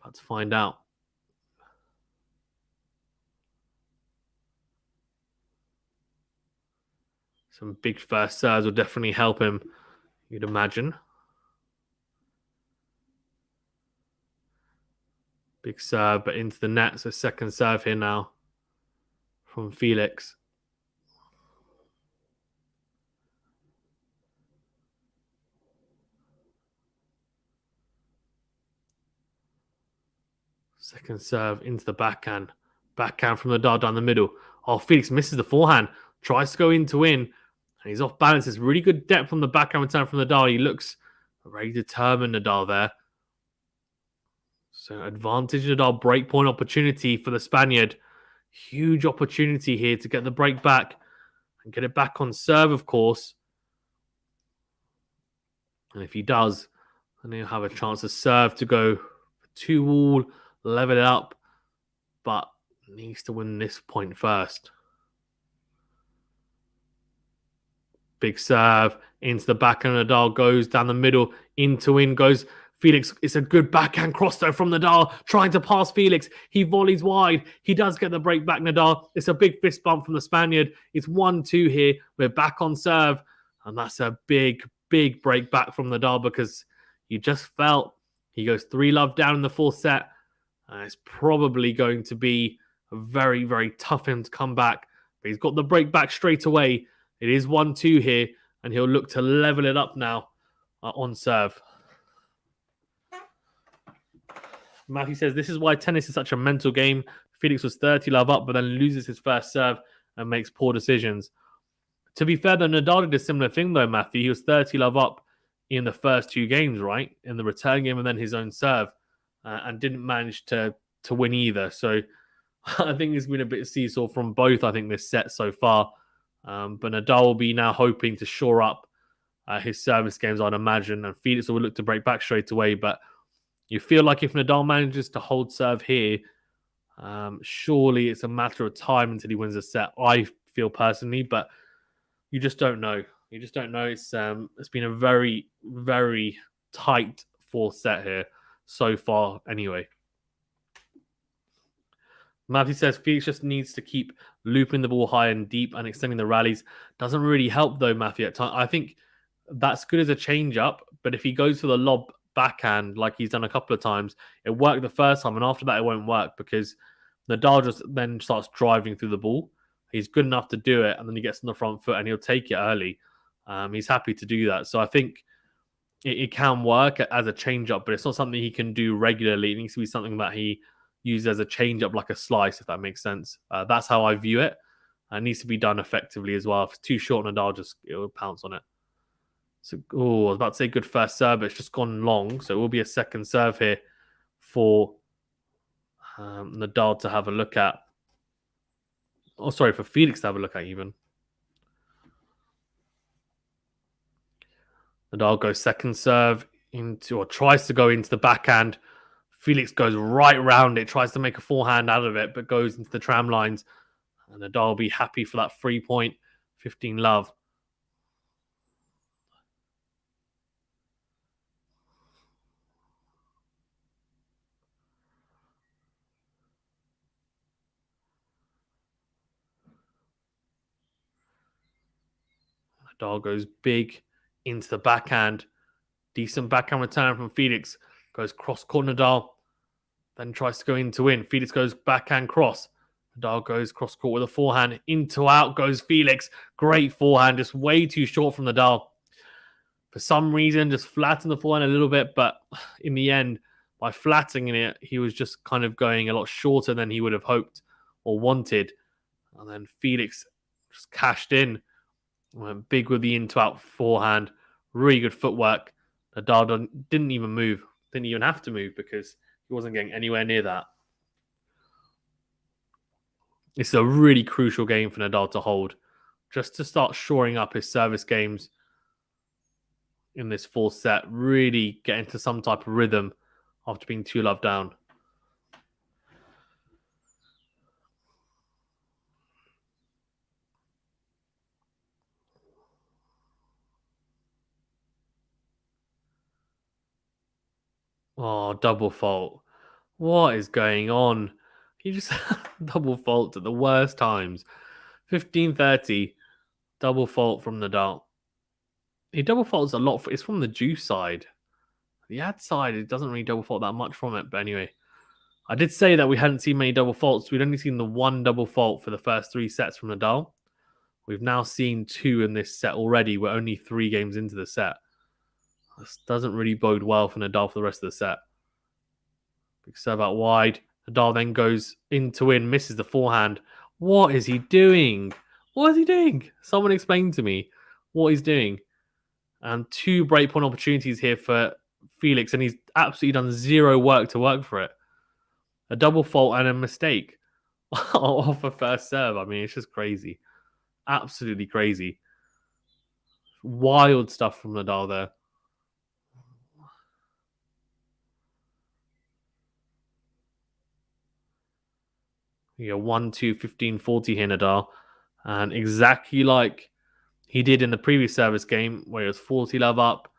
About to find out. Some big first serves will definitely help him, you'd imagine. Big serve, but into the net. So second serve here now from Felix. Second serve into the backhand. Backhand from Nadal down the middle. Oh, Felix misses the forehand. Tries to go in to win. And he's off balance. There's really good depth on the backhand return from Nadal. He looks very determined, Nadal there. So advantage Nadal, breakpoint opportunity for the Spaniard. Huge opportunity here to get the break back and get it back on serve, of course. And if he does, then he'll have a chance to serve to go 2-all, level it up, but needs to win this point first. Big serve into the backhand. Nadal goes down the middle, into in goes Felix. It's a good backhand cross though from Nadal, trying to pass Felix. He volleys wide. He does get the break back, Nadal. It's a big fist bump from the Spaniard. It's 1-2 here. We're back on serve. And that's a big break back from Nadal because you just felt he goes 3-love down in the fourth set. And it's probably going to be very tough for him to come back. But he's got the break back straight away. It is 1-2 here, and he'll look to level it up now on serve. Matthew says, this is why tennis is such a mental game. Felix was 30-love up, but then loses his first serve and makes poor decisions. To be fair, though, Nadal did a similar thing, though, Matthew. He was 30-love up in the first 2 games, right? In the return game and then his own serve, and didn't manage to win either. So I think it's been a bit of seesaw from both, I think, this set so far. But Nadal will be now hoping to shore up his service games, I'd imagine. And Felix will look to break back straight away. But you feel like if Nadal manages to hold serve here, surely it's a matter of time until he wins a set, I feel personally. But you just don't know. You just don't know. It's been a very tight fourth set here so far anyway. Matthew says Felix just needs to keep looping the ball high and deep and extending the rallies. Doesn't really help though, Matthew. At time, I think that's good as a change up, but if he goes for the lob backhand like he's done a couple of times, it worked the first time, and after that it won't work because Nadal just then starts driving through the ball. He's good enough to do it, and then he gets on the front foot and he'll take it early. He's happy to do that. So I think it can work as a change up, but it's not something he can do regularly. It needs to be something that he uses as a change up, like a slice, if that makes sense. That's how I view it. It needs to be done effectively as well. If it's too short, Nadal it'll pounce on it. So, I was about to say good first serve, but it's just gone long. So it will be a second serve here for Nadal to have a look at. Oh, sorry, for Felix to have a look at even. Nadal goes second serve into, or tries to go into the backhand. Felix goes right round it, tries to make a forehand out of it, but goes into the tram lines. And Nadal will be happy for that 3 point, 15 love. Nadal goes big into the backhand. Decent backhand return from Felix. Goes cross court Nadal. Then tries to go in to win. Felix goes backhand cross. Nadal goes cross court with a forehand. Into out goes Felix. Great forehand. Just way too short from Nadal. For some reason, just flattened the forehand a little bit. But in the end, by flattening it, he was just kind of going a lot shorter than he would have hoped or wanted. And then Felix just cashed in. Went big with the into-out forehand. Really good footwork. Nadal didn't even move. Didn't even have to move because he wasn't getting anywhere near that. It's a really crucial game for Nadal to hold. Just to start shoring up his service games in this fourth set. Really get into some type of rhythm after being 2-love down. Oh, double fault. What is going on? He just double fault at the worst times. 15-30, double fault from Nadal. He double faults a lot. It's from the juice side. The ad side, it doesn't really double fault that much from it. But anyway, I did say that we hadn't seen many double faults. We'd only seen the one double fault for the first 3 sets from Nadal. We've now seen 2 in this set already. We're only 3 games into the set. This doesn't really bode well for Nadal for the rest of the set. Big serve out wide. Nadal then goes in to win, misses the forehand. What is he doing? What is he doing? Someone explain to me what he's doing. And 2 breakpoint opportunities here for Felix, and he's absolutely done zero work to work for it. A double fault and a mistake off a first serve. I mean, it's just crazy. Absolutely crazy. Wild stuff from Nadal there. You go 1-2, 15-40 here, Nadal. And exactly like he did in the previous service game, where he was 40-love up,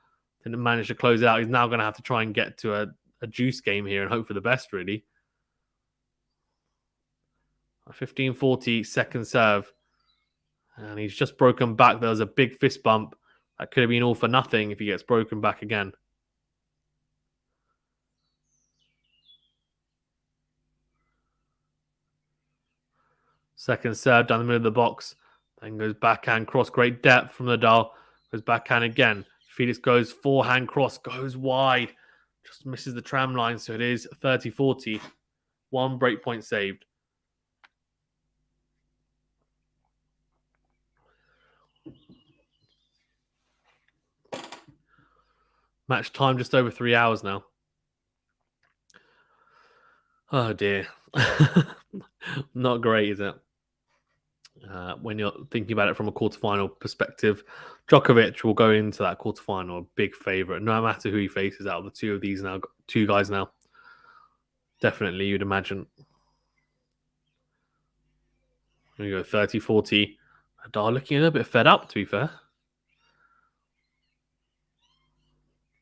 didn't manage to close it out. He's now going to have to try and get to a juice game here and hope for the best, really. 15-40, second serve. And he's just broken back. There was a big fist bump. That could have been all for nothing if he gets broken back again. Second serve down the middle of the box. Then goes backhand cross. Great depth from Nadal. Goes backhand again. Felix goes forehand cross. Goes wide. Just misses the tram line. So it is 30-40. 1 break point saved. Match time just over 3 hours now. Oh dear. Not great, is it? When you're thinking about it from a quarterfinal perspective, Djokovic will go into that quarterfinal a big favourite, no matter who he faces out of the 2 of these now, 2 guys now. Definitely, you'd imagine. Here we go, 30-40. Nadal looking a little bit fed up, to be fair.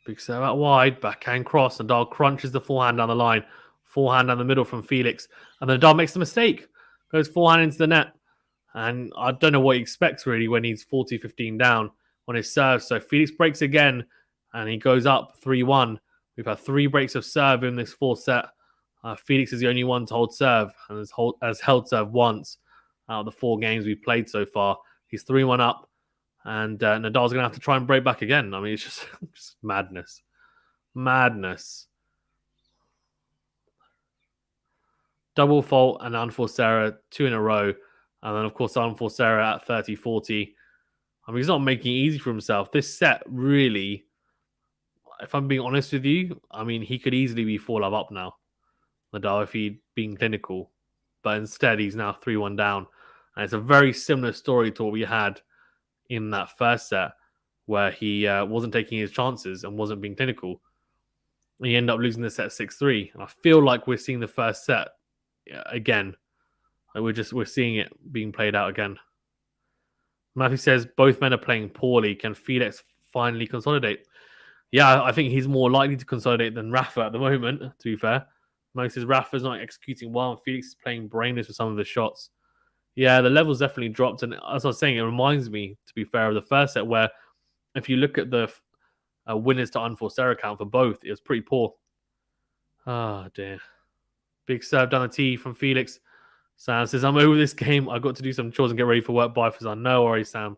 Big serve out wide, backhand cross. Nadal crunches the forehand down the line. Forehand down the middle from Felix. And then Nadal makes the mistake. Goes forehand into the net. And I don't know what he expects really when he's 40-15 down on his serve. So Felix breaks again. And he goes up 3-1. We've had 3 breaks of serve in this 4th set. Felix is the only one to hold serve. And has held serve once out of the 4 games we've played so far. He's 3-1 up. And Nadal's going to have to try and break back again. I mean, it's just madness. Madness. Double fault and unforced error, 2 in a row. And then, of course, unforced error at 30-40. I mean, he's not making it easy for himself. This set really, if I'm being honest with you, I mean, he could easily be 4-love up now, Nadal, if he'd been clinical. But instead, he's now 3-1 down. And it's a very similar story to what we had in that first set, where he wasn't taking his chances and wasn't being clinical. And he ended up losing the set 6-3. And I feel like we're seeing the first set again. Like we're seeing it being played out again. Matthew says both men are playing poorly. Can Felix finally consolidate? Yeah, I think he's more likely to consolidate than Rafa at the moment, to be fair. Matthew says Rafa's not executing well and Felix is playing brainless with some of his shots. Yeah, the levels definitely dropped. And as I was saying, it reminds me, to be fair, of the first set where if you look at the winners to unforced error count for both, it was pretty poor. Oh, dear. Big serve down the tee from Felix. Sam says, I'm over this game. I've got to do some chores and get ready for work. Bye, Fazan. No worries, Sam.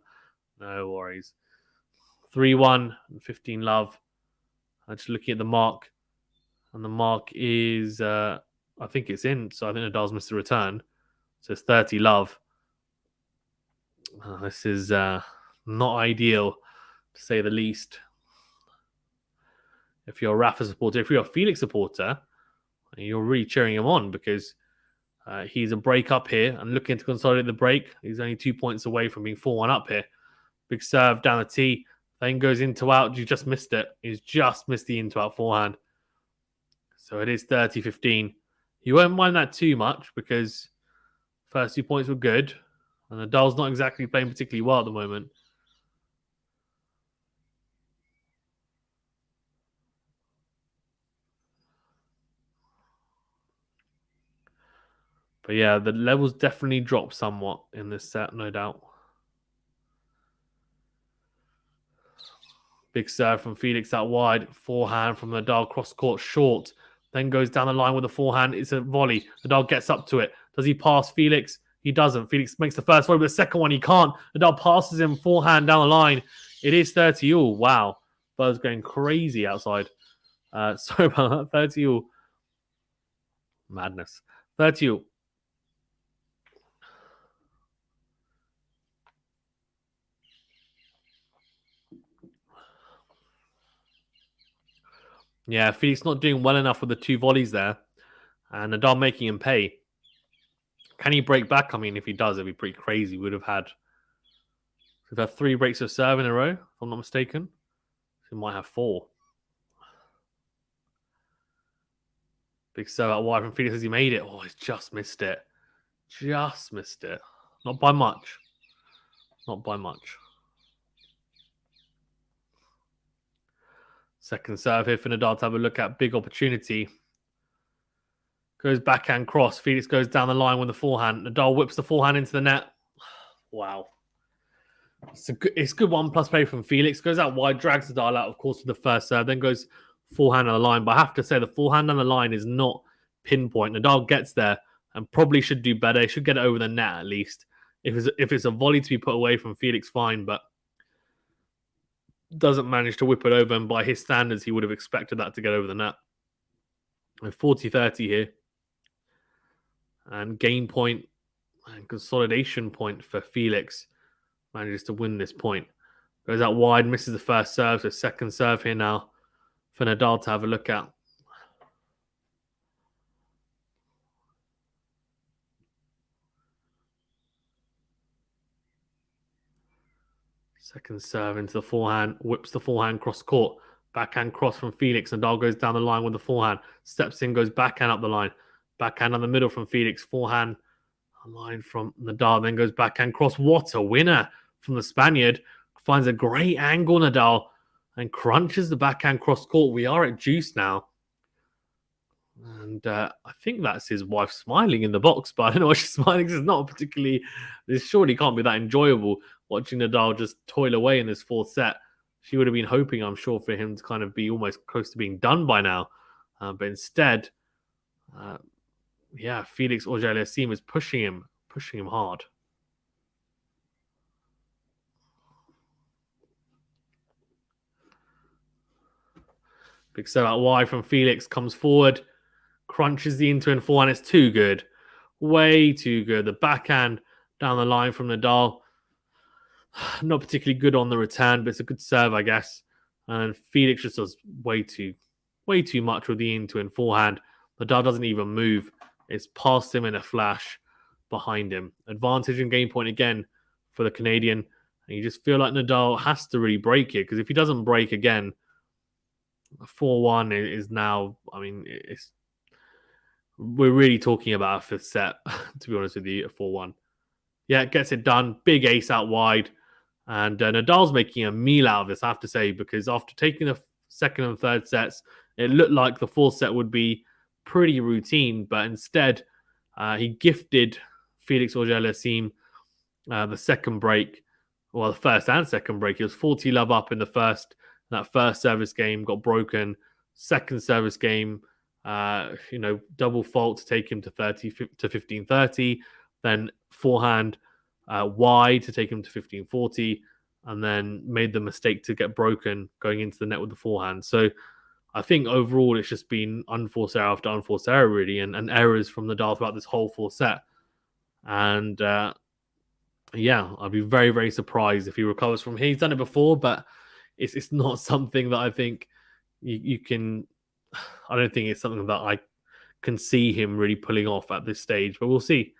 No worries. 3-1 and 15 love. I'm just looking at the mark. And the mark is, I think it's in. So I think Nadal's missed a return. So it's 30 love. This is not ideal, to say the least. If you're a Rafa supporter, if you're a Felix supporter, you're really cheering him on because he's a break up here and looking to consolidate the break. He's only 2 points away from being 4-1 up here. Big serve down the tee. Then goes into out. You just missed it. He's just missed the into out forehand. So it is 30-15. You won't mind that too much because first 2 points were good. And Nadal's not exactly playing particularly well at the moment. But yeah, the levels definitely dropped somewhat in this set, no doubt. Big serve from Felix out wide. Forehand from Nadal, cross court short. Then goes down the line with a forehand. It's a volley. Nadal gets up to it. Does he pass Felix? He doesn't. Felix makes the first volley, but the second one he can't. Nadal passes him forehand down the line. It is 30 all. Wow. Buzz going crazy outside. Sorry about that. 30 all. Madness. 30 all. Yeah, Felix not doing well enough with the 2 volleys there. And Nadal making him pay. Can he break back? I mean, if he does, it'd be pretty crazy. We've had 3 breaks of serve in a row, if I'm not mistaken. We might have 4. Big serve out wide from Felix as he made it. Oh, he's just missed it. Just missed it. Not by much. Not by much. Second serve here for Nadal to have a look at. Big opportunity. Goes backhand cross. Felix goes down the line with the forehand. Nadal whips the forehand into the net. Wow. It's good 1+ play from Felix. Goes out wide, drags Nadal out, of course, with the first serve. Then goes forehand on the line. But I have to say, the forehand on the line is not pinpoint. Nadal gets there and probably should do better. He should get it over the net at least. If it's a volley to be put away from Felix, fine. But doesn't manage to whip it over. And by his standards, he would have expected that to get over the net. 40-30 here. And game point and consolidation point for Felix. Manages to win this point. Goes out wide, misses the first serve. So second serve here now for Nadal to have a look at. Second serve into the forehand. Whips the forehand cross court. Backhand cross from Felix. Nadal goes down the line with the forehand. Steps in, goes backhand up the line. Backhand on the middle from Felix. Forehand line from Nadal. Then goes backhand cross. What a winner from the Spaniard. Finds a great angle, Nadal. And crunches the backhand cross court. We are at juice now. And I think that's his wife smiling in the box, but I don't know why she's smiling. It's not particularly. This surely can't be that enjoyable watching Nadal just toil away in this fourth set. She would have been hoping, I'm sure, for him to kind of be almost close to being done by now, but instead, uh, yeah, Felix Auger-Aliassime is pushing him hard. Big serve out wide from Felix, comes forward, crunches the into and forehand. It's too good. Way too good. The backhand down the line from Nadal. Not particularly good on the return, but it's a good serve, I guess. And Felix just does way too much with the into and forehand. Nadal doesn't even move. It's past him in a flash behind him. Advantage and game point again for the Canadian. And you just feel like Nadal has to really break it, because if he doesn't break again, 4-1 is now, I mean, we're really talking about a fifth set, to be honest with you, 4-1. Yeah, gets it done. Big ace out wide. And Nadal's making a meal out of this, I have to say, because after taking the second and third sets, it looked like the fourth set would be pretty routine, but instead he gifted Felix Auger-Aliassime the second break, well, the first and second break. He was 40-love up in the first. That first service game got broken. Second service game, double fault to take him to 15-30. Then forehand wide to take him to 15-40, and then made the mistake to get broken going into the net with the forehand. So I think overall it's just been unforced error after unforced error, really, and errors from Nadal throughout this whole fourth set. And yeah, I'd be very, very surprised if he recovers from here. He's done it before, but it's not something that I think you can. I don't think it's something that I can see him really pulling off at this stage. But we'll see.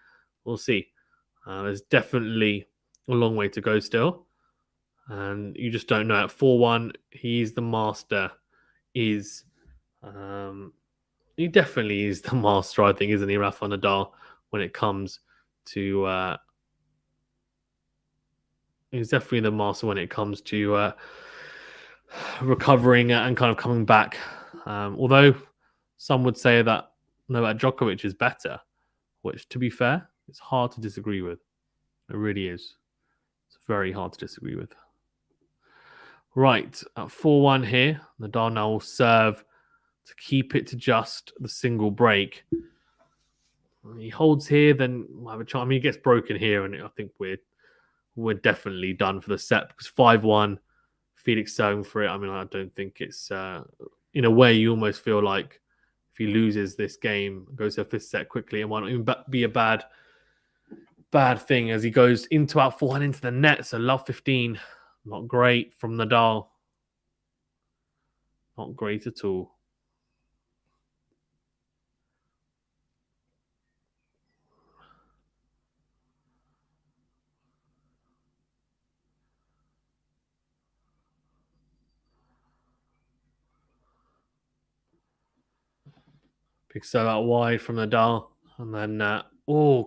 We'll see. There's definitely a long way to go still, and you just don't know. At 4-1, he's the master. He definitely is the master, I think, isn't he, Rafael Nadal, when it comes to he's definitely the master when it comes to recovering and kind of coming back. Although some would say that Novak Djokovic is better, which, to be fair, it's hard to disagree with. It really is. It's very hard to disagree with. Right, at 4-1 here, Nadal now will serve to keep it to just the single break. He holds here, then we'll have a chance. I mean, he gets broken here, and I think we're definitely done for the set, because 5-1, Felix serving for it. I mean, I don't think it's in a way you almost feel like if he loses this game, goes to a fifth set quickly, and might not even be a bad thing as he goes into out forehand into the net. So love 15, not great from Nadal. Not great at all. Big serve out wide from Nadal. And then,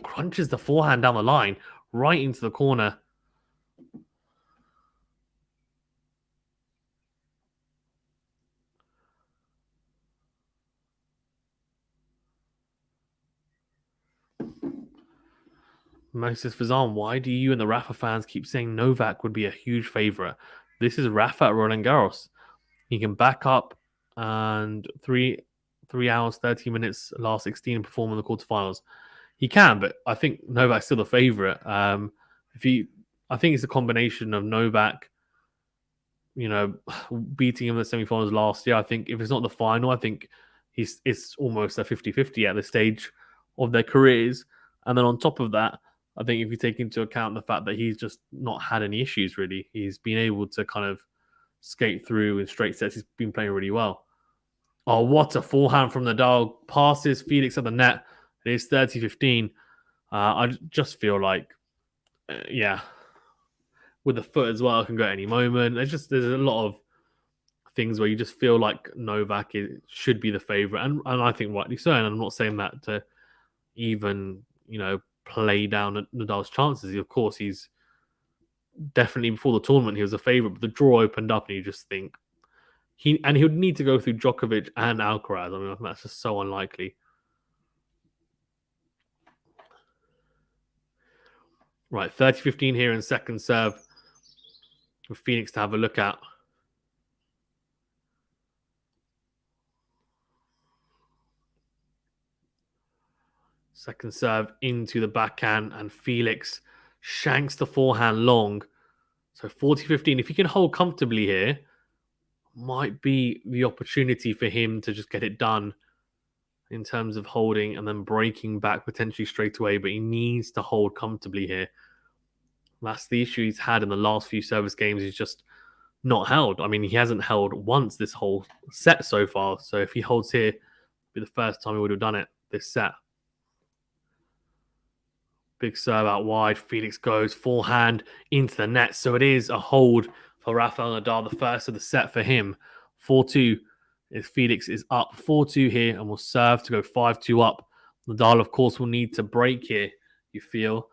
crunches the forehand down the line, right into the corner. Moses Fazan, why do you and the Rafa fans keep saying Novak would be a huge favourite? This is Rafa at Roland Garros. He can back up and 3 hours, 30 minutes, last 16 and perform in the quarterfinals. He can, but I think Novak's still the favourite. I think it's a combination of Novak, beating him in the semi-finals last year. I think if it's not the final, I think it's almost a 50-50 at this stage of their careers. And then on top of that, I think if you take into account the fact that he's just not had any issues, really, he's been able to kind of skate through in straight sets. He's been playing really well. Oh, what a forehand from Nadal. Passes Felix at the net. It is 30-15. I just feel like, with the foot as well, it can go at any moment. There's a lot of things where you just feel like Novak should be the favourite. And I think rightly so. And I'm not saying that to even, play down Nadal's chances. Of course, he's definitely, before the tournament, he was a favourite, but the draw opened up and you just think He would need to go through Djokovic and Alcaraz. I mean, that's just so unlikely. Right, 30-15 here in second serve for Felix to have a look at. Second serve into the backhand, and Felix shanks the forehand long. So 40-15. If he can hold comfortably here, might be the opportunity for him to just get it done in terms of holding and then breaking back potentially straight away. But he needs to hold comfortably here. That's the issue he's had in the last few service games. He's just not held. I mean, he hasn't held once this whole set so far. So if he holds here, it'll be the first time he would have done it this set. Big serve out wide. Felix goes forehand into the net. So it is a hold for Rafael Nadal, the first of the set for him. 4-2. If Felix is up 4-2 here and will serve to go 5-2 up. Nadal, of course, will need to break here, you feel.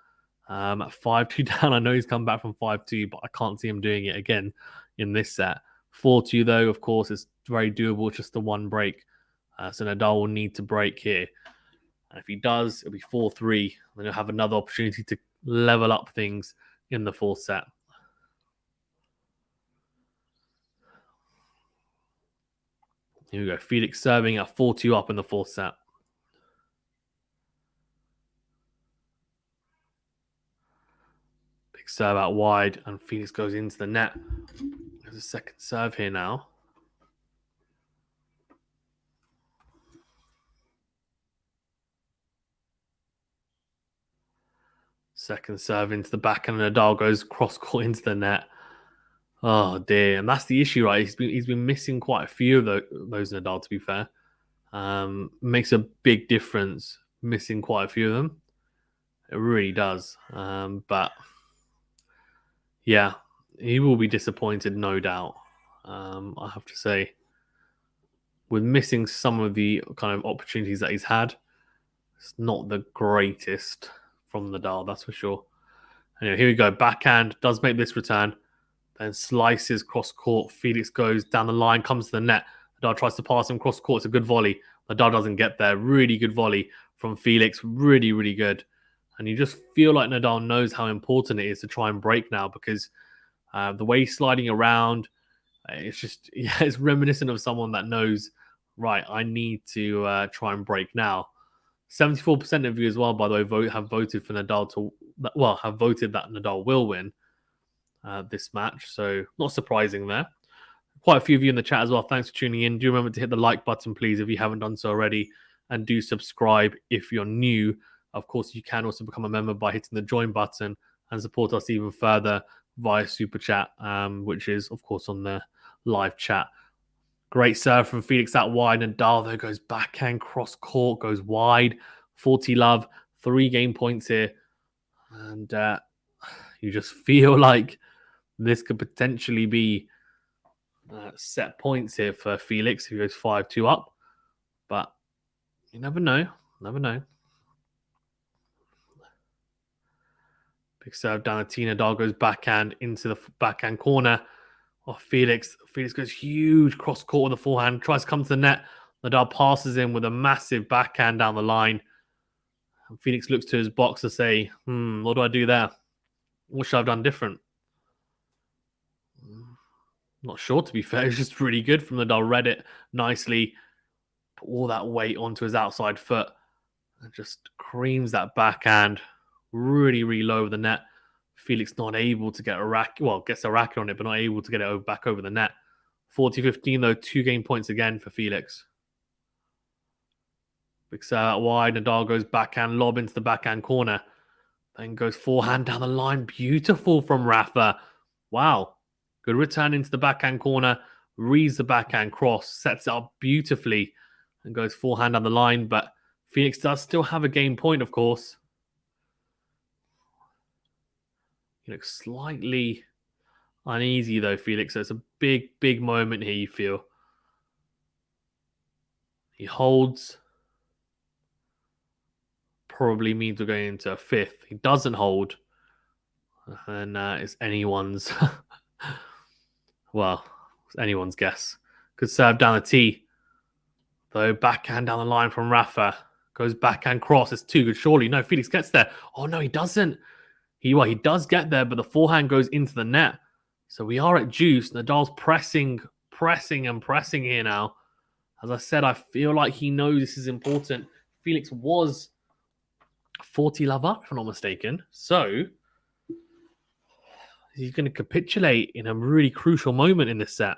At 5-2 down, I know he's come back from 5-2, but I can't see him doing it again in this set. 4-2, though, of course, is very doable, just the one break. So Nadal will need to break here. And if he does, it'll be 4-3. Then he'll have another opportunity to level up things in the fourth set. Here we go. Felix serving at 4-2 up in the fourth set. Big serve out wide, and Felix goes into the net. There's a second serve here now. Second serve into the back, and Nadal goes cross court into the net. Oh dear, and that's the issue, right? He's been missing quite a few of those Nadal. To be fair, makes a big difference missing quite a few of them. It really does. But yeah, he will be disappointed, no doubt. I have to say, with missing some of the kind of opportunities that he's had, it's not the greatest from Nadal, that's for sure. Anyway, here we go. Backhand does make this return, then slices cross court. Felix goes down the line, comes to the net. Nadal tries to pass him cross court. It's a good volley. Nadal doesn't get there. Really good volley from Felix. Really, really good. And you just feel like Nadal knows how important it is to try and break now, because the way he's sliding around, it's just, yeah, it's reminiscent of someone that knows, right, I need to try and break now. 74% of you as well, by the way, have voted for Nadal to, well, have voted that Nadal will win this match. So not surprising there. Quite a few of you in the chat as well. Thanks for tuning in. Do remember to hit the like button, please, if you haven't done so already. And do subscribe if you're new. Of course, you can also become a member by hitting the join button and support us even further via Super Chat, which is, of course, on the live chat. Great serve from Felix out wide. Nadal, though, goes backhand, cross court, goes wide. 40 love, 3 game points here. And you just feel like this could potentially be set points here for Felix if he goes 5-2 up. But you never know. Never know. Big serve down the tee. Nadal goes backhand into the backhand corner. Oh, Felix. Felix goes huge cross court with the forehand. Tries to come to the net. Nadal passes in with a massive backhand down the line. And Felix looks to his box to say, what do I do there? What should I have done different? Not sure, to be fair. It's just really good from Nadal. Read it nicely. Put all that weight onto his outside foot. And just creams that backhand really, really low over the net. Felix not able to get a racket. Well, gets a racket on it, but not able to get it back over the net. 40-15, though. 2 game points again for Felix. Big serve out wide. Nadal goes backhand lob into the backhand corner. Then goes forehand down the line. Beautiful from Rafa. Wow. Good return into the backhand corner. Reads the backhand cross. Sets it up beautifully. And goes forehand down the line. But Felix does still have a game point, of course. He looks slightly uneasy, though, Felix. So it's a big, big moment here, you feel. He holds. Probably means we're going into a fifth. He doesn't hold. And it's anyone's... well, it's anyone's guess. Good serve down the tee. Though backhand down the line from Rafa. Goes backhand cross. It's too good. Surely. No, Felix gets there. Oh, no, he doesn't. He does get there, but the forehand goes into the net. So we are at juice. Nadal's pressing here now. As I said, I feel like he knows this is important. Felix was 40 love up, if I'm not mistaken. So he's going to capitulate in a really crucial moment in this set.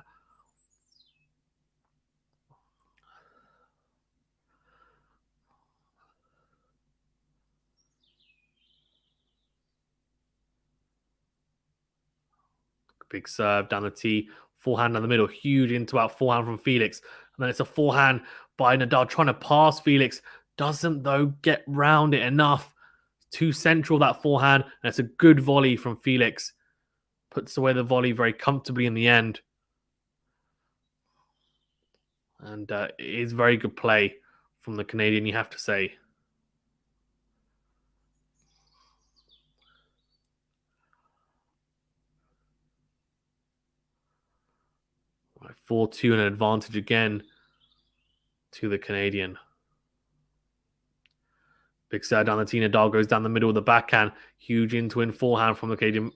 Big serve down the tee. Forehand down the middle. Huge into out forehand from Felix. And then it's a forehand by Nadal trying to pass Felix. Doesn't, though, get round it enough. Too central, that forehand. And it's a good volley from Felix. Puts away the volley very comfortably in the end. And it is very good play from the Canadian, you have to say. Right, 4-2 an advantage again to the Canadian. Big serve down the tee. Nadal goes down the middle of the backhand. Huge in forehand from the Canadian.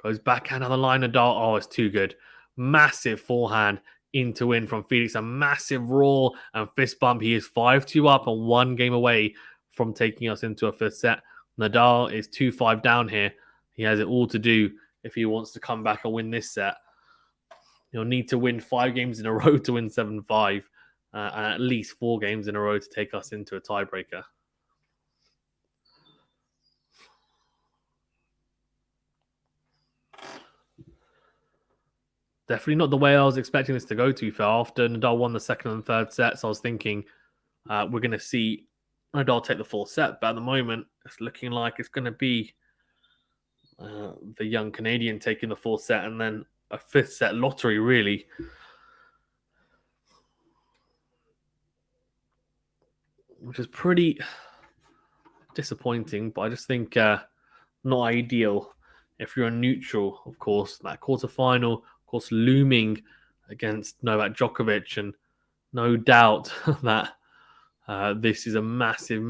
Goes backhand on the line. Nadal. Oh, it's too good. Massive forehand into in from Felix. A massive roar and fist bump. He is 5-2 up and 1 game away from taking us into a 5th set. Nadal is 2-5 down here. He has it all to do if he wants to come back and win this set. He'll need to win 5 games in a row to win 7-5. And at least 4 games in a row to take us into a tiebreaker. Definitely not the way I was expecting this to go, to be fair. After Nadal won the 2nd and 3rd sets, I was thinking we're going to see Nadal take the 4th set. But at the moment, it's looking like it's going to be the young Canadian taking the 4th set and then a 5th set lottery, really. Which is pretty disappointing, but I just think not ideal if you're a neutral, of course. That quarterfinal, of course, looming against Novak Djokovic, and no doubt that this is a massive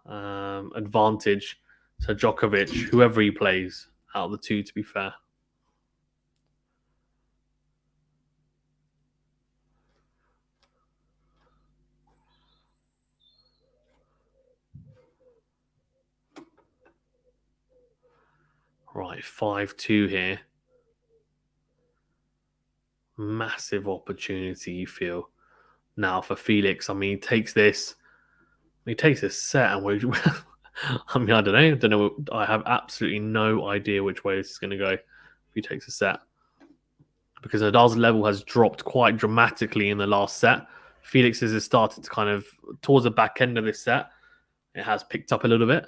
advantage to Djokovic, whoever he plays out of the two, to be fair. Right, 5-2 here. Massive opportunity, you feel, now for Felix. I mean, he takes this set and we I mean, I don't know. I have absolutely no idea which way this is going to go if he takes a set. Because Nadal's level has dropped quite dramatically in the last set. Felix's has started to kind of, towards the back end of this set, it has picked up a little bit.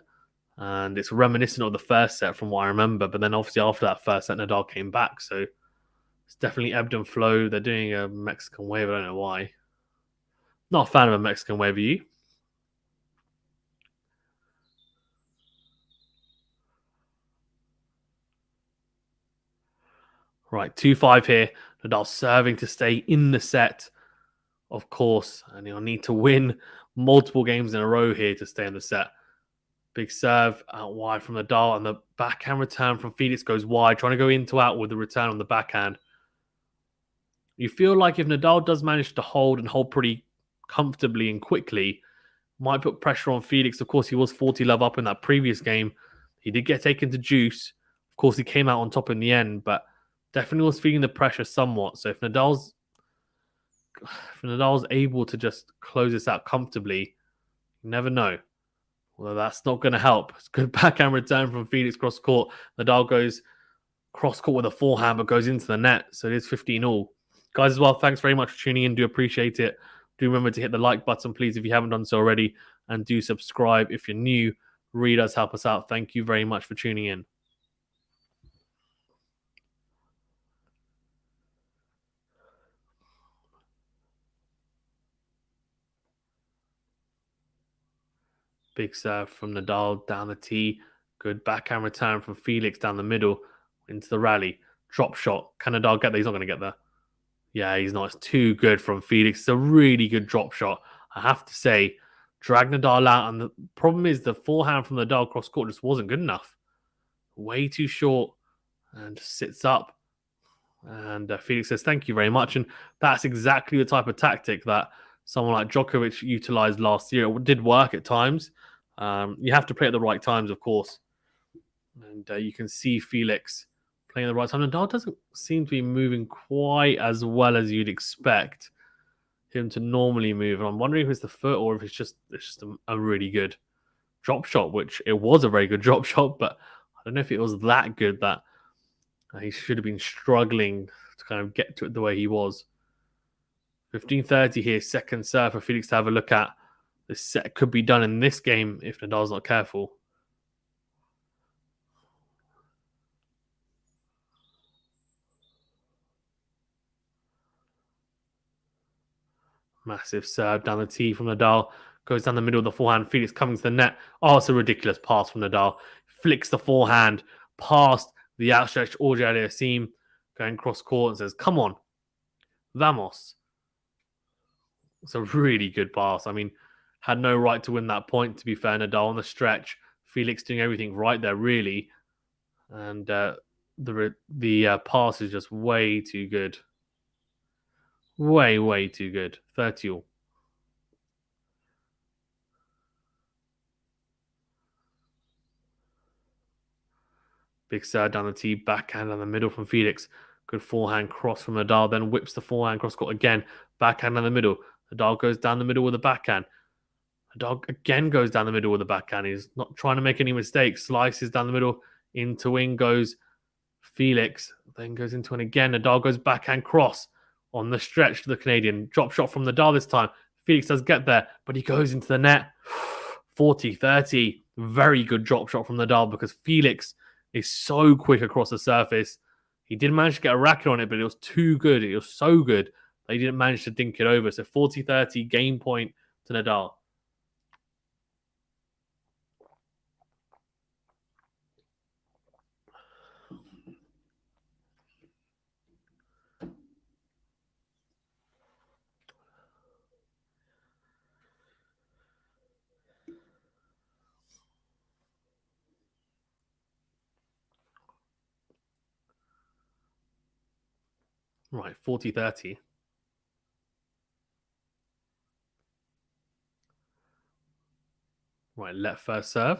And it's reminiscent of the first set from what I remember. But then obviously after that first set, Nadal came back. So it's definitely ebbed and flowed. They're doing a Mexican wave. I don't know why. Not a fan of a Mexican wave, are you? Right, 2-5 here. Nadal serving to stay in the set, of course. And he'll need to win multiple games in a row here to stay in the set. Big serve out wide from Nadal, and the backhand return from Felix goes wide, trying to go into out with the return on the backhand. You feel like if Nadal does manage to hold pretty comfortably and quickly, might put pressure on Felix. Of course, he was 40 love up in that previous game. He did get taken to juice. Of course, he came out on top in the end, but definitely was feeling the pressure somewhat. So if Nadal's able to just close this out comfortably, you never know. Well, that's not going to help. It's a good backhand return from Felix cross court. Nadal goes cross court with a forehand, but goes into the net. So it is 15-all. Guys, as well, thanks very much for tuning in. Do appreciate it. Do remember to hit the like button, please, if you haven't done so already. And do subscribe if you're new. Really does help us out. Thank you very much for tuning in. Big serve from Nadal down the tee. Good backhand return from Felix down the middle into the rally. Drop shot. Can Nadal get there? He's not going to get there. Yeah, he's not. It's too good from Felix. It's a really good drop shot. I have to say, drag Nadal out. And the problem is the forehand from Nadal cross court just wasn't good enough. Way too short. And just sits up. And Felix says, thank you very much. And that's exactly the type of tactic that someone like Djokovic utilized last year. It did work at times. You have to play at the right times, of course. And you can see Felix playing at the right time. Nadal doesn't seem to be moving quite as well as you'd expect him to normally move. And I'm wondering if it's the foot or if it's just a really good drop shot, which it was a very good drop shot, but I don't know if it was that good that he should have been struggling to kind of get to it the way he was. 15:30 here, second serve for Felix to have a look at. This set could be done in this game if Nadal's not careful. Massive serve down the tee from Nadal. Goes down the middle of the forehand. Felix coming to the net. Oh, it's a ridiculous pass from Nadal. Flicks the forehand past the outstretched Auger-Aliassime, going cross court and says, come on, vamos. It's a really good pass. I mean, had no right to win that point, to be fair. Nadal on the stretch. Felix doing everything right there, really. And the pass is just way too good. Way too good. 30-all. Big serve down the tee, backhand down the middle from Felix. Good forehand cross from Nadal, then whips the forehand cross court again. Backhand down the middle. Nadal goes down the middle with a backhand. Nadal again goes down the middle with a backhand. He's not trying to make any mistakes. Slices down the middle. Into wing goes Felix. Then goes into one again. Nadal goes backhand cross on the stretch to the Canadian. Drop shot from Nadal this time. Felix does get there, but he goes into the net. 40-30. Very good drop shot from Nadal because Felix is so quick across the surface. He did manage to get a racket on it, but it was too good. It was so good that he didn't manage to dink it over. So 40-30, game point to Nadal. Right, 40-30. Right, let first serve.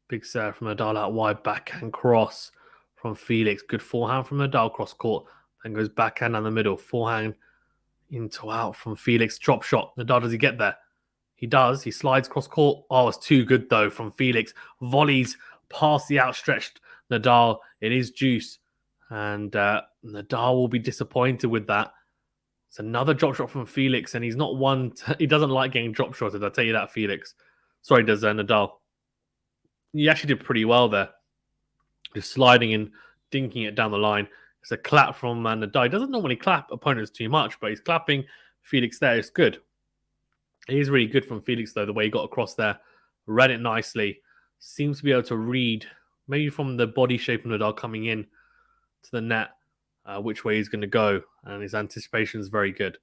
Big serve from Nadal out wide, backhand cross from Felix. Good forehand from Nadal cross court. Then goes backhand down the middle. Forehand into out from Felix. Drop shot. Nadal, does he get there? He does. He slides cross court. Oh, it's too good though from Felix. Volleys past the outstretched Nadal. It is juice. And Nadal will be disappointed with that. It's another drop shot from Felix. And he's not one. He doesn't like getting drop shotted. I'll tell you that, Felix. Sorry, does Nadal. He actually did pretty well there. Just sliding and dinking it down the line. It's a clap from Nadal. He doesn't normally clap opponents too much, but he's clapping Felix there. It's good. It is really good from Felix, though, the way he got across there. Read it nicely. Seems to be able to read, maybe from the body shape of Nadal coming in to the net, which way he's going to go. And his anticipation is very good.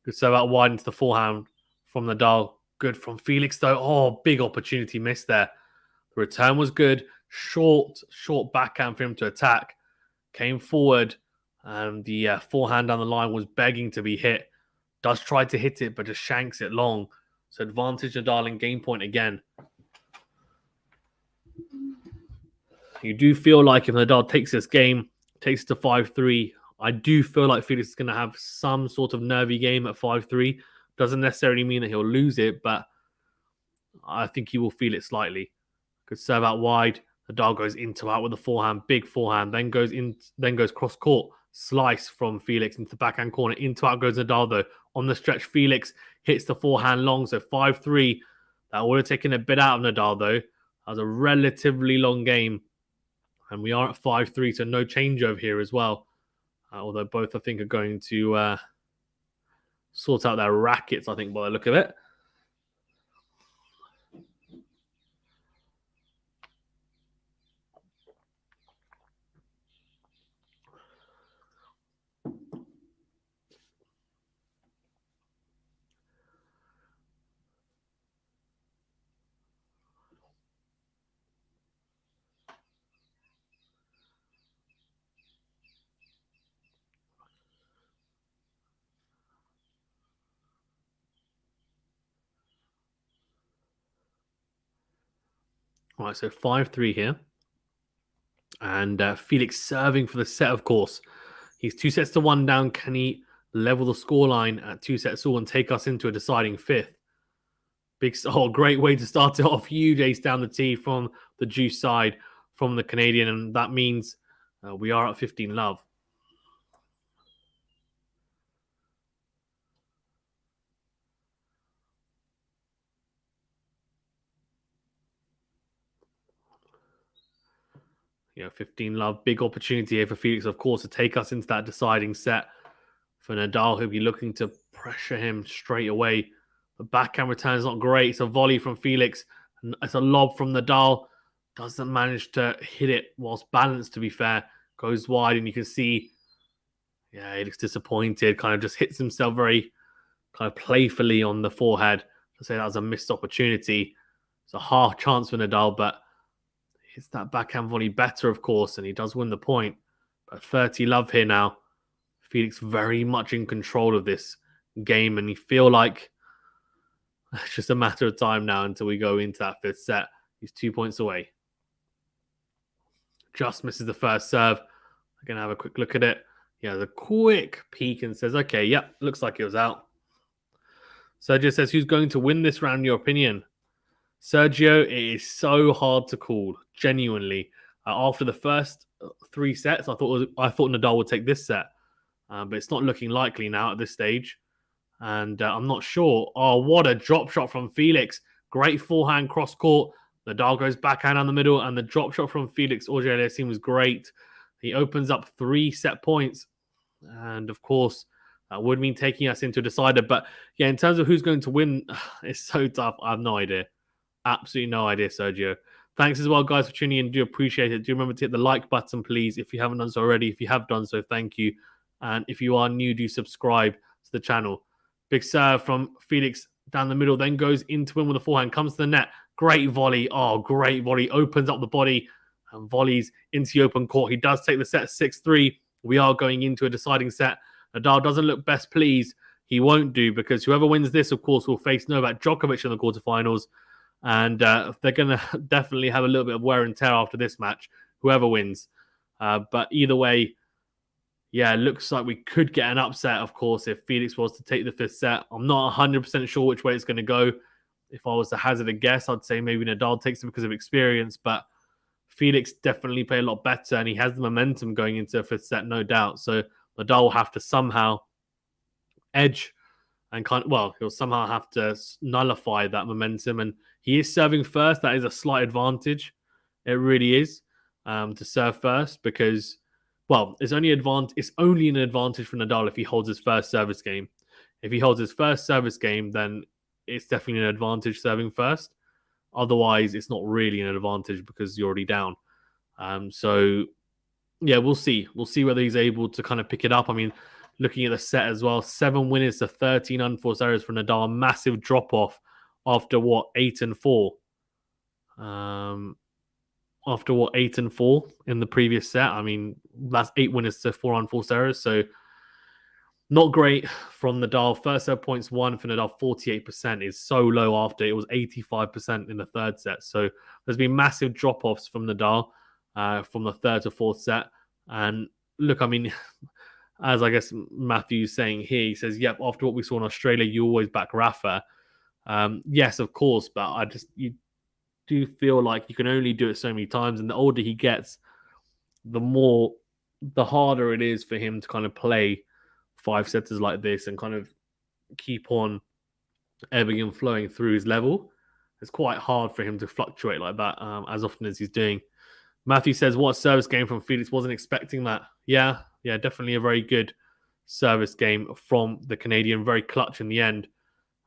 Good serve out wide into the forehand from Nadal. Good from Felix, though. Oh, big opportunity missed there. The return was good. Short backhand for him to attack. Came forward, and the forehand down the line was begging to be hit. Does try to hit it, but just shanks it long. So advantage Nadal in game point again. You do feel like if Nadal takes this game, takes it to 5-3, I do feel like Felix is going to have some sort of nervy game at 5-3. Doesn't necessarily mean that he'll lose it, but I think he will feel it slightly. Good serve out wide. Nadal goes into out with the forehand, big forehand, then goes cross court, slice from Felix into the backhand corner. Into out goes Nadal though on the stretch, Felix hits the forehand long, so 5-3. That would have taken a bit out of Nadal, though. That was a relatively long game. And we are at 5-3, so no changeover here as well. Although both, I think, are going to sort out their rackets, I think, by the look of it. All right, so 5-3 here. And Felix serving for the set, of course. He's 2-1 down. Can he level the scoreline at 2-all and take us into a deciding fifth? Great way to start it off. Huge ace down the tee from the juice side from the Canadian. And that means we are at 15 love. You know, 15 love, big opportunity here for Felix, of course, to take us into that deciding set. For Nadal, who'll be looking to pressure him straight away. The backhand return is not great. It's a volley from Felix. It's a lob from Nadal. Doesn't manage to hit it whilst balanced, to be fair. Goes wide, and you can see, yeah, he looks disappointed. Kind of just hits himself very kind of playfully on the forehead. To say that was a missed opportunity. It's a half chance for Nadal, but hits that backhand volley better, of course, and he does win the point. But 30 love here now. Felix very much in control of this game, and you feel like it's just a matter of time now until we go into that fifth set. He's 2 points away. Just misses the first serve. I'm going to have a quick look at it. Yeah, the quick peek and says, okay, yep, looks like it was out. Sergio says, who's going to win this round, in your opinion? Sergio, it is so hard to call, genuinely. After the first 3 sets, I thought Nadal would take this set. But it's not looking likely now at this stage. And I'm not sure. Oh, what a drop shot from Felix. Great forehand cross court. Nadal goes backhand down the middle. And the drop shot from Felix Auger-Aliassime was great. He opens up 3 set points. And of course, that would mean taking us into a decider. But yeah, in terms of who's going to win, it's so tough. I have no idea. Absolutely no idea, Sergio. Thanks as well, guys, for tuning in. Do appreciate it. Do remember to hit the like button, please, if you haven't done so already. If you have done so, thank you. And if you are new, do subscribe to the channel. Big serve from Felix down the middle, then goes into him with a forehand, comes to the net. Great volley. Oh, great volley. Opens up the body and volleys into the open court. He does take the set 6-3. We are going into a deciding set. Nadal doesn't look best pleased. He won't do, because whoever wins this, of course, will face Novak Djokovic in the quarterfinals. And they're going to definitely have a little bit of wear and tear after this match, whoever wins. But either way, yeah, it looks like we could get an upset, of course, if Felix was to take the fifth set. I'm not 100% sure which way it's going to go. If I was to hazard a guess, I'd say maybe Nadal takes it because of experience, but Felix definitely played a lot better, and he has the momentum going into the fifth set, no doubt. So Nadal will have to somehow edge and he'll somehow have to nullify that momentum. And he is serving first. That is a slight advantage. It really is, to serve first, because, well, it's only an advantage for Nadal if he holds his first service game. If he holds his first service game, then it's definitely an advantage serving first. Otherwise, it's not really an advantage because you're already down. So, yeah, we'll see. We'll see whether he's able to kind of pick it up. I mean, looking at the set as well, 7 winners to 13 unforced errors for Nadal. Massive drop-off after, 8-4? After 8-4 in the previous set. I mean, that's 8 winners to 4 unforced errors. So not great from Nadal. First serve points won for Nadal, 48% is so low after it was 85% in the third set. So there's been massive drop-offs from Nadal from the third to fourth set. And look, I mean, as I guess Matthew's saying here, he says, yep, after what we saw in Australia, you always back Rafa. Yes, of course, but you do feel like you can only do it so many times, and the older he gets, the harder it is for him to kind of play 5-setters like this and kind of keep on ebbing and flowing through his level. It's quite hard for him to fluctuate like that as often as he's doing. Matthew says, what service game from Felix? Wasn't expecting that. Yeah, definitely a very good service game from the Canadian. Very clutch in the end.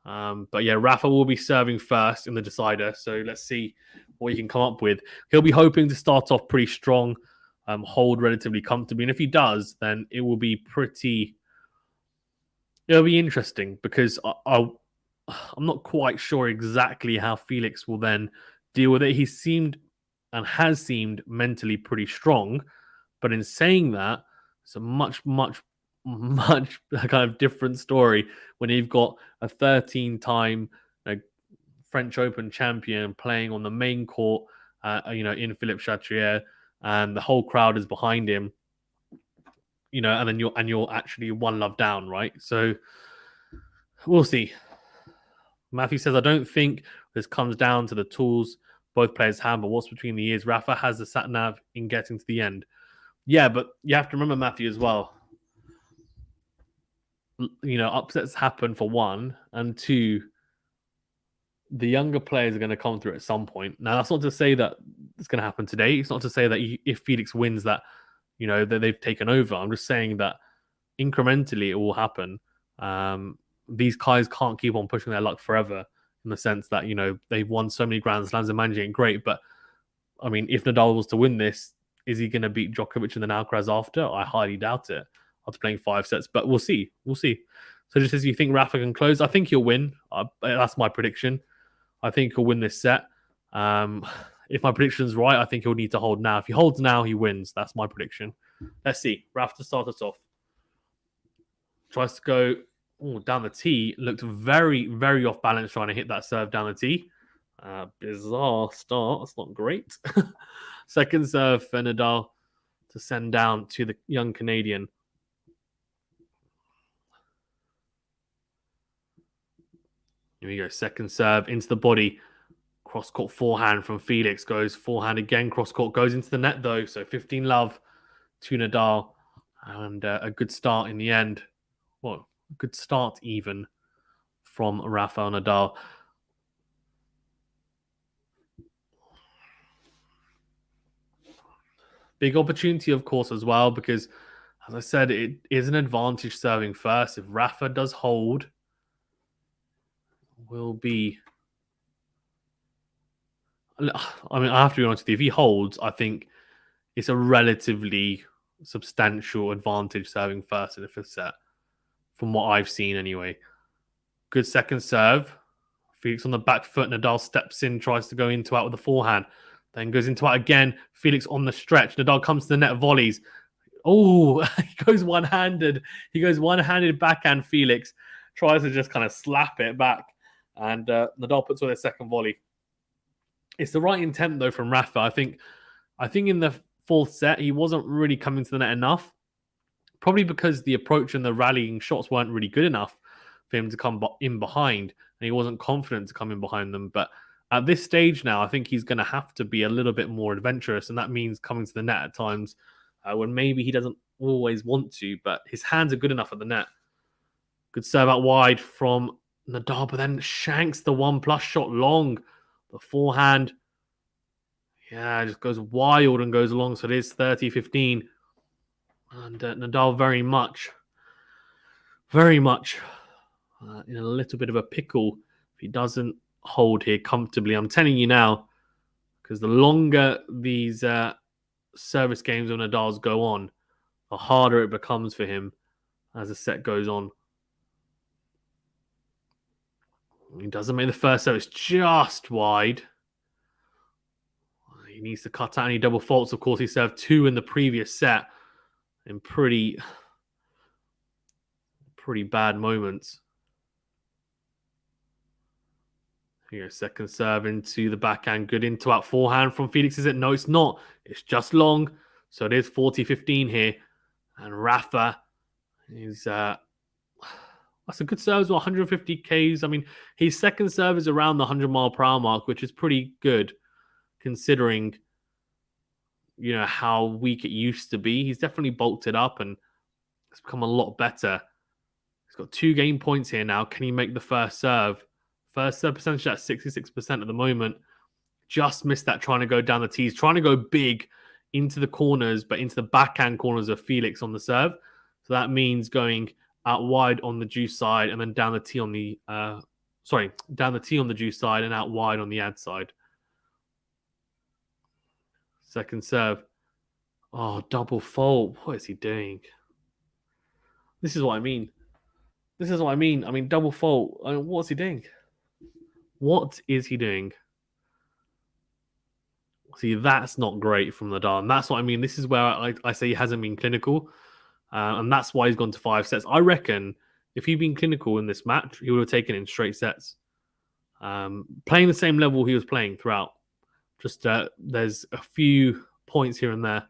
But yeah, Rafa will be serving first in the decider. So let's see what he can come up with. He'll be hoping to start off pretty strong, hold relatively comfortably. And if he does, then it will be it'll be interesting because I'm not quite sure exactly how Felix will then deal with it. He seemed and has seemed mentally pretty strong. But in saying that, it's a much kind of different story when you've got a 13-time French Open champion playing on the main court, in Philippe Chatrier, and the whole crowd is behind him. And then you're actually one love down, right? So we'll see. Matthew says, I don't think this comes down to the tools both players have, but what's between the ears. Rafa has the sat nav in getting to the end. Yeah, but you have to remember, Matthew, as well. Upsets happen for one, and two, the younger players are going to come through at some point. Now, that's not to say that it's going to happen today. It's not to say that if Felix wins that, that they've taken over. I'm just saying that incrementally it will happen. These guys can't keep on pushing their luck forever in the sense that, they've won so many Grand Slams and managing it great. But, I mean, if Nadal was to win this, is he going to beat Djokovic in the Alcaraz after? I highly doubt it after playing 5 sets. But we'll see. So just as you think Rafa can close, I think he'll win. That's my prediction. I think he'll win this set. If my prediction's right, I think he'll need to hold now. If he holds now, he wins. That's my prediction. Let's see. Rafa to start us off. Tries to go down the tee. Looked very, very off balance trying to hit that serve down the tee. Bizarre start. That's not great. Second serve for Nadal to send down to the young Canadian. Here we go. Second serve into the body. Cross-court forehand from Felix. Goes forehand again. Cross-court goes into the net, though. So 15 love to Nadal. And a good start in the end. Well, a good start even from Rafael Nadal. Big opportunity, of course, as well, because, as I said, it is an advantage serving first. If Rafa does hold, will be... I mean, I have to be honest with you. If he holds, I think it's a relatively substantial advantage serving first in the fifth set, from what I've seen anyway. Good second serve. Felix on the back foot. Nadal steps in, tries to go into out with the forehand. Then goes into out again. Felix on the stretch. Nadal comes to the net, volleys. Oh, he goes one-handed. Backhand. Felix tries to just kind of slap it back. And Nadal puts away a second volley. It's the right intent, though, from Rafa. I think in the fourth set, he wasn't really coming to the net enough. Probably because the approach and the rallying shots weren't really good enough for him to come in behind. And he wasn't confident to come in behind them. But at this stage now, I think he's going to have to be a little bit more adventurous. And that means coming to the net at times when maybe he doesn't always want to. But his hands are good enough at the net. Good serve out wide from Nadal, but then shanks the 1+ shot long. The forehand, just goes wild and goes long. So it is 30-15. And Nadal very much in a little bit of a pickle if he doesn't hold here comfortably. I'm telling you now, because the longer these service games of Nadal's go on, the harder it becomes for him as the set goes on. He doesn't make the first service just wide. He needs to cut out any double faults. Of course, he served 2 in the previous set in pretty bad moments. Here, second serve into the backhand. Good into out forehand from Felix. Is it? No, it's not. It's just long. So it is 40-15 here. And Rafa is... that's a good serve as well, 150 Ks. I mean, his second serve is around the 100-mile-per-hour mark, which is pretty good considering, how weak it used to be. He's definitely bulked it up and it's become a lot better. He's got 2 game points here now. Can he make the first serve? First serve percentage at 66% at the moment. Just missed that trying to go down the tees. Trying to go big into the corners, but into the backhand corners of Felix on the serve. So that means going out wide on the juice side and then down the tee on the... down the tee on the juice side and out wide on the ad side. Second serve. Oh, double fault. What is he doing? This is what I mean. This is what I mean. I mean, double fault. I mean, what's he doing? What is he doing? See, that's not great from Nadal. And that's what I mean. This is where I say he hasn't been clinical. And that's why he's gone to 5 sets. I reckon if he'd been clinical in this match, he would have taken it in straight sets. Playing the same level he was playing throughout. Just there's a few points here and there.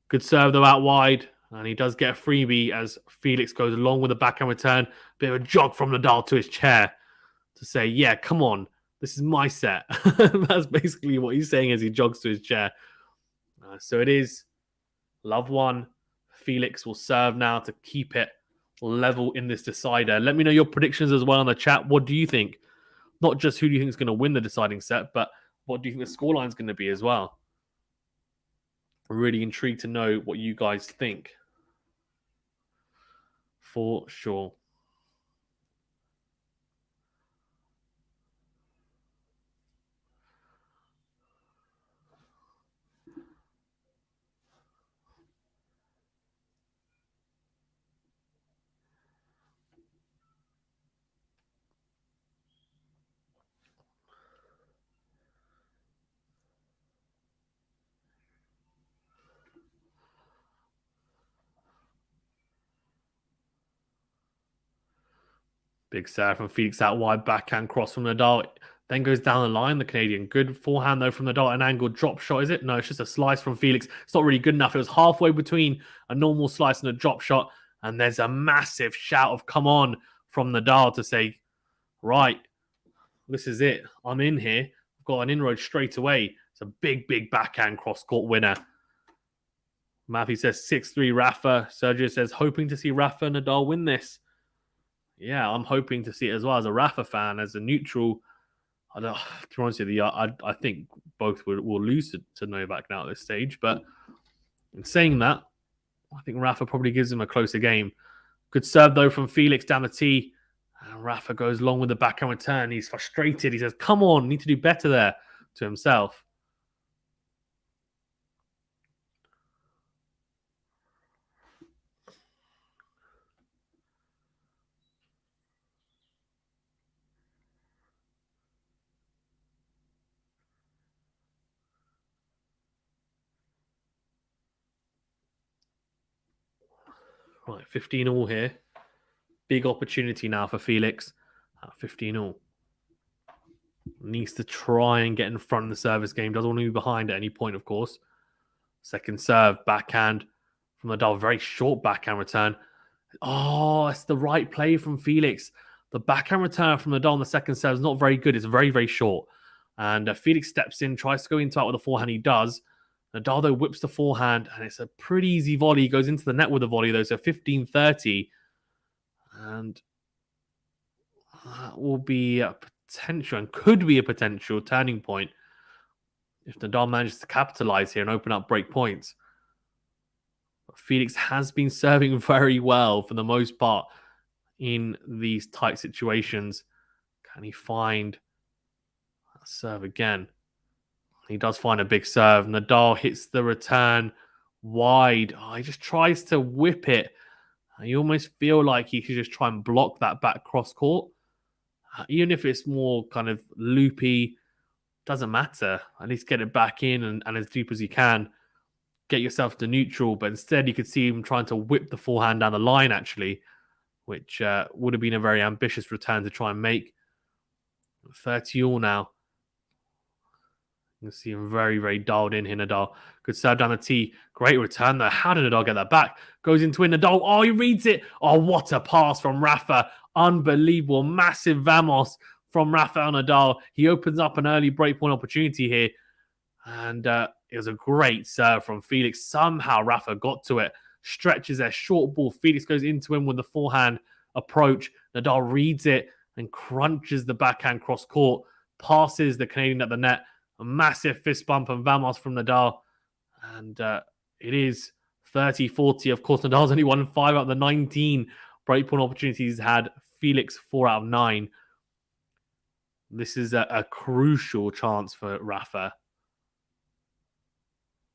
Good serve, though, out wide. And he does get a freebie as Felix goes along with a backhand return. Bit of a jog from Nadal to his chair to say, yeah, come on. This is my set. That's basically what he's saying as he jogs to his chair. So it is love 1. Felix will serve now to keep it level in this decider. Let me know your predictions as well in the chat. What do you think? Not just who do you think is going to win the deciding set, but what do you think the scoreline is going to be as well? I'm really intrigued to know what you guys think. For sure. Big serve from Felix out wide, backhand cross from Nadal. Then goes down the line, the Canadian. Good forehand, though, from Nadal. An angle drop shot, is it? No, it's just a slice from Felix. It's not really good enough. It was halfway between a normal slice and a drop shot. And there's a massive shout of come on from Nadal to say, right, this is it. I'm in here. I've got an inroad straight away. It's a big, big backhand cross-court winner. Matthew says 6-3 Rafa. Sergio says, hoping to see Rafa and Nadal win this. Yeah, I'm hoping to see it as well as a Rafa fan, as a neutral. To be honest with you, I think both will lose to Novak now at this stage. But in saying that, I think Rafa probably gives him a closer game. Good serve, though, from Felix down the tee. And Rafa goes long with the backhand return. He's frustrated. He says, come on, need to do better there, to himself. Right, 15 all here. Big opportunity now for Felix. 15 all. Needs to try and get in front of the service game. Doesn't want to be behind at any point, of course. Second serve, backhand from Nadal. Very short backhand return. Oh, it's the right play from Felix. The backhand return from Nadal on the second serve is not very good. It's very, very short. And Felix steps in, tries to go into it with a forehand. He does. Nadal, though, whips the forehand, and it's a pretty easy volley. He goes into the net with a volley, though, so 15-30. And that will be a potential, and could be a potential turning point if Nadal manages to capitalize here and open up break points. But Felix has been serving very well for the most part in these tight situations. Can he find that serve again? He does find a big serve. Nadal hits the return wide. Oh, he just tries to whip it. You almost feel like he should just try and block that back cross court. Even if it's more kind of loopy, doesn't matter. At least get it back in and as deep as you can. Get yourself to neutral. But instead, you could see him trying to whip the forehand down the line, actually, which would have been a very ambitious return to try and make. 30 all now. You can see him very, very dialed in here, Nadal. Good serve down the tee. Great return there. How did Nadal get that back? Goes into it, Nadal. Oh, he reads it. Oh, what a pass from Rafa. Unbelievable. Massive vamos from Rafael Nadal. He opens up an early breakpoint opportunity here. And it was a great serve from Felix. Somehow Rafa got to it. Stretches their short ball. Felix goes into him with the forehand. approach. Nadal reads it and crunches the backhand cross court, passes the Canadian at the net. A massive fist bump and vamos from Nadal. And it is 30-40. Of course, Nadal's only won 5 out of the 19 breakpoint opportunities he's had. Felix 4 out of 9. This is a crucial chance for Rafa.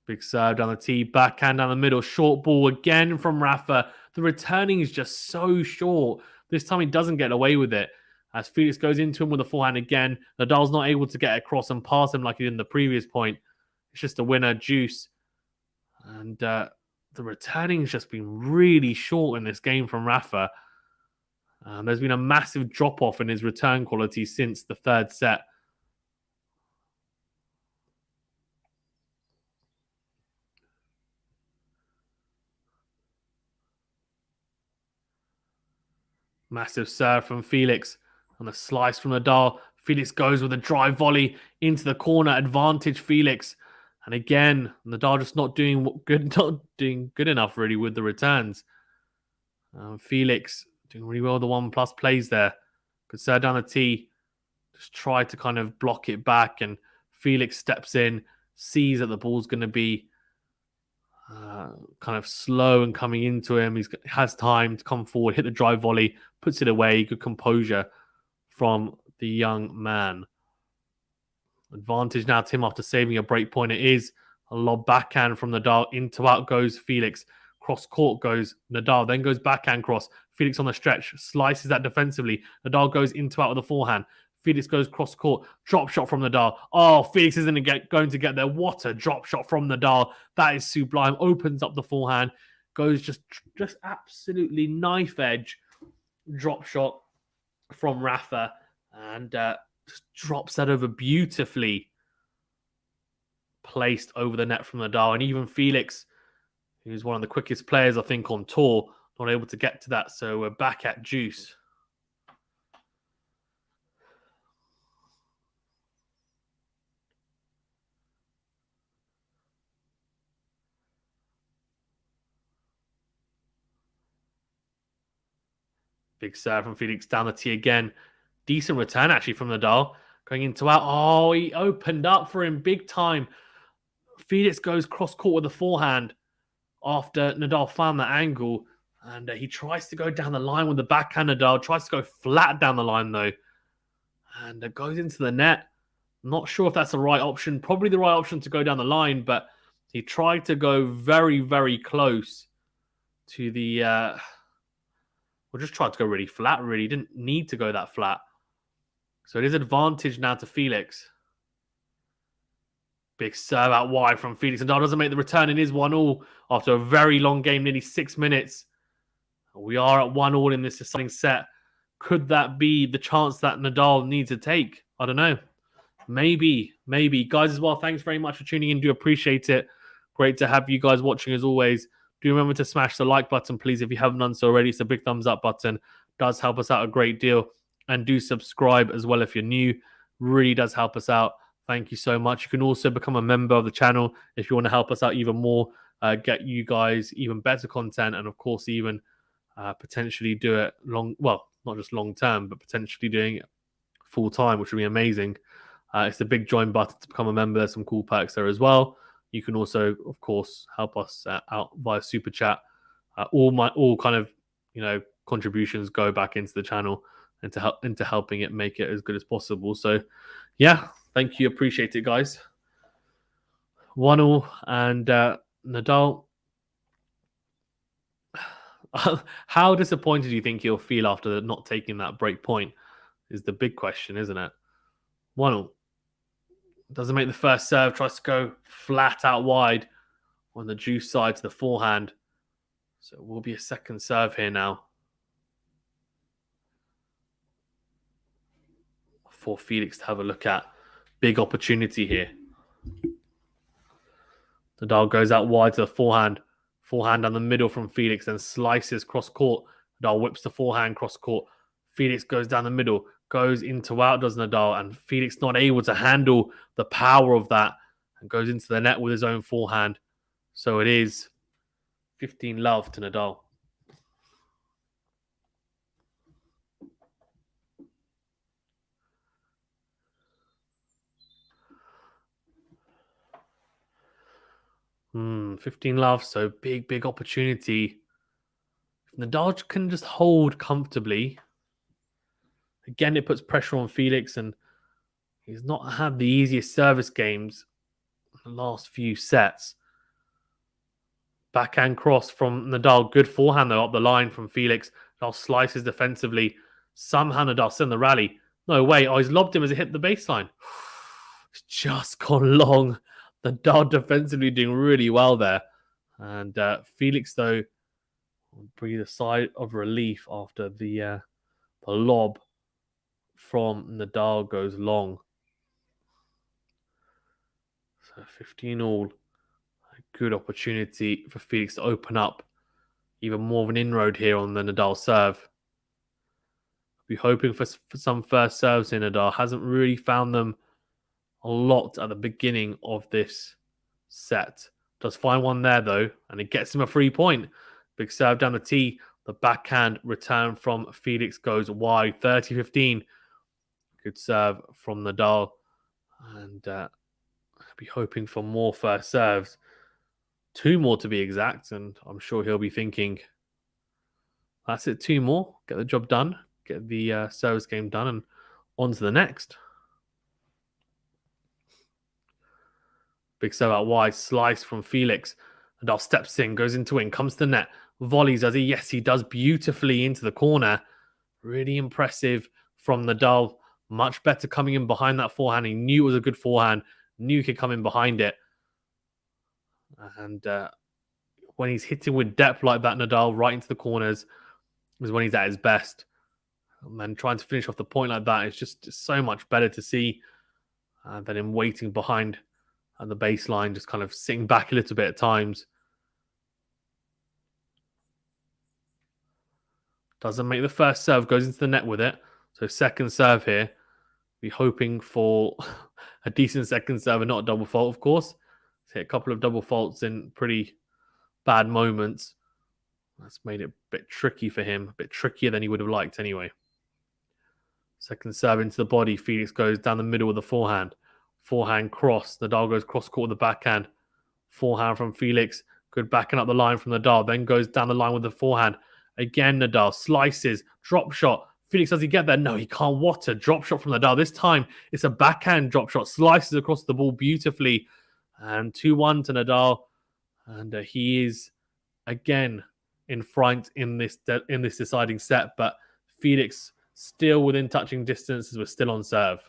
Big serve down the tee, backhand down the middle, short ball again from Rafa. The returning is just so short. This time he doesn't get away with it. As Felix goes into him with a forehand again, Nadal's not able to get across and pass him like he did in the previous point. It's just a winner, deuce. And the returning has just been really short in this game from Rafa. There's been a massive drop-off in his return quality since the third set. Massive serve from Felix and a slice from Nadal. Felix goes with a drive volley into the corner. Advantage Felix. And again, Nadal just not doing good enough really with the returns. Felix doing really well with the 1+ plays there. Good serve down the tee. Just try to kind of block it back, and Felix steps in, sees that the ball's going to be kind of slow and coming into him. He has time to come forward, hit the drive volley, puts it away. Good composure from the young man. Advantage now to him after saving a break point. It is a lob backhand from Nadal. Into out goes Felix. Cross court goes Nadal. Then goes backhand cross. Felix on the stretch. Slices that defensively. Nadal goes into out with a forehand. Felix goes cross court. Drop shot from Nadal. Oh, Felix isn't going to get there. What a drop shot from Nadal. That is sublime. Opens up the forehand. Goes just absolutely knife edge drop shot from Rafa. And just drops that over beautifully placed over the net from Nadal. And even Felix, who's one of the quickest players, I think, on tour, not able to get to that. So we're back at deuce. Big serve from Felix down the tee again. Decent return, actually, from Nadal. Going into out. Oh, he opened up for him big time. Felix goes cross-court with a forehand after Nadal found that angle. And he tries to go down the line with the backhand. Nadal tries to go flat down the line, though. And it goes into the net. Not sure if that's the right option. Probably the right option to go down the line, but he tried to go very, very close to the... Well, just tried to go really flat, really. Didn't need to go that flat. So it is advantage now to Felix. Big serve out wide from Felix. Nadal doesn't make the return. It is 1-1 after a very long game, nearly 6 minutes. We are at 1-1 in this deciding set. Could that be the chance that Nadal needs to take? I don't know. Maybe. Guys, as well, thanks very much for tuning in. Do appreciate it. Great to have you guys watching as always. Do remember to smash the like button, please, if you haven't done so already. It's a big thumbs up button. Does help us out a great deal. And do subscribe as well if you're new. Really does help us out. Thank you so much. You can also become a member of the channel if you want to help us out even more. Get you guys even better content. And, of course, even potentially do it not just long term, but potentially doing it full time, which would be amazing. It's the big join button to become a member. There's some cool perks there as well. You can also, of course, help us out via Super Chat. All kind of, contributions go back into the channel and into helping it make it as good as possible. So, yeah, thank you. Appreciate it, guys. 1-1 and Nadal. How disappointed do you think he'll feel after not taking that break point is the big question, isn't it? 1-1. Doesn't make the first serve, tries to go flat out wide on the juice side to the forehand. So it will be a second serve here now for Felix to have a look at. Big opportunity here. Nadal goes out wide to the forehand. Forehand down the middle from Felix and slices cross court. Nadal whips the forehand cross court. Felix goes down the middle. Goes into out, does Nadal, and Felix not able to handle the power of that and goes into the net with his own forehand. So it is 15-love to Nadal. 15 love, so big opportunity. If Nadal can just hold comfortably. Again, it puts pressure on Felix, and he's not had the easiest service games in the last few sets. Backhand cross from Nadal. Good forehand, though, up the line from Felix. Nadal slices defensively. Somehow Nadal send the rally. No way. Oh, he's lobbed him as it hit the baseline. It's just gone long. Nadal defensively doing really well there. And Felix, though, will breathe a sigh of relief after the lob from Nadal goes long. So 15 all. A good opportunity for Felix to open up even more of an inroad here on the Nadal serve. Be hoping for some first serves in. Nadal hasn't really found them a lot at the beginning of this set. Does find one there, though, and it gets him a 3 point. Big serve down the tee. The backhand return from Felix goes wide. 30-15. Good serve from Nadal. And be hoping for more first serves. 2 more to be exact. And I'm sure he'll be thinking, that's it, 2 more. Get the job done. Get the service game done and on to the next. Big serve out wide. Slice from Felix. Nadal steps in, goes into it, comes to the net. Volleys, does he? Yes, he does beautifully into the corner. Really impressive from Nadal. Much better coming in behind that forehand. He knew it was a good forehand. Knew he could come in behind it. And when he's hitting with depth like that, Nadal, right into the corners, is when he's at his best. And then trying to finish off the point like that is just so much better to see than him waiting behind at the baseline, just kind of sitting back a little bit at times. Doesn't make the first serve, goes into the net with it. So second serve here. Be hoping for a decent second serve and not a double fault, of course. He's hit a couple of double faults in pretty bad moments. That's made it a bit tricky for him. A bit trickier than he would have liked anyway. Second serve into the body. Felix goes down the middle with the forehand. Forehand cross. Nadal goes cross court with the backhand. Forehand from Felix. Good backing up the line from Nadal. Then goes down the line with the forehand. Again, Nadal slices. Drop shot. Felix, does he get there? No, he can't. What a drop shot from Nadal. This time, it's a backhand drop shot. Slices across the ball beautifully. And 2-1 to Nadal. And he is, again, in front in this deciding set. But Felix still within touching distance as we're still on serve.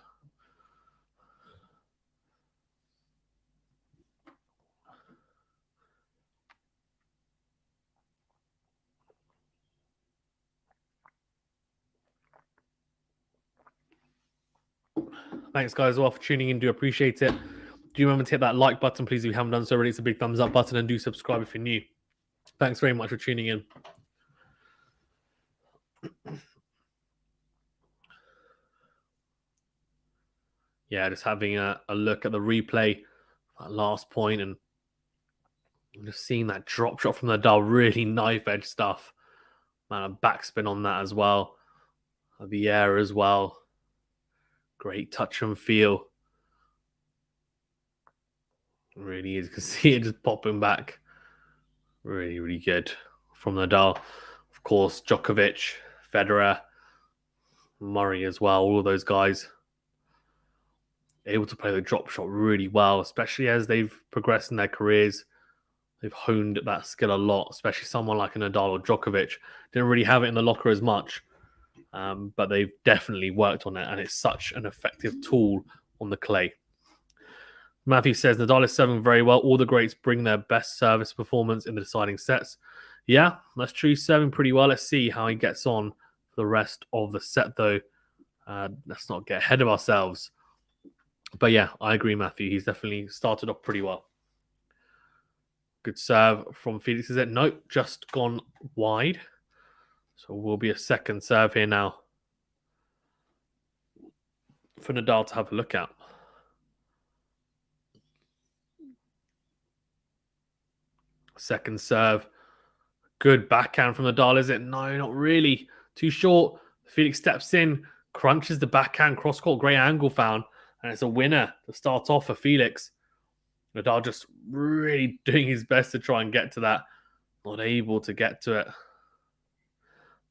Thanks, guys, as well, for tuning in. Do appreciate it. Do remember to hit that like button, please, if you haven't done so already. It's a big thumbs up button, and do subscribe if you're new. Thanks very much for tuning in. Yeah, just having a look at the replay, that last point, and just seeing that drop shot from Nadal, really knife edge stuff. Man, a backspin on that as well. The air as well. Great touch and feel. Really is. You can see it just popping back. Really, really good from Nadal. Of course, Djokovic, Federer, Murray as well. All of those guys able to play the drop shot really well, especially as they've progressed in their careers. They've honed that skill a lot, especially someone like a Nadal or Djokovic. Didn't really have it in the locker as much, but they've definitely worked on it, and it's such an effective tool on the clay. Matthew says, Nadal is serving very well. All the greats bring their best service performance in the deciding sets. Yeah, that's true. Serving pretty well. Let's see how he gets on for the rest of the set, though. Let's not get ahead of ourselves. But yeah, I agree, Matthew. He's definitely started off pretty well. Good serve from Felix. Is it? Nope, just gone wide. So will be a second serve here now for Nadal to have a look at. Second serve. Good backhand from Nadal, is it? No, not really. Too short. Felix steps in, crunches the backhand, cross-court, great angle found, and it's a winner to start off for Felix. Nadal just really doing his best to try and get to that. Not able to get to it.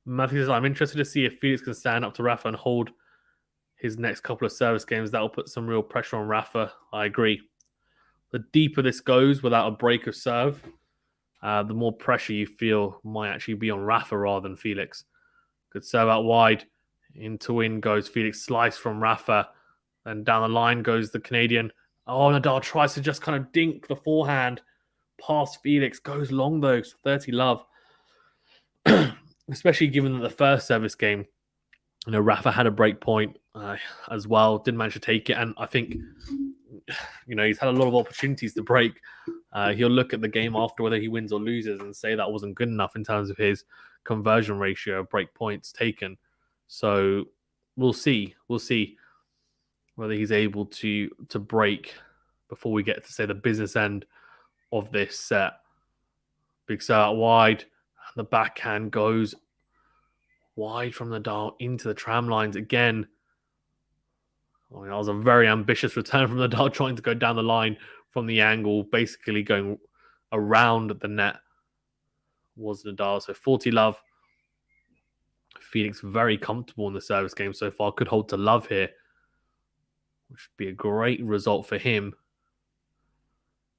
Matthew says, I'm interested to see if Felix can stand up to Rafa and hold his next couple of service games. That will put some real pressure on Rafa. I agree. The deeper this goes without a break of serve, the more pressure you feel might actually be on Rafa rather than Felix. Good serve out wide. Into in goes Felix. Slice from Rafa. Then down the line goes the Canadian. Oh, Nadal tries to just kind of dink the forehand past Felix. Goes long though. 30 love. Especially given that the first service game, Rafa had a break point as well. Didn't manage to take it. And I think, he's had a lot of opportunities to break. He'll look at the game after whether he wins or loses and say that wasn't good enough in terms of his conversion ratio of break points taken. So we'll see. We'll see whether he's able to break before we get to, say, the business end of this set. Big serve out wide. The backhand goes wide from Nadal into the tram lines again. That was a very ambitious return from Nadal, trying to go down the line from the angle, basically going around the net was Nadal. So 40 love. Felix very comfortable in the service game so far. Could hold to love here, which would be a great result for him.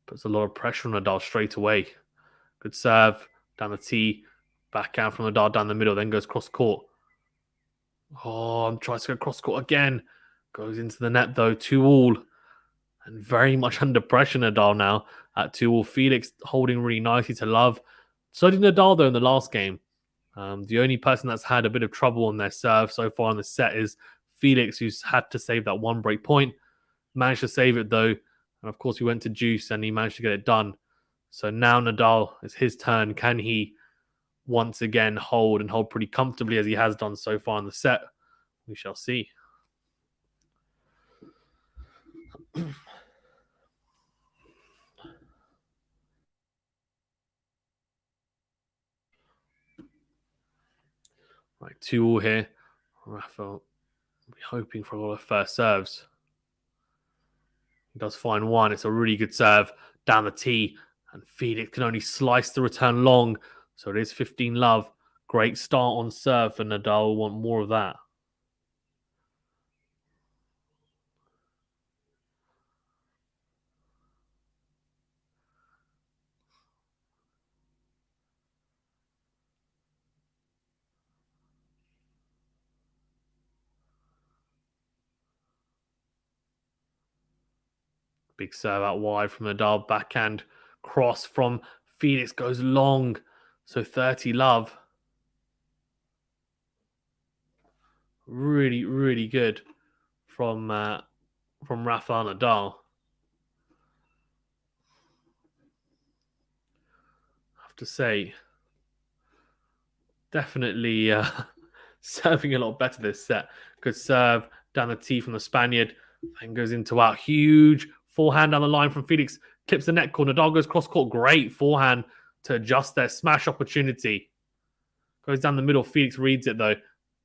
Puts a lot of pressure on Nadal straight away. Good serve down the tee. Backhand from Nadal down the middle, then goes cross court. Oh, I'm trying to go cross court again. Goes into the net though, 2-2. And very much under pressure, Nadal now at 2-2. Felix holding really nicely to love. So did Nadal though in the last game. The only person that's had a bit of trouble on their serve so far in the set is Felix, who's had to save that one break point. Managed to save it though. And of course, he went to juice and he managed to get it done. So now Nadal, it's his turn. Can he once again hold pretty comfortably as he has done so far in the set? We shall see. Right, 2-2 here. Rafael will be hoping for a lot of first serves. He does find one. It's a really good serve down the tee. And Felix can only slice the return long. So it is 15 love. Great start on serve for Nadal. Will want more of that. Big serve out wide from Nadal. Backhand cross from Felix goes long. So 30 love. Really, really good from Rafael Nadal. I have to say, definitely serving a lot better this set. Good serve down the tee from the Spaniard. And goes into out. Huge forehand down the line from Felix. Clips the net corner. Nadal goes cross court. Great forehand to adjust their smash opportunity. Goes down the middle. Felix reads it though.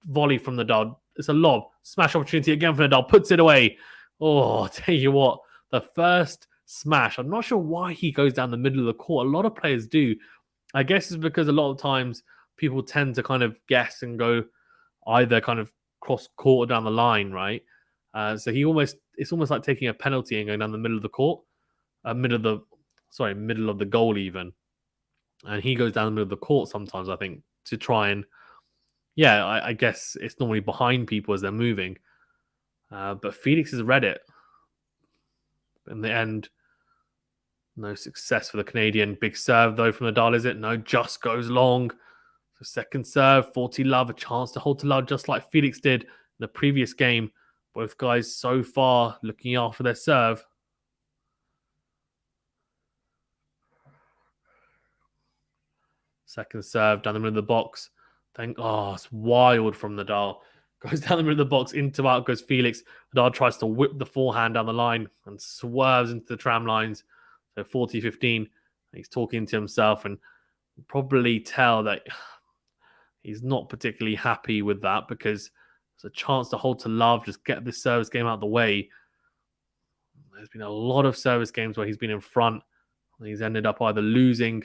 Volley from Nadal. It's a lob. Smash opportunity again for Nadal. Puts it away. Oh, I'll tell you what. The first smash. I'm not sure why he goes down the middle of the court. A lot of players do. I guess it's because a lot of times people tend to kind of guess and go either kind of cross court or down the line, right? So it's almost like taking a penalty and going down the middle of the court, middle of the goal even. And he goes down the middle of the court sometimes, I think, to try and, I guess it's normally behind people as they're moving. But Felix has read it. In the end, no success for the Canadian. Big serve, though, from Nadal, is it? No, just goes long. So second serve, 40 love, a chance to hold to love just like Felix did in the previous game. Both guys so far looking after their serve. Second serve down the middle of the box. It's wild from Nadal. Goes down the middle of the box, into out goes Felix. Nadal tries to whip the forehand down the line and swerves into the tram lines. So 40-15. He's talking to himself and probably tell that he's not particularly happy with that because it's a chance to hold to love, just get this service game out of the way. There's been a lot of service games where he's been in front. He's ended up either losing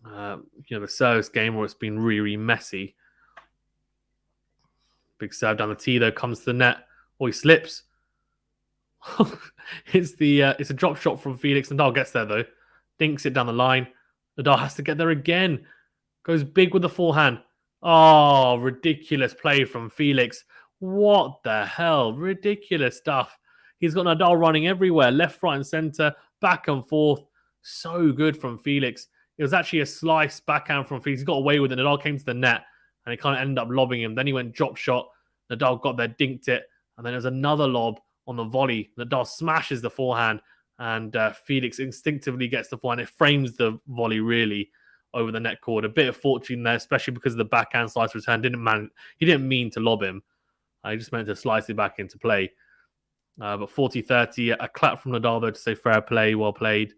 the service game, or it's been really, really messy. Big serve down the tee, though, comes to the net. Oh, he slips. It's a drop shot from Felix. Nadal gets there, though. Dinks it down the line. Nadal has to get there again. Goes big with the forehand. Oh, ridiculous play from Felix. What the hell? Ridiculous stuff. He's got Nadal running everywhere. Left, right, and center. Back and forth. So good from Felix. It was actually a slice backhand from Felix. He got away with it. Nadal came to the net, and it kind of ended up lobbing him. Then he went drop shot. Nadal got there, dinked it. And then there's another lob on the volley. Nadal smashes the forehand, and Felix instinctively gets the forehand. It frames the volley really over the net cord. A bit of fortune there, especially because of the backhand slice for his hand. He didn't mean to lob him. He just meant to slice it back into play. But 40-30, a clap from Nadal, though, to say fair play, well played.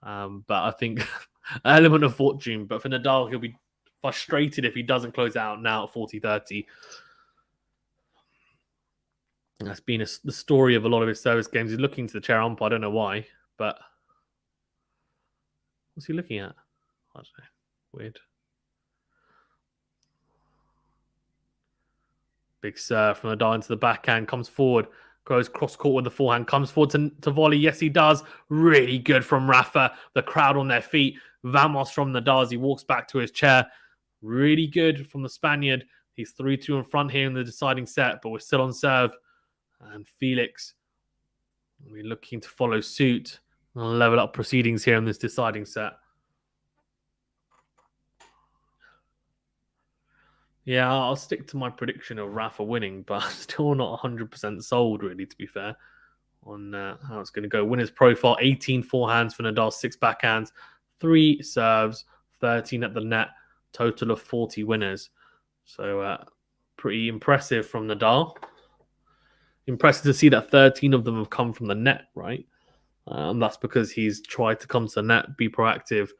But I think an element of fortune. But for Nadal, he'll be frustrated if he doesn't close out now at 40-30. That's been the story of a lot of his service games. He's looking to the chair umpire. I don't know why, but what's he looking at? I don't know. Weird. Big serve from Nadal into the backhand. Comes forward. Goes cross court with the forehand. Comes forward to volley. Yes, he does. Really good from Rafa. The crowd on their feet. Vamos from Nadal as he walks back to his chair. Really good from the Spaniard. He's 3-2 in front here in the deciding set, but we're still on serve. And Felix will be looking to follow suit and level up proceedings here in this deciding set. Yeah, I'll stick to my prediction of Rafa winning, but I'm still not 100% sold, really, to be fair, on how it's going to go. Winner's profile, 18 forehands for Nadal, 6 backhands, 3 serves, 13 at the net, total of 40 winners. So pretty impressive from Nadal. Impressive to see that 13 of them have come from the net, right? And that's because he's tried to come to the net, be proactive.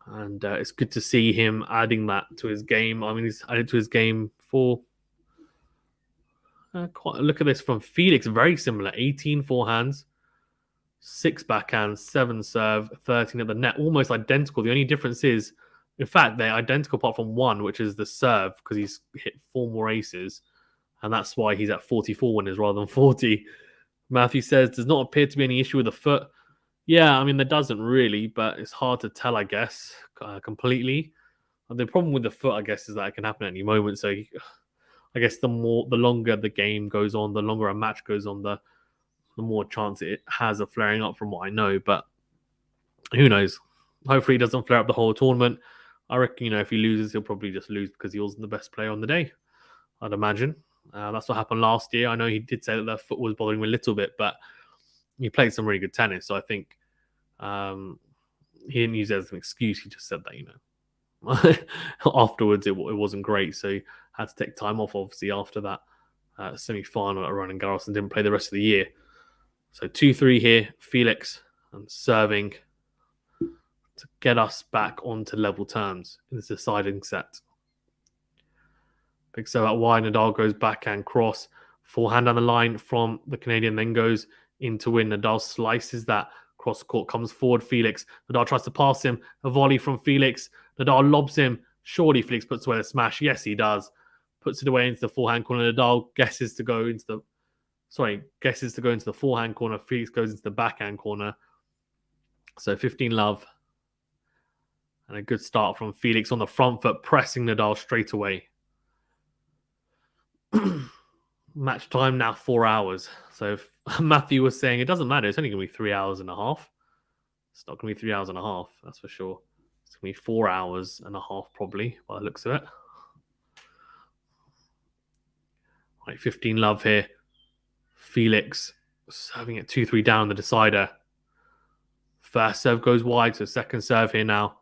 And it's good to see him adding that to his game. I mean, he's added to his game for... look at this from Felix. Very similar. 18 forehands, 6 backhands, 7 serve, 13 at the net. Almost identical. The only difference is, in fact, they're identical apart from one, which is the serve, because he's hit 4 more aces. And that's why he's at 44 winners rather than 40. Matthew says, does not appear to be any issue with the foot. Yeah, I mean, there doesn't really, but it's hard to tell, I guess, completely. And the problem with the foot, I guess, is that it can happen at any moment. So I guess the longer the game goes on, the longer a match goes on, the more chance it has of flaring up from what I know. But who knows? Hopefully it doesn't flare up the whole tournament. I reckon, if he loses, he'll probably just lose because he wasn't the best player on the day, I'd imagine. That's what happened last year. I know he did say that the foot was bothering him a little bit, but he played some really good tennis. So I think he didn't use it as an excuse. He just said that, afterwards it wasn't great. So he had to take time off, obviously, after that semi-final at Roland Garros and didn't play the rest of the year. So 2-3 here, Felix, and serving to get us back onto level terms in this deciding set. Big serve out wide. Nadal goes backhand cross. Forehand on the line from the Canadian, then goes in to win. Nadal slices that cross court, comes forward. Felix. Nadal tries to pass him. A volley from Felix. Nadal lobs him. Surely Felix puts away the smash. Yes, he does. Puts it away into the forehand corner. Nadal guesses to go into the forehand corner. Felix goes into the backhand corner. So 15-love. And a good start from Felix on the front foot, pressing Nadal straight away. Match time now 4 hours. So Matthew was saying it doesn't matter. It's only going to be 3 hours and a half. It's not going to be 3 hours and a half. That's for sure. It's going to be 4 hours and a half probably by the looks of it. Right, 15-love here. Felix serving it 2-3 down the decider. First serve goes wide. So second serve here now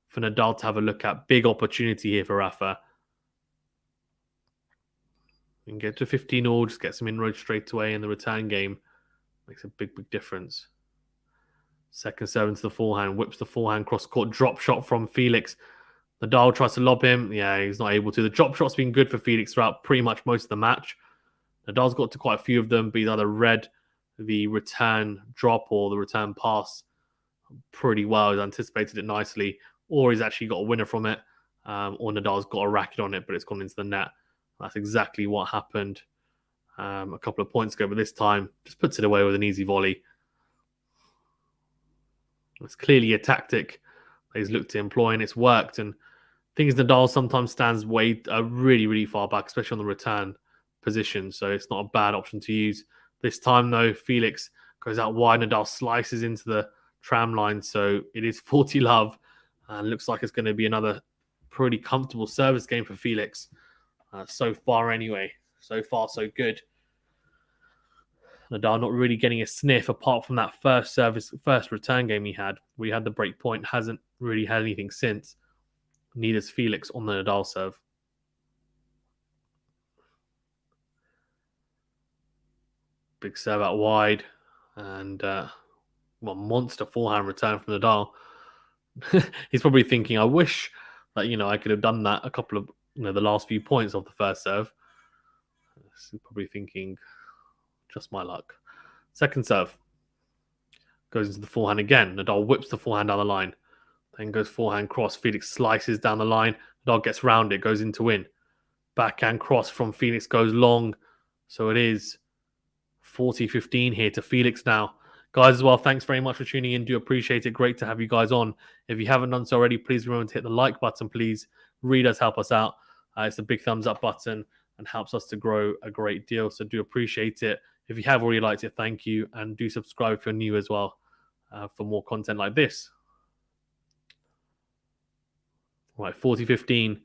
for Nadal to have a look at. Big opportunity here for Rafa. You can get to 15-all, just get some inroads straight away in the return game. Makes a big, big difference. Second serve into the forehand, whips the forehand cross-court, drop shot from Felix. Nadal tries to lob him. Yeah, he's not able to. The drop shot's been good for Felix throughout pretty much most of the match. Nadal's got to quite a few of them, but he's either read the return drop or the return pass pretty well. He's anticipated it nicely, or he's actually got a winner from it, or Nadal's got a racket on it, but it's gone into the net. That's exactly what happened a couple of points ago, but this time just puts it away with an easy volley. It's clearly a tactic that he's looked to employ, and it's worked. And I think Nadal sometimes stands really, really far back, especially on the return position, so it's not a bad option to use. This time, though, Felix goes out wide. Nadal slices into the tram line, so it is 40 love, and looks like it's going to be another pretty comfortable service game for Felix so far anyway. So far, so good. Nadal not really getting a sniff apart from that first return game he had. We had the break point, hasn't really had anything since. Neither's Felix on the Nadal serve. Big serve out wide, and monster forehand return from Nadal. He's probably thinking, I wish that I could have done that a couple of the last few points of the first serve. He's probably thinking, just my luck. Second serve goes into the forehand again. Nadal whips the forehand down the line, then goes forehand cross. Felix slices down the line. Nadal gets round it, goes in to win. Backhand cross from Felix goes long, so it is 40-15 here to Felix now. Guys, as well, thanks very much for tuning in. Do appreciate it. Great to have you guys on. If you haven't done so already, please remember to hit the like button, please. Read us, help us out. It's a big thumbs up button and helps us to grow a great deal. So do appreciate it. If you have already liked it, thank you. And do subscribe if you're new as well for more content like this. Right, 40-15.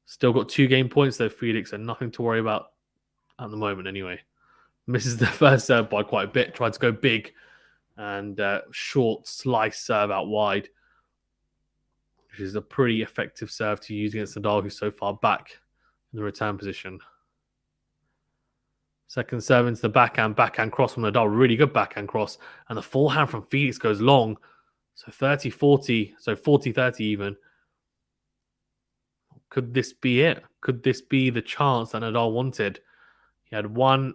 Still got 2 game points though, Felix, and nothing to worry about at the moment anyway. Misses the first serve by quite a bit. Tried to go big and short slice serve out wide, which is a pretty effective serve to use against Nadal, who's so far back in the return position. Second serve into the backhand cross from Nadal. Really good backhand cross. And the forehand from Felix goes long. So 30-40, so 40-30 even. Could this be it? Could this be the chance that Nadal wanted? He had one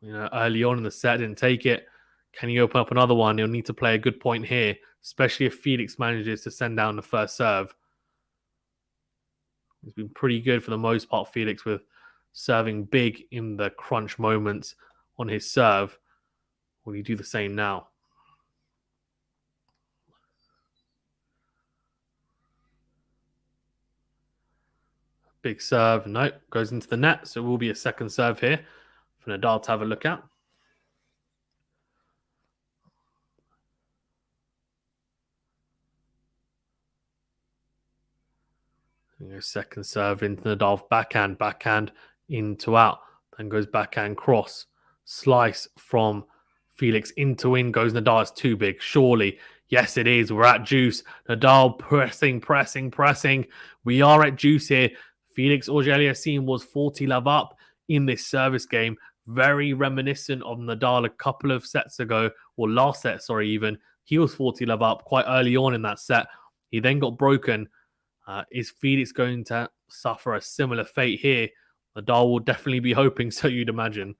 early on in the set, didn't take it. Can he open up another one? He'll need to play a good point here, especially if Felix manages to send down the first serve. He's been pretty good for the most part, Felix, with serving big in the crunch moments on his serve. Will he do the same now? Big serve. No, goes into the net. So it will be a second serve here for Nadal to have a look at. Second serve into Nadal, backhand into out. Then goes backhand cross. Slice from Felix into in. Goes Nadal. It's too big, surely. Yes, it is. We're at juice. Nadal pressing. We are at juice here. Felix Auger-Aliassime was 40 love up in this service game. Very reminiscent of Nadal a couple of sets ago, or last set, sorry, even. He was 40 love up quite early on in that set. He then got broken. Is Felix going to suffer a similar fate here? Nadal will definitely be hoping so, you'd imagine.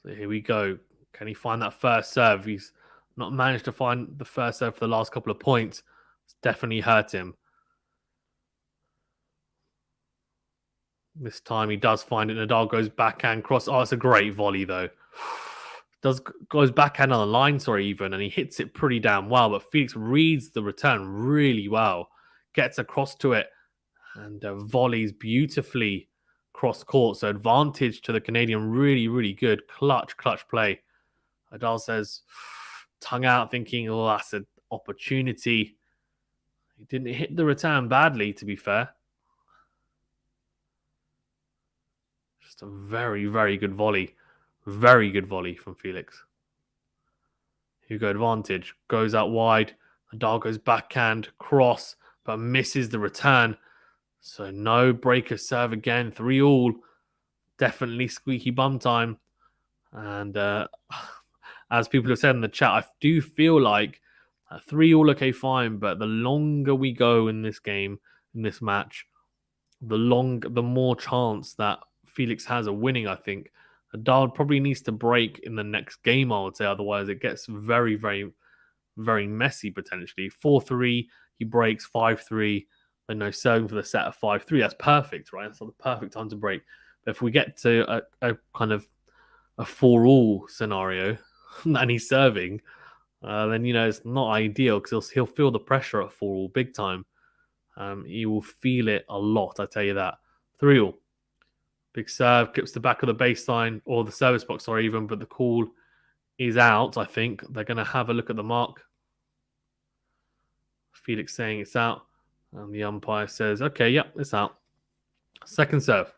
So here we go. Can he find that first serve? He's not managed to find the first serve for the last couple of points. It's definitely hurt him. This time he does find it. Nadal goes backhand cross. Oh, it's a great volley though. Goes backhand on the line, sorry, even, and he hits it pretty damn well. But Felix reads the return really well, gets across to it, and volleys beautifully cross court. So advantage to the Canadian. Really, really good. Clutch play. Nadal says, tongue out, thinking, oh, that's an opportunity. He didn't hit the return badly, to be fair. Just a very, very good volley. Very good volley from Felix. Hugo advantage. Goes out wide. Nadal goes backhand cross, but misses the return. So no breaker serve again. 3-all. Definitely squeaky bum time. And as people have said in the chat, I do feel like 3-all, okay, fine. But the longer we go in this game, in this match, the more chance that Felix has a winning, I think. Nadal probably needs to break in the next game, I would say. Otherwise, it gets very, very, very messy potentially. 4-3, he breaks 5-3. Then no serving for the set of 5-3. That's perfect, right? That's not the perfect time to break. But if we get to a kind of a 4-all scenario and he's serving, then it's not ideal because he'll feel the pressure at 4-all big time. He will feel it a lot, I tell you that. 3-all. Big serve, clips the back of the baseline, or the service box, sorry, even, but the call is out, I think. They're going to have a look at the mark. Felix saying it's out. And the umpire says, okay, yep, it's out. Second serve.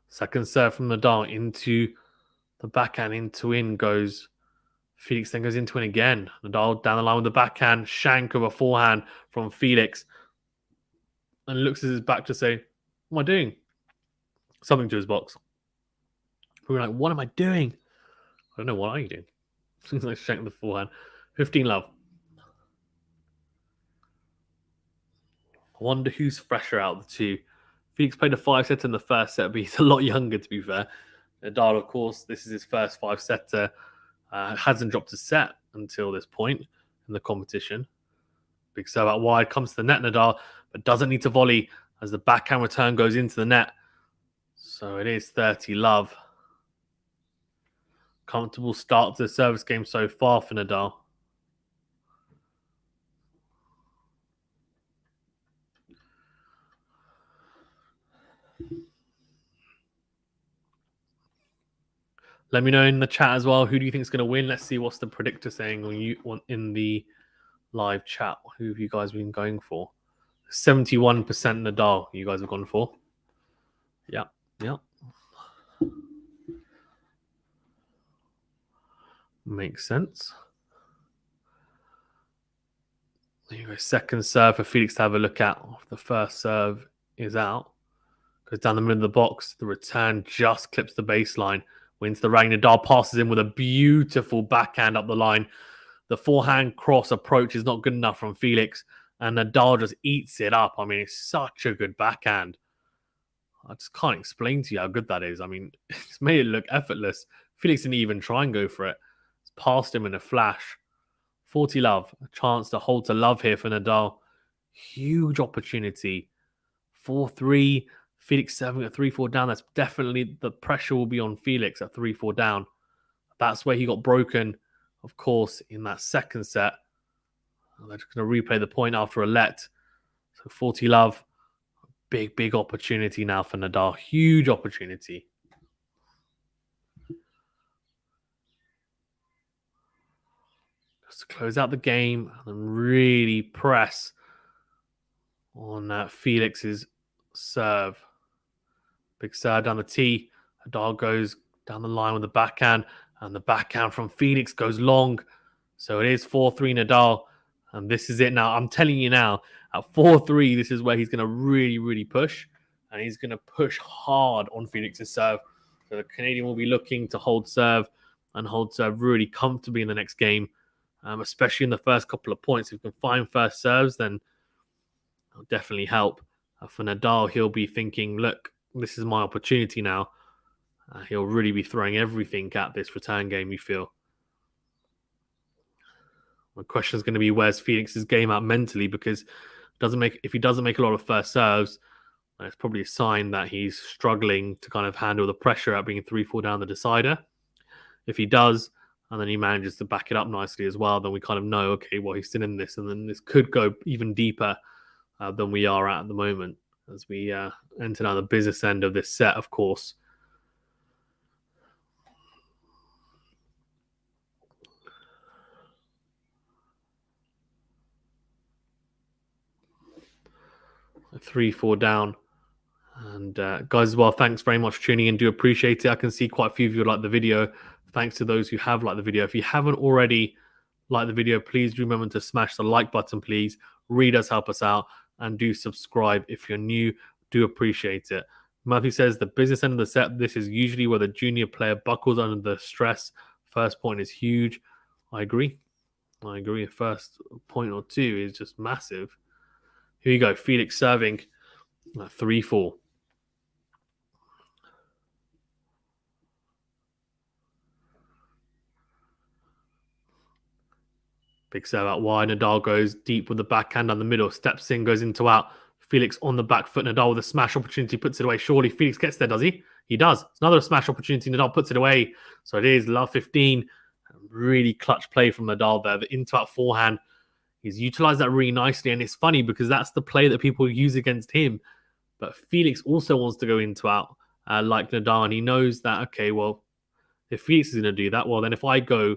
Second serve from Nadal into the backhand, into in goes Felix, then goes into in again. Nadal down the line with the backhand, shank of a forehand from Felix. And looks at his back to say, what am I doing? Something to his box. We were like, what am I doing? I don't know, what are you doing? He's like shank the forehand. 15-love. I wonder who's fresher out of the two. Felix played a 5-setter in the first set, but he's a lot younger, to be fair. Nadal, of course, this is his first 5-setter. Hasn't dropped a set until this point in the competition. Big serve out wide, comes to the net, Nadal, but doesn't need to volley as the backhand return goes into the net. So it is 30-love. Comfortable start to the service game so far for Nadal. Let me know in the chat as well, who do you think is going to win? Let's see what's the predictor saying when you want in the live chat. Who have you guys been going for? 71% Nadal you guys have gone for. Yeah. Makes sense. There you go. Second serve for Felix to have a look at. The first serve is out. Goes down the middle of the box. The return just clips the baseline. Wins the rang. Nadal passes in with a beautiful backhand up the line. The forehand cross approach is not good enough from Felix. And Nadal just eats it up. I mean, it's such a good backhand. I just can't explain to you how good that is. I mean, it's made it look effortless. Felix didn't even try and go for it. It's passed him in a flash. 40-love. A chance to hold to love here for Nadal. Huge opportunity. 4-3. Felix serving at 3-4 down. That's definitely the pressure will be on Felix at 3-4 down. That's where he got broken, of course, in that second set. They're just going to replay the point after a let. So 40-love. Big opportunity now for Nadal. Huge opportunity. Just to close out the game and really press on Felix's serve. Big serve down the tee. Nadal goes down the line with the backhand. And the backhand from Felix goes long. So it is 4-3 Nadal. And this is it now. I'm telling you now, at 4-3, this is where he's going to really push. And he's going to push hard on Felix's serve. So the Canadian will be looking to hold serve and hold serve really comfortably in the next game. Especially in the first couple of points. If we can find first serves, then it'll definitely help. For Nadal, he'll be thinking, look, this is my opportunity now. He'll really be throwing everything at this return game, you feel. The question is going to be, where's Felix's game out mentally? Because if he doesn't make a lot of first serves, it's probably a sign that he's struggling to kind of handle the pressure at being 3-4 down the decider. If he does, and then he manages to back it up nicely as well, then we kind of know, okay, well, he's still in this, and then this could go even deeper than we are at the moment as we enter now the business end of this set, of course. A 3-4 down. And guys as well, thanks very much for tuning in. Do appreciate it. I can see quite a few of you like the video. Thanks to those who have liked the video. If you haven't already liked the video, please remember to smash the like button, please. Really does help us out. And do subscribe if you're new. Do appreciate it. Matthew says the business end of the set, this is usually where the junior player buckles under the stress. First point is huge. I agree. A first point or two is just massive. Here you go. Felix serving 3-4. Big serve out wide. Nadal goes deep with the backhand down the middle. Steps in, goes into out. Felix on the back foot. Nadal with a smash opportunity, puts it away. Surely Felix gets there, does he? He does. It's another smash opportunity. Nadal puts it away. So it is love 15. Really clutch play from Nadal there. The into out forehand. He's utilized that really nicely. And it's funny because that's the play that people use against him. But Felix also wants to go into out like Nadal. And he knows that, okay, well, if Felix is going to do that, well, then if I go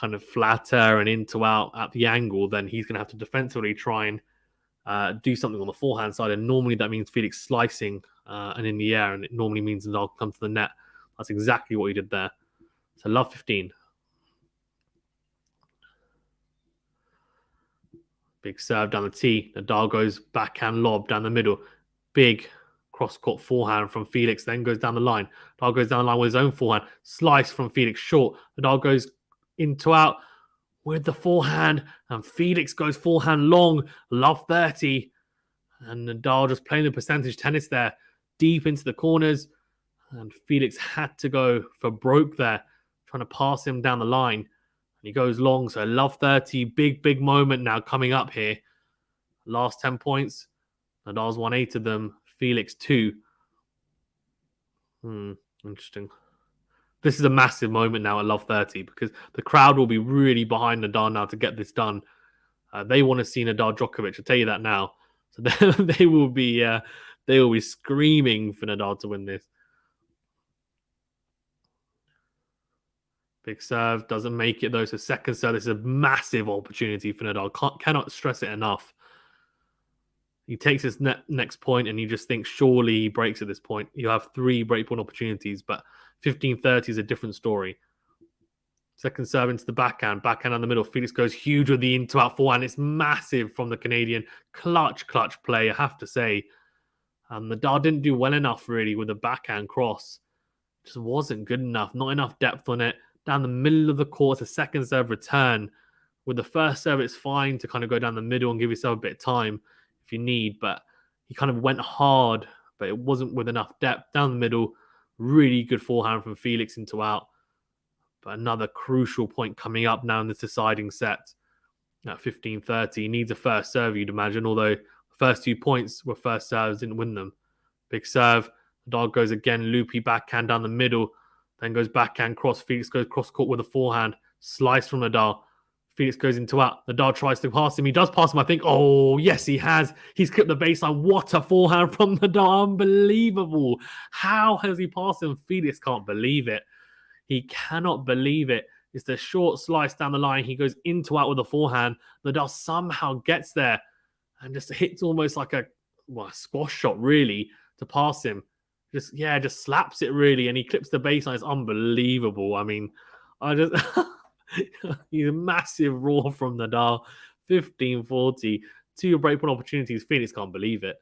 kind of flatter and into out at the angle, then he's going to have to defensively try and do something on the forehand side. And normally that means Felix slicing and in the air, and it normally means Nadal comes to the net. That's exactly what he did there. So love 15. Big serve down the tee. Nadal goes backhand lob down the middle. Big cross-court forehand from Felix, then goes down the line. Nadal goes down the line with his own forehand. Slice from Felix short. Nadal goes into out with the forehand, and Felix goes forehand long, love 30. And Nadal just playing the percentage tennis there, deep into the corners. And Felix had to go for broke there, trying to pass him down the line. And he goes long, so love 30. Big moment now coming up here. Last 10 points. Nadal's won 8 of them. Felix 2. Interesting. This is a massive moment now at love 30 because the crowd will be really behind Nadal now to get this done. They want to see Nadal Djokovic. I'll tell you that now. So they will be screaming for Nadal to win this. Big serve, doesn't make it though. So second serve, this is a massive opportunity for Nadal. Cannot stress it enough. He takes his next point and you just think surely he breaks at this point. You have 3 breakpoint opportunities, but 15-30 is a different story. Second serve into the backhand on the middle. Felix goes huge with the into-out forehand. It's massive from the Canadian. Clutch play, I have to say. Nadal didn't do well enough really with the backhand cross. Just wasn't good enough. Not enough depth on it. Down the middle of the court, a second serve return. With the first serve, it's fine to kind of go down the middle and give yourself a bit of time if you need. But he kind of went hard, but it wasn't with enough depth. Down the middle, really good forehand from Felix into out. But another crucial point coming up now in this deciding set at 15-30. He needs a first serve, you'd imagine, although the first 2 points were first serves, didn't win them. Big serve. Nadal goes again, loopy backhand down the middle, then goes backhand cross. Felix goes cross court with a forehand. Slice from Nadal. Felix goes into out. Nadal tries to pass him. He does pass him, I think. Oh, yes, he has. He's clipped the baseline. What a forehand from Nadal. Unbelievable. How has he passed him? Felix can't believe it. He cannot believe it. It's the short slice down the line. He goes into out with a forehand. Nadal somehow gets there and just hits almost like a squash shot, really, to pass him. Just slaps it, really, and he clips the baseline. It's unbelievable. I mean, he's a massive roar from Nadal. 15-40. 2 breakpoint opportunities. Felix can't believe it.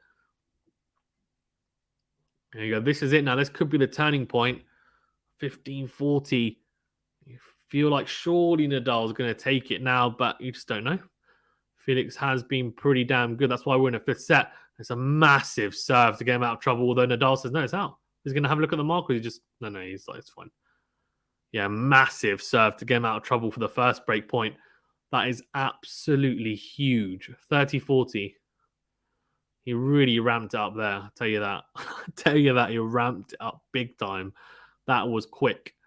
There you go. This is it now. This could be the turning point. 15-40. You feel like surely Nadal's going to take it now, but you just don't know. Felix has been pretty damn good. That's why we're in a 5th set. It's a massive serve to get him out of trouble, although Nadal says, no, it's out. He's going to have a look at the marker. He's like, it's fine. Yeah, massive serve to get him out of trouble for the first break point. That is absolutely huge. 30-40. He really ramped it up there. I'll tell you that. He ramped it up big time. That was quick. –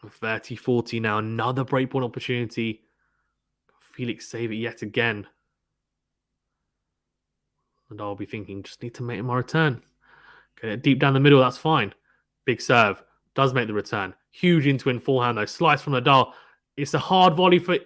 30-40 now. Another breakpoint opportunity. Felix save it yet again. And I'll be thinking, just need to make my return. Okay, deep down the middle, that's fine. Big serve. Does make the return. Huge into-in forehand, though. Slice from Nadal. It's a hard volley for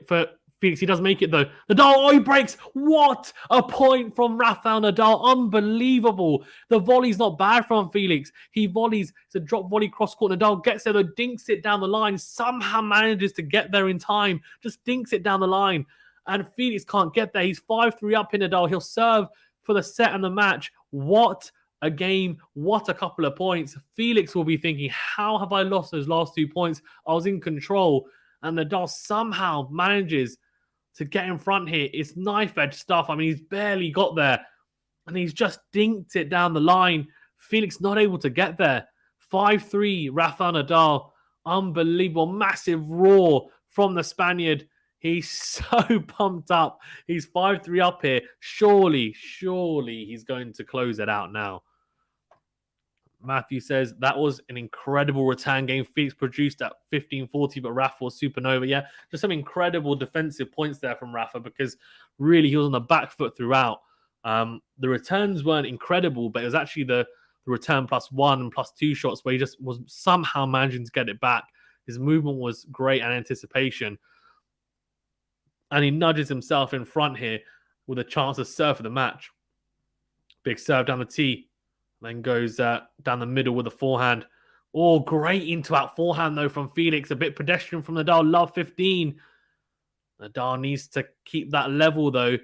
Felix. He does make it, though. Nadal, he breaks. What a point from Rafael Nadal. Unbelievable. The volley's not bad from Felix. He volleys. It's a drop volley cross-court. Nadal gets there, though. Dinks it down the line. Somehow manages to get there in time. Just dinks it down the line. And Felix can't get there. He's 5-3 up in Nadal. He'll serve for the set and the match. What a game. What a couple of points. Felix will be thinking, how have I lost those last 2 points? I was in control. And Nadal somehow manages to get in front here. It's knife edge stuff. I mean, he's barely got there. And he's just dinked it down the line. Felix not able to get there. 5-3, Rafael Nadal. Unbelievable. Massive roar from the Spaniard. He's so pumped up. He's 5-3 up here. Surely he's going to close it out now. Matthew says, that was an incredible return game. Felix produced at 15-40, but Rafa was supernova. Yeah, just some incredible defensive points there from Rafa because really he was on the back foot throughout. The returns weren't incredible, but it was actually the return +1 and +2 shots where he just was somehow managing to get it back. His movement was great and anticipation. And he nudges himself in front here with a chance to serve for the match. Big serve down the tee. Then goes down the middle with a forehand. Oh, great into-out forehand, though, from Felix. A bit pedestrian from Nadal. Love 15. Nadal needs to keep that level, though.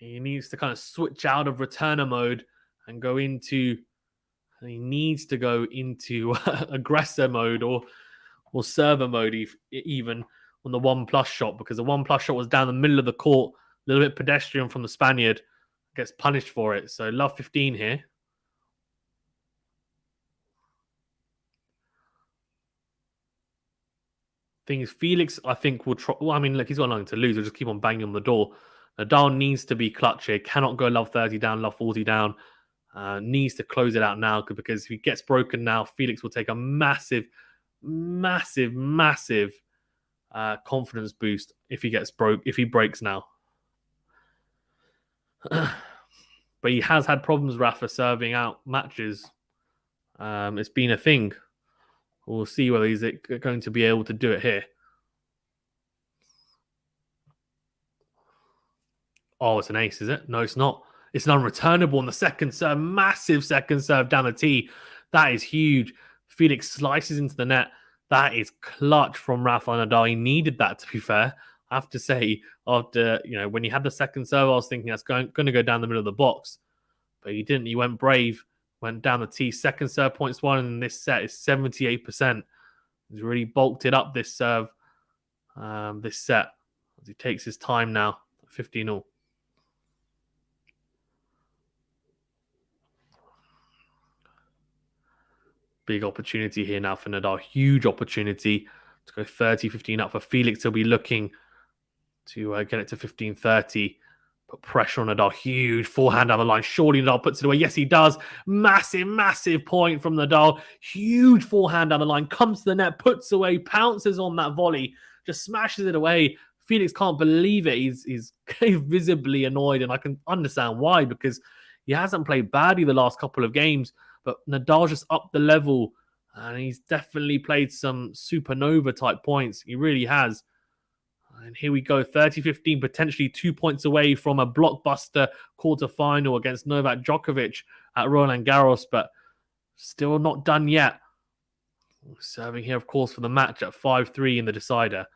He needs to kind of switch out of returner mode and go into... He needs to go into aggressor mode or server mode even on the 1+ shot, because the 1+ shot was down the middle of the court. A little bit pedestrian from the Spaniard. Gets punished for it. So love 15 here. Thing is, Felix, I think, will try... Well, I mean, look, he's got nothing to lose. He'll just keep on banging on the door. Nadal needs to be clutch here. Cannot go love 30 down, love 40 down. Needs to close it out now, because if he gets broken now, Felix will take a massive confidence boost if he breaks now. But he has had problems, Rafa, serving out matches. It's been a thing. We'll see whether he's going to be able to do it here. Oh, it's an ace, is it? No, it's not. It's an unreturnable on the second serve. Massive second serve down the tee. That is huge. Felix slices into the net. That is clutch from Rafael Nadal. He needed that, to be fair. I have to say, after, when he had the second serve, I was thinking that's going to go down the middle of the box. But he didn't. He went brave. Went down the tee. Second serve, points won in this set is 78%. He's really bulked it up, this serve, this set. As he takes his time now. 15-all. Big opportunity here now for Nadal. Huge opportunity to go 30-15 up for Felix. He'll be looking to get it to 15-30. Put pressure on Nadal. Huge forehand down the line. Surely Nadal puts it away. Yes, he does. Massive point from Nadal. Huge forehand down the line. Comes to the net, puts away, pounces on that volley. Just smashes it away. Felix can't believe it. He's visibly annoyed, and I can understand why, because he hasn't played badly the last couple of games. But Nadal just upped the level, and he's definitely played some supernova type points. He really has. And here we go, 30-15, potentially 2 points away from a blockbuster quarterfinal against Novak Djokovic at Roland Garros, but still not done yet. Serving here, of course, for the match at 5-3 in the decider.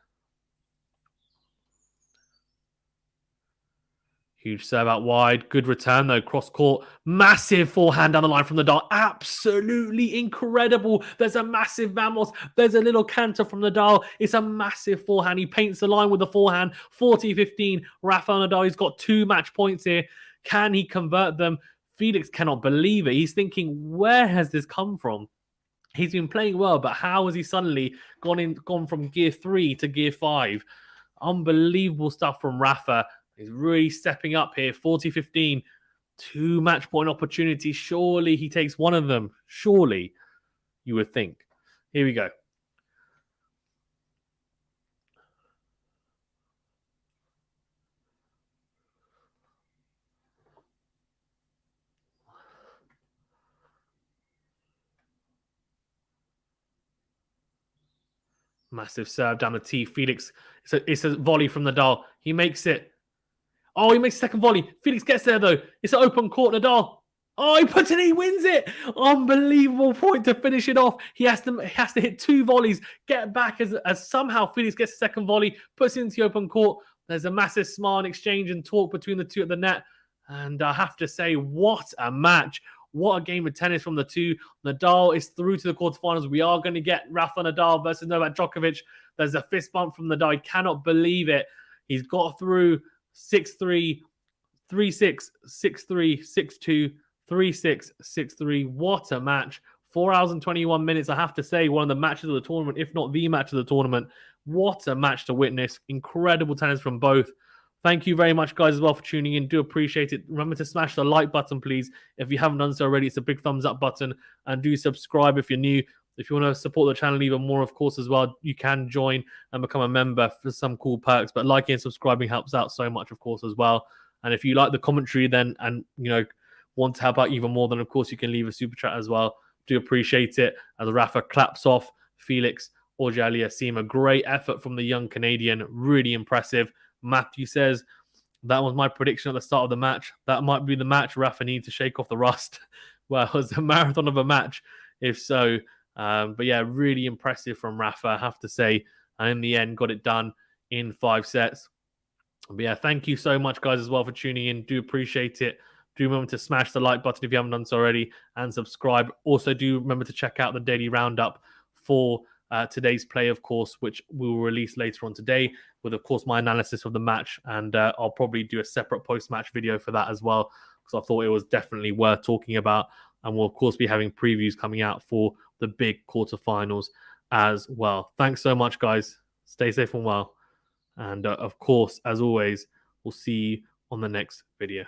Huge serve out wide. Good return, though. Cross court. Massive forehand down the line from Nadal. Absolutely incredible. There's a massive vamos. There's a little canter from Nadal. It's a massive forehand. He paints the line with the forehand. 40-15. Rafael Nadal, he's got 2 match points here. Can he convert them? Felix cannot believe it. He's thinking, where has this come from? He's been playing well, but how has he suddenly gone from gear 3 to gear 5? Unbelievable stuff from Rafa. He's really stepping up here. 40-15. 2 match point opportunities. Surely he takes one of them. Surely, you would think. Here we go. Massive serve down the tee. Felix, it's a volley from Nadal. He makes it. Oh, he makes a second volley. Felix gets there, though. It's an open court, Nadal. Oh, he puts it in, he wins it. Unbelievable point to finish it off. He has to hit 2 volleys, get back as somehow Felix gets a second volley, puts it into the open court. There's a massive smile and exchange and talk between the two at the net. And I have to say, what a match. What a game of tennis from the two. Nadal is through to the quarterfinals. We are going to get Rafa Nadal versus Novak Djokovic. There's a fist bump from Nadal. I cannot believe it. He's got through 6-3, 3-6, 6-3, 6-2, 3-6, 6-3. What a match. 4 hours and 21 minutes. I have to say, one of the matches of the tournament, if not the match of the tournament. What a match to witness. Incredible tennis from both. Thank you very much, guys, as well, for tuning in. Do appreciate it. Remember to smash the like button, please. If you haven't done so already, it's a big thumbs up button. And do subscribe if you're new. If you want to support the channel even more, of course, as well, you can join and become a member for some cool perks. But liking and subscribing helps out so much, of course, as well. And if you like the commentary then and, want to help out even more, then, of course, you can leave a super chat as well. Do appreciate it. As Rafa claps off Felix Auger-Aliassime. A great effort from the young Canadian. Really impressive. Matthew says, that was my prediction at the start of the match. That might be the match Rafa needs to shake off the rust. Well, it was a marathon of a match, if so. But yeah, really impressive from Rafa, I have to say. And in the end, got it done in 5 sets. But yeah, thank you so much, guys, as well, for tuning in. Do appreciate it. Do remember to smash the like button if you haven't done so already and subscribe. Also, do remember to check out the daily roundup for today's play, of course, which we will release later on today with, of course, my analysis of the match. And I'll probably do a separate post-match video for that as well, because I thought it was definitely worth talking about. And we'll, of course, be having previews coming out for the big quarterfinals as well. Thanks so much, guys. Stay safe and well. And, of course, as always, we'll see you on the next video.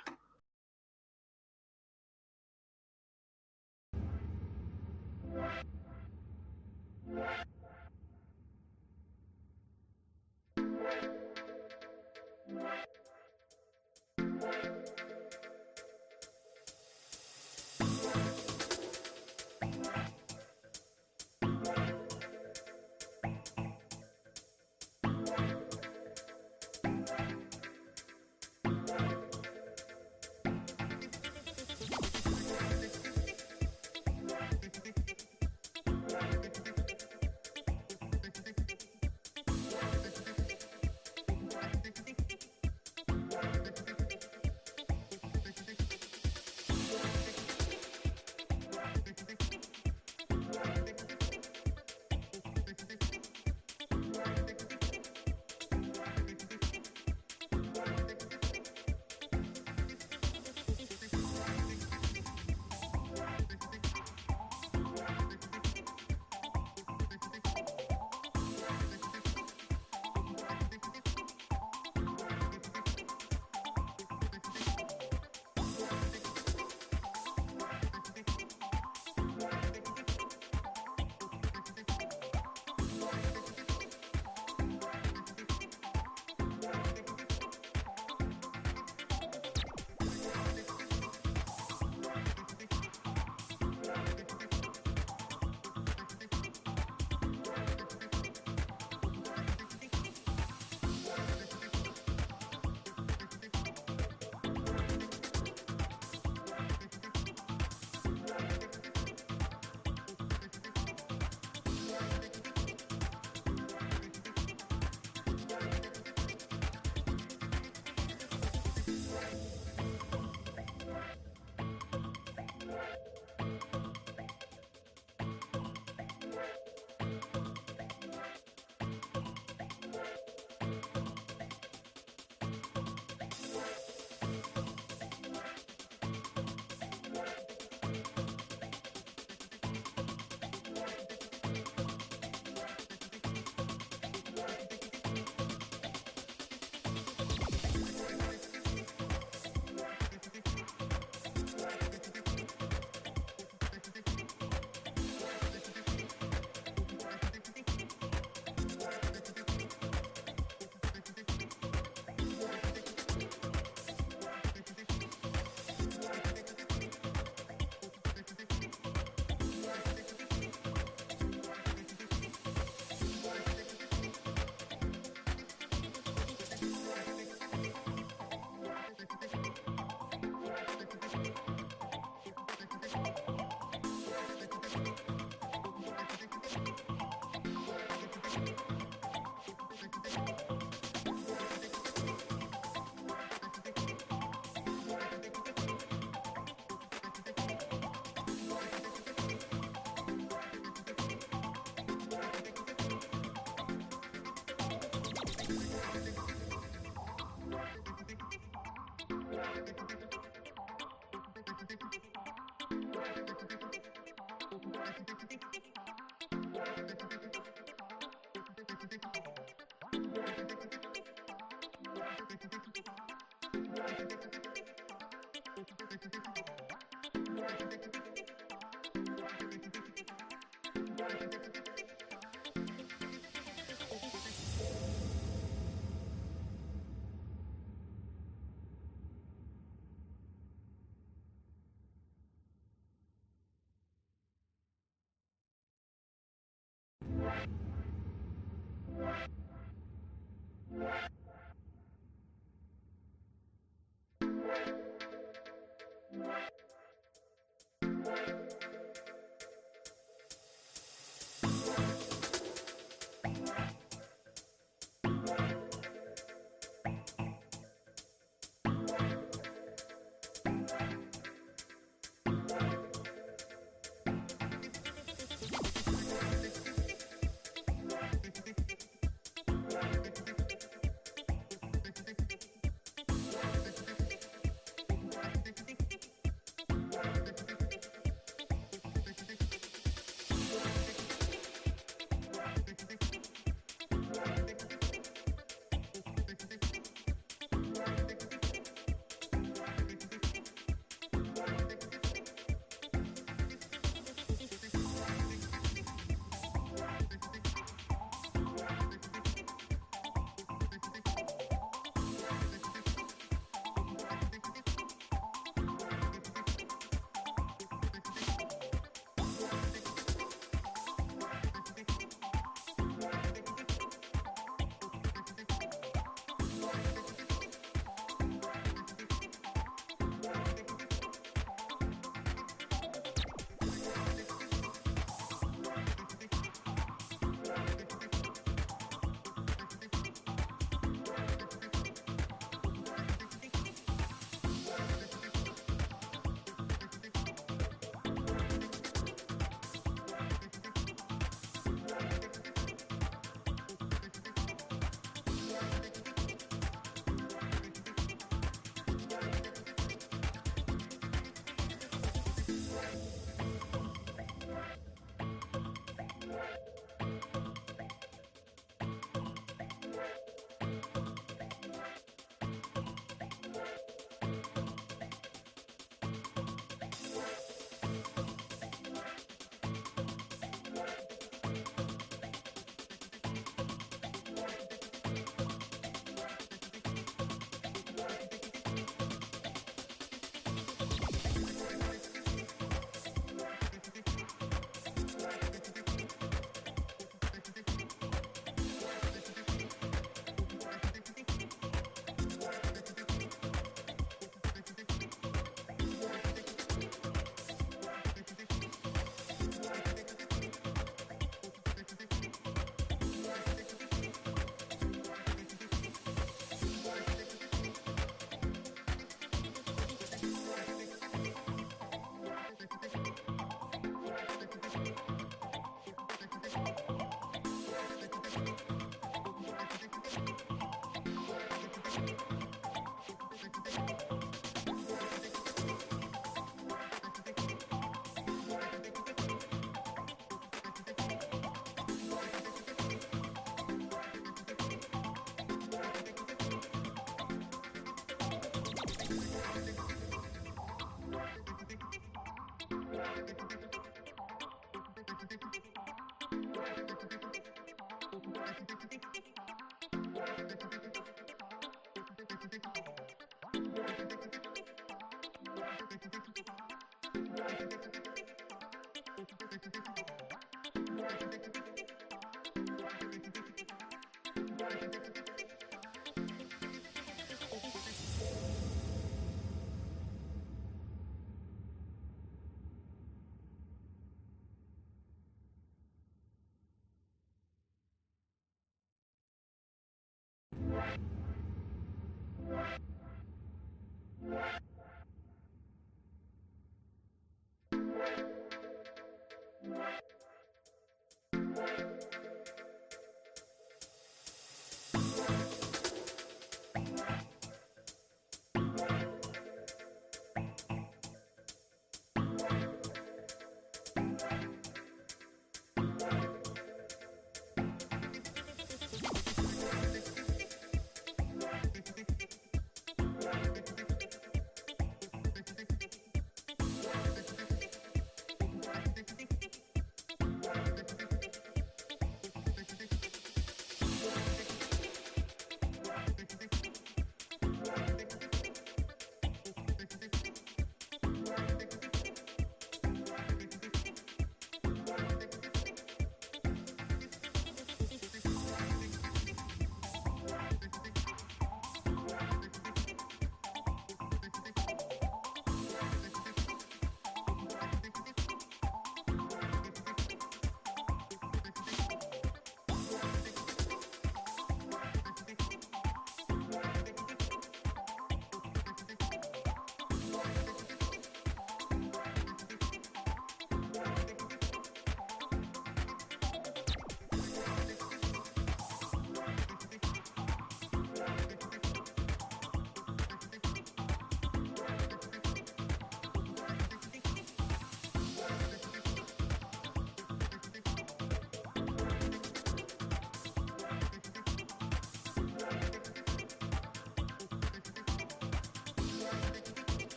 Thank you.